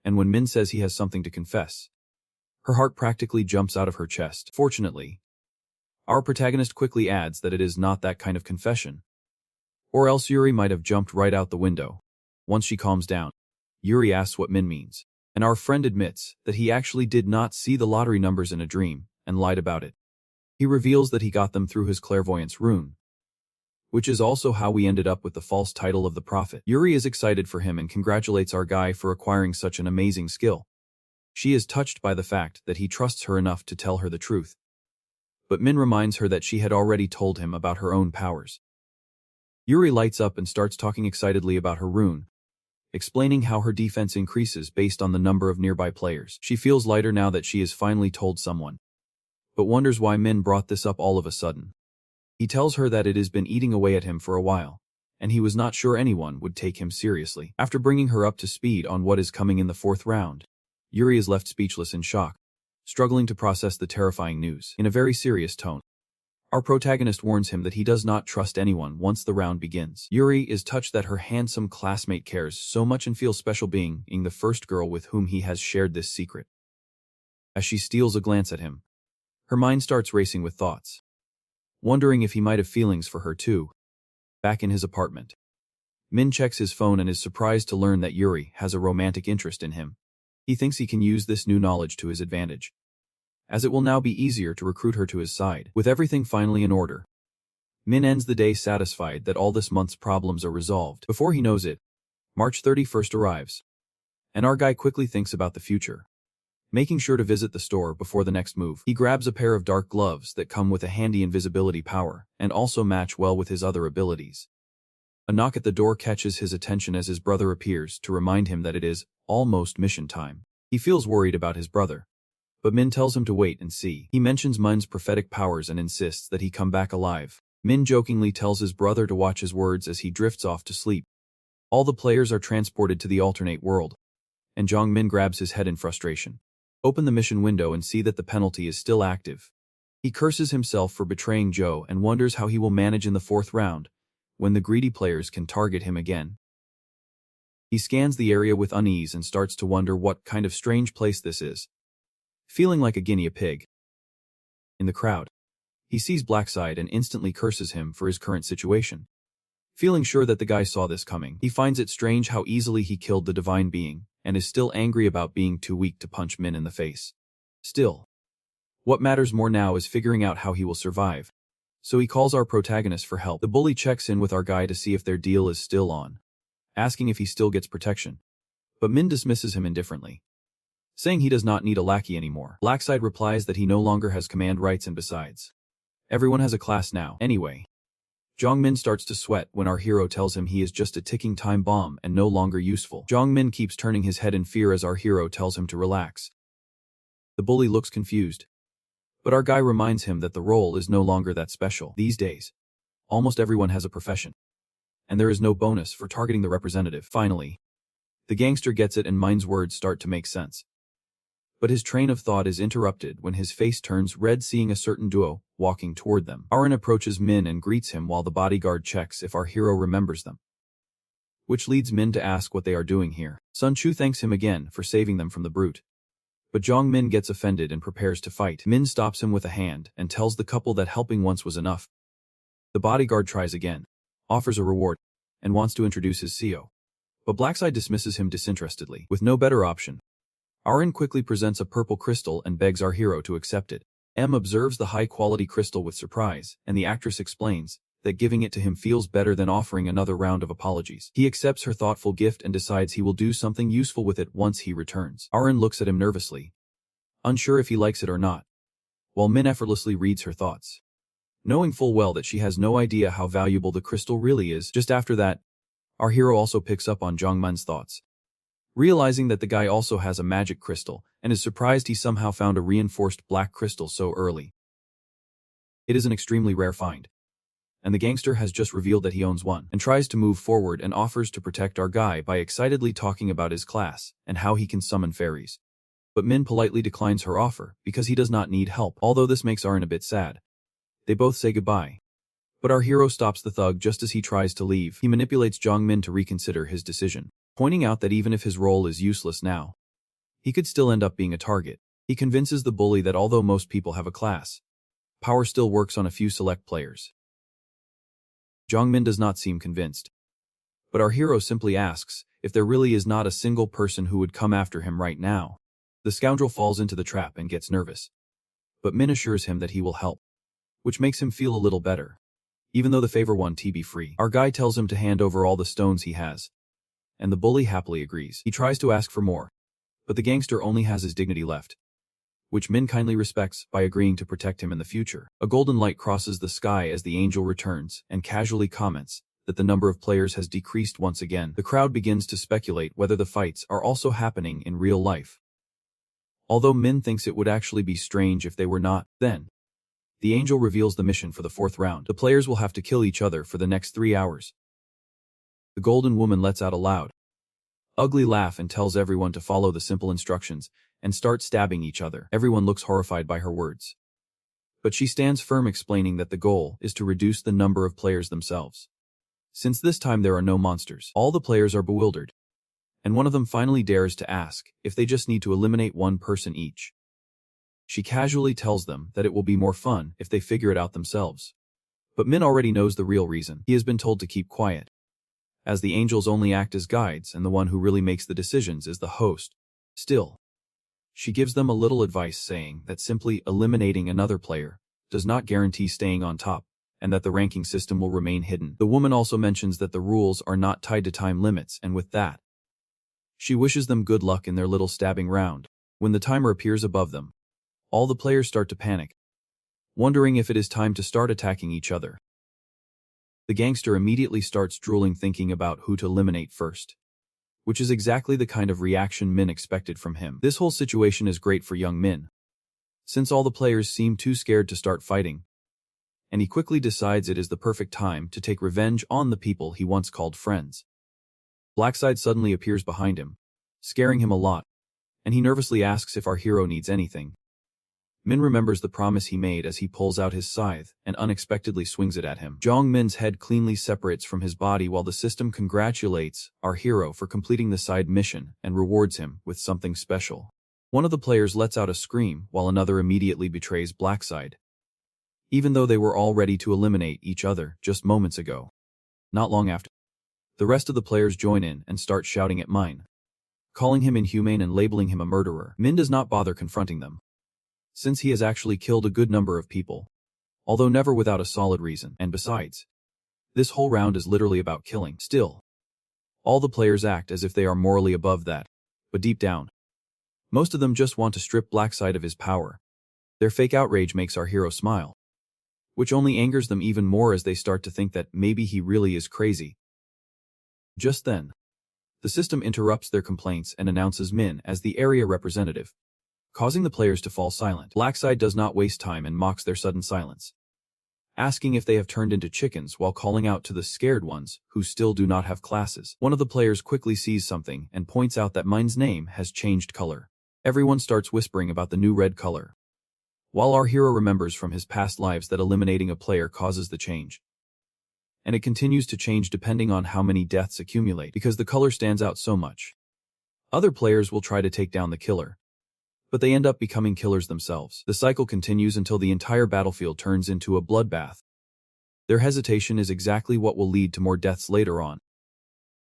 And when Min says he has something to confess, her heart practically jumps out of her chest. Fortunately, our protagonist quickly adds that it is not that kind of confession, or else Yuri might have jumped right out the window. Once she calms down, Yuri asks what Min means, and our friend admits that he actually did not see the lottery numbers in a dream and lied about it. He reveals that he got them through his clairvoyance rune, which is also how we ended up with the false title of the prophet. Yuri is excited for him and congratulates our guy for acquiring such an amazing skill. She is touched by the fact that he trusts her enough to tell her the truth. But Min reminds her that she had already told him about her own powers. Yuri lights up and starts talking excitedly about her rune, explaining how her defense increases based on the number of nearby players. She feels lighter now that she has finally told someone, but wonders why Min brought this up all of a sudden. He tells her that it has been eating away at him for a while, and he was not sure anyone would take him seriously. After bringing her up to speed on what is coming in the fourth round, Yuri is left speechless in shock, struggling to process the terrifying news. In a very serious tone, our protagonist warns him that he does not trust anyone once the round begins. Yuri is touched that her handsome classmate cares so much and feels special being the first girl with whom he has shared this secret. As she steals a glance at him, her mind starts racing with thoughts, wondering if he might have feelings for her too. Back in his apartment, Min checks his phone and is surprised to learn that Yuri has a romantic interest in him. He thinks he can use this new knowledge to his advantage, as it will now be easier to recruit her to his side. With everything finally in order, Min ends the day satisfied that all this month's problems are resolved. Before he knows it, March 31st arrives, and our guy quickly thinks about the future, making sure to visit the store before the next move. He grabs a pair of dark gloves that come with a handy invisibility power and also match well with his other abilities. A knock at the door catches his attention as his brother appears to remind him that it is almost mission time. He feels worried about his brother, but Min tells him to wait and see. He mentions Min's prophetic powers and insists that he come back alive. Min jokingly tells his brother to watch his words as he drifts off to sleep. All the players are transported to the alternate world, and Jong Min grabs his head in frustration. Open the mission window and see that the penalty is still active. He curses himself for betraying Joe and wonders how he will manage in the fourth round, when the greedy players can target him again. He scans the area with unease and starts to wonder what kind of strange place this is, feeling like a guinea pig. In the crowd, he sees Blackside and instantly curses him for his current situation. Feeling sure that the guy saw this coming, he finds it strange how easily he killed the divine being, and is still angry about being too weak to punch Min in the face. Still, what matters more now is figuring out how he will survive. So he calls our protagonist for help. The bully checks in with our guy to see if their deal is still on, asking if he still gets protection. But Min dismisses him indifferently, saying he does not need a lackey anymore. Blackside replies that he no longer has command rights and besides, everyone has a class now. Anyway, Jongmin starts to sweat when our hero tells him he is just a ticking time bomb and no longer useful. Jongmin keeps turning his head in fear as our hero tells him to relax. The bully looks confused, but our guy reminds him that the role is no longer that special. These days, almost everyone has a profession, and there is no bonus for targeting the representative. Finally, the gangster gets it and Mine's words start to make sense. But his train of thought is interrupted when his face turns red seeing a certain duo walking toward them. Aaron approaches Min and greets him while the bodyguard checks if our hero remembers them, which leads Min to ask what they are doing here. Sun Chu thanks him again for saving them from the brute, but Jong Min gets offended and prepares to fight. Min stops him with a hand and tells the couple that helping once was enough. The bodyguard tries again, offers a reward, and wants to introduce his CO, but Blackside dismisses him disinterestedly. With no better option, Aaron quickly presents a purple crystal and begs our hero to accept it. M observes the high-quality crystal with surprise, and the actress explains that giving it to him feels better than offering another round of apologies. He accepts her thoughtful gift and decides he will do something useful with it once he returns. Arin looks at him nervously, unsure if he likes it or not, while Min effortlessly reads her thoughts, knowing full well that she has no idea how valuable the crystal really is. Just after that, our hero also picks up on Jongmun's thoughts, realizing that the guy also has a magic crystal, and is surprised he somehow found a reinforced black crystal so early. It is an extremely rare find, and the gangster has just revealed that he owns one, and tries to move forward and offers to protect our guy by excitedly talking about his class and how he can summon fairies. But Min politely declines her offer because he does not need help, although this makes Arin a bit sad. They both say goodbye, but our hero stops the thug just as he tries to leave. He manipulates Jongmin to reconsider his decision, pointing out that even if his role is useless now, he could still end up being a target. He convinces the bully that although most people have a class, power still works on a few select players. Jongmin does not seem convinced, but our hero simply asks if there really is not a single person who would come after him right now. The scoundrel falls into the trap and gets nervous, but Min assures him that he will help, which makes him feel a little better, even though the favor won to be free. Our guy tells him to hand over all the stones he has, and the bully happily agrees. He tries to ask for more, but the gangster only has his dignity left, which Min kindly respects by agreeing to protect him in the future. A golden light crosses the sky as the angel returns and casually comments that the number of players has decreased once again. The crowd begins to speculate whether the fights are also happening in real life, although Min thinks it would actually be strange if they were not. Then, the angel reveals the mission for the 4th round. The players will have to kill each other for the next 3 hours. The golden woman lets out a loud, ugly laugh and tells everyone to follow the simple instructions and start stabbing each other. Everyone looks horrified by her words, but she stands firm, explaining that the goal is to reduce the number of players themselves. Since this time there are no monsters, all the players are bewildered, and one of them finally dares to ask if they just need to eliminate one person each. She casually tells them that it will be more fun if they figure it out themselves. But Min already knows the real reason. He has been told to keep quiet, as the angels only act as guides and the one who really makes the decisions is the host. Still, she gives them a little advice, saying that simply eliminating another player does not guarantee staying on top, and that the ranking system will remain hidden. The woman also mentions that the rules are not tied to time limits, and with that, she wishes them good luck in their little stabbing round. When the timer appears above them, all the players start to panic, wondering if it is time to start attacking each other. The gangster immediately starts drooling, thinking about who to eliminate first, which is exactly the kind of reaction Min expected from him. This whole situation is great for young Min, since all the players seem too scared to start fighting, and he quickly decides it is the perfect time to take revenge on the people he once called friends. Blackside suddenly appears behind him, scaring him a lot, and he nervously asks if our hero needs anything. Min remembers the promise he made as he pulls out his scythe and unexpectedly swings it at him. Jong Min's head cleanly separates from his body while the system congratulates our hero for completing the side mission and rewards him with something special. One of the players lets out a scream while another immediately betrays Blackside, even though they were all ready to eliminate each other just moments ago. Not long after, the rest of the players join in and start shouting at Min, calling him inhumane and labeling him a murderer. Min does not bother confronting them, since he has actually killed a good number of people, although never without a solid reason, and besides, this whole round is literally about killing. Still, all the players act as if they are morally above that, but deep down, most of them just want to strip Blackside of his power. Their fake outrage makes our hero smile, which only angers them even more as they start to think that maybe he really is crazy. Just then, the system interrupts their complaints and announces Min as the area representative, causing the players to fall silent. Blackside does not waste time and mocks their sudden silence, asking if they have turned into chickens while calling out to the scared ones who still do not have classes. One of the players quickly sees something and points out that Min's name has changed color. Everyone starts whispering about the new red color, while our hero remembers from his past lives that eliminating a player causes the change, and it continues to change depending on how many deaths accumulate because the color stands out so much. Other players will try to take down the killer, but they end up becoming killers themselves. The cycle continues until the entire battlefield turns into a bloodbath. Their hesitation is exactly what will lead to more deaths later on.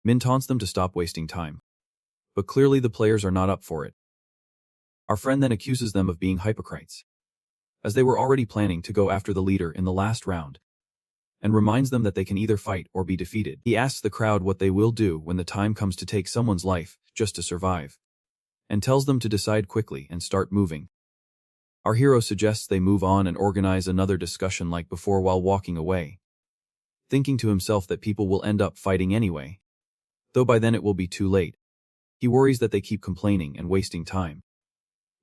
Min taunts them to stop wasting time, but clearly the players are not up for it. Our friend then accuses them of being hypocrites, as they were already planning to go after the leader in the last round, and reminds them that they can either fight or be defeated. He asks the crowd what they will do when the time comes to take someone's life just to survive, and tells them to decide quickly and start moving. Our hero suggests they move on and organize another discussion like before while walking away, thinking to himself that people will end up fighting anyway, though by then it will be too late. He worries that they keep complaining and wasting time,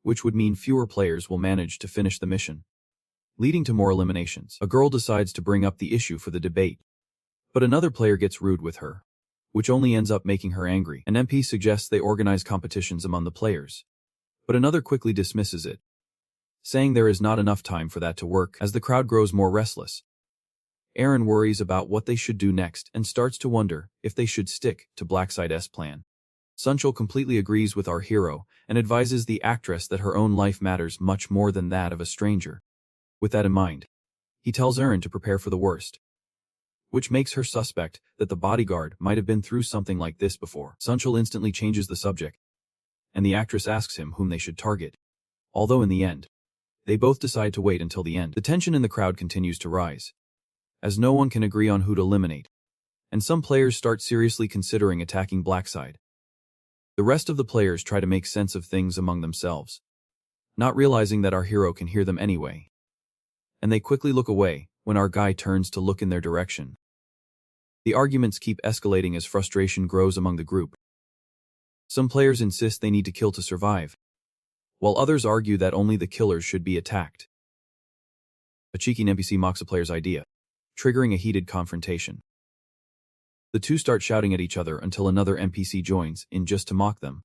which would mean fewer players will manage to finish the mission, leading to more eliminations. A girl decides to bring up the issue for the debate, but another player gets rude with her, which only ends up making her angry. An MP suggests they organize competitions among the players, but another quickly dismisses it, saying there is not enough time for that to work. As the crowd grows more restless, Aaron worries about what they should do next and starts to wonder if they should stick to Blackside's plan. Sunchul completely agrees with our hero and advises the actress that her own life matters much more than that of a stranger. With that in mind, he tells Aaron to prepare for the worst, which makes her suspect that the bodyguard might have been through something like this before. Sunchul instantly changes the subject, and the actress asks him whom they should target, although in the end, they both decide to wait until the end. The tension in the crowd continues to rise, as no one can agree on who to eliminate, and some players start seriously considering attacking Blackside. The rest of the players try to make sense of things among themselves, not realizing that our hero can hear them anyway, and they quickly look away when our guy turns to look in their direction. The arguments keep escalating as frustration grows among the group. Some players insist they need to kill to survive, while others argue that only the killers should be attacked. A cheeky NPC mocks a player's idea, triggering a heated confrontation. The two start shouting at each other until another NPC joins in just to mock them,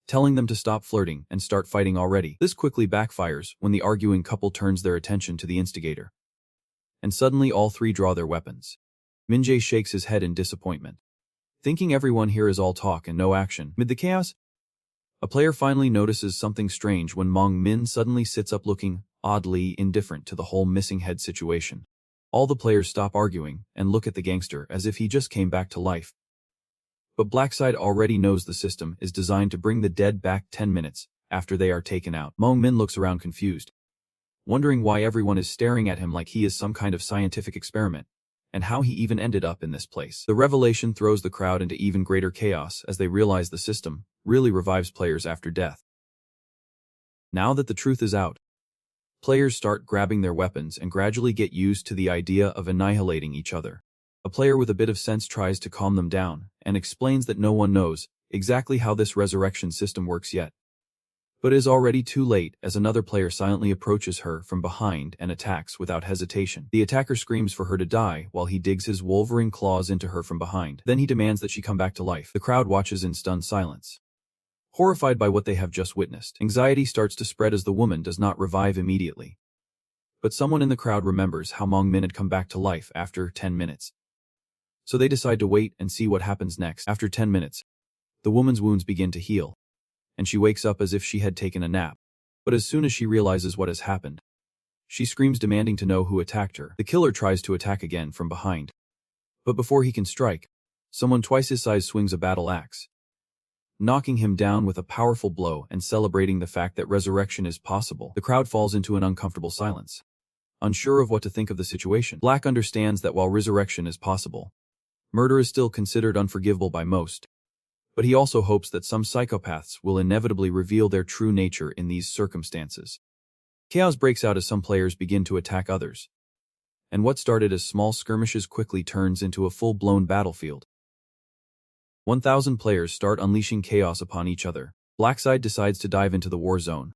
telling them to stop flirting and start fighting already. This quickly backfires when the arguing couple turns their attention to the instigator, and suddenly all three draw their weapons. Minjae shakes his head in disappointment, thinking everyone here is all talk and no action. Mid the chaos, a player finally notices something strange when Mong Min suddenly sits up looking oddly indifferent to the whole missing head situation. All the players stop arguing and look at the gangster as if he just came back to life. But Blackside already knows the system is designed to bring the dead back 10 minutes after they are taken out. Mong Min looks around confused, wondering why everyone is staring at him like he is some kind of scientific experiment, and how he even ended up in this place. The revelation throws the crowd into even greater chaos as they realize the system really revives players after death. Now that the truth is out, players start grabbing their weapons and gradually get used to the idea of annihilating each other. A player with a bit of sense tries to calm them down and explains that no one knows exactly how this resurrection system works yet, but is already too late as another player silently approaches her from behind and attacks without hesitation. The attacker screams for her to die while he digs his wolverine claws into her from behind. Then he demands that she come back to life. The crowd watches in stunned silence, horrified by what they have just witnessed. Anxiety starts to spread as the woman does not revive immediately. But someone in the crowd remembers how Mong Min had come back to life after 10 minutes. So they decide to wait and see what happens next. After 10 minutes, the woman's wounds begin to heal, and she wakes up as if she had taken a nap. But as soon as she realizes what has happened, she screams demanding to know who attacked her. The killer tries to attack again from behind, but before he can strike, someone twice his size swings a battle axe, knocking him down with a powerful blow and celebrating the fact that resurrection is possible. The crowd falls into an uncomfortable silence, unsure of what to think of the situation. Black understands that while resurrection is possible, murder is still considered unforgivable by most, but he also hopes that some psychopaths will inevitably reveal their true nature in these circumstances. Chaos breaks out as some players begin to attack others, and what started as small skirmishes quickly turns into a full-blown battlefield. 1,000 players start unleashing chaos upon each other. Blackside decides to dive into the war zone,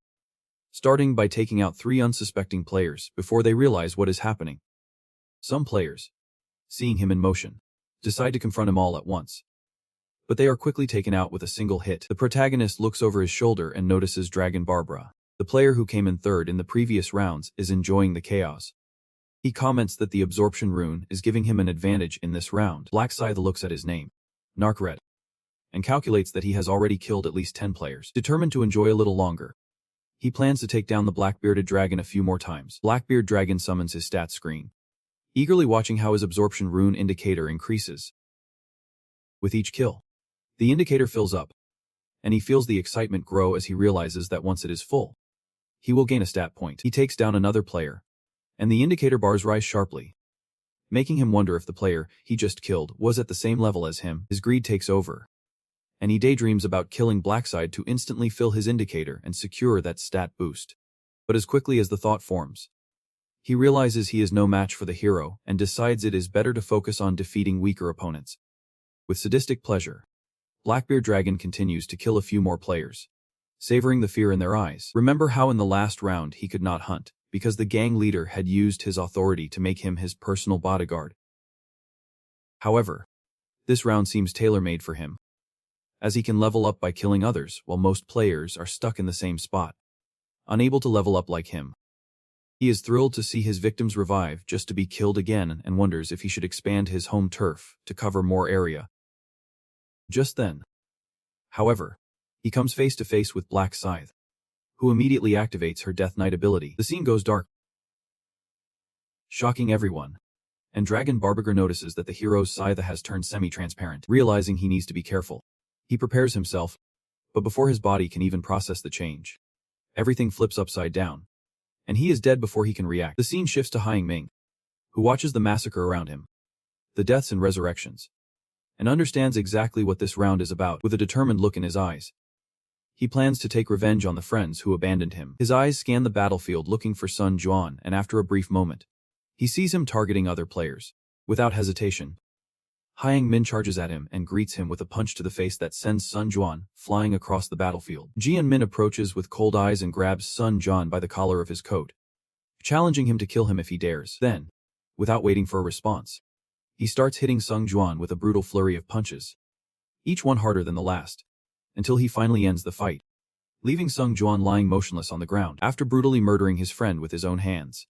starting by taking out 3 unsuspecting players before they realize what is happening. Some players, seeing him in motion, decide to confront him all at once, but they are quickly taken out with a single hit. The protagonist looks over his shoulder and notices Dragon Barbara. The player who came in third in the previous rounds is enjoying the chaos. He comments that the absorption rune is giving him an advantage in this round. Blackside looks at his name, Narkret, and calculates that he has already killed at least 10 players. Determined to enjoy a little longer, he plans to take down the black-bearded dragon a few more times. Blackbeard Dragon summons his stats screen, eagerly watching how his absorption rune indicator increases. With each kill, the indicator fills up, and he feels the excitement grow as he realizes that once it is full, he will gain a stat point. He takes down another player, and the indicator bars rise sharply, making him wonder if the player he just killed was at the same level as him. His greed takes over, and he daydreams about killing Blackside to instantly fill his indicator and secure that stat boost. But as quickly as the thought forms, he realizes he is no match for the hero and decides it is better to focus on defeating weaker opponents. With sadistic pleasure, Blackbeard Dragon continues to kill a few more players, savoring the fear in their eyes. Remember how in the last round he could not hunt, because the gang leader had used his authority to make him his personal bodyguard. However, this round seems tailor-made for him, as he can level up by killing others while most players are stuck in the same spot, unable to level up like him. He is thrilled to see his victims revive just to be killed again and wonders if he should expand his home turf to cover more area. Just then, however, he comes face to face with Black Scythe, who immediately activates her Death Knight ability. The scene goes dark, shocking everyone, and Dragon Barbagar notices that the hero's scythe has turned semi-transparent. Realizing he needs to be careful, he prepares himself, but before his body can even process the change, everything flips upside down, and he is dead before he can react. The scene shifts to Hying Ming, who watches the massacre around him, the deaths and resurrections, and understands exactly what this round is about. With a determined look in his eyes, he plans to take revenge on the friends who abandoned him. His eyes scan the battlefield looking for Sun Juan, and after a brief moment, he sees him targeting other players. Without hesitation, Hyang Min charges at him and greets him with a punch to the face that sends Sun Juan flying across the battlefield. Jian Min approaches with cold eyes and grabs Sun Juan by the collar of his coat, challenging him to kill him if he dares. Then, without waiting for a response, he starts hitting Sun Juan with a brutal flurry of punches, each one harder than the last, until he finally ends the fight, leaving Sun Juan lying motionless on the ground. After brutally murdering his friend with his own hands,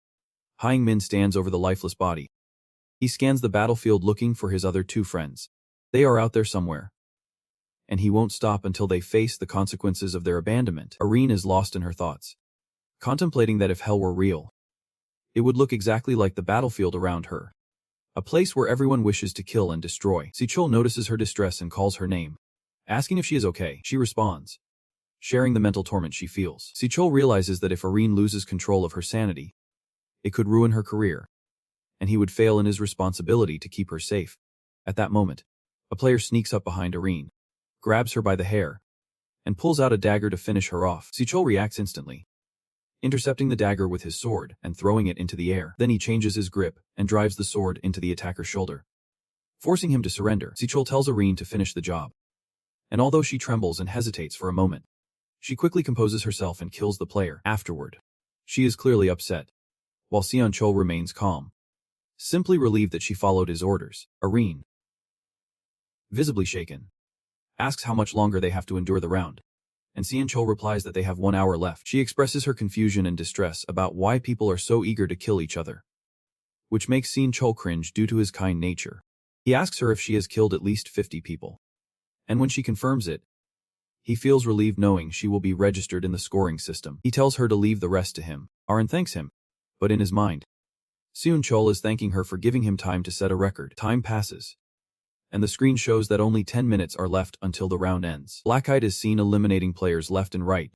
Hyang Min stands over the lifeless body. He scans the battlefield looking for his other two friends. They are out there somewhere, and he won't stop until they face the consequences of their abandonment. Irene is lost in her thoughts, contemplating that if hell were real, it would look exactly like the battlefield around her, a place where everyone wishes to kill and destroy. Sichol notices her distress and calls her name, asking if she is okay. She responds, sharing the mental torment she feels. Sichol realizes that if Irene loses control of her sanity, it could ruin her career, and he would fail in his responsibility to keep her safe. At that moment, a player sneaks up behind Irene, grabs her by the hair, and pulls out a dagger to finish her off. Sichol reacts instantly, intercepting the dagger with his sword and throwing it into the air. Then he changes his grip and drives the sword into the attacker's shoulder, forcing him to surrender. Sichol tells Irene to finish the job, and although she trembles and hesitates for a moment, she quickly composes herself and kills the player. Afterward, she is clearly upset, while Sion Chol remains calm, simply relieved that she followed his orders. Irene, visibly shaken, asks how much longer they have to endure the round, and Sion Chol replies that they have 1 hour left. She expresses her confusion and distress about why people are so eager to kill each other, which makes Sion Chol cringe due to his kind nature. He asks her if she has killed at least 50 people, and when she confirms it, he feels relieved knowing she will be registered in the scoring system. He tells her to leave the rest to him. Aaron thanks him, but in his mind, Sion Chol is thanking her for giving him time to set a record. Time passes, and the screen shows that only 10 minutes are left until the round ends. Blackite is seen eliminating players left and right,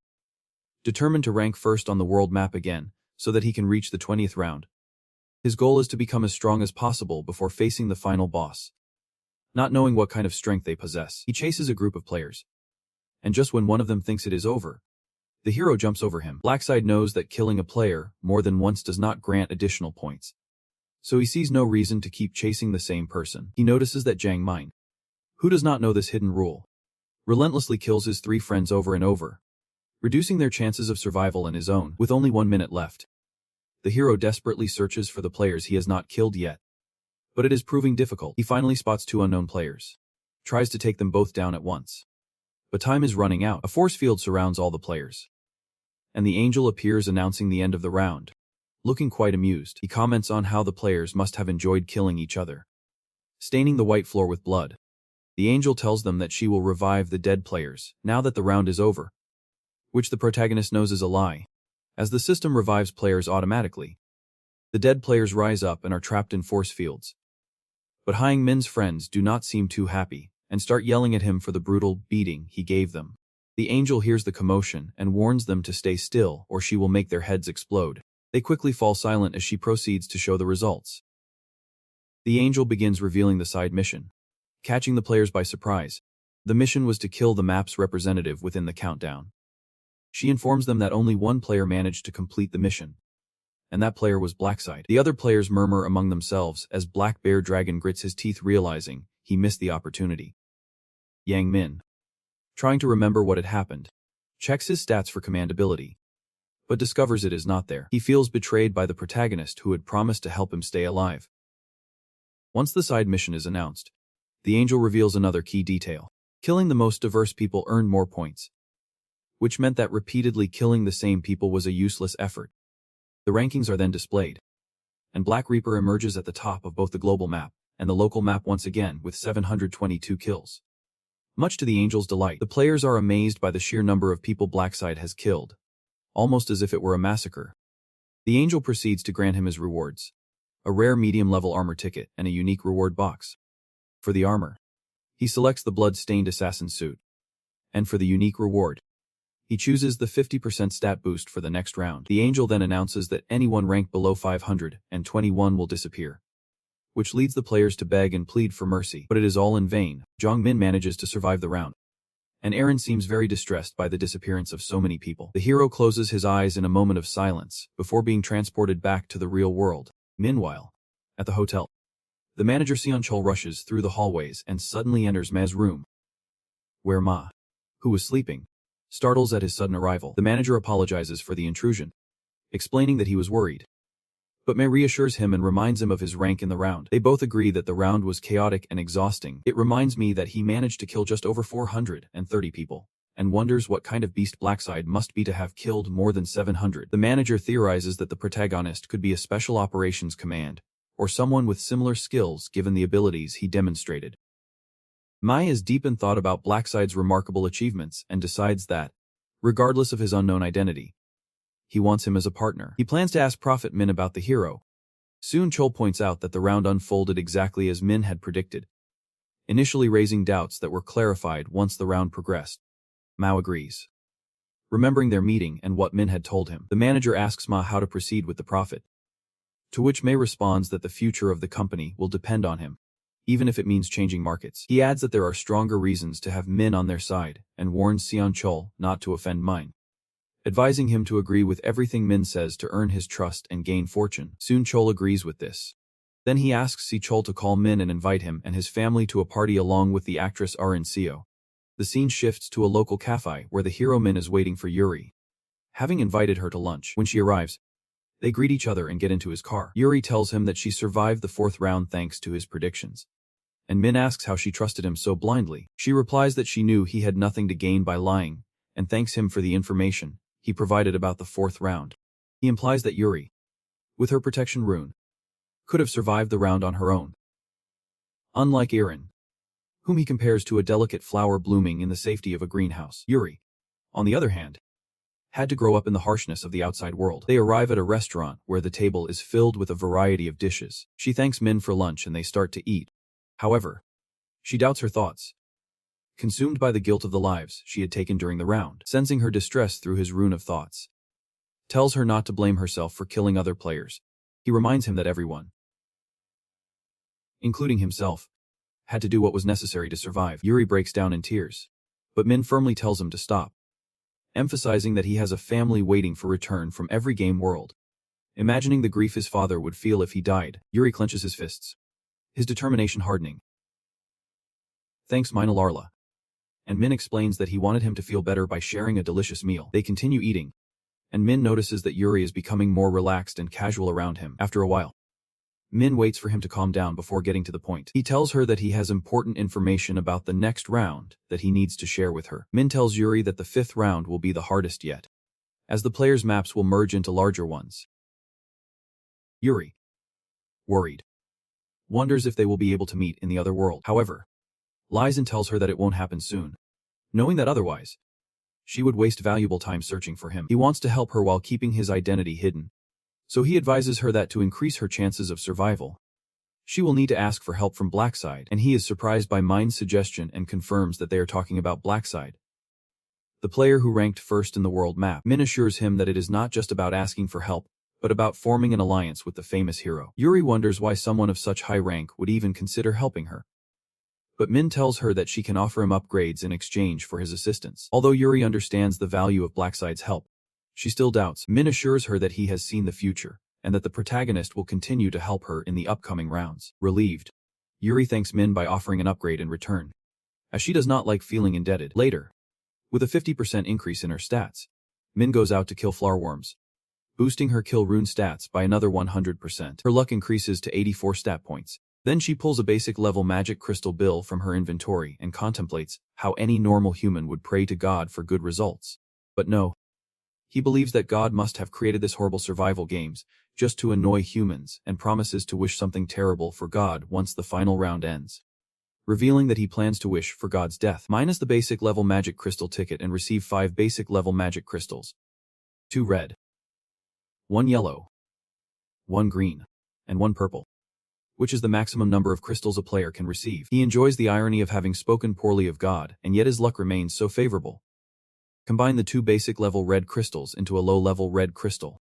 determined to rank first on the world map again so that he can reach the 20th round. His goal is to become as strong as possible before facing the final boss. Not knowing what kind of strength they possess, he chases a group of players, and just when one of them thinks it is over, the hero jumps over him. Blackside knows that killing a player more than once does not grant additional points, so he sees no reason to keep chasing the same person. He notices that Jiang Mine, who does not know this hidden rule, relentlessly kills his 3 friends over and over, reducing their chances of survival and his own. With only 1 minute left, the hero desperately searches for the players he has not killed yet, but it is proving difficult. He finally spots 2 unknown players, tries to take them both down at once, but time is running out. A force field surrounds all the players, and the angel appears announcing the end of the round. Looking quite amused, he comments on how the players must have enjoyed killing each other, staining the white floor with blood. The angel tells them that she will revive the dead players now that the round is over, which the protagonist knows is a lie, as the system revives players automatically. The dead players rise up and are trapped in force fields, but Hyang Min's friends do not seem too happy and start yelling at him for the brutal beating he gave them. The angel hears the commotion and warns them to stay still or she will make their heads explode. They quickly fall silent as she proceeds to show the results. The angel begins revealing the side mission, catching the players by surprise. The mission was to kill the map's representative within the countdown. She informs them that only one player managed to complete the mission, and that player was Blackside. The other players murmur among themselves as Black Bear Dragon grits his teeth, realizing he missed the opportunity. Yang Min, trying to remember what had happened, checks his stats for command ability, but discovers it is not there. He feels betrayed by the protagonist who had promised to help him stay alive. Once the side mission is announced, the angel reveals another key detail. Killing the most diverse people earned more points, which meant that repeatedly killing the same people was a useless effort. The rankings are then displayed, and Black Reaper emerges at the top of both the global map and the local map once again with 722 kills. Much to the angel's delight, the players are amazed by the sheer number of people Blackside has killed, almost as if it were a massacre. The angel proceeds to grant him his rewards, a rare medium-level armor ticket and a unique reward box. For the armor, he selects the blood-stained assassin suit, and for the unique reward, he chooses the 50% stat boost for the next round. The angel then announces that anyone ranked below 521 will disappear, which leads the players to beg and plead for mercy. But it is all in vain. Jong Min manages to survive the round, and Aaron seems very distressed by the disappearance of so many people. The hero closes his eyes in a moment of silence before being transported back to the real world. Meanwhile, at the hotel, the manager Seon Chul rushes through the hallways and suddenly enters Ma's room, where Ma, who was sleeping, startles at his sudden arrival. The manager apologizes for the intrusion, explaining that he was worried, but Ma reassures him and reminds him of his rank in the round. They both agree that the round was chaotic and exhausting. It reminds me that he managed to kill just over 430 people, and wonders what kind of beast Blackside must be to have killed more than 700. The manager theorizes that the protagonist could be a Special Operations Command, or someone with similar skills given the abilities he demonstrated. Mai is deep in thought about Blackside's remarkable achievements and decides that, regardless of his unknown identity, he wants him as a partner. He plans to ask Prophet Min about the hero. Soon Chol points out that the round unfolded exactly as Min had predicted, initially raising doubts that were clarified once the round progressed. Mao agrees, remembering their meeting and what Min had told him. The manager asks Ma how to proceed with the Prophet, to which May responds that the future of the company will depend on him, even if it means changing markets. He adds that there are stronger reasons to have Min on their side and warns Seon Chul not to offend Min, advising him to agree with everything Min says to earn his trust and gain fortune. Soon Chul agrees with this. Then he asks Si Chul to call Min and invite him and his family to a party along with the actress Arin Seo. The scene shifts to a local cafe where the hero Min is waiting for Yuri, having invited her to lunch. When she arrives, they greet each other and get into his car. Yuri tells him that she survived the 4th round thanks to his predictions, and Min asks how she trusted him so blindly. She replies that she knew he had nothing to gain by lying, and thanks him for the information he provided about the 4th round. He implies that Yuri, with her protection rune, could have survived the round on her own. Unlike Aaron, whom he compares to a delicate flower blooming in the safety of a greenhouse, Yuri, on the other hand, had to grow up in the harshness of the outside world. They arrive at a restaurant where the table is filled with a variety of dishes. She thanks Min for lunch and they start to eat. However, she doubts her thoughts, consumed by the guilt of the lives she had taken during the round. Sensing her distress through his rune of thoughts, tells her not to blame herself for killing other players. He reminds him that everyone, including himself, had to do what was necessary to survive. Yuri breaks down in tears, but Min firmly tells him to stop, emphasizing that he has a family waiting for return from every game world. Imagining the grief his father would feel if he died, Yuri clenches his fists, his determination hardening. Thanks Minalarla. And Min explains that he wanted him to feel better by sharing a delicious meal. They continue eating, and Min notices that Yuri is becoming more relaxed and casual around him. After a while, Min waits for him to calm down before getting to the point. He tells her that he has important information about the next round that he needs to share with her. Min tells Yuri that the 5th round will be the hardest yet, as the players' maps will merge into larger ones. Yuri, worried, wonders if they will be able to meet in the other world. However, lies and tells her that it won't happen soon, knowing that otherwise, she would waste valuable time searching for him. He wants to help her while keeping his identity hidden, so he advises her that to increase her chances of survival, she will need to ask for help from Blackside, and he is surprised by Mind's suggestion and confirms that they are talking about Blackside. the player who ranked first in the world map. Min assures him that it is not just about asking for help, but about forming an alliance with the famous hero. Yuri wonders why someone of such high rank would even consider helping her. But Min tells her that she can offer him upgrades in exchange for his assistance. Although Yuri understands the value of Blackside's help, she still doubts. Min assures her that he has seen the future, and that the protagonist will continue to help her in the upcoming rounds. Relieved, Yuri thanks Min by offering an upgrade in return, as she does not like feeling indebted. Later, with a 50% increase in her stats, Min goes out to kill flowerworms, boosting her kill rune stats by another 100%. Her luck increases to 84 stat points. Then she pulls a basic level magic crystal bill from her inventory and contemplates how any normal human would pray to God for good results. But no, he believes that God must have created this horrible survival games just to annoy humans, and promises to wish something terrible for God once the final round ends, revealing that he plans to wish for God's death. Minus the basic level magic crystal ticket and receive 5 basic level magic crystals. 2 red, 1 yellow, 1 green, and 1 purple, which is the maximum number of crystals a player can receive. He enjoys the irony of having spoken poorly of God, and yet his luck remains so favorable. Combine the 2 basic level red crystals into a low level red crystal,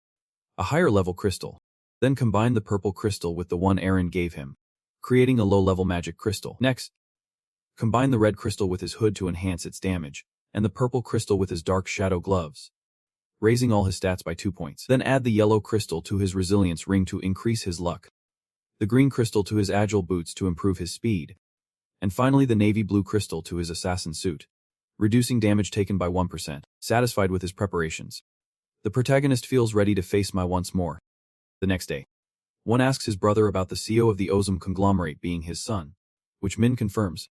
a higher level crystal. Then combine the purple crystal with the one Aaron gave him, creating a low level magic crystal. Next, combine the red crystal with his hood to enhance its damage, and the purple crystal with his dark shadow gloves, raising all his stats by 2 points. Then add the yellow crystal to his resilience ring to increase his luck, the green crystal to his agile boots to improve his speed, and finally the navy blue crystal to his assassin suit, reducing damage taken by 1%. Satisfied with his preparations, the protagonist feels ready to face Ma once more. The next day, one asks his brother about the CEO of the Ozum conglomerate being his son, which Min confirms,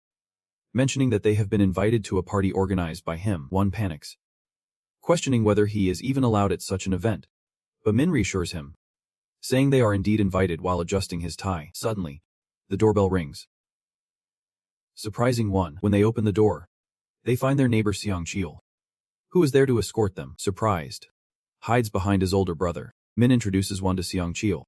mentioning that they have been invited to a party organized by him. One panics, questioning whether he is even allowed at such an event, but Min reassures him, saying they are indeed invited while adjusting his tie. Suddenly, the doorbell rings. Surprising one, when they open the door, they find their neighbor Seong Cheol, who is there to escort them. Surprised, hides behind his older brother. Min introduces one to Seong Cheol,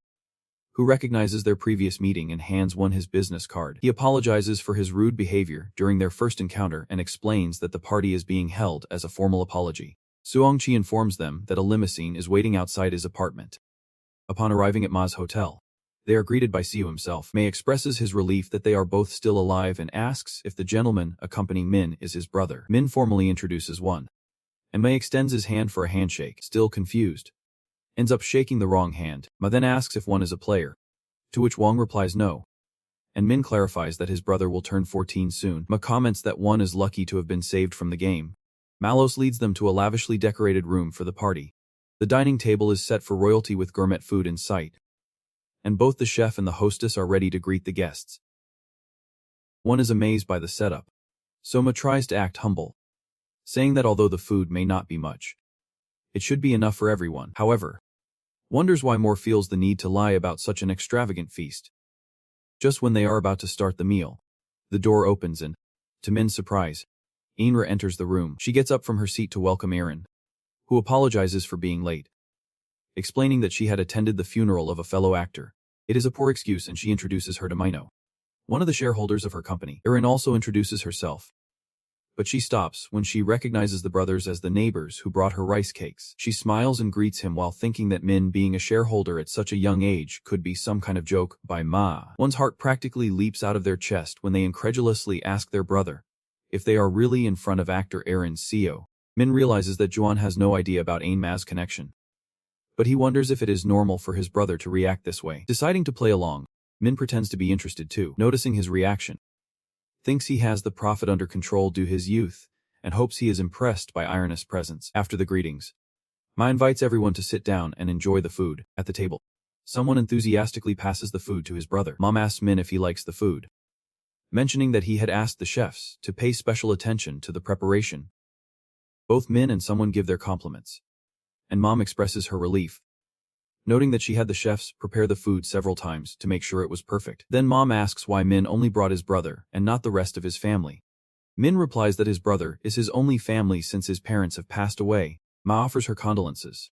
who recognizes their previous meeting and hands one his business card. He apologizes for his rude behavior during their first encounter and explains that the party is being held as a formal apology. Seong Chi informs them that a limousine is waiting outside his apartment. Upon arriving at Ma's hotel, they are greeted by Seo himself. May expresses his relief that they are both still alive and asks if the gentleman accompanying Min is his brother. Min formally introduces one, and May extends his hand for a handshake. Still confused, ends up shaking the wrong hand. Ma then asks if one is a player, to which Wong replies no, and Min clarifies that his brother will turn 14 soon. Ma comments that one is lucky to have been saved from the game. Malos leads them to a lavishly decorated room for the party. The dining table is set for royalty with gourmet food in sight, and both the chef and the hostess are ready to greet the guests. One is amazed by the setup, so Ma tries to act humble, saying that although the food may not be much, it should be enough for everyone. However, wonders why Moore feels the need to lie about such an extravagant feast. Just when they are about to start the meal, the door opens and, to Min's surprise, Ainra enters the room. She gets up from her seat to welcome Aaron, who apologizes for being late, explaining that she had attended the funeral of a fellow actor. It is a poor excuse, and she introduces her to Mino, one of the shareholders of her company. Aaron also introduces herself, but she stops when she recognizes the brothers as the neighbors who brought her rice cakes. She smiles and greets him while thinking that Min being a shareholder at such a young age could be some kind of joke by Ma. One's heart practically leaps out of their chest when they incredulously ask their brother if they are really in front of actor Aaron's CEO. Min realizes that Juan has no idea about Ain Ma's connection, but he wonders if it is normal for his brother to react this way. Deciding to play along, Min pretends to be interested too. Noticing his reaction, thinks he has the prophet under control due his youth, and hopes he is impressed by Iron's presence. After the greetings, Ma invites everyone to sit down and enjoy the food. At the table, someone enthusiastically passes the food to his brother. Mom asks Min if he likes the food, mentioning that he had asked the chefs to pay special attention to the preparation. Both Min and someone give their compliments, and Mom expresses her relief, noting that she had the chefs prepare the food several times to make sure it was perfect. Then Mom asks why Min only brought his brother and not the rest of his family. Min replies that his brother is his only family since his parents have passed away. Ma offers her condolences,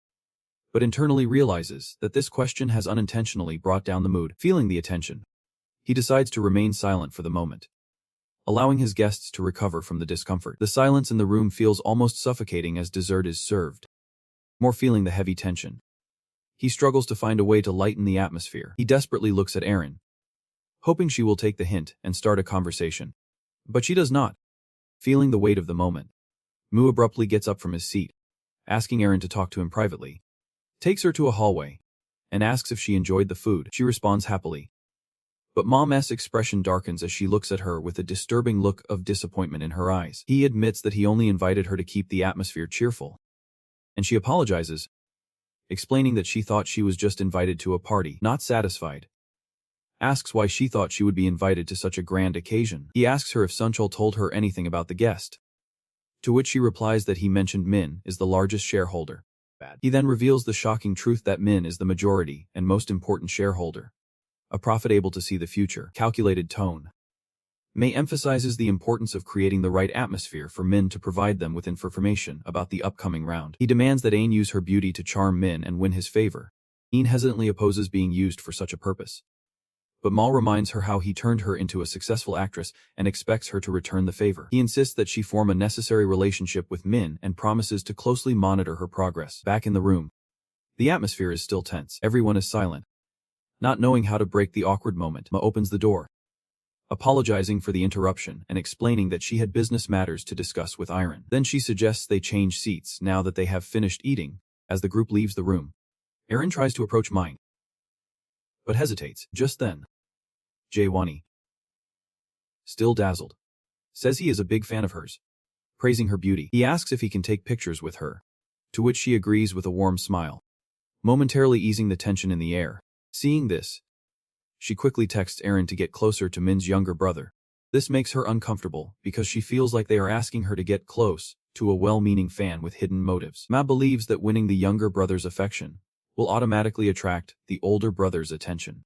but internally realizes that this question has unintentionally brought down the mood. Feeling the attention, he decides to remain silent for the moment. allowing his guests to recover from the discomfort. The silence in the room feels almost suffocating as dessert is served, more feeling the heavy tension. He struggles to find a way to lighten the atmosphere. He desperately looks at Erin, hoping she will take the hint and start a conversation. But she does not. Feeling the weight of the moment, Mu abruptly gets up from his seat, asking Erin to talk to him privately. Takes her to a hallway, and asks if she enjoyed the food. She responds happily. But Mom's expression darkens as she looks at her with a disturbing look of disappointment in her eyes. He admits that he only invited her to keep the atmosphere cheerful, and she apologizes, explaining that she thought she was just invited to a party. Not satisfied, asks why she thought she would be invited to such a grand occasion. He asks her if Sunchul told her anything about the guest, to which she replies that he mentioned Min is the largest shareholder. He then reveals the shocking truth that Min is the majority and most important shareholder, a prophet able to see the future. Calculated tone. May emphasizes the importance of creating the right atmosphere for Min to provide them with information about the upcoming round. He demands that Ain use her beauty to charm Min and win his favor. Ain hesitantly opposes being used for such a purpose, but Mal reminds her how he turned her into a successful actress and expects her to return the favor. He insists that she form a necessary relationship with Min and promises to closely monitor her progress. Back in the room, the atmosphere is still tense. Everyone is silent, not knowing how to break the awkward moment. Ma opens the door, apologizing for the interruption and explaining that she had business matters to discuss with Iron. Then she suggests they change seats now that they have finished eating. As the group leaves the room, Aaron tries to approach Mine, but hesitates. Just then, Jaywani, still dazzled, says he is a big fan of hers, praising her beauty. He asks if he can take pictures with her, to which she agrees with a warm smile, momentarily easing the tension in the air. Seeing this, she quickly texts Aaron to get closer to Min's younger brother. This makes her uncomfortable because she feels like they are asking her to get close to a well-meaning fan with hidden motives. Ma believes that winning the younger brother's affection will automatically attract the older brother's attention,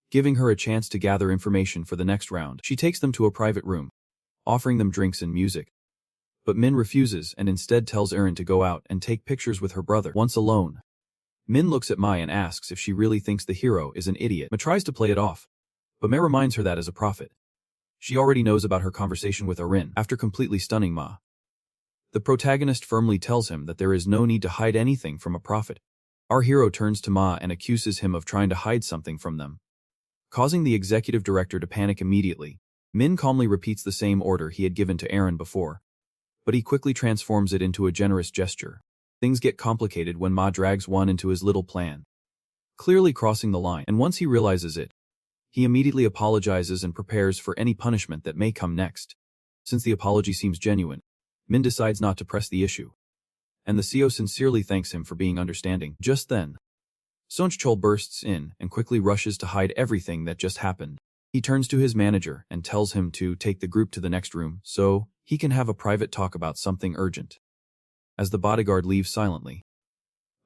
giving her a chance to gather information for the next round. She takes them to a private room, offering them drinks and music. But Min refuses and instead tells Aaron to go out and take pictures with her brother. Once alone, Min looks at Mai and asks if she really thinks the hero is an idiot. Ma tries to play it off, but Mai reminds her that as a prophet, she already knows about her conversation with Arin. After completely stunning Ma, the protagonist firmly tells him that there is no need to hide anything from a prophet. Our hero turns to Ma and accuses him of trying to hide something from them, causing the executive director to panic immediately. Min calmly repeats the same order he had given to Aaron before, but he quickly transforms it into a generous gesture. Things get complicated when Ma drags one into his little plan, clearly crossing the line, and once he realizes it, he immediately apologizes and prepares for any punishment that may come next. Since the apology seems genuine, Min decides not to press the issue, and the CEO sincerely thanks him for being understanding. Just then, Sonchchol bursts in and quickly rushes to hide everything that just happened. He turns to his manager and tells him to take the group to the next room so he can have a private talk about something urgent. As the bodyguard leaves silently,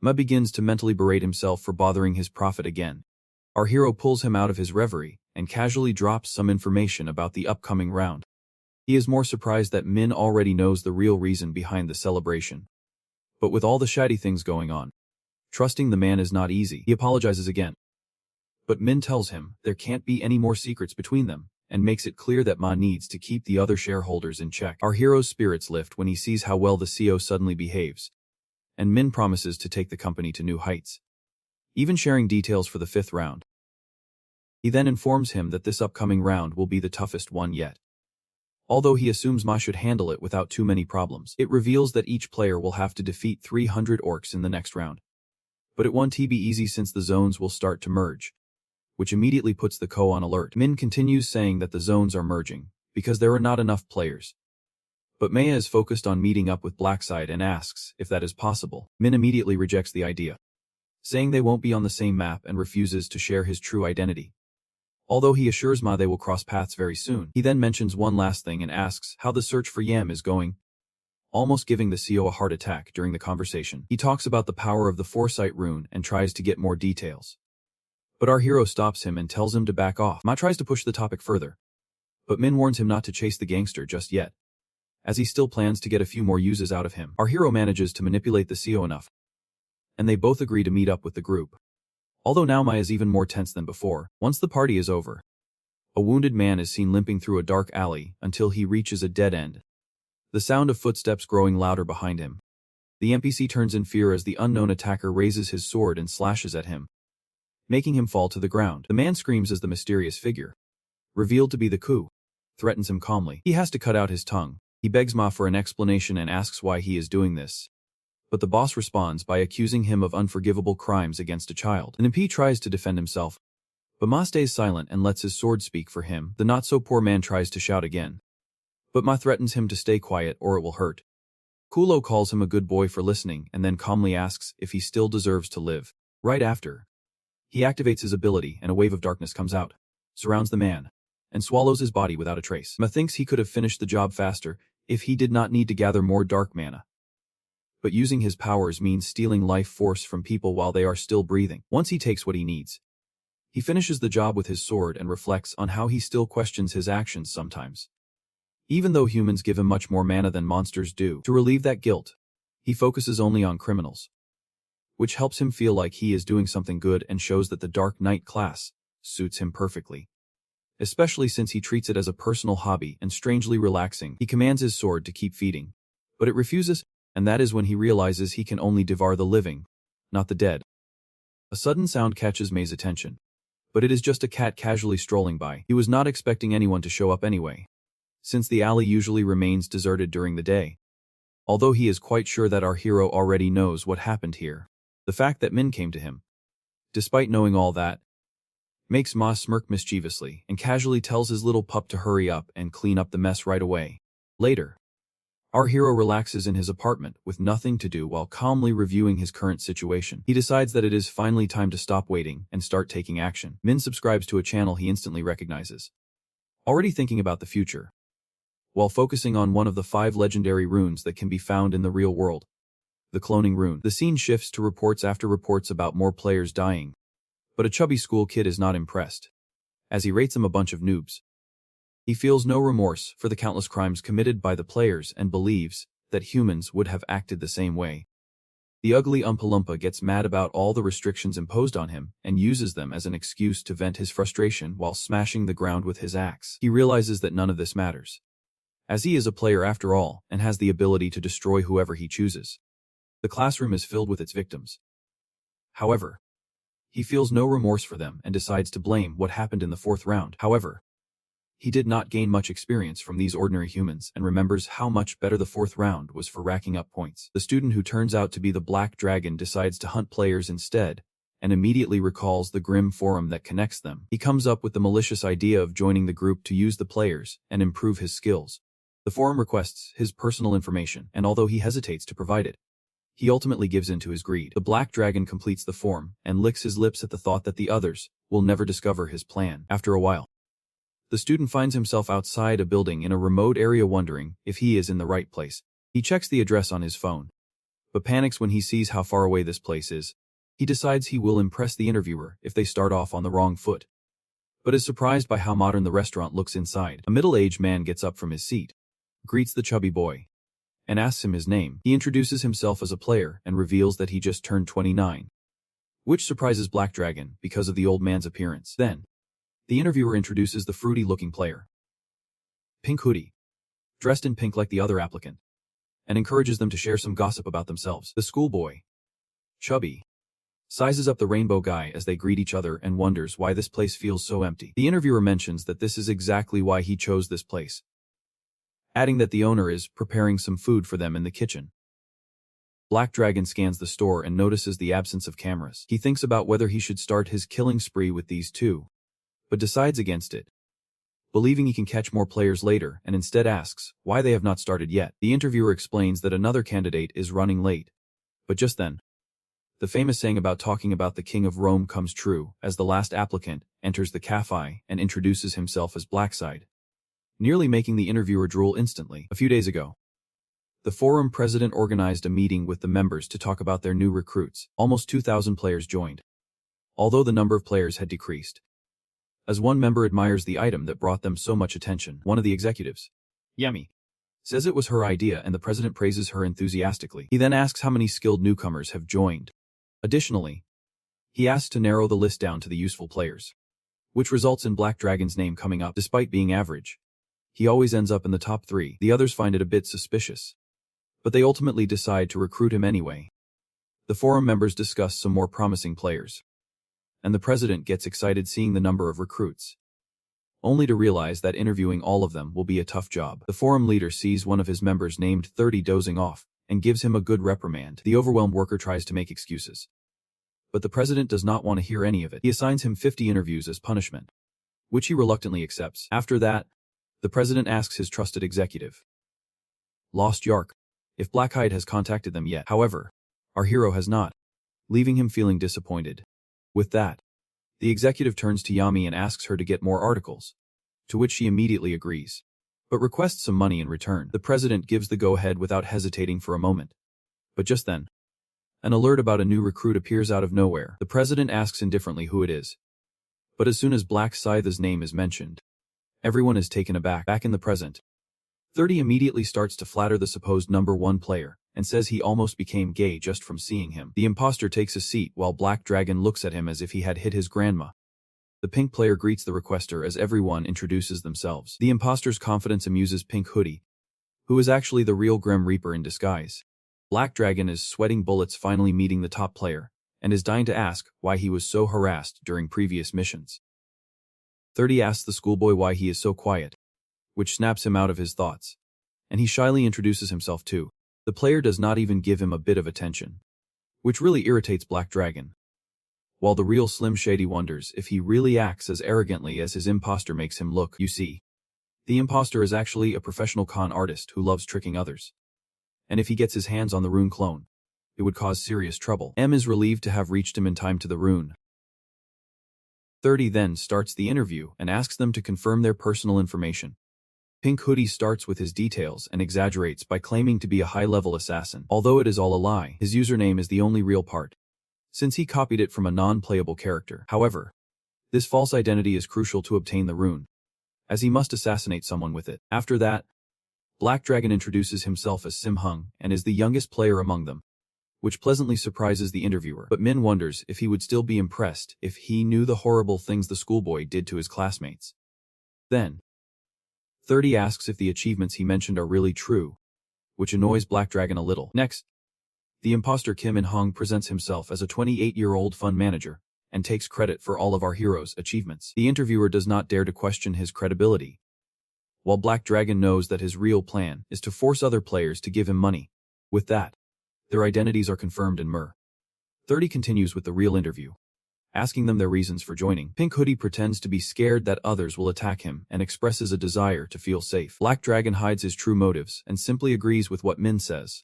Ma begins to mentally berate himself for bothering his prophet again. Our hero pulls him out of his reverie and casually drops some information about the upcoming round. He is more surprised that Min already knows the real reason behind the celebration. But with all the shady things going on, trusting the man is not easy. He apologizes again, but Min tells him there can't be any more secrets between them, and makes it clear that Ma needs to keep the other shareholders in check. Our hero's spirits lift when he sees how well the CEO suddenly behaves, and Min promises to take the company to new heights, even sharing details for the 5th round. He then informs him that this upcoming round will be the toughest one yet. Although he assumes Ma should handle it without too many problems, it reveals that each player will have to defeat 300 orcs in the next round. But it won't be easy since the zones will start to merge, which immediately puts the co on alert. Min continues saying that the zones are merging because there are not enough players. But Maya is focused on meeting up with Blackside and asks if that is possible. Min immediately rejects the idea, saying they won't be on the same map, and refuses to share his true identity. Although he assures Ma they will cross paths very soon, he then mentions one last thing and asks how the search for Yam is going, almost giving the CEO a heart attack during the conversation. He talks about the power of the Foresight rune and tries to get more details, but our hero stops him and tells him to back off. Ma tries to push the topic further, but Min warns him not to chase the gangster just yet, as he still plans to get a few more uses out of him. Our hero manages to manipulate the CEO enough, and they both agree to meet up with the group. Although now Ma is even more tense than before. Once the party is over, A wounded man is seen limping through a dark alley until he reaches a dead end. The sound of footsteps growing louder behind him. The NPC turns in fear as the unknown attacker raises his sword and slashes at him, making him fall to the ground. The man screams as the mysterious figure, revealed to be the coup, threatens him calmly. He has to cut out his tongue. He begs Ma for an explanation and asks why he is doing this. But the boss responds by accusing him of unforgivable crimes against a child. An MP tries to defend himself, but Ma stays silent and lets his sword speak for him. The not-so-poor man tries to shout again, but Ma threatens him to stay quiet or it will hurt. Kulo calls him a good boy for listening and then calmly asks if he still deserves to live. Right after, he activates his ability and a wave of darkness comes out, surrounds the man, and swallows his body without a trace. Ma thinks he could have finished the job faster if he did not need to gather more dark mana. But using his powers means stealing life force from people while they are still breathing. Once he takes what he needs, he finishes the job with his sword and reflects on how he still questions his actions sometimes. Even though humans give him much more mana than monsters do, to relieve that guilt, he focuses only on criminals, which helps him feel like he is doing something good and shows that the Dark Knight class suits him perfectly. Especially since he treats it as a personal hobby and strangely relaxing. He commands his sword to keep feeding, but it refuses, and that is when he realizes he can only devour the living, not the dead. A sudden sound catches May's attention, but it is just a cat casually strolling by. He was not expecting anyone to show up anyway, since the alley usually remains deserted during the day. Although he is quite sure that our hero already knows what happened here, the fact that Min came to him, despite knowing all that, makes Ma smirk mischievously and casually tells his little pup to hurry up and clean up the mess right away. Later, our hero relaxes in his apartment with nothing to do while calmly reviewing his current situation. He decides that it is finally time to stop waiting and start taking action. Min subscribes to a channel he instantly recognizes, already thinking about the future, while focusing on one of the 5 legendary runes that can be found in the real world, the cloning rune. The scene shifts to reports after reports about more players dying, but a chubby school kid is not impressed, as he rates them a bunch of noobs. He feels no remorse for the countless crimes committed by the players and believes that humans would have acted the same way. The ugly Oompa Loompa gets mad about all the restrictions imposed on him and uses them as an excuse to vent his frustration while smashing the ground with his axe. He realizes that none of this matters, as he is a player after all and has the ability to destroy whoever he chooses. The classroom is filled with its victims. However, he feels no remorse for them and decides to blame what happened in the 4th round. However, he did not gain much experience from these ordinary humans and remembers how much better the 4th round was for racking up points. The student who turns out to be the Black Dragon decides to hunt players instead and immediately recalls the grim forum that connects them. He comes up with the malicious idea of joining the group to use the players and improve his skills. The forum requests his personal information, and although he hesitates to provide it, he ultimately gives in to his greed. The Black Dragon completes the form and licks his lips at the thought that the others will never discover his plan. After a while, the student finds himself outside a building in a remote area wondering if he is in the right place. He checks the address on his phone, but panics when he sees how far away this place is. He decides he will impress the interviewer if they start off on the wrong foot, but is surprised by how modern the restaurant looks inside. A middle-aged man gets up from his seat, greets the chubby boy, and asks him his name. He introduces himself as a player and reveals that he just turned 29, which surprises Black Dragon because of the old man's appearance. Then, the interviewer introduces the fruity-looking player, Pink Hoodie, dressed in pink like the other applicant, and encourages them to share some gossip about themselves. The schoolboy, Chubby, sizes up the rainbow guy as they greet each other and wonders why this place feels so empty. The interviewer mentions that this is exactly why he chose this place, adding that the owner is preparing some food for them in the kitchen. Black Dragon scans the store and notices the absence of cameras. He thinks about whether he should start his killing spree with these two, but decides against it, believing he can catch more players later, and instead asks why they have not started yet. The interviewer explains that another candidate is running late, but just then, the famous saying about talking about the King of Rome comes true as the last applicant enters the cafe and introduces himself as Blackside, nearly making the interviewer drool instantly. A few days ago, the forum president organized a meeting with the members to talk about their new recruits. Almost 2,000 players joined, although the number of players had decreased, as one member admires the item that brought them so much attention. One of the executives, Yami, says it was her idea and the president praises her enthusiastically. He then asks how many skilled newcomers have joined. Additionally, he asks to narrow the list down to the useful players, which results in Black Dragon's name coming up despite being average. He always ends up in the top 3. The others find it a bit suspicious, but they ultimately decide to recruit him anyway. The forum members discuss some more promising players, and the president gets excited seeing the number of recruits, only to realize that interviewing all of them will be a tough job. The forum leader sees one of his members named 30 dozing off and gives him a good reprimand. The overwhelmed worker tries to make excuses, but the president does not want to hear any of it. He assigns him 50 interviews as punishment, which he reluctantly accepts. After that, the president asks his trusted executive, Lost Yark, if Blackhide has contacted them yet. However, our hero has not, leaving him feeling disappointed. With that, the executive turns to Yami and asks her to get more articles, to which she immediately agrees, but requests some money in return. The president gives the go-ahead without hesitating for a moment, but just then, an alert about a new recruit appears out of nowhere. The president asks indifferently who it is, but as soon as Black Scythe's name is mentioned, everyone is taken aback. Back in the present, 30 immediately starts to flatter the supposed number 1 player, and says he almost became gay just from seeing him. The imposter takes a seat while Black Dragon looks at him as if he had hit his grandma. The pink player greets the requester as everyone introduces themselves. The imposter's confidence amuses Pink Hoodie, who is actually the real Grim Reaper in disguise. Black Dragon is sweating bullets finally meeting the top player, and is dying to ask why he was so harassed during previous missions. 30 asks the schoolboy why he is so quiet, which snaps him out of his thoughts, and he shyly introduces himself too. The player does not even give him a bit of attention, which really irritates Black Dragon, while the real Slim Shady wonders if he really acts as arrogantly as his imposter makes him look. You see, the imposter is actually a professional con artist who loves tricking others, and if he gets his hands on the rune clone, it would cause serious trouble. M is relieved to have reached him in time to the rune. 30 then starts the interview and asks them to confirm their personal information. Pink Hoodie starts with his details and exaggerates by claiming to be a high-level assassin. Although it is all a lie, his username is the only real part, since he copied it from a non-playable character. However, this false identity is crucial to obtain the rune, as he must assassinate someone with it. After that, Black Dragon introduces himself as Sim Hung and is the youngest player among them, which pleasantly surprises the interviewer. But Min wonders if he would still be impressed if he knew the horrible things the schoolboy did to his classmates. Then, 30 asks if the achievements he mentioned are really true, which annoys Black Dragon a little. Next, the imposter Kim In Hong presents himself as a 28-year-old fund manager and takes credit for all of our hero's achievements. The interviewer does not dare to question his credibility, while Black Dragon knows that his real plan is to force other players to give him money. With that, their identities are confirmed and 30 continues with the real interview, asking them their reasons for joining. Pink Hoodie pretends to be scared that others will attack him and expresses a desire to feel safe. Black Dragon hides his true motives and simply agrees with what Min says,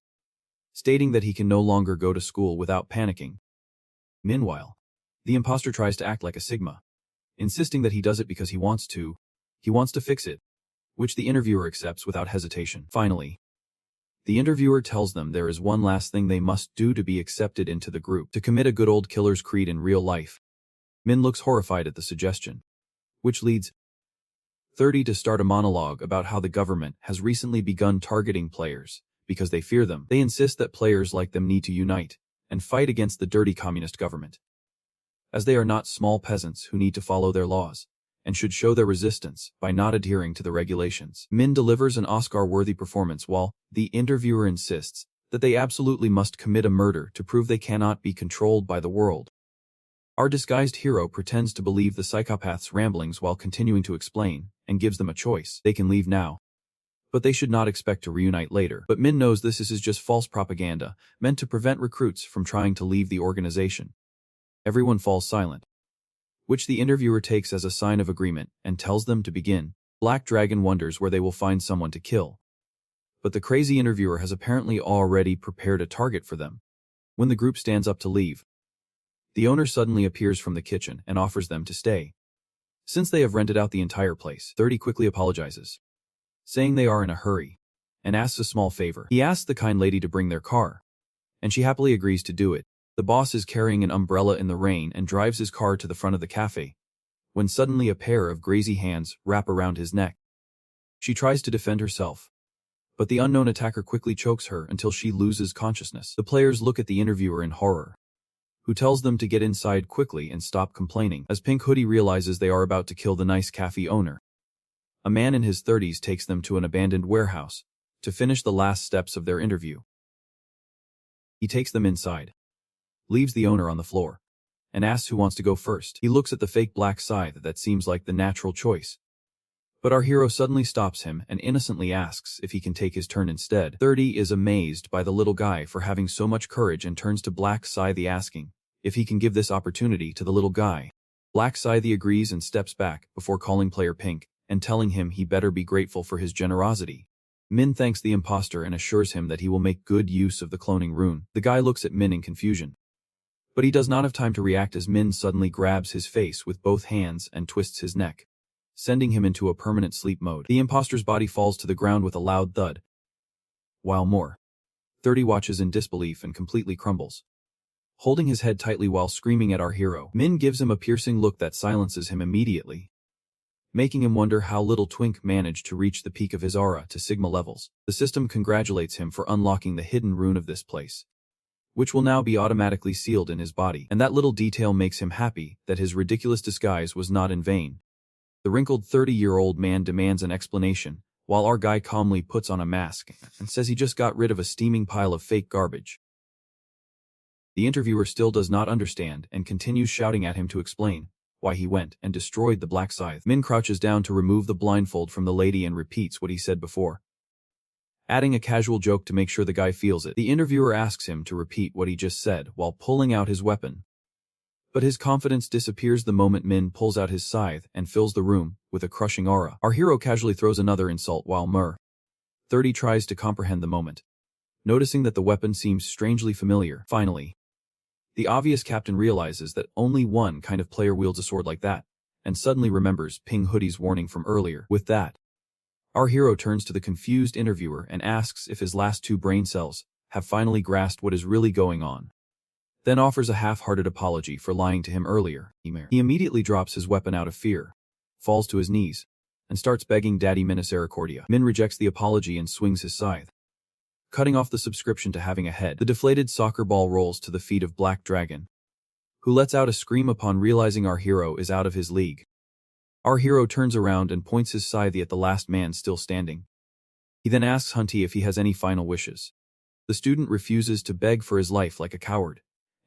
stating that he can no longer go to school without panicking. Meanwhile, the imposter tries to act like a Sigma, insisting that he does it because he wants to fix it, which the interviewer accepts without hesitation. Finally, the interviewer tells them there is one last thing they must do to be accepted into the group, to commit a good old killer's creed in real life. Min looks horrified at the suggestion, which leads 30 to start a monologue about how the government has recently begun targeting players because they fear them. They insist that players like them need to unite and fight against the dirty communist government, as they are not small peasants who need to follow their laws and should show their resistance by not adhering to the regulations. Min delivers an Oscar-worthy performance while the interviewer insists that they absolutely must commit a murder to prove they cannot be controlled by the world. Our disguised hero pretends to believe the psychopath's ramblings while continuing to explain and gives them a choice. They can leave now, but they should not expect to reunite later. But Min knows this is just false propaganda meant to prevent recruits from trying to leave the organization. Everyone falls silent, which the interviewer takes as a sign of agreement and tells them to begin. Black Dragon wonders where they will find someone to kill, but the crazy interviewer has apparently already prepared a target for them. When the group stands up to leave, the owner suddenly appears from the kitchen and offers them to stay, since they have rented out the entire place. 30 quickly apologizes, saying they are in a hurry, and asks a small favor. He asks the kind lady to bring their car, and she happily agrees to do it. The boss is carrying an umbrella in the rain and drives his car to the front of the cafe, when suddenly a pair of crazy hands wrap around his neck. She tries to defend herself, but the unknown attacker quickly chokes her until she loses consciousness. The players look at the interviewer in horror, who tells them to get inside quickly and stop complaining, as Pink Hoodie realizes they are about to kill the nice cafe owner. A man in his 30s takes them to an abandoned warehouse to finish the last steps of their interview. He takes them inside, leaves the owner on the floor, and asks who wants to go first. He looks at the fake black scythe that seems like the natural choice. But our hero suddenly stops him and innocently asks if he can take his turn instead. 30 is amazed by the little guy for having so much courage and turns to Black Scythe asking if he can give this opportunity to the little guy. Black Scythe agrees and steps back before calling player Pink and telling him he better be grateful for his generosity. Min thanks the imposter and assures him that he will make good use of the cloning rune. The guy looks at Min in confusion, but he does not have time to react as Min suddenly grabs his face with both hands and twists his neck, sending him into a permanent sleep mode. The imposter's body falls to the ground with a loud thud, while more 30 watches in disbelief and completely crumbles, holding his head tightly while screaming at our hero. Min gives him a piercing look that silences him immediately, making him wonder how little Twink managed to reach the peak of his aura to Sigma levels. The system congratulates him for unlocking the hidden rune of this place, which will now be automatically sealed in his body, and that little detail makes him happy that his ridiculous disguise was not in vain. The wrinkled 30-year-old man demands an explanation, while our guy calmly puts on a mask and says he just got rid of a steaming pile of fake garbage. The interviewer still does not understand and continues shouting at him to explain why he went and destroyed the black scythe. Min crouches down to remove the blindfold from the lady and repeats what he said before, adding a casual joke to make sure the guy feels it. The interviewer asks him to repeat what he just said while pulling out his weapon, but his confidence disappears the moment Min pulls out his scythe and fills the room with a crushing aura. Our hero casually throws another insult while 30 tries to comprehend the moment, noticing that the weapon seems strangely familiar. Finally, the obvious captain realizes that only one kind of player wields a sword like that, and suddenly remembers Pink Hoodie's warning from earlier. With that, our hero turns to the confused interviewer and asks if his last two brain cells have finally grasped what is really going on, then offers a half-hearted apology for lying to him earlier. He immediately drops his weapon out of fear, falls to his knees, and starts begging Daddy Misericordia. Min rejects the apology and swings his scythe, cutting off the subscription to having a head. The deflated soccer ball rolls to the feet of Black Dragon, who lets out a scream upon realizing our hero is out of his league. Our hero turns around and points his scythe at the last man still standing. He then asks Hunty if he has any final wishes. The student refuses to beg for his life like a coward,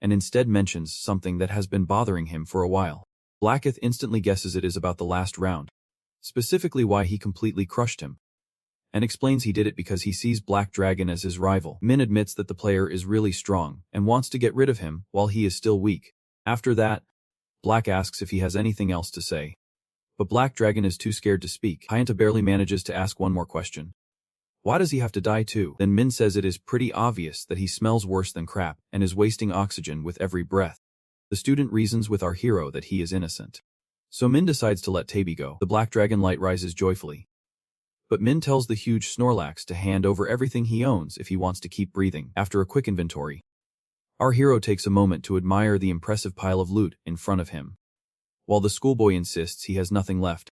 and instead mentions something that has been bothering him for a while. Blacketh instantly guesses it is about the last round, specifically why he completely crushed him, and explains he did it because he sees Black Dragon as his rival. Min admits that the player is really strong and wants to get rid of him while he is still weak. After that, Black asks if he has anything else to say, but Black Dragon is too scared to speak. Hyanta barely manages to ask one more question. Why does he have to die too? Then Min says it is pretty obvious that he smells worse than crap and is wasting oxygen with every breath. The student reasons with our hero that he is innocent, so Min decides to let Tabi go. The Black Dragon light rises joyfully, but Min tells the huge Snorlax to hand over everything he owns if he wants to keep breathing. After a quick inventory, our hero takes a moment to admire the impressive pile of loot in front of him, while the schoolboy insists he has nothing left.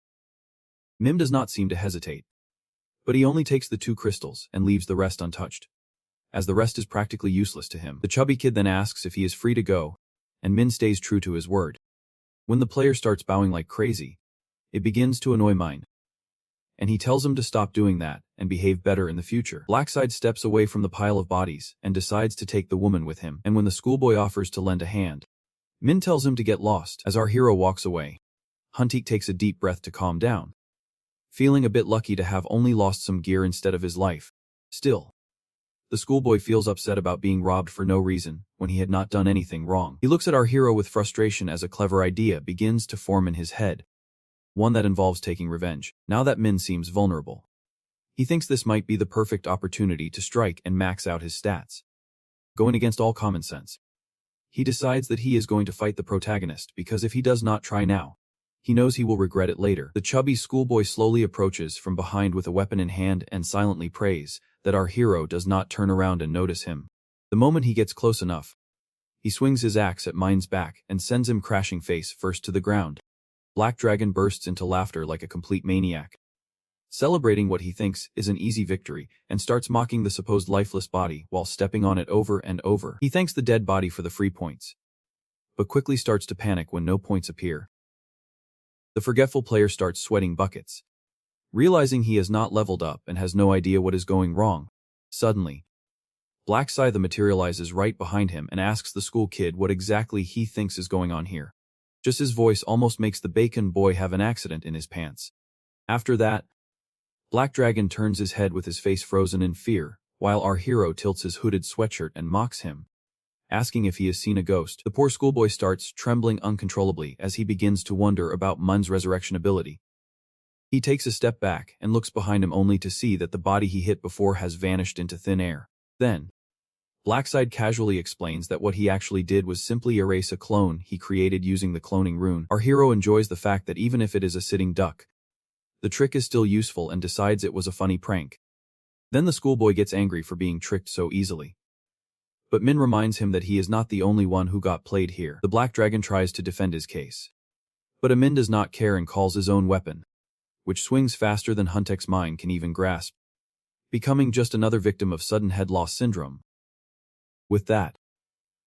Mim does not seem to hesitate, but he only takes the 2 crystals and leaves the rest untouched, as the rest is practically useless to him. The chubby kid then asks if he is free to go, and Min stays true to his word. When the player starts bowing like crazy, it begins to annoy Mine, and he tells him to stop doing that and behave better in the future. Blackside steps away from the pile of bodies and decides to take the woman with him, and when the schoolboy offers to lend a hand, Min tells him to get lost. As our hero walks away, Huntik takes a deep breath to calm down, feeling a bit lucky to have only lost some gear instead of his life. Still, the schoolboy feels upset about being robbed for no reason when he had not done anything wrong. He looks at our hero with frustration as a clever idea begins to form in his head, one that involves taking revenge. Now that Min seems vulnerable, he thinks this might be the perfect opportunity to strike and max out his stats. Going against all common sense, he decides that he is going to fight the protagonist because if he does not try now, he knows he will regret it later. The chubby schoolboy slowly approaches from behind with a weapon in hand and silently prays that our hero does not turn around and notice him. The moment he gets close enough, he swings his axe at Mine's back and sends him crashing face first to the ground. Black Dragon bursts into laughter like a complete maniac, celebrating what he thinks is an easy victory, and starts mocking the supposed lifeless body while stepping on it over and over. He thanks the dead body for the free points, but quickly starts to panic when no points appear. The forgetful player starts sweating buckets, realizing he has not leveled up and has no idea what is going wrong. Suddenly, Black Scythe materializes right behind him and asks the school kid what exactly he thinks is going on here. Just his voice almost makes the bacon boy have an accident in his pants. After that, Black Dragon turns his head with his face frozen in fear, while our hero tilts his hooded sweatshirt and mocks him, asking if he has seen a ghost. The poor schoolboy starts trembling uncontrollably as he begins to wonder about Mun's resurrection ability. He takes a step back and looks behind him only to see that the body he hit before has vanished into thin air. Then, Blackside casually explains that what he actually did was simply erase a clone he created using the cloning rune. Our hero enjoys the fact that even if it is a sitting duck, the trick is still useful and decides it was a funny prank. Then the schoolboy gets angry for being tricked so easily. But Min reminds him that he is not the only one who got played here. The Black Dragon tries to defend his case, but Min does not care and calls his own weapon, which swings faster than Huntek's mind can even grasp, becoming just another victim of sudden head loss syndrome. With that,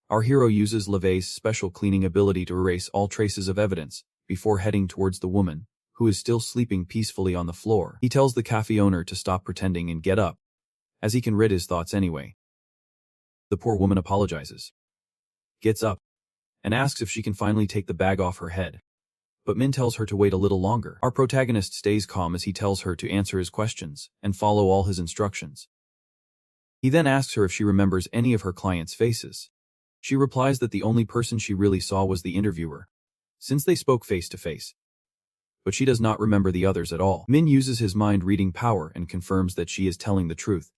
our hero uses LeVay's special cleaning ability to erase all traces of evidence before heading towards the woman, who is still sleeping peacefully on the floor. He tells the cafe owner to stop pretending and get up, as he can rid his thoughts anyway. The poor woman apologizes, gets up, and asks if she can finally take the bag off her head. But Min tells her to wait a little longer. Our protagonist stays calm as he tells her to answer his questions and follow all his instructions. He then asks her if she remembers any of her clients' faces. She replies that the only person she really saw was the interviewer, since they spoke face to face. But she does not remember the others at all. Min uses his mind-reading power and confirms that she is telling the truth,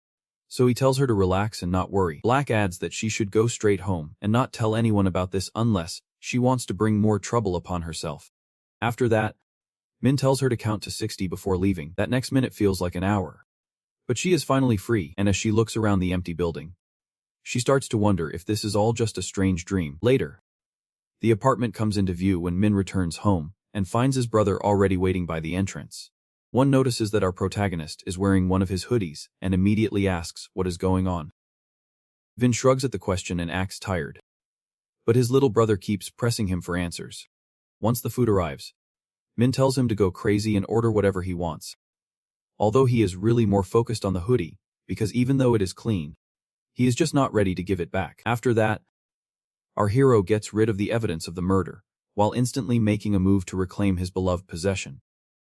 so he tells her to relax and not worry. Black adds that she should go straight home and not tell anyone about this unless she wants to bring more trouble upon herself. After that, Min tells her to count to 60 before leaving. That next minute feels like an hour. But she is finally free, and as she looks around the empty building, she starts to wonder if this is all just a strange dream. Later, the apartment comes into view when Min returns home and finds his brother already waiting by the entrance. One notices that our protagonist is wearing one of his hoodies and immediately asks what is going on. Vin shrugs at the question and acts tired, but his little brother keeps pressing him for answers. Once the food arrives, Min tells him to go crazy and order whatever he wants, although he is really more focused on the hoodie, because even though it is clean, he is just not ready to give it back. After that, our hero gets rid of the evidence of the murder, while instantly making a move to reclaim his beloved possession.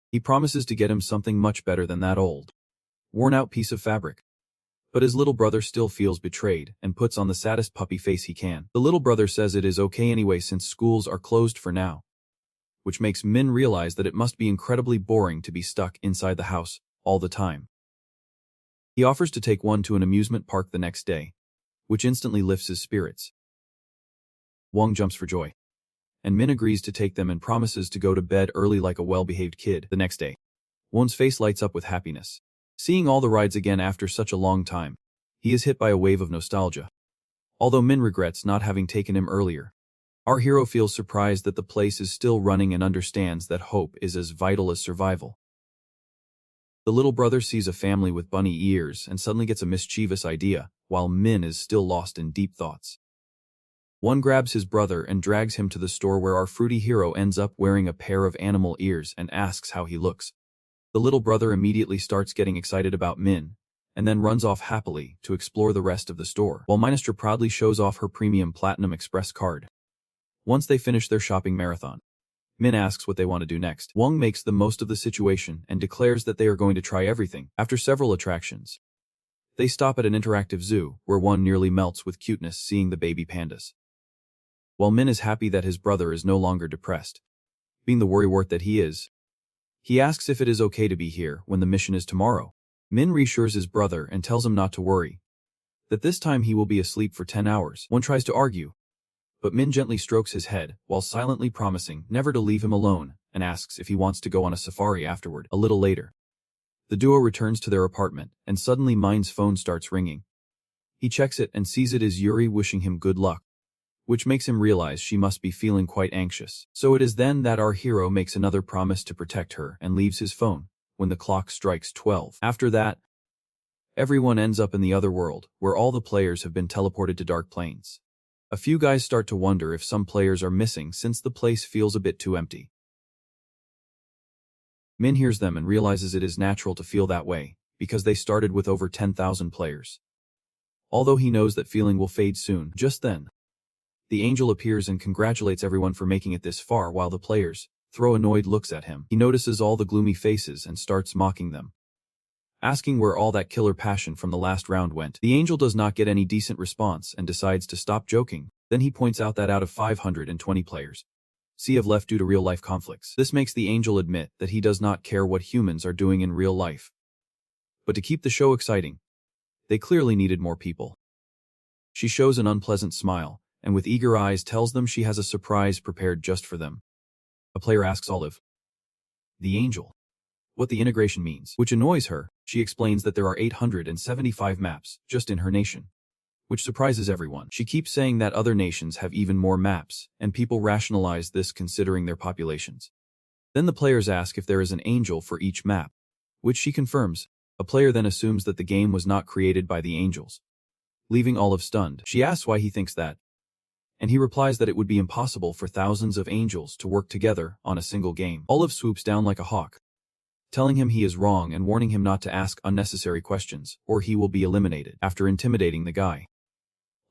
He promises to get him something much better than that old, worn-out piece of fabric. But his little brother still feels betrayed and puts on the saddest puppy face he can. The little brother says it is okay anyway since schools are closed for now, which makes Min realize that it must be incredibly boring to be stuck inside the house all the time. He offers to take one to an amusement park the next day, which instantly lifts his spirits. Wong jumps for joy, and Min agrees to take them and promises to go to bed early like a well-behaved kid. The next day, Won's face lights up with happiness. Seeing all the rides again after such a long time, he is hit by a wave of nostalgia. Although Min regrets not having taken him earlier, our hero feels surprised that the place is still running and understands that hope is as vital as survival. The little brother sees a family with bunny ears and suddenly gets a mischievous idea, while Min is still lost in deep thoughts. One grabs his brother and drags him to the store where our fruity hero ends up wearing a pair of animal ears and asks how he looks. The little brother immediately starts getting excited about Min, and then runs off happily to explore the rest of the store, while Ministra proudly shows off her premium Platinum Express card. Once they finish their shopping marathon, Min asks what they want to do next. Wong makes the most of the situation and declares that they are going to try everything. After several attractions, they stop at an interactive zoo, where one nearly melts with cuteness seeing the baby pandas. While Min is happy that his brother is no longer depressed, being the worrywart that he is, he asks if it is okay to be here when the mission is tomorrow. Min reassures his brother and tells him not to worry, that this time he will be asleep for 10 hours. One tries to argue, but Min gently strokes his head while silently promising never to leave him alone and asks if he wants to go on a safari afterward. A little later, the duo returns to their apartment and suddenly Min's phone starts ringing. He checks it and sees it is Yuri wishing him good luck, which makes him realize she must be feeling quite anxious. So it is then that our hero makes another promise to protect her and leaves his phone when the clock strikes 12. After that, everyone ends up in the other world, where all the players have been teleported to Dark Plains. A few guys start to wonder if some players are missing since the place feels a bit too empty. Min hears them and realizes it is natural to feel that way, because they started with over 10,000 players. Although he knows that feeling will fade soon, just then, the angel appears and congratulates everyone for making it this far while the players throw annoyed looks at him. He notices all the gloomy faces and starts mocking them, asking where all that killer passion from the last round went. The angel does not get any decent response and decides to stop joking. Then he points out that out of 520 players, C have left due to real-life conflicts. This makes the angel admit that he does not care what humans are doing in real life. But to keep the show exciting, they clearly needed more people. She shows an unpleasant smile, and with eager eyes tells them she has a surprise prepared just for them. A player asks Olive, the angel, what the integration means, which annoys her. She explains that there are 875 maps just in her nation, which surprises everyone. She keeps saying that other nations have even more maps, and people rationalize this considering their populations. Then the players ask if there is an angel for each map, which she confirms. A player then assumes that the game was not created by the angels, leaving Olive stunned. She asks why he thinks that, and he replies that it would be impossible for thousands of angels to work together on a single game. Olive swoops down like a hawk, telling him he is wrong and warning him not to ask unnecessary questions, or he will be eliminated. After intimidating the guy,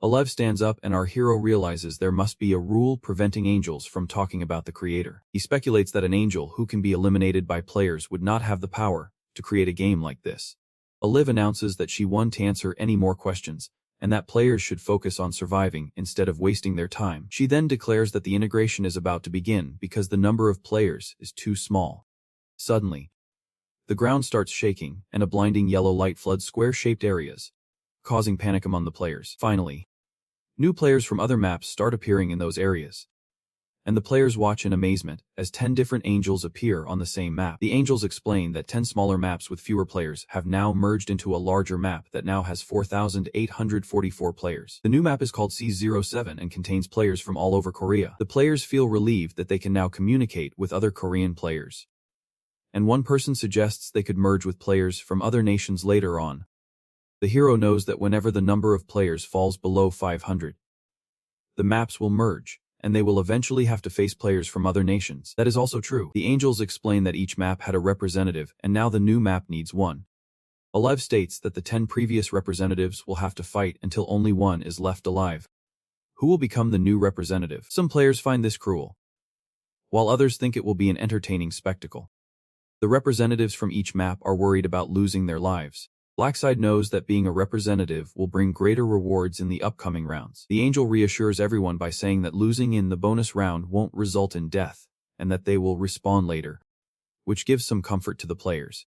Olive stands up and our hero realizes there must be a rule preventing angels from talking about the creator. He speculates that an angel who can be eliminated by players would not have the power to create a game like this. Olive announces that she won't answer any more questions, and that players should focus on surviving instead of wasting their time. She then declares that the integration is about to begin because the number of players is too small. Suddenly, the ground starts shaking, and a blinding yellow light floods square-shaped areas, causing panic among the players. Finally, new players from other maps start appearing in those areas, and the players watch in amazement as 10 different angels appear on the same map. The angels explain that 10 smaller maps with fewer players have now merged into a larger map that now has 4,844 players. The new map is called C07 and contains players from all over Korea. The players feel relieved that they can now communicate with other Korean players, and one person suggests they could merge with players from other nations later on. The hero knows that whenever the number of players falls below 500, the maps will merge, and they will eventually have to face players from other nations. That is also true. The angels explain that each map had a representative, and now the new map needs one. Olive states that the 10 previous representatives will have to fight until only one is left alive. Who will become the new representative? Some players find this cruel, while others think it will be an entertaining spectacle. The representatives from each map are worried about losing their lives. Blackside knows that being a representative will bring greater rewards in the upcoming rounds. The angel reassures everyone by saying that losing in the bonus round won't result in death, and that they will respawn later, which gives some comfort to the players.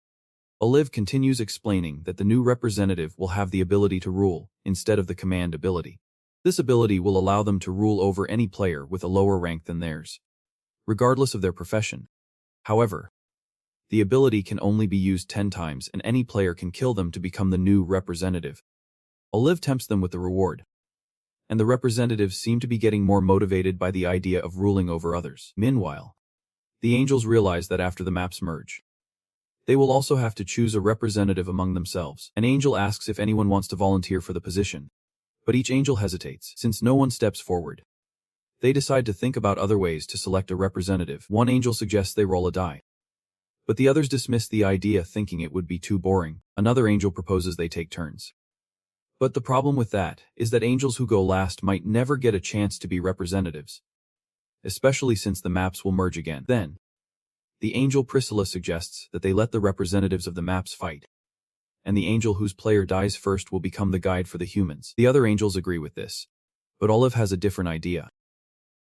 Olive continues explaining that the new representative will have the ability to rule, instead of the command ability. This ability will allow them to rule over any player with a lower rank than theirs, regardless of their profession. However, the ability can only be used 10 times and any player can kill them to become the new representative. Olive tempts them with the reward, and the representatives seem to be getting more motivated by the idea of ruling over others. Meanwhile, the angels realize that after the maps merge, they will also have to choose a representative among themselves. An angel asks if anyone wants to volunteer for the position, but each angel hesitates. Since no one steps forward, they decide to think about other ways to select a representative. One angel suggests they roll a die, but the others dismiss the idea thinking it would be too boring. Another angel proposes they take turns. But the problem with that is that angels who go last might never get a chance to be representatives, especially since the maps will merge again. Then, the angel Priscilla suggests that they let the representatives of the maps fight, and the angel whose player dies first will become the guide for the humans. The other angels agree with this, but Olive has a different idea.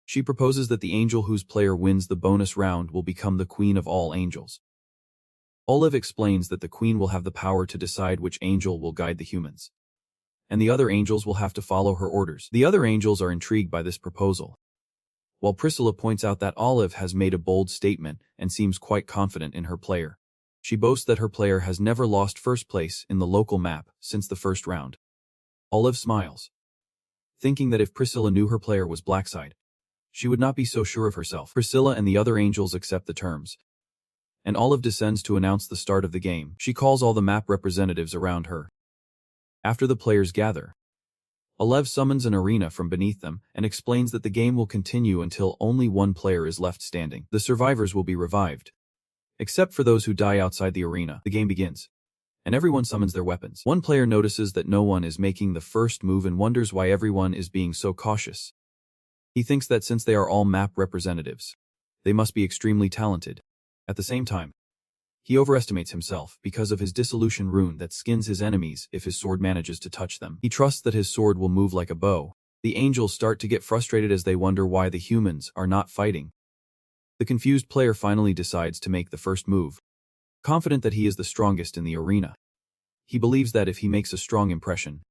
She proposes that the angel whose player wins the bonus round will become the queen of all angels. Olive explains that the queen will have the power to decide which angel will guide the humans, and the other angels will have to follow her orders. The other angels are intrigued by this proposal, while Priscilla points out that Olive has made a bold statement and seems quite confident in her player. She boasts that her player has never lost first place in the local map since the first round. Olive smiles, thinking that if Priscilla knew her player was Blackside, she would not be so sure of herself. Priscilla and the other angels accept the terms, and Olive descends to announce the start of the game. She calls all the map representatives around her. After the players gather, Olive summons an arena from beneath them and explains that the game will continue until only one player is left standing. The survivors will be revived. Except for those who die outside the arena, the game begins, and everyone summons their weapons. One player notices that no one is making the first move and wonders why everyone is being so cautious. He thinks that since they are all map representatives, they must be extremely talented. At the same time, he overestimates himself because of his dissolution rune that skins his enemies if his sword manages to touch them. He trusts that his sword will move like a bow. The angels start to get frustrated as they wonder why the humans are not fighting. The confused player finally decides to make the first move, confident that he is the strongest in the arena. He believes that if he makes a strong impression,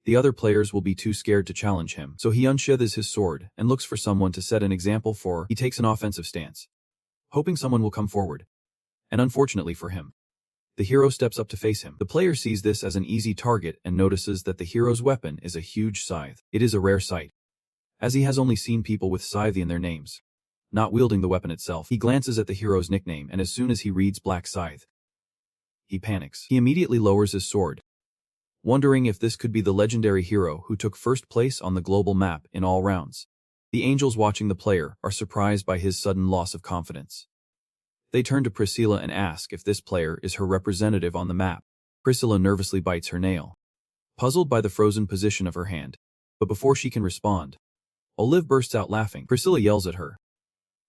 the other players will be too scared to challenge him, so he unsheathes his sword and looks for someone to set an example for. He takes an offensive stance, hoping someone will come forward. And unfortunately for him, the hero steps up to face him. The player sees this as an easy target and notices that the hero's weapon is a huge scythe. It is a rare sight, as he has only seen people with scythe in their names, not wielding the weapon itself. He glances at the hero's nickname, and as soon as he reads Black Scythe, he panics. He immediately lowers his sword, wondering if this could be the legendary hero who took first place on the global map in all rounds. The angels watching the player are surprised by his sudden loss of confidence. They turn to Priscilla and ask if this player is her representative on the map. Priscilla nervously bites her nail, puzzled by the frozen position of her hand. But before she can respond, Olive bursts out laughing. Priscilla yells at her,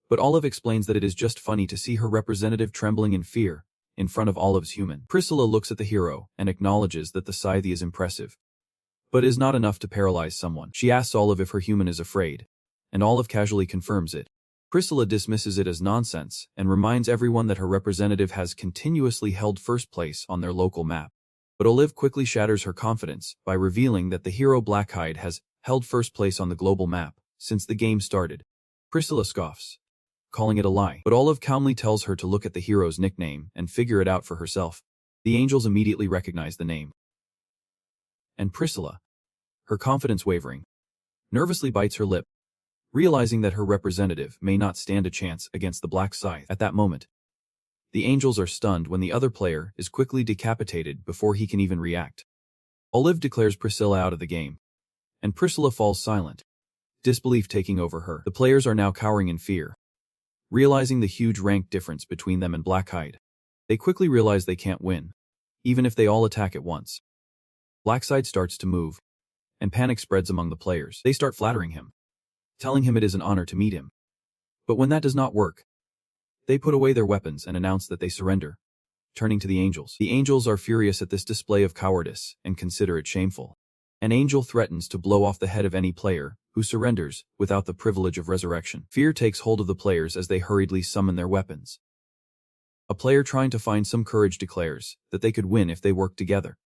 but Olive explains that it is just funny to see her representative trembling in fear in front of Olive's human. Priscilla looks at the hero and acknowledges that the scythe is impressive, but is not enough to paralyze someone. She asks Olive if her human is afraid, and Olive casually confirms it. Priscilla dismisses it as nonsense and reminds everyone that her representative has continuously held first place on their local map. But Olive quickly shatters her confidence by revealing that the hero Blackhide has held first place on the global map since the game started. Priscilla scoffs, calling it a lie, but Olive calmly tells her to look at the hero's nickname and figure it out for herself. The angels immediately recognize the name, and Priscilla, her confidence wavering, nervously bites her lip, realizing that her representative may not stand a chance against the Black Scythe. At that moment, the angels are stunned when the other player is quickly decapitated before he can even react. Olive declares Priscilla out of the game, and Priscilla falls silent, disbelief taking over her. The players are now cowering in fear, realizing the huge rank difference between them and Blackhide. They quickly realize they can't win, even if they all attack at once. Blackside starts to move, and panic spreads among the players. They start flattering him, telling him it is an honor to meet him. But when that does not work, they put away their weapons and announce that they surrender. Turning to the angels are furious at this display of cowardice and consider it shameful. An angel threatens to blow off the head of any player who surrenders without the privilege of resurrection. Fear takes hold of the players as they hurriedly summon their weapons. A player trying to find some courage declares that they could win if they worked together.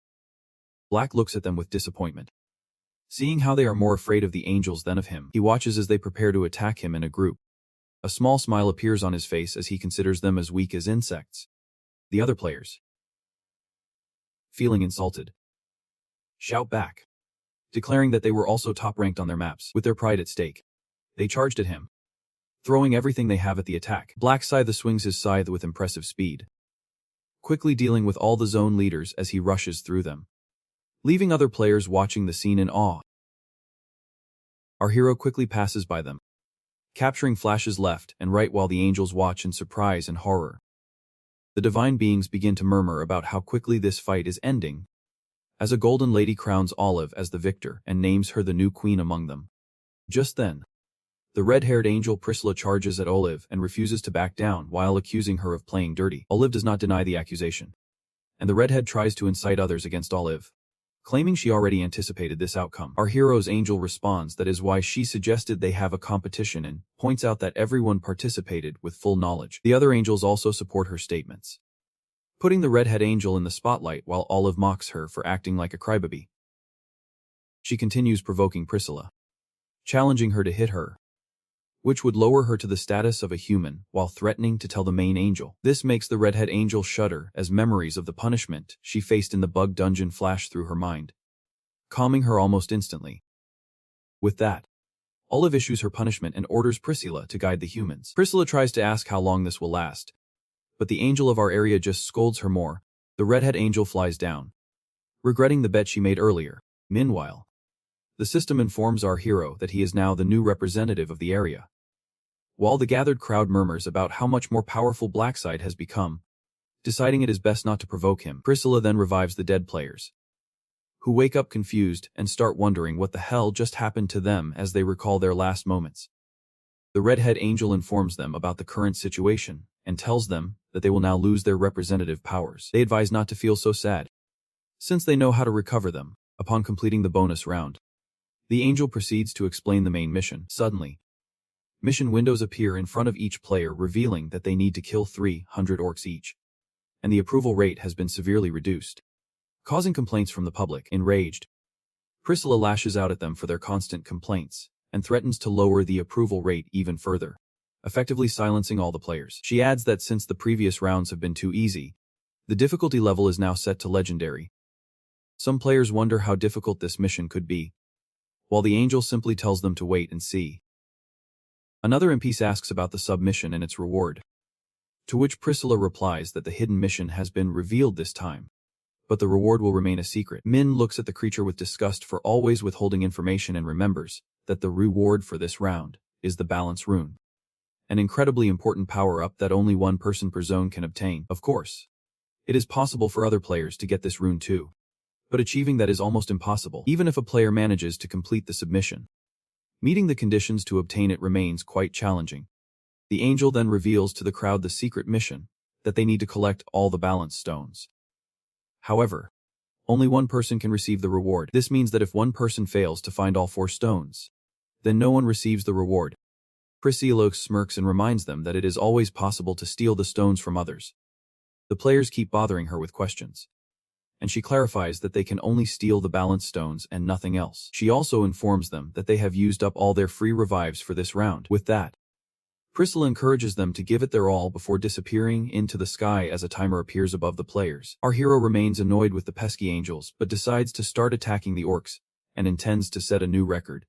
Black looks at them with disappointment. Seeing how they are more afraid of the angels than of him, he watches as they prepare to attack him in a group. A small smile appears on his face as he considers them as weak as insects. The other players, feeling insulted, shout back, declaring that they were also top-ranked on their maps. With their pride at stake, they charged at him, throwing everything they have at the attack. Black Scythe swings his scythe with impressive speed, quickly dealing with all the zone leaders as he rushes through them, leaving other players watching the scene in awe. Our hero quickly passes by them, capturing flashes left and right while the angels watch in surprise and horror. The divine beings begin to murmur about how quickly this fight is ending, as a golden lady crowns Olive as the victor and names her the new queen among them. Just then, the red-haired angel Priscilla charges at Olive and refuses to back down while accusing her of playing dirty. Olive does not deny the accusation, and the redhead tries to incite others against Olive, claiming she already anticipated this outcome. Our hero's angel responds that is why she suggested they have a competition and points out that everyone participated with full knowledge. The other angels also support her statements, putting the redhead angel in the spotlight while Olive mocks her for acting like a crybaby. She continues provoking Priscilla, challenging her to hit her, which would lower her to the status of a human while threatening to tell the main angel. This makes the redhead angel shudder as memories of the punishment she faced in the bug dungeon flash through her mind, calming her almost instantly. With that, Olive issues her punishment and orders Priscilla to guide the humans. Priscilla tries to ask how long this will last, but the angel of our area just scolds her more. The redhead angel flies down, regretting the bet she made earlier. Meanwhile, The system informs our hero that he is now the new representative of the area. While the gathered crowd murmurs about how much more powerful Blackside has become, deciding it is best not to provoke him, Priscilla then revives the dead players, who wake up confused and start wondering what the hell just happened to them as they recall their last moments. The redhead angel informs them about the current situation and tells them that they will now lose their representative powers. They advise not to feel so sad, since they know how to recover them upon completing the bonus round. The angel proceeds to explain the main mission. Suddenly, mission windows appear in front of each player, revealing that they need to kill 300 orcs each, and the approval rate has been severely reduced, causing complaints from the public. Enraged, Priscilla lashes out at them for their constant complaints and threatens to lower the approval rate even further, effectively silencing all the players. She adds that since the previous rounds have been too easy, the difficulty level is now set to legendary. Some players wonder how difficult this mission could be, while the angel simply tells them to wait and see. Another NPC asks about the submission and its reward, to which Priscilla replies that the hidden mission has been revealed this time, but the reward will remain a secret. Min looks at the creature with disgust for always withholding information and remembers that the reward for this round is the balance rune, an incredibly important power-up that only one person per zone can obtain. Of course, it is possible for other players to get this rune too, but achieving that is almost impossible, even if a player manages to complete the submission. Meeting the conditions to obtain it remains quite challenging. The angel then reveals to the crowd the secret mission, that they need to collect all the balance stones. However, only one person can receive the reward. This means that if one person fails to find all 4 stones, then no one receives the reward. Priscilla smirks and reminds them that it is always possible to steal the stones from others. The players keep bothering her with questions, and she clarifies that they can only steal the balance stones and nothing else. She also informs them that they have used up all their free revives for this round. With that, Priscilla encourages them to give it their all before disappearing into the sky as a timer appears above the players. Our hero remains annoyed with the pesky angels but decides to start attacking the orcs and intends to set a new record,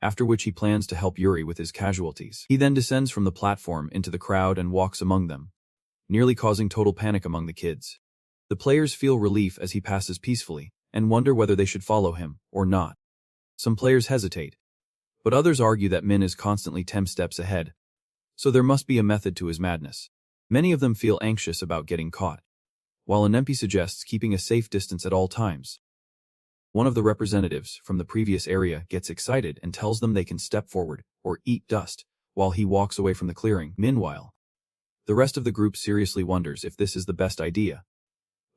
after which he plans to help Yuri with his casualties. He then descends from the platform into the crowd and walks among them, nearly causing total panic among the kids. The players feel relief as he passes peacefully and wonder whether they should follow him or not. Some players hesitate, but others argue that Min is constantly 10 steps ahead, so there must be a method to his madness. Many of them feel anxious about getting caught, while an MP suggests keeping a safe distance at all times. One of the representatives from the previous area gets excited and tells them they can step forward or eat dust while he walks away from the clearing. Meanwhile, the rest of the group seriously wonders if this is the best idea,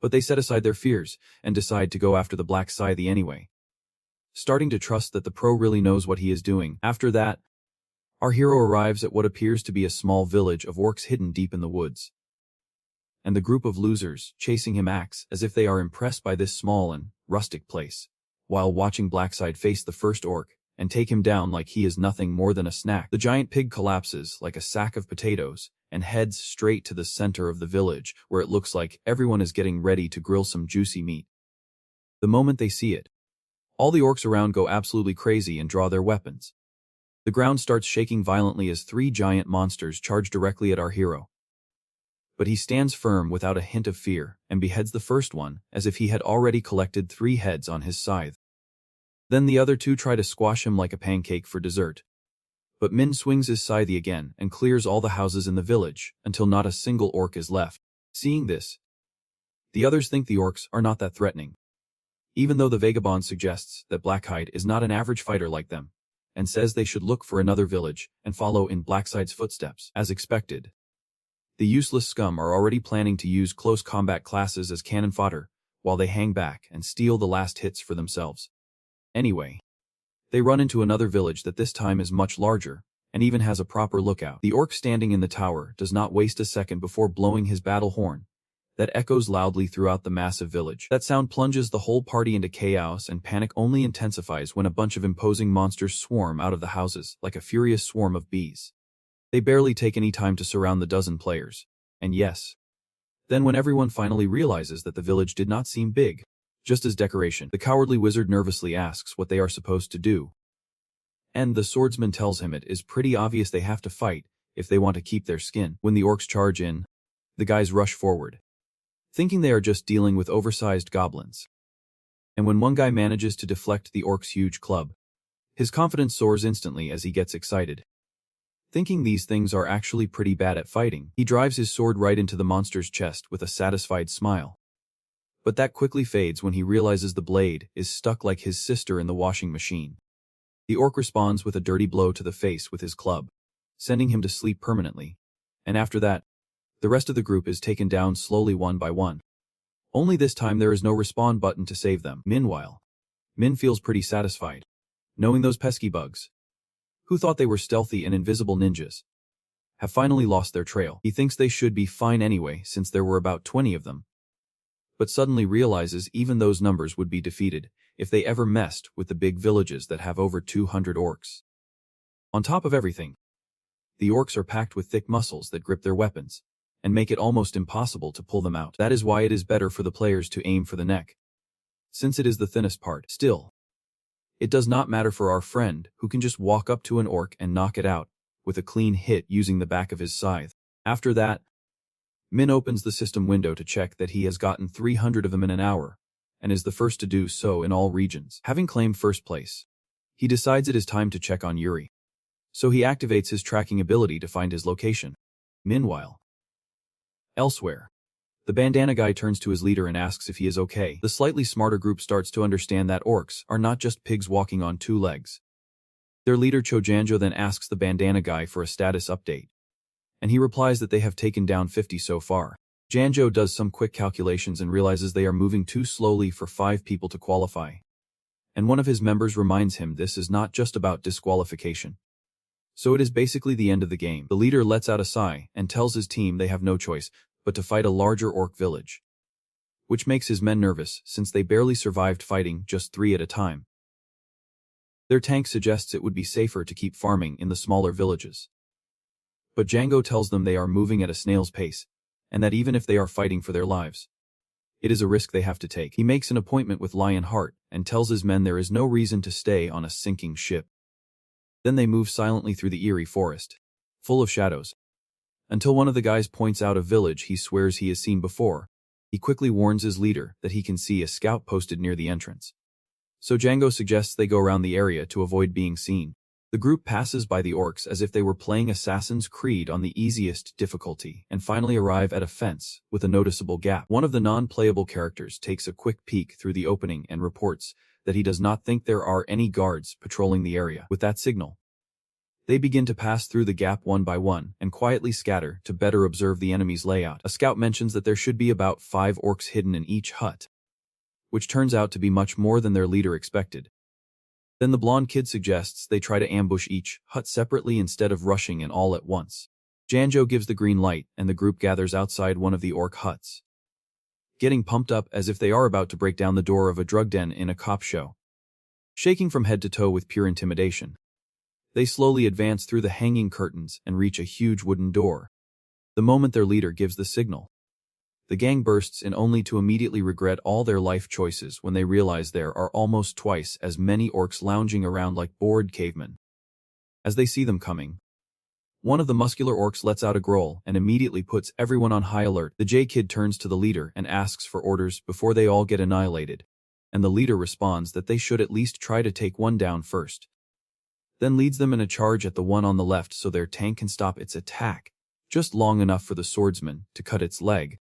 but they set aside their fears and decide to go after the Black Scythe anyway, starting to trust that the pro really knows what he is doing. After that, our hero arrives at what appears to be a small village of orcs hidden deep in the woods, and the group of losers chasing him acts as if they are impressed by this small and rustic place, while watching Blackside face the first orc and take him down like he is nothing more than a snack. The giant pig collapses like a sack of potatoes and heads straight to the center of the village, where it looks like everyone is getting ready to grill some juicy meat. The moment they see it, all the orcs around go absolutely crazy and draw their weapons. The ground starts shaking violently as 3 giant monsters charge directly at our hero, but he stands firm without a hint of fear and beheads the first one as if he had already collected 3 heads on his scythe. Then the other 2 try to squash him like a pancake for dessert, but Min swings his scythe again and clears all the houses in the village until not a single orc is left. Seeing this, the others think the orcs are not that threatening, even though the vagabond suggests that Blackhide is not an average fighter like them, and says they should look for another village and follow in Blackside's footsteps. As expected, the useless scum are already planning to use close combat classes as cannon fodder, while they hang back and steal the last hits for themselves. Anyway, they run into another village that this time is much larger, and even has a proper lookout. The orc standing in the tower does not waste a second before blowing his battle horn, that echoes loudly throughout the massive village. That sound plunges the whole party into chaos, and panic only intensifies when a bunch of imposing monsters swarm out of the houses like a furious swarm of bees. They barely take any time to surround the dozen players, and yes, then when everyone finally realizes that the village did not seem big, just as decoration, the cowardly wizard nervously asks what they are supposed to do, and the swordsman tells him it is pretty obvious they have to fight if they want to keep their skin. When the orcs charge in, the guys rush forward, thinking they are just dealing with oversized goblins. And when one guy manages to deflect the orc's huge club, His confidence soars instantly as he gets excited. Thinking these things are actually pretty bad at fighting, he drives his sword right into the monster's chest with a satisfied smile. But that quickly fades when he realizes the blade is stuck like his sister in the washing machine. The orc responds with a dirty blow to the face with his club, sending him to sleep permanently. And after that, the rest of the group is taken down slowly one by one. Only this time there is no respawn button to save them. Meanwhile, Min feels pretty satisfied, knowing those pesky bugs, who thought they were stealthy and invisible ninjas, have finally lost their trail. He thinks they should be fine anyway since there were about 20 of them, but suddenly realizes even those numbers would be defeated if they ever messed with the big villages that have over 200 orcs. On top of everything, the orcs are packed with thick muscles that grip their weapons and make it almost impossible to pull them out. That is why it is better for the players to aim for the neck, since it is the thinnest part. Still, it does not matter for our friend, who can just walk up to an orc and knock it out with a clean hit using the back of his scythe. After that, Min opens the system window to check that he has gotten 300 of them in an hour, and is the first to do so in all regions. Having claimed first place, he decides it is time to check on Yuri. So he activates his tracking ability to find his location. Meanwhile, elsewhere, the bandana guy turns to his leader and asks if he is okay. The slightly smarter group starts to understand that orcs are not just pigs walking on two legs. Their leader Chojanjo then asks the bandana guy for a status update, and he replies that they have taken down 50 so far. Janjo does some quick calculations and realizes they are moving too slowly for 5 people to qualify. And one of his members reminds him this is not just about disqualification. So it is basically the end of the game. The leader lets out a sigh and tells his team they have no choice but to fight a larger orc village, which makes his men nervous since they barely survived fighting just 3 at a time. Their tank suggests it would be safer to keep farming in the smaller villages. But Django tells them they are moving at a snail's pace, and that even if they are fighting for their lives, it is a risk they have to take. He makes an appointment with Lionheart and tells his men there is no reason to stay on a sinking ship. Then they move silently through the eerie forest, full of shadows, until one of the guys points out a village he swears he has seen before. He quickly warns his leader that he can see a scout posted near the entrance. So Django suggests they go around the area to avoid being seen. The group passes by the orcs as if they were playing Assassin's Creed on the easiest difficulty and finally arrive at a fence with a noticeable gap. One of the non-playable characters takes a quick peek through the opening and reports that he does not think there are any guards patrolling the area. With that signal, they begin to pass through the gap one by one and quietly scatter to better observe the enemy's layout. A scout mentions that there should be about 5 orcs hidden in each hut, which turns out to be much more than their leader expected. Then the blonde kid suggests they try to ambush each hut separately instead of rushing in all at once. Janjo gives the green light and the group gathers outside one of the orc huts, getting pumped up as if they are about to break down the door of a drug den in a cop show. Shaking from head to toe with pure intimidation, they slowly advance through the hanging curtains and reach a huge wooden door. The moment their leader gives the signal, the gang bursts in only to immediately regret all their life choices when they realize there are almost twice as many orcs lounging around like bored cavemen. As they see them coming, one of the muscular orcs lets out a growl and immediately puts everyone on high alert. The J-Kid turns to the leader and asks for orders before they all get annihilated, and the leader responds that they should at least try to take one down first, then leads them in a charge at the one on the left so their tank can stop its attack, just long enough for the swordsman to cut its leg,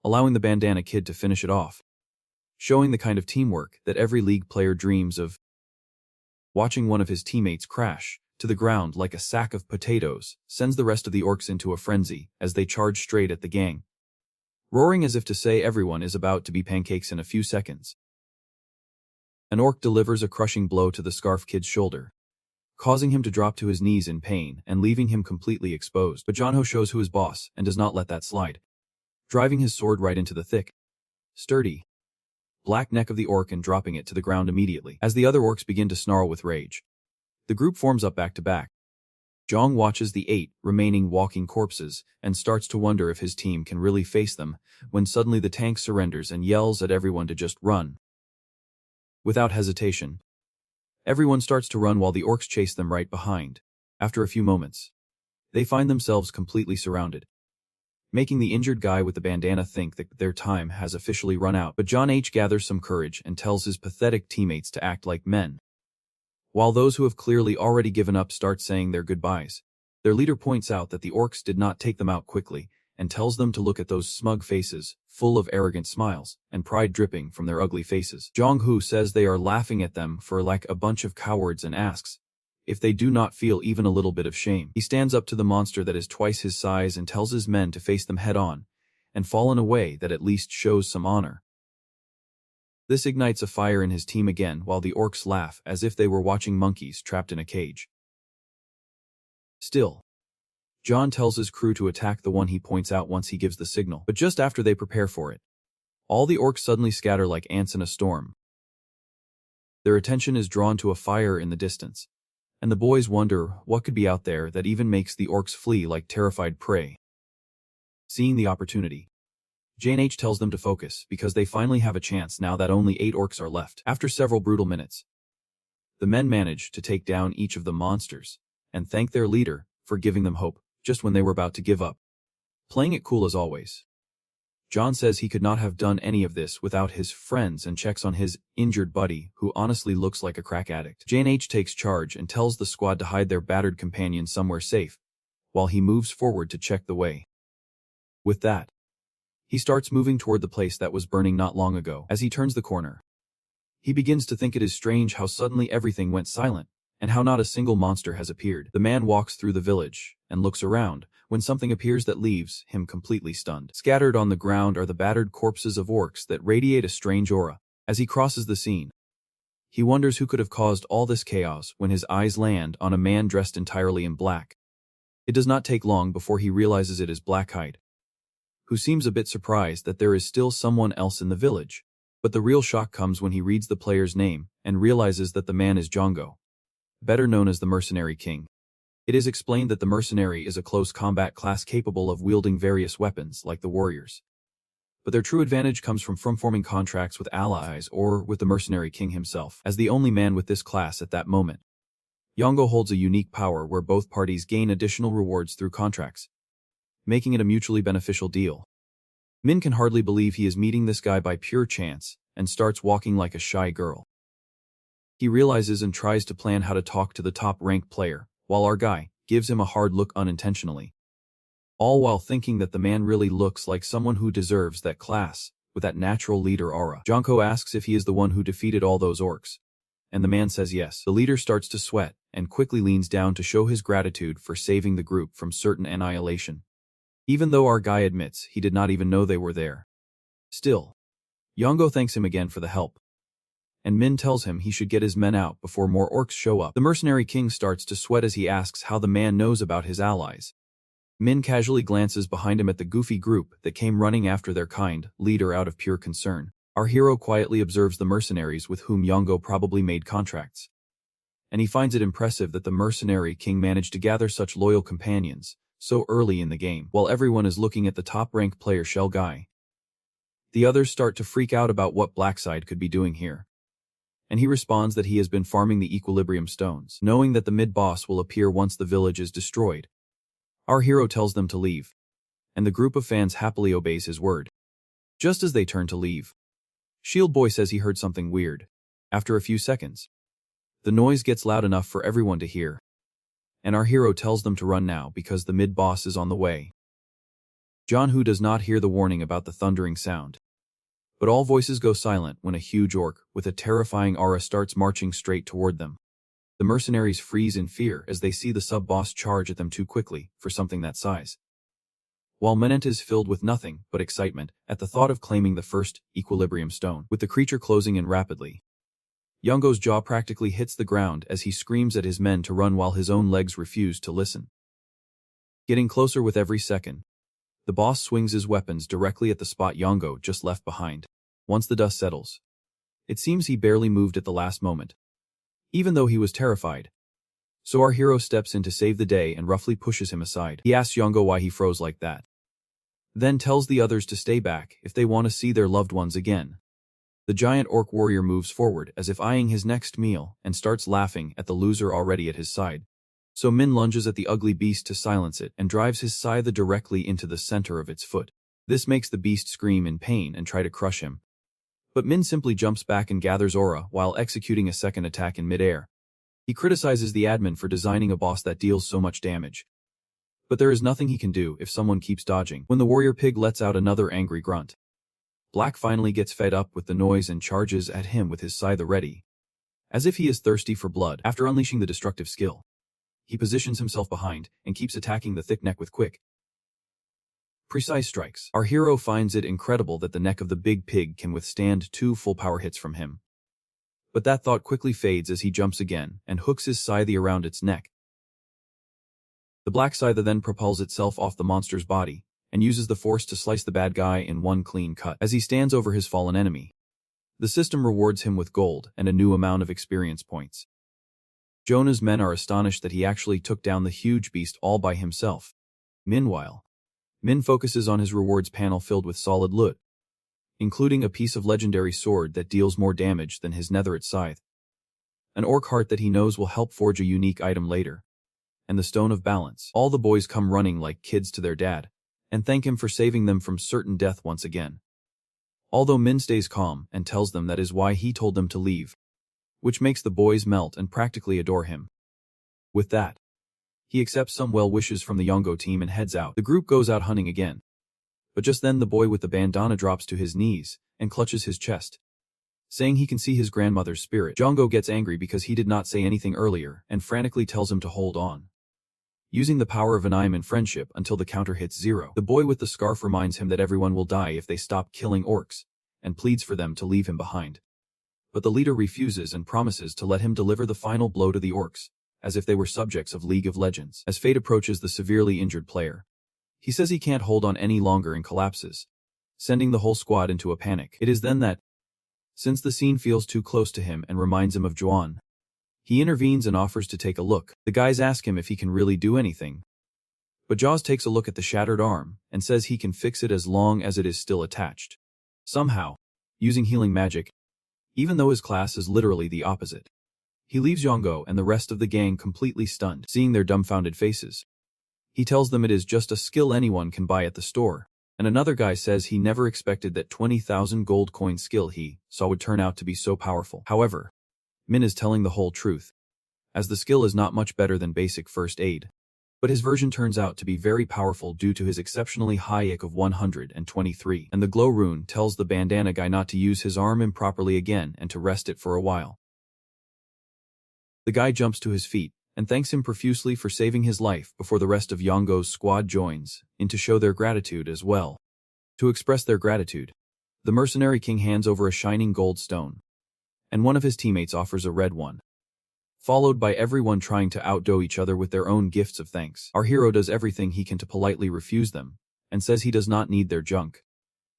allowing the bandana kid to finish it off, showing the kind of teamwork that every League player dreams of. Watching one of his teammates crash to the ground like a sack of potatoes sends the rest of the orcs into a frenzy as they charge straight at the gang, roaring as if to say everyone is about to be pancakes in a few seconds. An orc delivers a crushing blow to the scarf kid's shoulder, causing him to drop to his knees in pain and leaving him completely exposed. But Jonho shows who is boss and does not let that slide, driving his sword right into the thick, sturdy, black neck of the orc and dropping it to the ground immediately. As the other orcs begin to snarl with rage, the group forms up back to back. Zhang watches the 8 remaining walking corpses and starts to wonder if his team can really face them when suddenly the tank surrenders and yells at everyone to just run. Without hesitation, everyone starts to run while the orcs chase them right behind. After a few moments, they find themselves completely surrounded, making the injured guy with the bandana think that their time has officially run out. But John H. gathers some courage and tells his pathetic teammates to act like men, while those who have clearly already given up start saying their goodbyes. Their leader points out that the orcs did not take them out quickly, and tells them to look at those smug faces, full of arrogant smiles, and pride dripping from their ugly faces. Jong-hu says they are laughing at them for like a bunch of cowards and asks if they do not feel even a little bit of shame. He stands up to the monster that is twice his size and tells his men to face them head on, and fall in a way that at least shows some honor. This ignites a fire in his team again while the orcs laugh as if they were watching monkeys trapped in a cage. Still, John tells his crew to attack the one he points out once he gives the signal, but just after they prepare for it, all the orcs suddenly scatter like ants in a storm. Their attention is drawn to a fire in the distance, and the boys wonder what could be out there that even makes the orcs flee like terrified prey. Seeing the opportunity, J&H tells them to focus because they finally have a chance now that only 8 orcs are left. After several brutal minutes, the men manage to take down each of the monsters and thank their leader for giving them hope just when they were about to give up. Playing it cool as always, John says he could not have done any of this without his friends and checks on his injured buddy, who honestly looks like a crack addict. J&H takes charge and tells the squad to hide their battered companion somewhere safe, while he moves forward to check the way. With that, he starts moving toward the place that was burning not long ago. As he turns the corner, he begins to think it is strange how suddenly everything went silent, and how not a single monster has appeared. The man walks through the village and looks around when something appears that leaves him completely stunned. Scattered on the ground are the battered corpses of orcs that radiate a strange aura. As he crosses the scene, he wonders who could have caused all this chaos when his eyes land on a man dressed entirely in black. It does not take long before he realizes it is Blackhide, who seems a bit surprised that there is still someone else in the village. But the real shock comes when he reads the player's name and realizes that the man is Jongo, better known as the Mercenary King. It is explained that the Mercenary is a close combat class capable of wielding various weapons like the warriors. But their true advantage comes from forming contracts with allies or with the Mercenary King himself. As the only man with this class at that moment, Yongo holds a unique power where both parties gain additional rewards through contracts, making it a mutually beneficial deal. Min can hardly believe he is meeting this guy by pure chance and starts walking like a shy girl. He realizes and tries to plan how to talk to the top-ranked player, while our guy gives him a hard look unintentionally. All while thinking that the man really looks like someone who deserves that class, with that natural leader aura. Jonko asks if he is the one who defeated all those orcs, and the man says yes. The leader starts to sweat and quickly leans down to show his gratitude for saving the group from certain annihilation, even though our guy admits he did not even know they were there. Still, Yongo thanks him again for the help, and Min tells him he should get his men out before more orcs show up. The Mercenary King starts to sweat as he asks how the man knows about his allies. Min casually glances behind him at the goofy group that came running after their kind leader out of pure concern. Our hero quietly observes the mercenaries with whom Yongo probably made contracts, and he finds it impressive that the Mercenary King managed to gather such loyal companions so early in the game. While everyone is looking at the top-ranked player Shell Guy, the others start to freak out about what Blackside could be doing here, and he responds that he has been farming the equilibrium stones, knowing that the mid-boss will appear once the village is destroyed. Our hero tells them to leave, and the group of fans happily obeys his word. Just as they turn to leave, Shield Boy says he heard something weird. After a few seconds, the noise gets loud enough for everyone to hear, and our hero tells them to run now because the mid-boss is on the way. John Hu does not hear the warning about the thundering sound, but all voices go silent when a huge orc with a terrifying aura starts marching straight toward them. The mercenaries freeze in fear as they see the sub-boss charge at them too quickly for something that size, while Menent is filled with nothing but excitement at the thought of claiming the first equilibrium stone. With the creature closing in rapidly, Yongo's jaw practically hits the ground as he screams at his men to run while his own legs refuse to listen. Getting closer with every second, the boss swings his weapons directly at the spot Yongo just left behind. Once the dust settles, it seems he barely moved at the last moment, even though he was terrified. So our hero steps in to save the day and roughly pushes him aside. He asks Yongo why he froze like that, then tells the others to stay back if they want to see their loved ones again. The giant orc warrior moves forward as if eyeing his next meal and starts laughing at the loser already at his side. So Min lunges at the ugly beast to silence it and drives his scythe directly into the center of its foot. This makes the beast scream in pain and try to crush him, but Min simply jumps back and gathers aura while executing a second attack in midair. He criticizes the admin for designing a boss that deals so much damage. But there is nothing he can do if someone keeps dodging. When the warrior pig lets out another angry grunt, Black finally gets fed up with the noise and charges at him with his scythe ready, as if he is thirsty for blood. After unleashing the destructive skill, he positions himself behind and keeps attacking the thick neck with quick, precise strikes. Our hero finds it incredible that the neck of the big pig can withstand 2 full power hits from him. But that thought quickly fades as he jumps again and hooks his scythe around its neck. The black scythe then propels itself off the monster's body and uses the force to slice the bad guy in one clean cut. As he stands over his fallen enemy, the system rewards him with gold and a new amount of experience points. Jonah's men are astonished that he actually took down the huge beast all by himself. Meanwhile, Min focuses on his rewards panel filled with solid loot, including a piece of legendary sword that deals more damage than his netherite scythe, an orc heart that he knows will help forge a unique item later, and the stone of balance. All the boys come running like kids to their dad and thank him for saving them from certain death once again. Although Min stays calm and tells them that is why he told them to leave, which makes the boys melt and practically adore him. With that, he accepts some well wishes from the Yongo team and heads out. The group goes out hunting again. But just then the boy with the bandana drops to his knees and clutches his chest, saying he can see his grandmother's spirit. Jongo gets angry because he did not say anything earlier and frantically tells him to hold on, using the power of anime and friendship until the counter hits 0. The boy with the scarf reminds him that everyone will die if they stop killing orcs and pleads for them to leave him behind. But the leader refuses and promises to let him deliver the final blow to the orcs, as if they were subjects of League of Legends. As fate approaches the severely injured player, he says he can't hold on any longer and collapses, sending the whole squad into a panic. It is then that, since the scene feels too close to him and reminds him of Juan, he intervenes and offers to take a look. The guys ask him if he can really do anything, but Jaws takes a look at the shattered arm and says he can fix it as long as it is still attached, somehow, using healing magic, even though his class is literally the opposite. He leaves Yongo and the rest of the gang completely stunned, seeing their dumbfounded faces. He tells them it is just a skill anyone can buy at the store, and another guy says he never expected that 20,000 gold coin skill he saw would turn out to be so powerful. However, Min is telling the whole truth, as the skill is not much better than basic first aid, but his version turns out to be very powerful due to his exceptionally high IC of 123, and the glow rune tells the bandana guy not to use his arm improperly again and to rest it for a while. The guy jumps to his feet and thanks him profusely for saving his life before the rest of Yongo's squad joins in to show their gratitude as well. To express their gratitude, the mercenary king hands over a shining gold stone, and one of his teammates offers a red one, followed by everyone trying to outdo each other with their own gifts of thanks. Our hero does everything he can to politely refuse them and says he does not need their junk,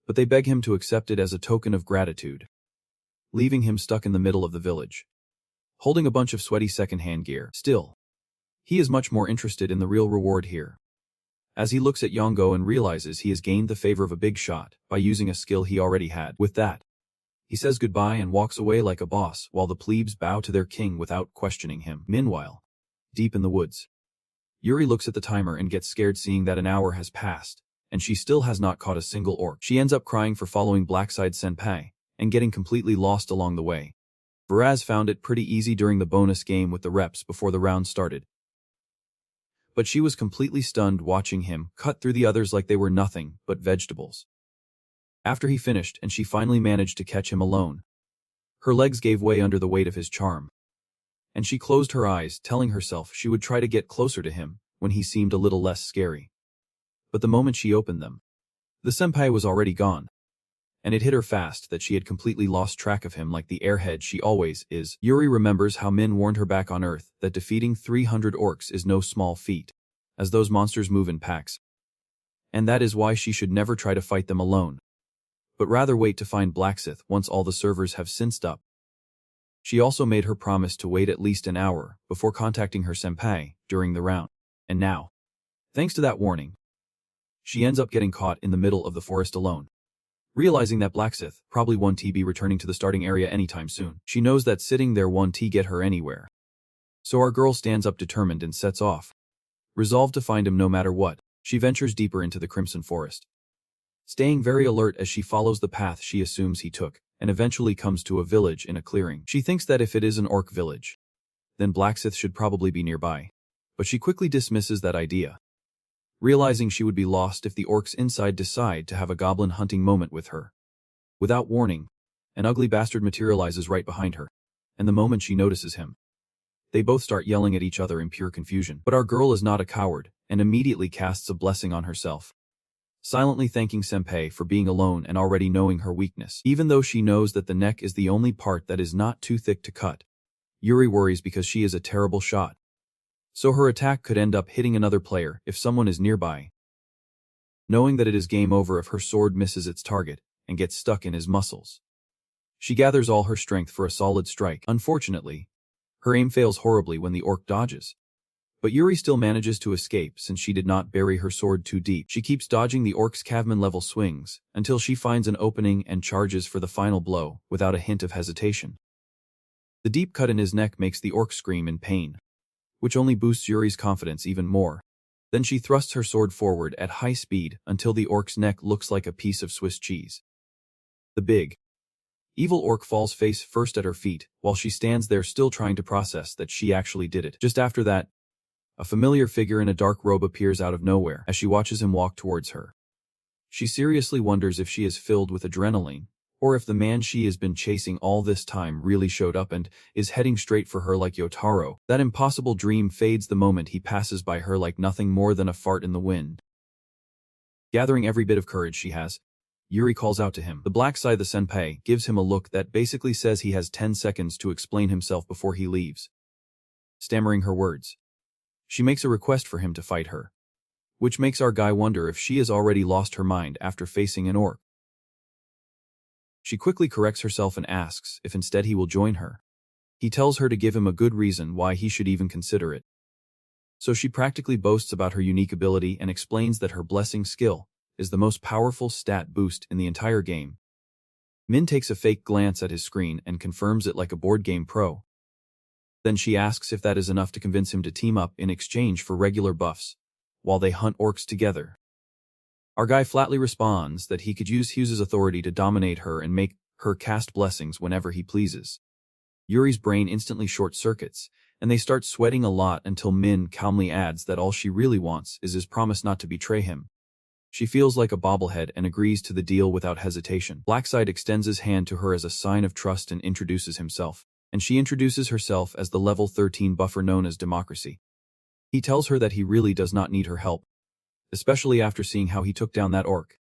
but they beg him to accept it as a token of gratitude, leaving him stuck in the middle of the village, holding a bunch of sweaty second-hand gear. Still, he is much more interested in the real reward here, as he looks at Yongo and realizes he has gained the favor of a big shot by using a skill he already had. With that, he says goodbye and walks away like a boss while the plebes bow to their king without questioning him. Meanwhile, deep in the woods, Yuri looks at the timer and gets scared seeing that an hour has passed, and she still has not caught a single orc. She ends up crying for following Blackside Senpai and getting completely lost along the way. Viraz found it pretty easy during the bonus game with the reps before the round started, but she was completely stunned watching him cut through the others like they were nothing but vegetables. After he finished and she finally managed to catch him alone, her legs gave way under the weight of his charm, and she closed her eyes, telling herself she would try to get closer to him when he seemed a little less scary. But the moment she opened them, the senpai was already gone, and it hit her fast that she had completely lost track of him like the airhead she always is. Yuri remembers how Min warned her back on Earth that defeating 300 orcs is no small feat, as those monsters move in packs, and that is why she should never try to fight them alone, but rather wait to find Blacksith once all the servers have synced up. She also made her promise to wait at least an hour before contacting her senpai during the round, and now, thanks to that warning, she ends up getting caught in the middle of the forest alone. Realizing that Blacksith probably won't be returning to the starting area anytime soon, she knows that sitting there won't get her anywhere. So our girl stands up determined and sets off, resolved to find him no matter what. She ventures deeper into the Crimson Forest, staying very alert as she follows the path she assumes he took, and eventually comes to a village in a clearing. She thinks that if it is an orc village, then Blacksith should probably be nearby. But she quickly dismisses that idea, realizing she would be lost if the orcs inside decide to have a goblin hunting moment with her. Without warning, an ugly bastard materializes right behind her, and the moment she notices him, they both start yelling at each other in pure confusion. But our girl is not a coward, and immediately casts a blessing on herself, silently thanking Senpai for being alone and already knowing her weakness. Even though she knows that the neck is the only part that is not too thick to cut, Yuri worries because she is a terrible shot, so her attack could end up hitting another player if someone is nearby, knowing that it is game over if her sword misses its target and gets stuck in his muscles. She gathers all her strength for a solid strike. Unfortunately, her aim fails horribly when the orc dodges, but Yuri still manages to escape since she did not bury her sword too deep. She keeps dodging the orc's caveman-level swings until she finds an opening and charges for the final blow without a hint of hesitation. The deep cut in his neck makes the orc scream in pain, which only boosts Yuri's confidence even more. Then she thrusts her sword forward at high speed until the orc's neck looks like a piece of Swiss cheese. The big, evil orc falls face first at her feet while she stands there still trying to process that she actually did it. Just after that, a familiar figure in a dark robe appears out of nowhere as she watches him walk towards her. She seriously wonders if she is filled with adrenaline, or if the man she has been chasing all this time really showed up and is heading straight for her like Yotaro. That impossible dream fades the moment he passes by her like nothing more than a fart in the wind. Gathering every bit of courage she has, Yuri calls out to him. The black side, the senpai, gives him a look that basically says he has 10 seconds to explain himself before he leaves. Stammering her words, she makes a request for him to fight her, which makes our guy wonder if she has already lost her mind after facing an orc. She quickly corrects herself and asks if instead he will join her. He tells her to give him a good reason why he should even consider it. So she practically boasts about her unique ability and explains that her blessing skill is the most powerful stat boost in the entire game. Min takes a fake glance at his screen and confirms it like a board game pro. Then she asks if that is enough to convince him to team up in exchange for regular buffs, while they hunt orcs together. Our guy flatly responds that he could use Hughes's authority to dominate her and make her cast blessings whenever he pleases. Yuri's brain instantly short-circuits, and they start sweating a lot until Min calmly adds that all she really wants is his promise not to betray him. She feels like a bobblehead and agrees to the deal without hesitation. Blackside extends his hand to her as a sign of trust and introduces himself, and she introduces herself as the level 13 buffer known as Democracy. He tells her that he really does not need her help, especially after seeing how he took down that orc.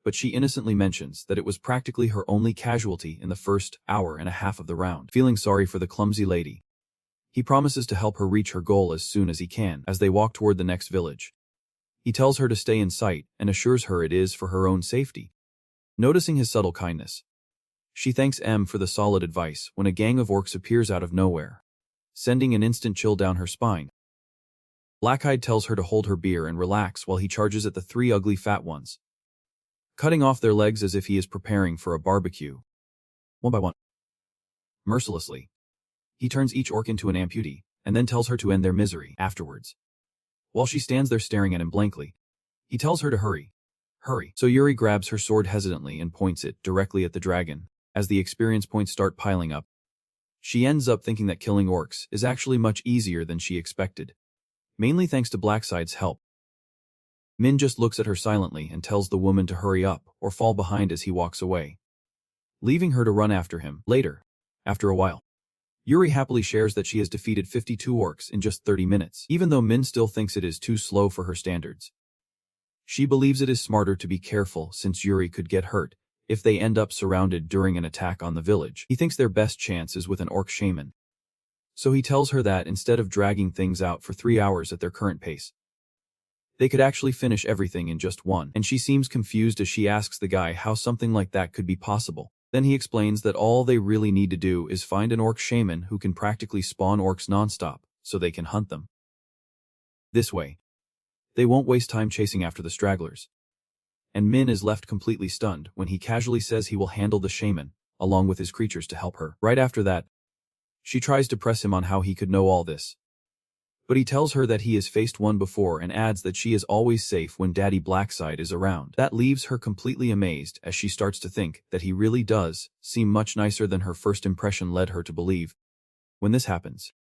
But she innocently mentions that it was practically her only casualty in the first hour and a half of the round. Feeling sorry for the clumsy lady, he promises to help her reach her goal as soon as he can. As they walk toward the next village, he tells her to stay in sight and assures her it is for her own safety. Noticing his subtle kindness, she thanks M for the solid advice when a gang of orcs appears out of nowhere, sending an instant chill down her spine. Blackhide tells her to hold her beer and relax while he charges at the 3 ugly fat ones, cutting off their legs as if he is preparing for a barbecue. One by one, mercilessly, he turns each orc into an amputee, and then tells her to end their misery afterwards. While she stands there staring at him blankly, he tells her to hurry. Hurry. So Yuri grabs her sword hesitantly and points it directly at the dragon. As the experience points start piling up, she ends up thinking that killing orcs is actually much easier than she expected, mainly thanks to Blackside's help. Min just looks at her silently and tells the woman to hurry up or fall behind as he walks away, leaving her to run after him. Later, after a while, Yuri happily shares that she has defeated 52 orcs in just 30 minutes, even though Min still thinks it is too slow for her standards. She believes it is smarter to be careful since Yuri could get hurt if they end up surrounded during an attack on the village. He thinks their best chance is with an orc shaman, so he tells her that instead of dragging things out for 3 hours at their current pace, they could actually finish everything in just 1. And she seems confused as she asks the guy how something like that could be possible. Then he explains that all they really need to do is find an orc shaman who can practically spawn orcs nonstop so they can hunt them. This way, they won't waste time chasing after the stragglers. And Min is left completely stunned when he casually says he will handle the shaman, along with his creatures to help her. Right after that, she tries to press him on how he could know all this, but he tells her that he has faced one before and adds that she is always safe when Daddy Blackside is around. That leaves her completely amazed as she starts to think that he really does seem much nicer than her first impression led her to believe. When this happens,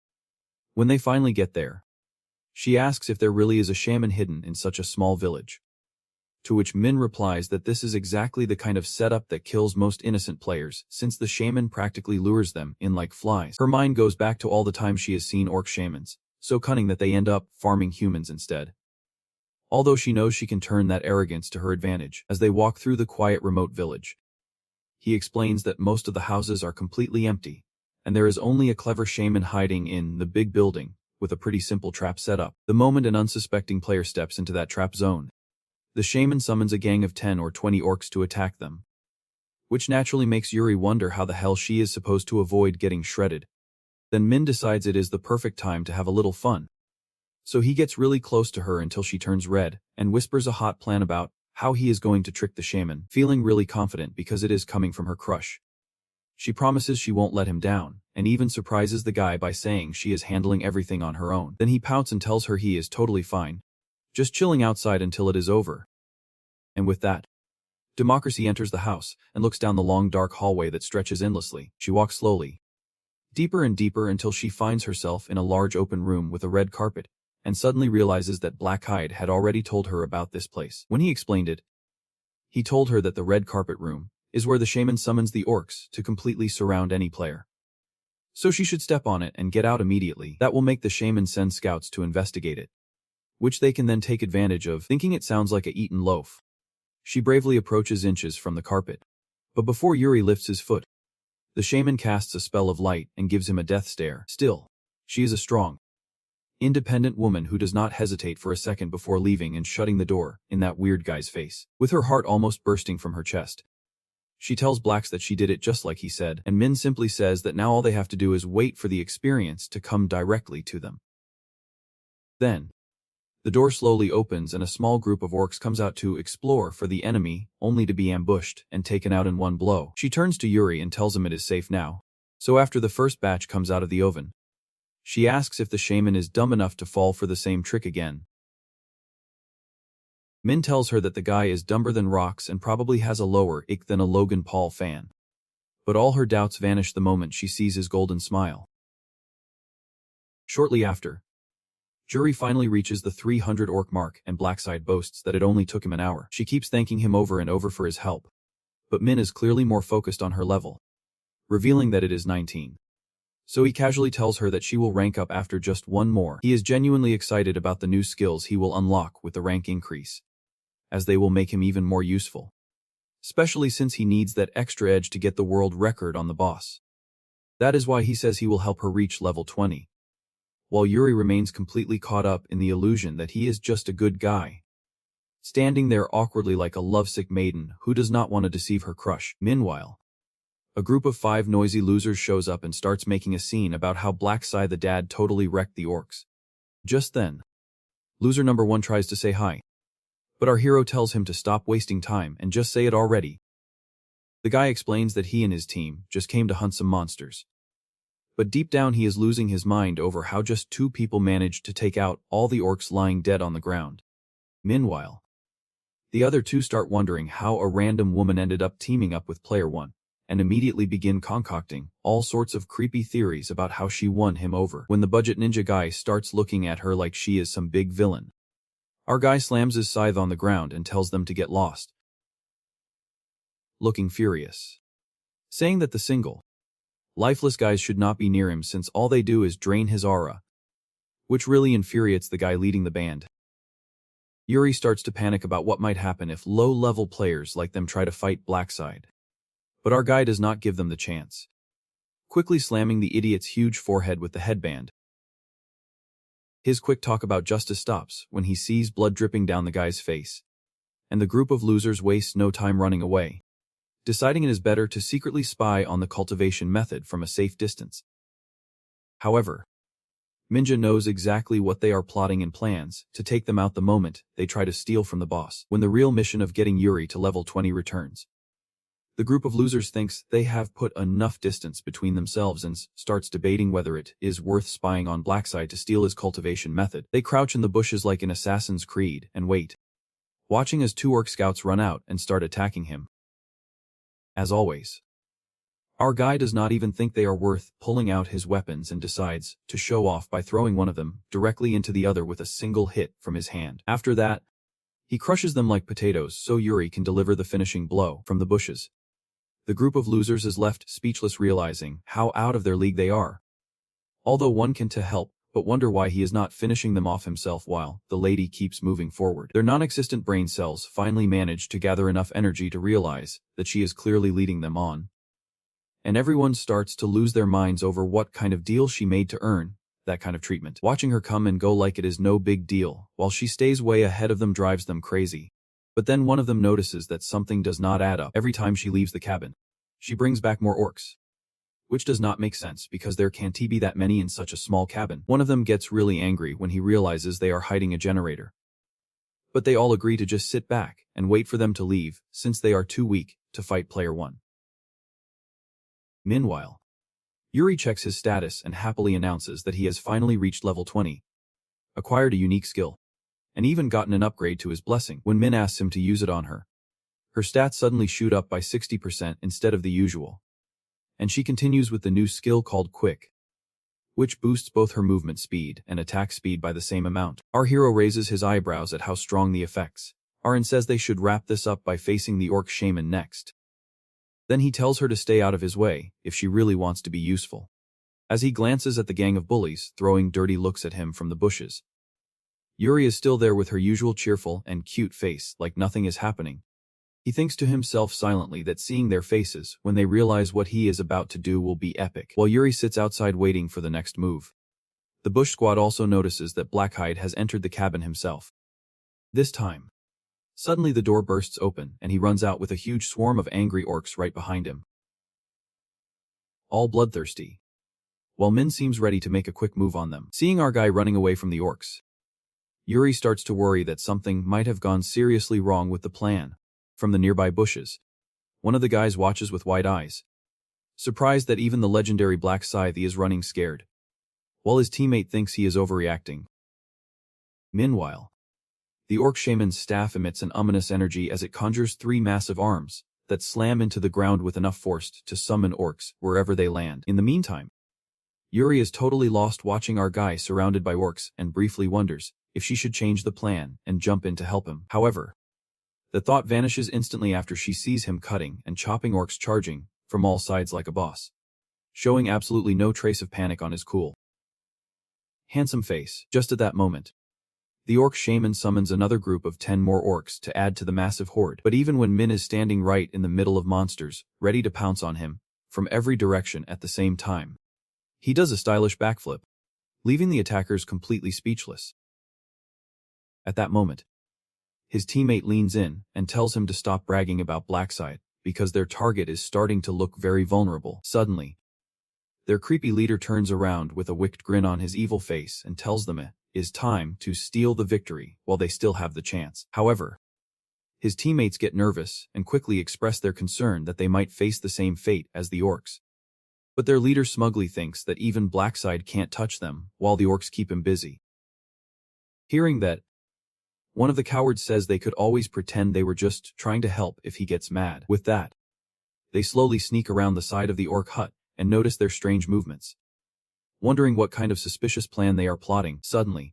When they finally get there, she asks if there really is a shaman hidden in such a small village. To which Min replies that this is exactly the kind of setup that kills most innocent players, since the shaman practically lures them in like flies. Her mind goes back to all the times she has seen orc shamans, so cunning that they end up farming humans instead. Although she knows she can turn that arrogance to her advantage as they walk through the quiet remote village. He explains that most of the houses are completely empty, and there is only a clever shaman hiding in the big building, with a pretty simple trap setup. The moment an unsuspecting player steps into that trap zone, the shaman summons a gang of 10 or 20 orcs to attack them. Which naturally makes Yuri wonder how the hell she is supposed to avoid getting shredded. Then Min decides it is the perfect time to have a little fun. So he gets really close to her until she turns red, and whispers a hot plan about how he is going to trick the shaman, feeling really confident because it is coming from her crush. She promises she won't let him down, and even surprises the guy by saying she is handling everything on her own. Then he pouts and tells her he is totally fine, just chilling outside until it is over. And with that, Democracy enters the house and looks down the long dark hallway that stretches endlessly. She walks slowly, deeper and deeper until she finds herself in a large open room with a red carpet, and suddenly realizes that Blackhide had already told her about this place. When he explained it, he told her that the red carpet room is where the shaman summons the orcs to completely surround any player. So she should step on it and get out immediately. That will make the shaman send scouts to investigate it, which they can then take advantage of, thinking it sounds like a eaten loaf. She bravely approaches inches from the carpet. But before Yuri lifts his foot, the shaman casts a spell of light and gives him a death stare. Still, she is a strong, independent woman who does not hesitate for a second before leaving and shutting the door in that weird guy's face. With her heart almost bursting from her chest, she tells Blacks that she did it just like he said, and Min simply says that now all they have to do is wait for the experience to come directly to them. Then, the door slowly opens and a small group of orcs comes out to explore for the enemy, only to be ambushed and taken out in one blow. She turns to Yuri and tells him it is safe now. So after the first batch comes out of the oven, she asks if the shaman is dumb enough to fall for the same trick again. Min tells her that the guy is dumber than rocks and probably has a lower IQ than a Logan Paul fan. But all her doubts vanish the moment she sees his golden smile. Shortly after, Yuri finally reaches the 300 orc mark and Blackside boasts that it only took him an hour. She keeps thanking him over and over for his help. But Min is clearly more focused on her level, revealing that it is 19. So he casually tells her that she will rank up after just one more. He is genuinely excited about the new skills he will unlock with the rank increase, as they will make him even more useful, especially since he needs that extra edge to get the world record on the boss. That is why he says he will help her reach level 20. While Yuri remains completely caught up in the illusion that he is just a good guy, standing there awkwardly like a lovesick maiden who does not want to deceive her crush. Meanwhile, a group of 5 noisy losers shows up and starts making a scene about how Blackside the dad totally wrecked the orcs. Just then, loser number 1 tries to say hi, but our hero tells him to stop wasting time and just say it already. The guy explains that he and his team just came to hunt some monsters. But deep down he is losing his mind over how just 2 people managed to take out all the orcs lying dead on the ground. Meanwhile, the other 2 start wondering how a random woman ended up teaming up with player 1, and immediately begin concocting all sorts of creepy theories about how she won him over. When the budget ninja guy starts looking at her like she is some big villain, our guy slams his scythe on the ground and tells them to get lost, looking furious, saying that the single, lifeless guys should not be near him since all they do is drain his aura, which really infuriates the guy leading the band. Yuri starts to panic about what might happen if low-level players like them try to fight Blackside. But our guy does not give them the chance, quickly slamming the idiot's huge forehead with the headband. His quick talk about justice stops when he sees blood dripping down the guy's face, and the group of losers wastes no time running away, deciding it is better to secretly spy on the cultivation method from a safe distance. However, Minja knows exactly what they are plotting and plans to take them out the moment they try to steal from the boss. When the real mission of getting Yuri to level 20 returns, the group of losers thinks they have put enough distance between themselves and starts debating whether it is worth spying on Blackside to steal his cultivation method. They crouch in the bushes like in Assassin's Creed and wait, watching as 2 orc scouts run out and start attacking him. As always, Our guy does not even think they are worth pulling out his weapons and decides to show off by throwing one of them directly into the other with a single hit from his hand. After that, he crushes them like potatoes so Yuri can deliver the finishing blow from the bushes. The group of losers is left speechless, realizing how out of their league they are. Although one can help but wonder why he is not finishing them off himself while the lady keeps moving forward. Their non-existent brain cells finally manage to gather enough energy to realize that she is clearly leading them on. And everyone starts to lose their minds over what kind of deal she made to earn that kind of treatment. Watching her come and go like it is no big deal, while she stays way ahead of them, drives them crazy. But then one of them notices that something does not add up every time she leaves the cabin. She brings back more orcs, which does not make sense because there can't be that many in such a small cabin. One of them gets really angry when he realizes they are hiding a generator. But they all agree to just sit back and wait for them to leave, since they are too weak to fight player one. Meanwhile, Yuri checks his status and happily announces that he has finally reached level 20, acquired a unique skill, and even gotten an upgrade to his blessing. When Min asks him to use it on her, her stats suddenly shoot up by 60% instead of the usual. And she continues with the new skill called Quick, which boosts both her movement speed and attack speed by the same amount. Our hero raises his eyebrows at how strong the effects are and says they should wrap this up by facing the orc shaman next. Then he tells her to stay out of his way if she really wants to be useful. As he glances at the gang of bullies throwing dirty looks at him from the bushes, Yuri is still there with her usual cheerful and cute face like nothing is happening. He thinks to himself silently that seeing their faces when they realize what he is about to do will be epic, while Yuri sits outside waiting for the next move. The bush squad also notices that Blackhide has entered the cabin himself. This time, suddenly the door bursts open and he runs out with a huge swarm of angry orcs right behind him, all bloodthirsty, while Min seems ready to make a quick move on them. Seeing our guy running away from the orcs, Yuri starts to worry that something might have gone seriously wrong with the plan. From the nearby bushes, one of the guys watches with wide eyes, surprised that even the legendary Black Scythe is running scared, while his teammate thinks he is overreacting. Meanwhile, the orc shaman's staff emits an ominous energy as it conjures three massive arms that slam into the ground with enough force to summon orcs wherever they land. In the meantime, Yuri is totally lost watching our guy surrounded by orcs and briefly wonders if she should change the plan and jump in to help him. However, the thought vanishes instantly after she sees him cutting and chopping orcs charging from all sides like a boss, showing absolutely no trace of panic on his cool, handsome face. Just at that moment, the orc shaman summons another group of 10 more orcs to add to the massive horde. But even when Min is standing right in the middle of monsters, ready to pounce on him from every direction at the same time, he does a stylish backflip, leaving the attackers completely speechless. At that moment, his teammate leans in and tells him to stop bragging about Blackside because their target is starting to look very vulnerable. Suddenly, their creepy leader turns around with a wicked grin on his evil face and tells them it is time to steal the victory while they still have the chance. However, his teammates get nervous and quickly express their concern that they might face the same fate as the orcs. But their leader smugly thinks that even Blackside can't touch them while the orcs keep him busy. Hearing that, one of the cowards says they could always pretend they were just trying to help if he gets mad. With that, they slowly sneak around the side of the orc hut and notice their strange movements. Wondering what kind of suspicious plan they are plotting, suddenly,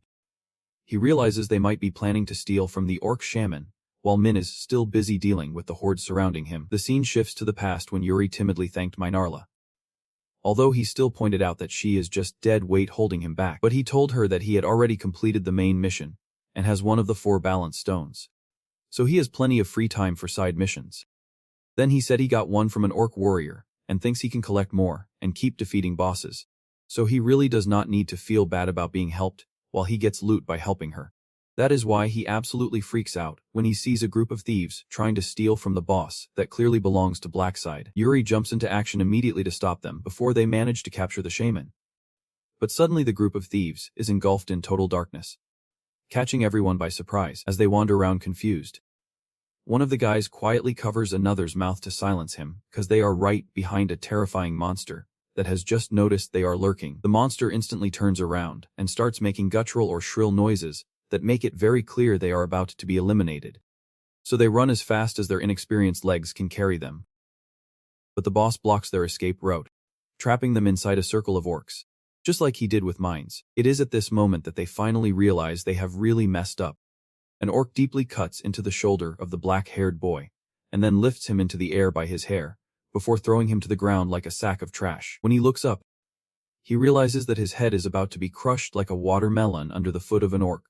he realizes they might be planning to steal from the orc shaman, while Min is still busy dealing with the horde surrounding him. The scene shifts to the past when Yuri timidly thanked Minarla, although he still pointed out that she is just dead weight holding him back. But he told her that he had already completed the main mission and has one of the 4 balance stones, so he has plenty of free time for side missions. Then he said he got one from an orc warrior and thinks he can collect more and keep defeating bosses, so he really does not need to feel bad about being helped while he gets loot by helping her. That is why he absolutely freaks out when he sees a group of thieves trying to steal from the boss that clearly belongs to Blackside. Yuri jumps into action immediately to stop them before they manage to capture the shaman. But suddenly the group of thieves is engulfed in total darkness, catching everyone by surprise as they wander around confused. One of the guys quietly covers another's mouth to silence him because they are right behind a terrifying monster that has just noticed they are lurking. The monster instantly turns around and starts making guttural or shrill noises that make it very clear they are about to be eliminated. So they run as fast as their inexperienced legs can carry them. but the boss blocks their escape route, trapping them inside a circle of orcs, just like he did with mines. It is at this moment that they finally realize they have really messed up. An orc deeply cuts into the shoulder of the black-haired boy, and then lifts him into the air by his hair, before throwing him to the ground like a sack of trash. When he looks up, he realizes that his head is about to be crushed like a watermelon under the foot of an orc.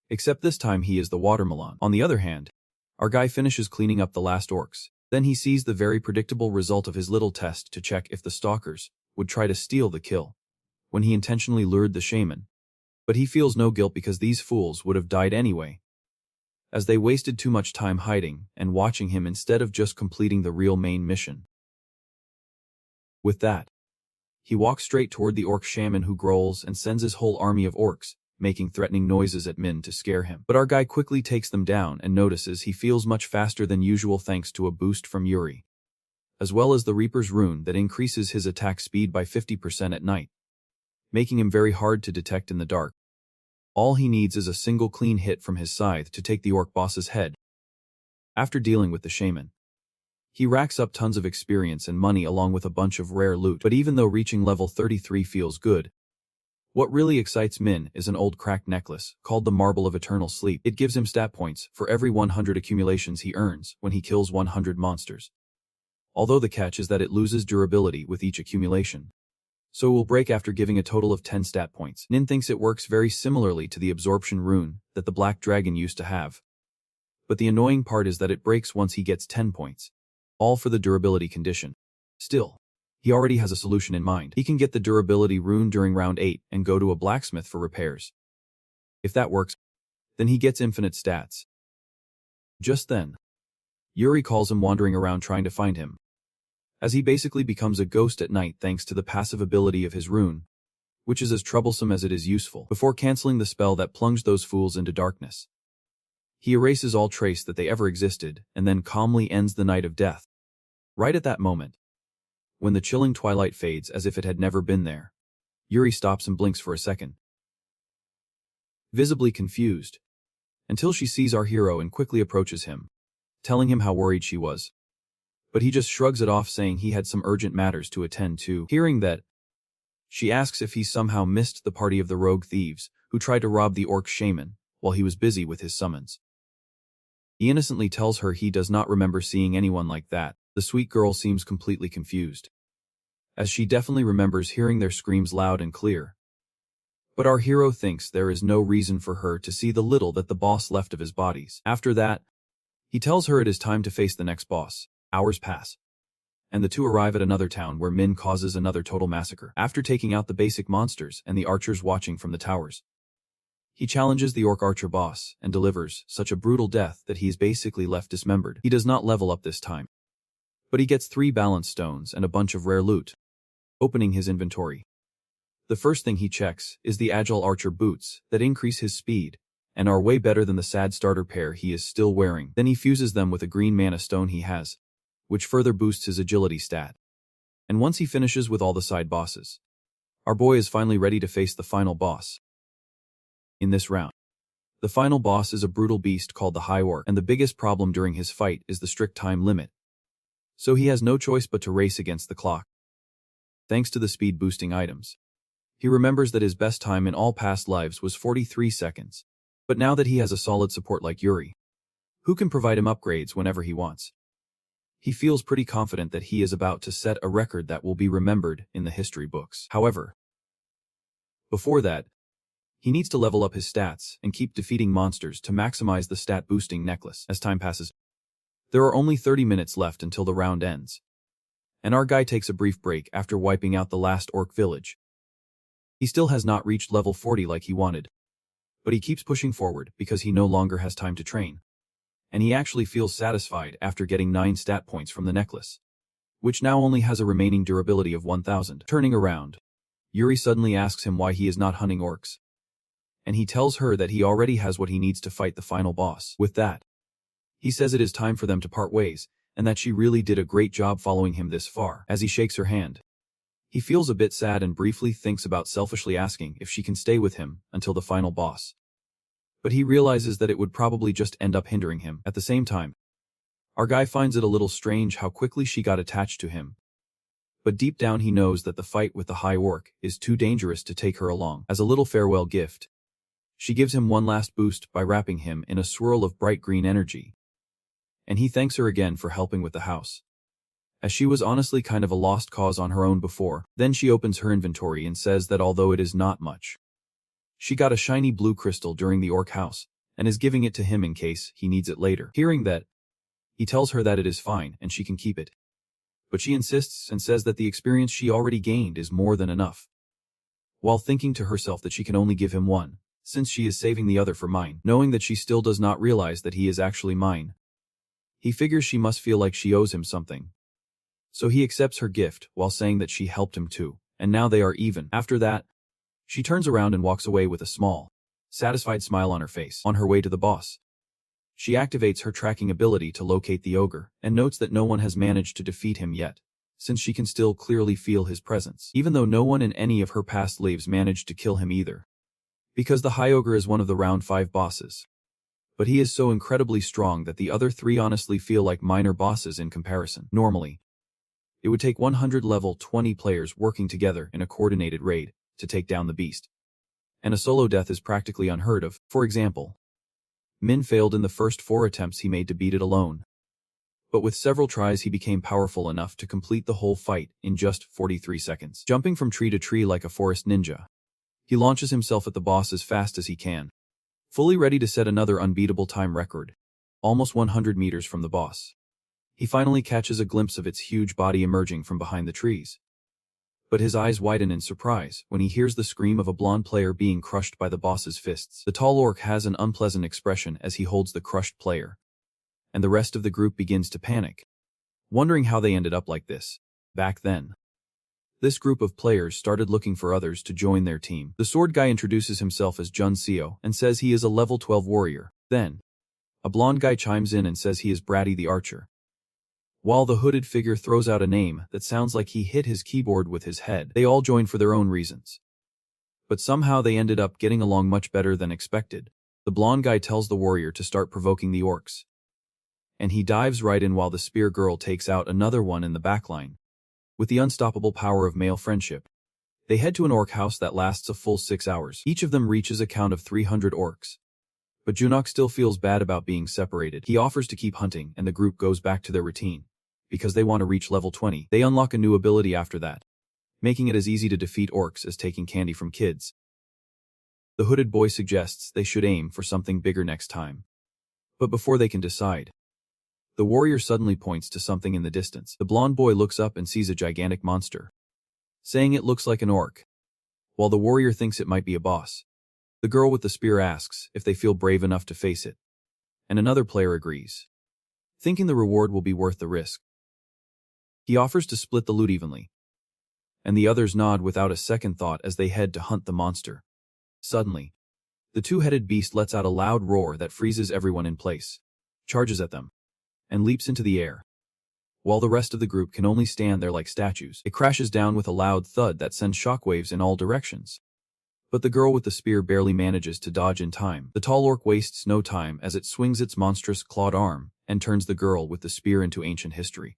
Except this time he is the watermelon. On the other hand, our guy finishes cleaning up the last orcs. Then he sees the very predictable result of his little test to check if the stalkers would try to steal the kill, when he intentionally lured the shaman. But he feels no guilt because these fools would have died anyway, as they wasted too much time hiding and watching him instead of just completing the real main mission. With that, he walks straight toward the orc shaman, who growls and sends his whole army of orcs, making threatening noises at Min to scare him. But our guy quickly takes them down and notices he feels much faster than usual thanks to a boost from Yuri, as well as the Reaper's rune that increases his attack speed by 50% at night, making him very hard to detect in the dark. All he needs is a single clean hit from his scythe to take the orc boss's head. After dealing with the shaman, he racks up tons of experience and money along with a bunch of rare loot. But even though reaching level 33 feels good, what really excites Min is an old cracked necklace called the Marble of Eternal Sleep. It gives him stat points for every 100 accumulations he earns when he kills 100 monsters. Although the catch is that it loses durability with each accumulation, so it will break after giving a total of 10 stat points. Nin thinks it works very similarly to the absorption rune that the Black Dragon used to have. But the annoying part is that it breaks once he gets 10 points. All for the durability condition. Still, he already has a solution in mind. He can get the durability rune during round 8 and go to a blacksmith for repairs. If that works, then he gets infinite stats. Just then, Yuri calls him, wandering around trying to find him, as he basically becomes a ghost at night thanks to the passive ability of his rune, which is as troublesome as it is useful. Before canceling the spell that plunged those fools into darkness, he erases all trace that they ever existed and then calmly ends the night of death. Right at that moment, when the chilling twilight fades as if it had never been there, Yuri stops and blinks for a second, visibly confused, until she sees our hero and quickly approaches him, telling him how worried she was. But he just shrugs it off, saying he had some urgent matters to attend to. Hearing that, she asks if he somehow missed the party of the rogue thieves who tried to rob the orc shaman while he was busy with his summons. He innocently tells her he does not remember seeing anyone like that. The sweet girl seems completely confused, as she definitely remembers hearing their screams loud and clear. But our hero thinks there is no reason for her to see the little that the boss left of his bodies. After that, he tells her it is time to face the next boss. Hours pass, and the two arrive at another town where Min causes another total massacre. After taking out the basic monsters and the archers watching from the towers, he challenges the orc archer boss and delivers such a brutal death that he is basically left dismembered. He does not level up this time, but he gets 3 balance stones and a bunch of rare loot. Opening his inventory, the first thing he checks is the agile archer boots that increase his speed and are way better than the sad starter pair he is still wearing. Then he fuses them with a green mana stone he has, which further boosts his agility stat. And once he finishes with all the side bosses, our boy is finally ready to face the final boss. In this round, the final boss is a brutal beast called the High Orc, and the biggest problem during his fight is the strict time limit. So he has no choice but to race against the clock. Thanks to the speed-boosting items, he remembers that his best time in all past lives was 43 seconds. But now that he has a solid support like Yuri, who can provide him upgrades whenever he wants, he feels pretty confident that he is about to set a record that will be remembered in the history books. However, before that, he needs to level up his stats and keep defeating monsters to maximize the stat-boosting necklace. As time passes, there are only 30 minutes left until the round ends, and our guy takes a brief break after wiping out the last orc village. He still has not reached level 40 like he wanted, but he keeps pushing forward because he no longer has time to train, and he actually feels satisfied after getting 9 stat points from the necklace, which now only has a remaining durability of 1000. Turning around, Yuri suddenly asks him why he is not hunting orcs, and he tells her that he already has what he needs to fight the final boss. With that, he says it is time for them to part ways, and that she really did a great job following him this far. As he shakes her hand, he feels a bit sad and briefly thinks about selfishly asking if she can stay with him until the final boss. But he realizes that it would probably just end up hindering him. At the same time, Our guy finds it a little strange how quickly she got attached to him. But deep down he knows that the fight with the high orc is too dangerous to take her along. As a little farewell gift, she gives him one last boost by wrapping him in a swirl of bright green energy. And he thanks her again for helping with the house, as she was honestly kind of a lost cause on her own before. Then she opens her inventory and says that although it is not much, she got a shiny blue crystal during the orc house, and is giving it to him in case he needs it later. Hearing that, he tells her that it is fine and she can keep it. But she insists and says that the experience she already gained is more than enough, while thinking to herself that she can only give him one, since she is saving the other for mine. Knowing that she still does not realize that he is actually mine, he figures she must feel like she owes him something. So he accepts her gift while saying that she helped him too, and now they are even. After that, she turns around and walks away with a small, satisfied smile on her face. On her way to the boss, she activates her tracking ability to locate the ogre, and notes that no one has managed to defeat him yet, since she can still clearly feel his presence, even though no one in any of her past lives managed to kill him either, because the high ogre is one of the round 5 bosses. But he is so incredibly strong that the other 3 honestly feel like minor bosses in comparison. Normally, it would take 100 level 20 players working together in a coordinated raid to take down the beast, and a solo death is practically unheard of. For example, Min failed in the first 4 attempts he made to beat it alone, but with several tries he became powerful enough to complete the whole fight in just 43 seconds. Jumping from tree to tree like a forest ninja, he launches himself at the boss as fast as he can, fully ready to set another unbeatable time record, almost 100 meters from the boss. He finally catches a glimpse of its huge body emerging from behind the trees, but his eyes widen in surprise when he hears the scream of a blonde player being crushed by the boss's fists. The tall orc has an unpleasant expression as he holds the crushed player, and the rest of the group begins to panic, wondering how they ended up like this. Back then, this group of players started looking for others to join their team. The sword guy introduces himself as Jun Seo and says he is a level 12 warrior. Then, a blonde guy chimes in and says he is Bratty the archer, while the hooded figure throws out a name that sounds like he hit his keyboard with his head. They all join for their own reasons, but somehow they ended up getting along much better than expected. The blonde guy tells the warrior to start provoking the orcs, and he dives right in while the spear girl takes out another one in the backline. With the unstoppable power of male friendship, they head to an orc house that lasts a full 6 hours. Each of them reaches a count of 300 orcs. But Junok still feels bad about being separated. He offers to keep hunting and the group goes back to their routine, because they want to reach level 20. They unlock a new ability after that, making it as easy to defeat orcs as taking candy from kids. The hooded boy suggests they should aim for something bigger next time. But before they can decide, the warrior suddenly points to something in the distance. The blonde boy looks up and sees a gigantic monster, saying it looks like an orc, while the warrior thinks it might be a boss. The girl with the spear asks if they feel brave enough to face it, and another player agrees, thinking the reward will be worth the risk. He offers to split the loot evenly, and the others nod without a second thought as they head to hunt the monster. Suddenly, the two-headed beast lets out a loud roar that freezes everyone in place, charges at them, and leaps into the air, while the rest of the group can only stand there like statues. It crashes down with a loud thud that sends shockwaves in all directions, but the girl with the spear barely manages to dodge in time. The tall orc wastes no time as it swings its monstrous clawed arm and turns the girl with the spear into ancient history.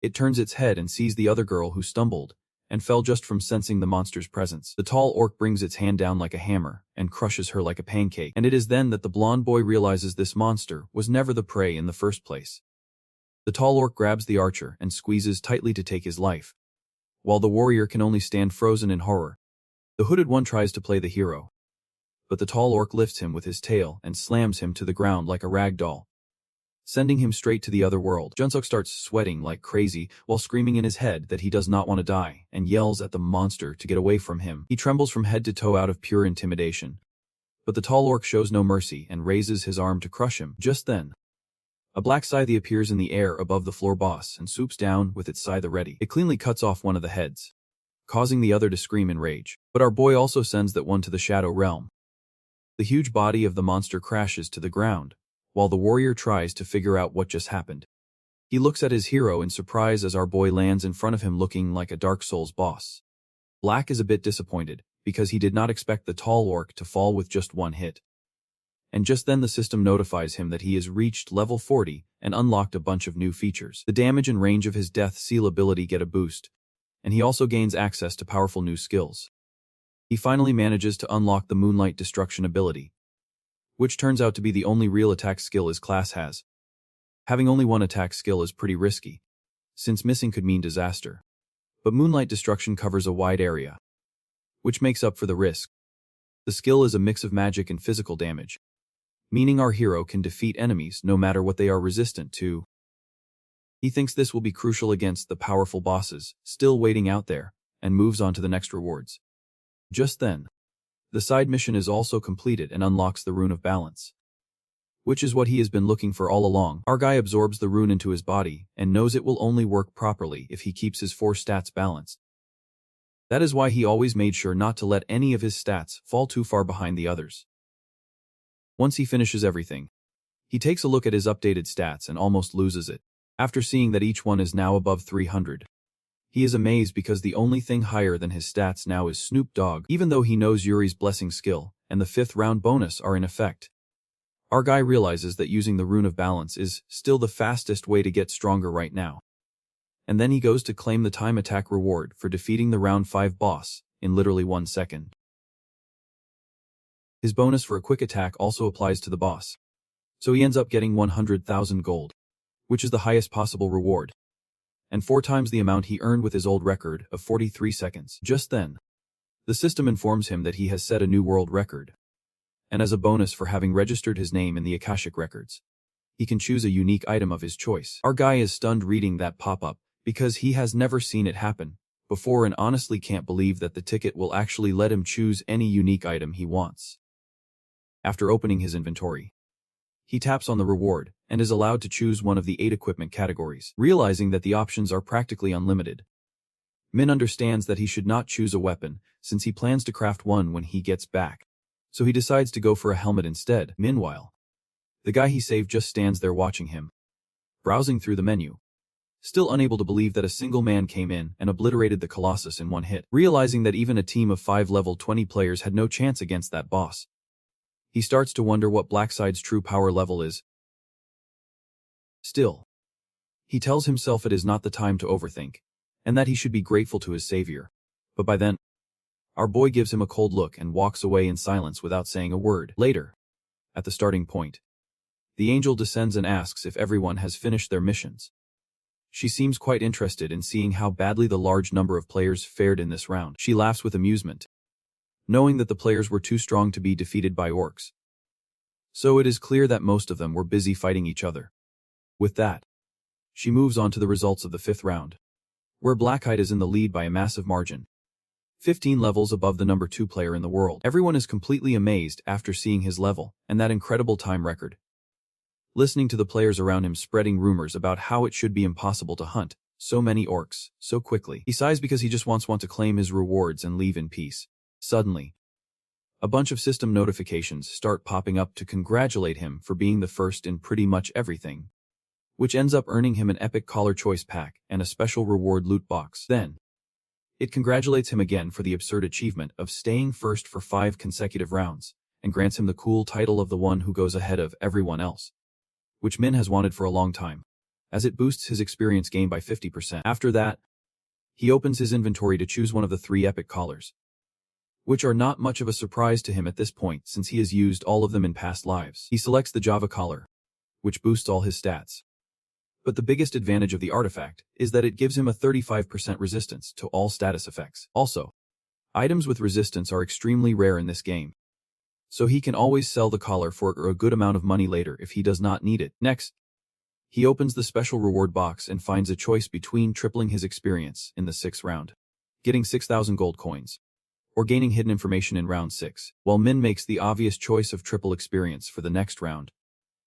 It turns its head and sees the other girl who stumbled and fell just from sensing the monster's presence. The tall orc brings its hand down like a hammer and crushes her like a pancake, and it is then that the blonde boy realizes this monster was never the prey in the first place. The tall orc grabs the archer and squeezes tightly to take his life, while the warrior can only stand frozen in horror. The hooded one tries to play the hero, but the tall orc lifts him with his tail and slams him to the ground like a rag doll, sending him straight to the other world. Junsuk starts sweating like crazy while screaming in his head that he does not want to die and yells at the monster to get away from him. He trembles from head to toe out of pure intimidation, but the tall orc shows no mercy and raises his arm to crush him. Just then, a black scythe appears in the air above the floor boss and swoops down with its scythe ready. It cleanly cuts off one of the heads, causing the other to scream in rage. But our boy also sends that one to the shadow realm. The huge body of the monster crashes to the ground, while the warrior tries to figure out what just happened. He looks at his hero in surprise as our boy lands in front of him looking like a Dark Souls boss. Black is a bit disappointed, because he did not expect the tall orc to fall with just one hit. And just then the system notifies him that he has reached level 40 and unlocked a bunch of new features. The damage and range of his death seal ability get a boost, and he also gains access to powerful new skills. He finally manages to unlock the Moonlight Destruction ability, which turns out to be the only real attack skill his class has. Having only one attack skill is pretty risky, since missing could mean disaster. But Moonlight Destruction covers a wide area, which makes up for the risk. The skill is a mix of magic and physical damage, meaning our hero can defeat enemies no matter what they are resistant to. He thinks this will be crucial against the powerful bosses still waiting out there, and moves on to the next rewards. Just then, the side mission is also completed and unlocks the Rune of Balance, which is what he has been looking for all along. Our guy absorbs the rune into his body and knows it will only work properly if he keeps his 4 stats balanced. That is why he always made sure not to let any of his stats fall too far behind the others. Once he finishes everything, he takes a look at his updated stats and almost loses it. After seeing that each one is now above 300, he is amazed because the only thing higher than his stats now is Snoop Dogg, even though he knows Yuri's blessing skill and the 5th round bonus are in effect. Our guy realizes that using the Rune of Balance is still the fastest way to get stronger right now. And then he goes to claim the time attack reward for defeating the round 5 boss in literally 1 second. His bonus for a quick attack also applies to the boss, so he ends up getting 100,000 gold, which is the highest possible reward, and 4 times the amount he earned with his old record of 43 seconds. Just then, the system informs him that he has set a new world record, and as a bonus for having registered his name in the Akashic records, he can choose a unique item of his choice. Our guy is stunned reading that pop-up because he has never seen it happen before and honestly can't believe that the ticket will actually let him choose any unique item he wants. After opening his inventory, he taps on the reward and is allowed to choose one of the 8 equipment categories, realizing that the options are practically unlimited. Min understands that he should not choose a weapon since he plans to craft one when he gets back, so he decides to go for a helmet instead. Meanwhile, the guy he saved just stands there watching him, browsing through the menu, still unable to believe that a single man came in and obliterated the Colossus in one hit. Realizing that even a team of 5 level 20 players had no chance against that boss, he starts to wonder what Blackside's true power level is. Still, he tells himself it is not the time to overthink, and that he should be grateful to his savior. But by then, our boy gives him a cold look and walks away in silence without saying a word. Later, at the starting point, the angel descends and asks if everyone has finished their missions. She seems quite interested in seeing how badly the large number of players fared in this round. She laughs with amusement, knowing that the players were too strong to be defeated by orcs. So it is clear that most of them were busy fighting each other. With that, she moves on to the results of the 5th round, where Blackhide is in the lead by a massive margin, 15 levels above the number 2 player in the world. Everyone is completely amazed after seeing his level and that incredible time record, listening to the players around him spreading rumors about how it should be impossible to hunt so many orcs so quickly. He sighs because he just wants to claim his rewards and leave in peace. Suddenly, a bunch of system notifications start popping up to congratulate him for being the first in pretty much everything, which ends up earning him an epic collar choice pack and a special reward loot box. Then, it congratulates him again for the absurd achievement of staying first for 5 consecutive rounds, and grants him the cool title of the one who goes ahead of everyone else, which Min has wanted for a long time, as it boosts his experience gain by 50%. After that, he opens his inventory to choose one of the 3 epic collars, which are not much of a surprise to him at this point since he has used all of them in past lives. He selects the Java collar, which boosts all his stats. But the biggest advantage of the artifact is that it gives him a 35% resistance to all status effects. Also, items with resistance are extremely rare in this game, so he can always sell the collar for a good amount of money later if he does not need it. Next, he opens the special reward box and finds a choice between tripling his experience in the 6th round, getting 6,000 gold coins, or gaining hidden information in round 6. While Min makes the obvious choice of triple experience for the next round,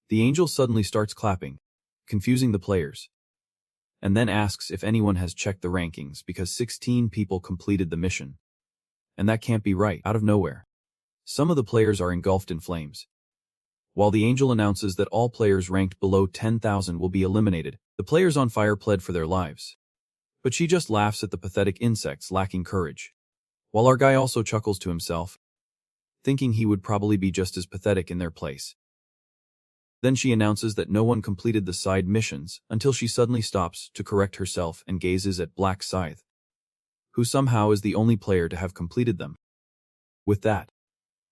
the angel suddenly starts clapping, confusing the players, and then asks if anyone has checked the rankings because 16 people completed the mission. And that can't be right. Out of nowhere, some of the players are engulfed in flames. While the angel announces that all players ranked below 10,000 will be eliminated, the players on fire pled for their lives. But she just laughs at the pathetic insects lacking courage, while our guy also chuckles to himself, thinking he would probably be just as pathetic in their place. Then she announces that no one completed the side missions until she suddenly stops to correct herself and gazes at Black Scythe, who somehow is the only player to have completed them. With that,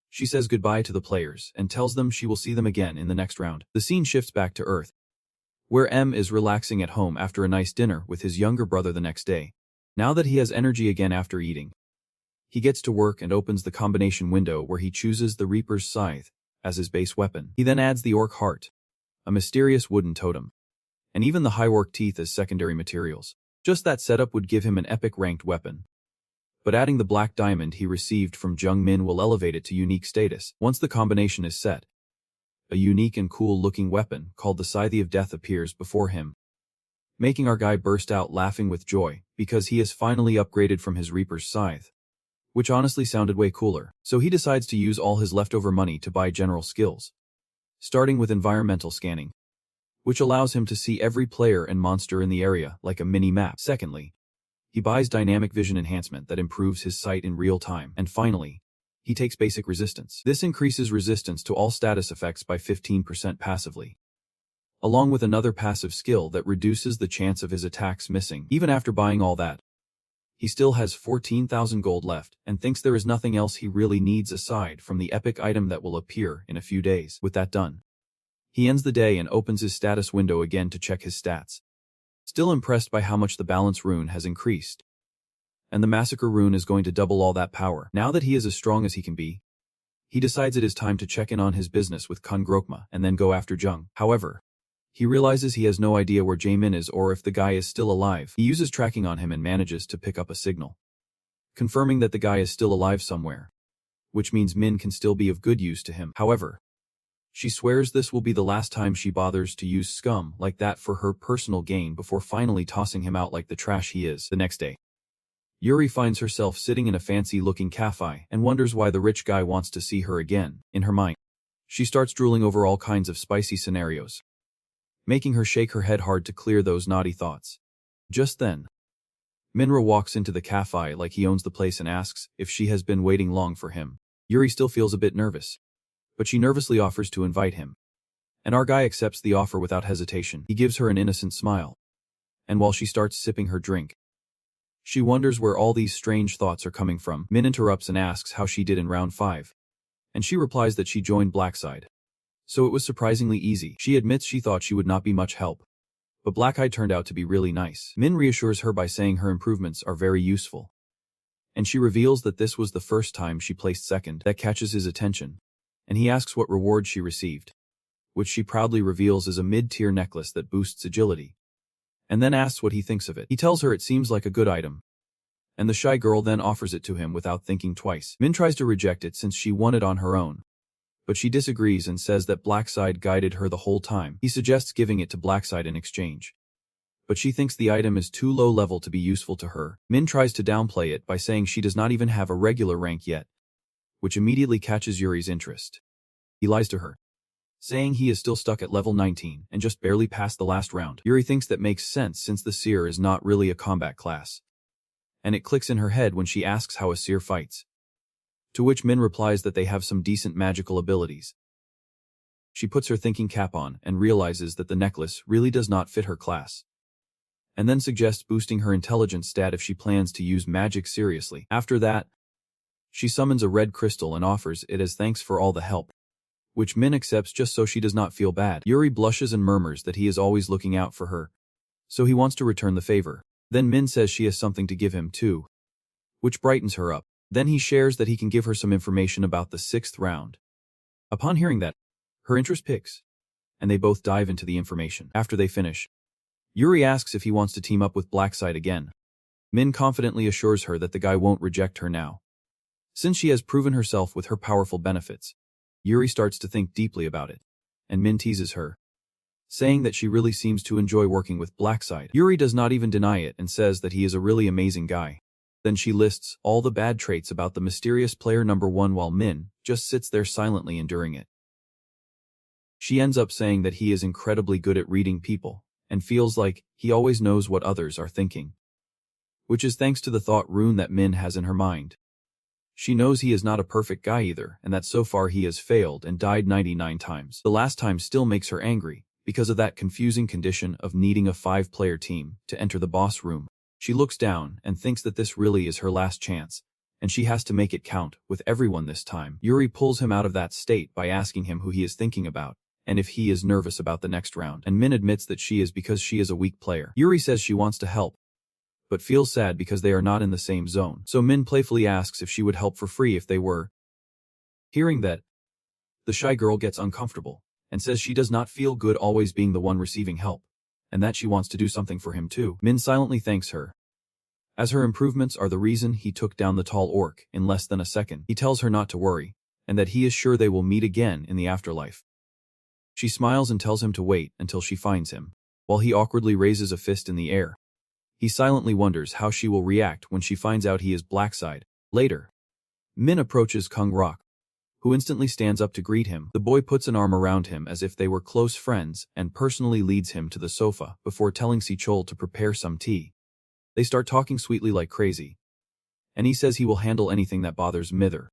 she says goodbye to the players and tells them she will see them again in the next round. The scene shifts back to Earth, where M is relaxing at home after a nice dinner with his younger brother the next day. Now that he has energy again after eating, he gets to work and opens the combination window where he chooses the Reaper's scythe as his base weapon. He then adds the Orc Heart, a mysterious wooden totem, and even the High Orc Teeth as secondary materials. Just that setup would give him an epic ranked weapon. But adding the black diamond he received from Jung Min will elevate it to unique status. Once the combination is set, a unique and cool-looking weapon called the Scythe of Death appears before him, making our guy burst out laughing with joy because he is finally upgraded from his Reaper's scythe, which honestly sounded way cooler. So he decides to use all his leftover money to buy general skills, starting with environmental scanning, which allows him to see every player and monster in the area like a mini-map. Secondly, he buys dynamic vision enhancement that improves his sight in real time. And finally, he takes basic resistance. This increases resistance to all status effects by 15% passively, along with another passive skill that reduces the chance of his attacks missing. Even after buying all that, he still has 14,000 gold left and thinks there is nothing else he really needs aside from the epic item that will appear in a few days. With that done, he ends the day and opens his status window again to check his stats, still impressed by how much the balance rune has increased. And the massacre rune is going to double all that power. Now that he is as strong as he can be, he decides it is time to check in on his business with Kun Grokma and then go after Jung. However, he realizes he has no idea where Jaemin is or if the guy is still alive. He uses tracking on him and manages to pick up a signal, confirming that the guy is still alive somewhere, which means Min can still be of good use to him. However, she swears this will be the last time she bothers to use scum like that for her personal gain before finally tossing him out like the trash he is. The next day, Yuri finds herself sitting in a fancy-looking cafe and wonders why the rich guy wants to see her again. In her mind, she starts drooling over all kinds of spicy scenarios, making her shake her head hard to clear those naughty thoughts. Just then, Minra walks into the cafe like he owns the place and asks if she has been waiting long for him. Yuri still feels a bit nervous, but she nervously offers to invite him, and our guy accepts the offer without hesitation. He gives her an innocent smile, and while she starts sipping her drink, she wonders where all these strange thoughts are coming from. Min interrupts and asks how she did in round 5, and she replies that she joined Blackside, so it was surprisingly easy. She admits she thought she would not be much help, but Blackeye turned out to be really nice. Min reassures her by saying her improvements are very useful, and she reveals that this was the first time she placed second. That catches his attention, and he asks what reward she received, which she proudly reveals is a mid-tier necklace that boosts agility, and then asks what he thinks of it. He tells her it seems like a good item, and the shy girl then offers it to him without thinking twice. Min tries to reject it since she won it on her own, but she disagrees and says that Blackside guided her the whole time. He suggests giving it to Blackside in exchange, but she thinks the item is too low level to be useful to her. Min tries to downplay it by saying she does not even have a regular rank yet, which immediately catches Yuri's interest. He lies to her, saying he is still stuck at level 19 and just barely passed the last round. Yuri thinks that makes sense since the seer is not really a combat class, and it clicks in her head when she asks how a seer fights, to which Min replies that they have some decent magical abilities. She puts her thinking cap on and realizes that the necklace really does not fit her class, and then suggests boosting her intelligence stat if she plans to use magic seriously. After that, she summons a red crystal and offers it as thanks for all the help, which Min accepts just so she does not feel bad. Yuri blushes and murmurs that he is always looking out for her, so he wants to return the favor. Then Min says she has something to give him too, which brightens her up. Then he shares that he can give her some information about the 6th round. Upon hearing that, her interest picks, and they both dive into the information. After they finish, Yuri asks if he wants to team up with Blackside again. Min confidently assures her that the guy won't reject her now, since she has proven herself with her powerful benefits. Yuri starts to think deeply about it, and Min teases her, saying that she really seems to enjoy working with Blackside. Yuri does not even deny it and says that he is a really amazing guy. Then she lists all the bad traits about the mysterious player number 1 while Min just sits there silently enduring it. She ends up saying that he is incredibly good at reading people and feels like he always knows what others are thinking, which is thanks to the thought rune that Min has in her mind. She knows he is not a perfect guy either, and that so far he has failed and died 99 times. The last time still makes her angry, because of that confusing condition of needing a 5-player team to enter the boss room. She looks down and thinks that this really is her last chance, and she has to make it count with everyone this time. Yuri pulls him out of that state by asking him who he is thinking about, and if he is nervous about the next round. And Min admits that she is because she is a weak player. Yuri says she wants to help, but feels sad because they are not in the same zone. So Min playfully asks if she would help for free if they were. Hearing that, the shy girl gets uncomfortable, and says she does not feel good always being the one receiving help, and that she wants to do something for him too. Min silently thanks her, as her improvements are the reason he took down the tall orc in less than a second. He tells her not to worry, and that he is sure they will meet again in the afterlife. She smiles and tells him to wait until she finds him, while he awkwardly raises a fist in the air. He silently wonders how she will react when she finds out he is Blackside. Later, Min approaches Kung Rock, who instantly stands up to greet him. The boy puts an arm around him as if they were close friends and personally leads him to the sofa before telling Si Chol to prepare some tea. They start talking sweetly like crazy, and he says he will handle anything that bothers Mither,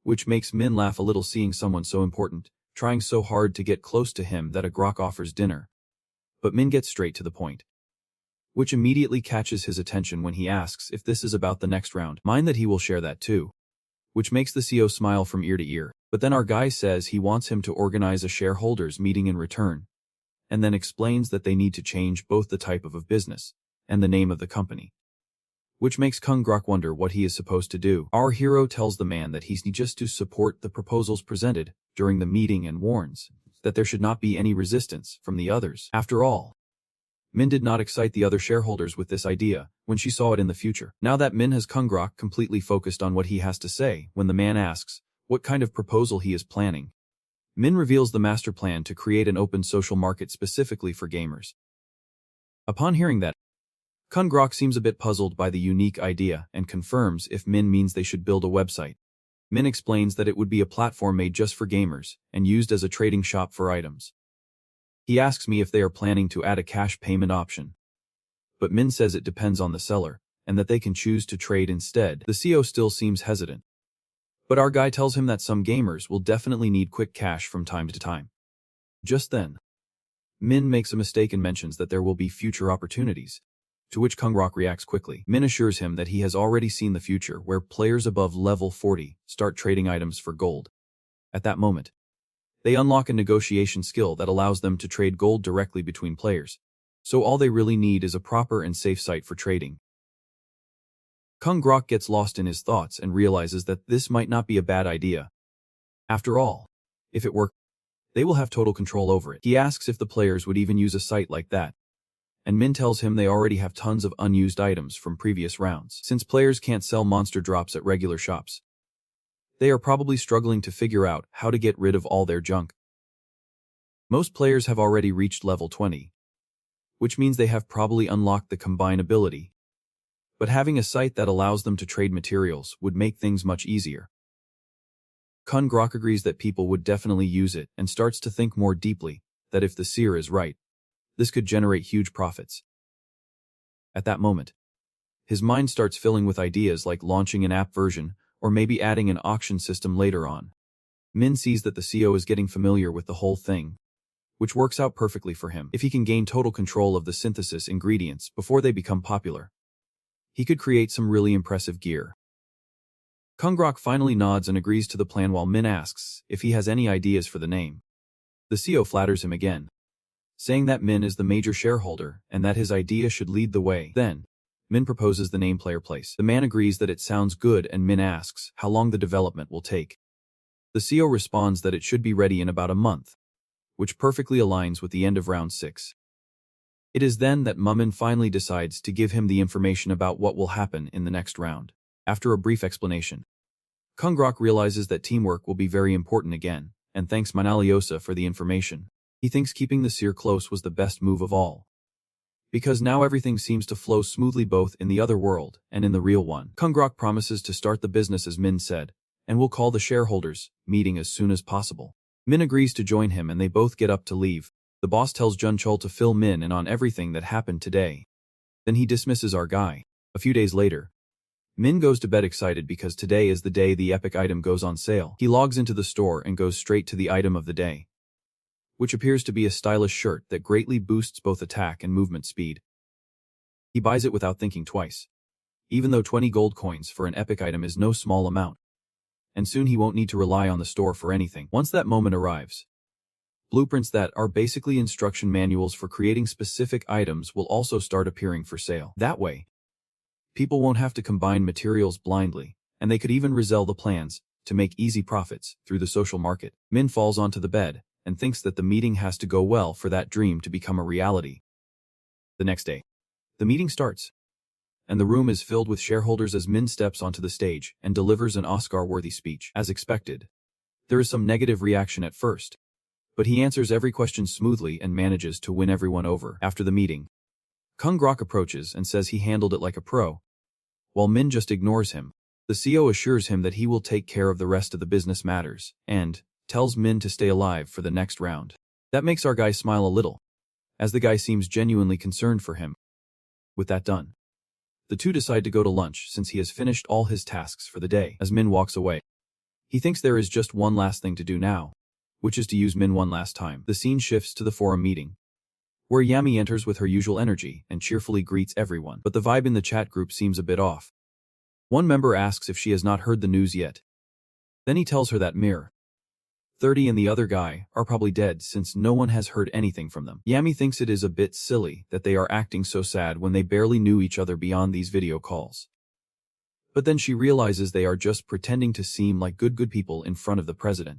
which makes Min laugh a little seeing someone so important trying so hard to get close to him that a grok offers dinner. But Min gets straight to the point, which immediately catches his attention when he asks if this is about the next round. Mind that he will share that too, which makes the CO smile from ear to ear. But then our guy says he wants him to organize a shareholders meeting in return, and then explains that they need to change both the type of business and the name of the company, which makes Kung Grok wonder what he is supposed to do. Our hero tells the man that he's just to support the proposals presented during the meeting and warns that there should not be any resistance from the others. After all, Min did not excite the other shareholders with this idea when she saw it in the future. Now that Min has Kung Grok completely focused on what he has to say when the man asks what kind of proposal he is planning, Min reveals the master plan to create an open social market specifically for gamers. Upon hearing that, Kung Grok seems a bit puzzled by the unique idea and confirms if Min means they should build a website. Min explains that it would be a platform made just for gamers and used as a trading shop for items. He asks me if they are planning to add a cash payment option, but Min says it depends on the seller and that they can choose to trade instead. The CO still seems hesitant, but our guy tells him that some gamers will definitely need quick cash from time to time. Just then, Min makes a mistake and mentions that there will be future opportunities, to which Kung Rock reacts quickly. Min assures him that he has already seen the future where players above level 40 start trading items for gold. At that moment, they unlock a negotiation skill that allows them to trade gold directly between players, so all they really need is a proper and safe site for trading. Kung Grok gets lost in his thoughts and realizes that this might not be a bad idea. After all, if it works, they will have total control over it. He asks if the players would even use a site like that, and Min tells him they already have tons of unused items from previous rounds. Since players can't sell monster drops at regular shops, they are probably struggling to figure out how to get rid of all their junk. Most players have already reached level 20, which means they have probably unlocked the combine ability, but having a site that allows them to trade materials would make things much easier. Kung Grok agrees that people would definitely use it and starts to think more deeply that if the seer is right, this could generate huge profits. At that moment, his mind starts filling with ideas like launching an app version or maybe adding an auction system later on. Min sees that the CO is getting familiar with the whole thing, which works out perfectly for him. If he can gain total control of the synthesis ingredients before they become popular, he could create some really impressive gear. Kung Grok finally nods and agrees to the plan while Min asks if he has any ideas for the name. The CO flatters him again, saying that Min is the major shareholder and that his idea should lead the way. Then, Min proposes the name Player Place. The man agrees that it sounds good and Min asks how long the development will take. The CO responds that it should be ready in about a month, which perfectly aligns with the end of round 6. It is then that Mummin finally decides to give him the information about what will happen in the next round. After a brief explanation, Kung Grok realizes that teamwork will be very important again, and thanks Manaliosa for the information. He thinks keeping the seer close was the best move of all, because now everything seems to flow smoothly both in the other world and in the real one. Kung Grok promises to start the business as Min said, and will call the shareholders meeting as soon as possible. Min agrees to join him and they both get up to leave. The boss tells Jun Chol to fill Min in on everything that happened today. Then he dismisses our guy. A few days later, Min goes to bed excited because today is the day the epic item goes on sale. He logs into the store and goes straight to the item of the day, which appears to be a stylish shirt that greatly boosts both attack and movement speed. He buys it without thinking twice, even though 20 gold coins for an epic item is no small amount. And soon he won't need to rely on the store for anything. Once that moment arrives, blueprints that are basically instruction manuals for creating specific items will also start appearing for sale. That way, people won't have to combine materials blindly, and they could even resell the plans to make easy profits through the social market. Min falls onto the bed and thinks that the meeting has to go well for that dream to become a reality. The next day, the meeting starts, and the room is filled with shareholders as Min steps onto the stage and delivers an Oscar-worthy speech. As expected, there is some negative reaction at first, but he answers every question smoothly and manages to win everyone over. After the meeting, Kung Grok approaches and says he handled it like a pro, while Min just ignores him. The CEO assures him that he will take care of the rest of the business matters, and tells Min to stay alive for the next round. That makes our guy smile a little, as the guy seems genuinely concerned for him. With that done, the two decide to go to lunch since he has finished all his tasks for the day. As Min walks away, he thinks there is just one last thing to do now, which is to use Min one last time. The scene shifts to the forum meeting, where Yami enters with her usual energy and cheerfully greets everyone. But the vibe in the chat group seems a bit off. One member asks if she has not heard the news yet. Then he tells her that Mir, 30 and the other guy are probably dead since no one has heard anything from them. Yami thinks it is a bit silly that they are acting so sad when they barely knew each other beyond these video calls. But then she realizes they are just pretending to seem like good people in front of the president.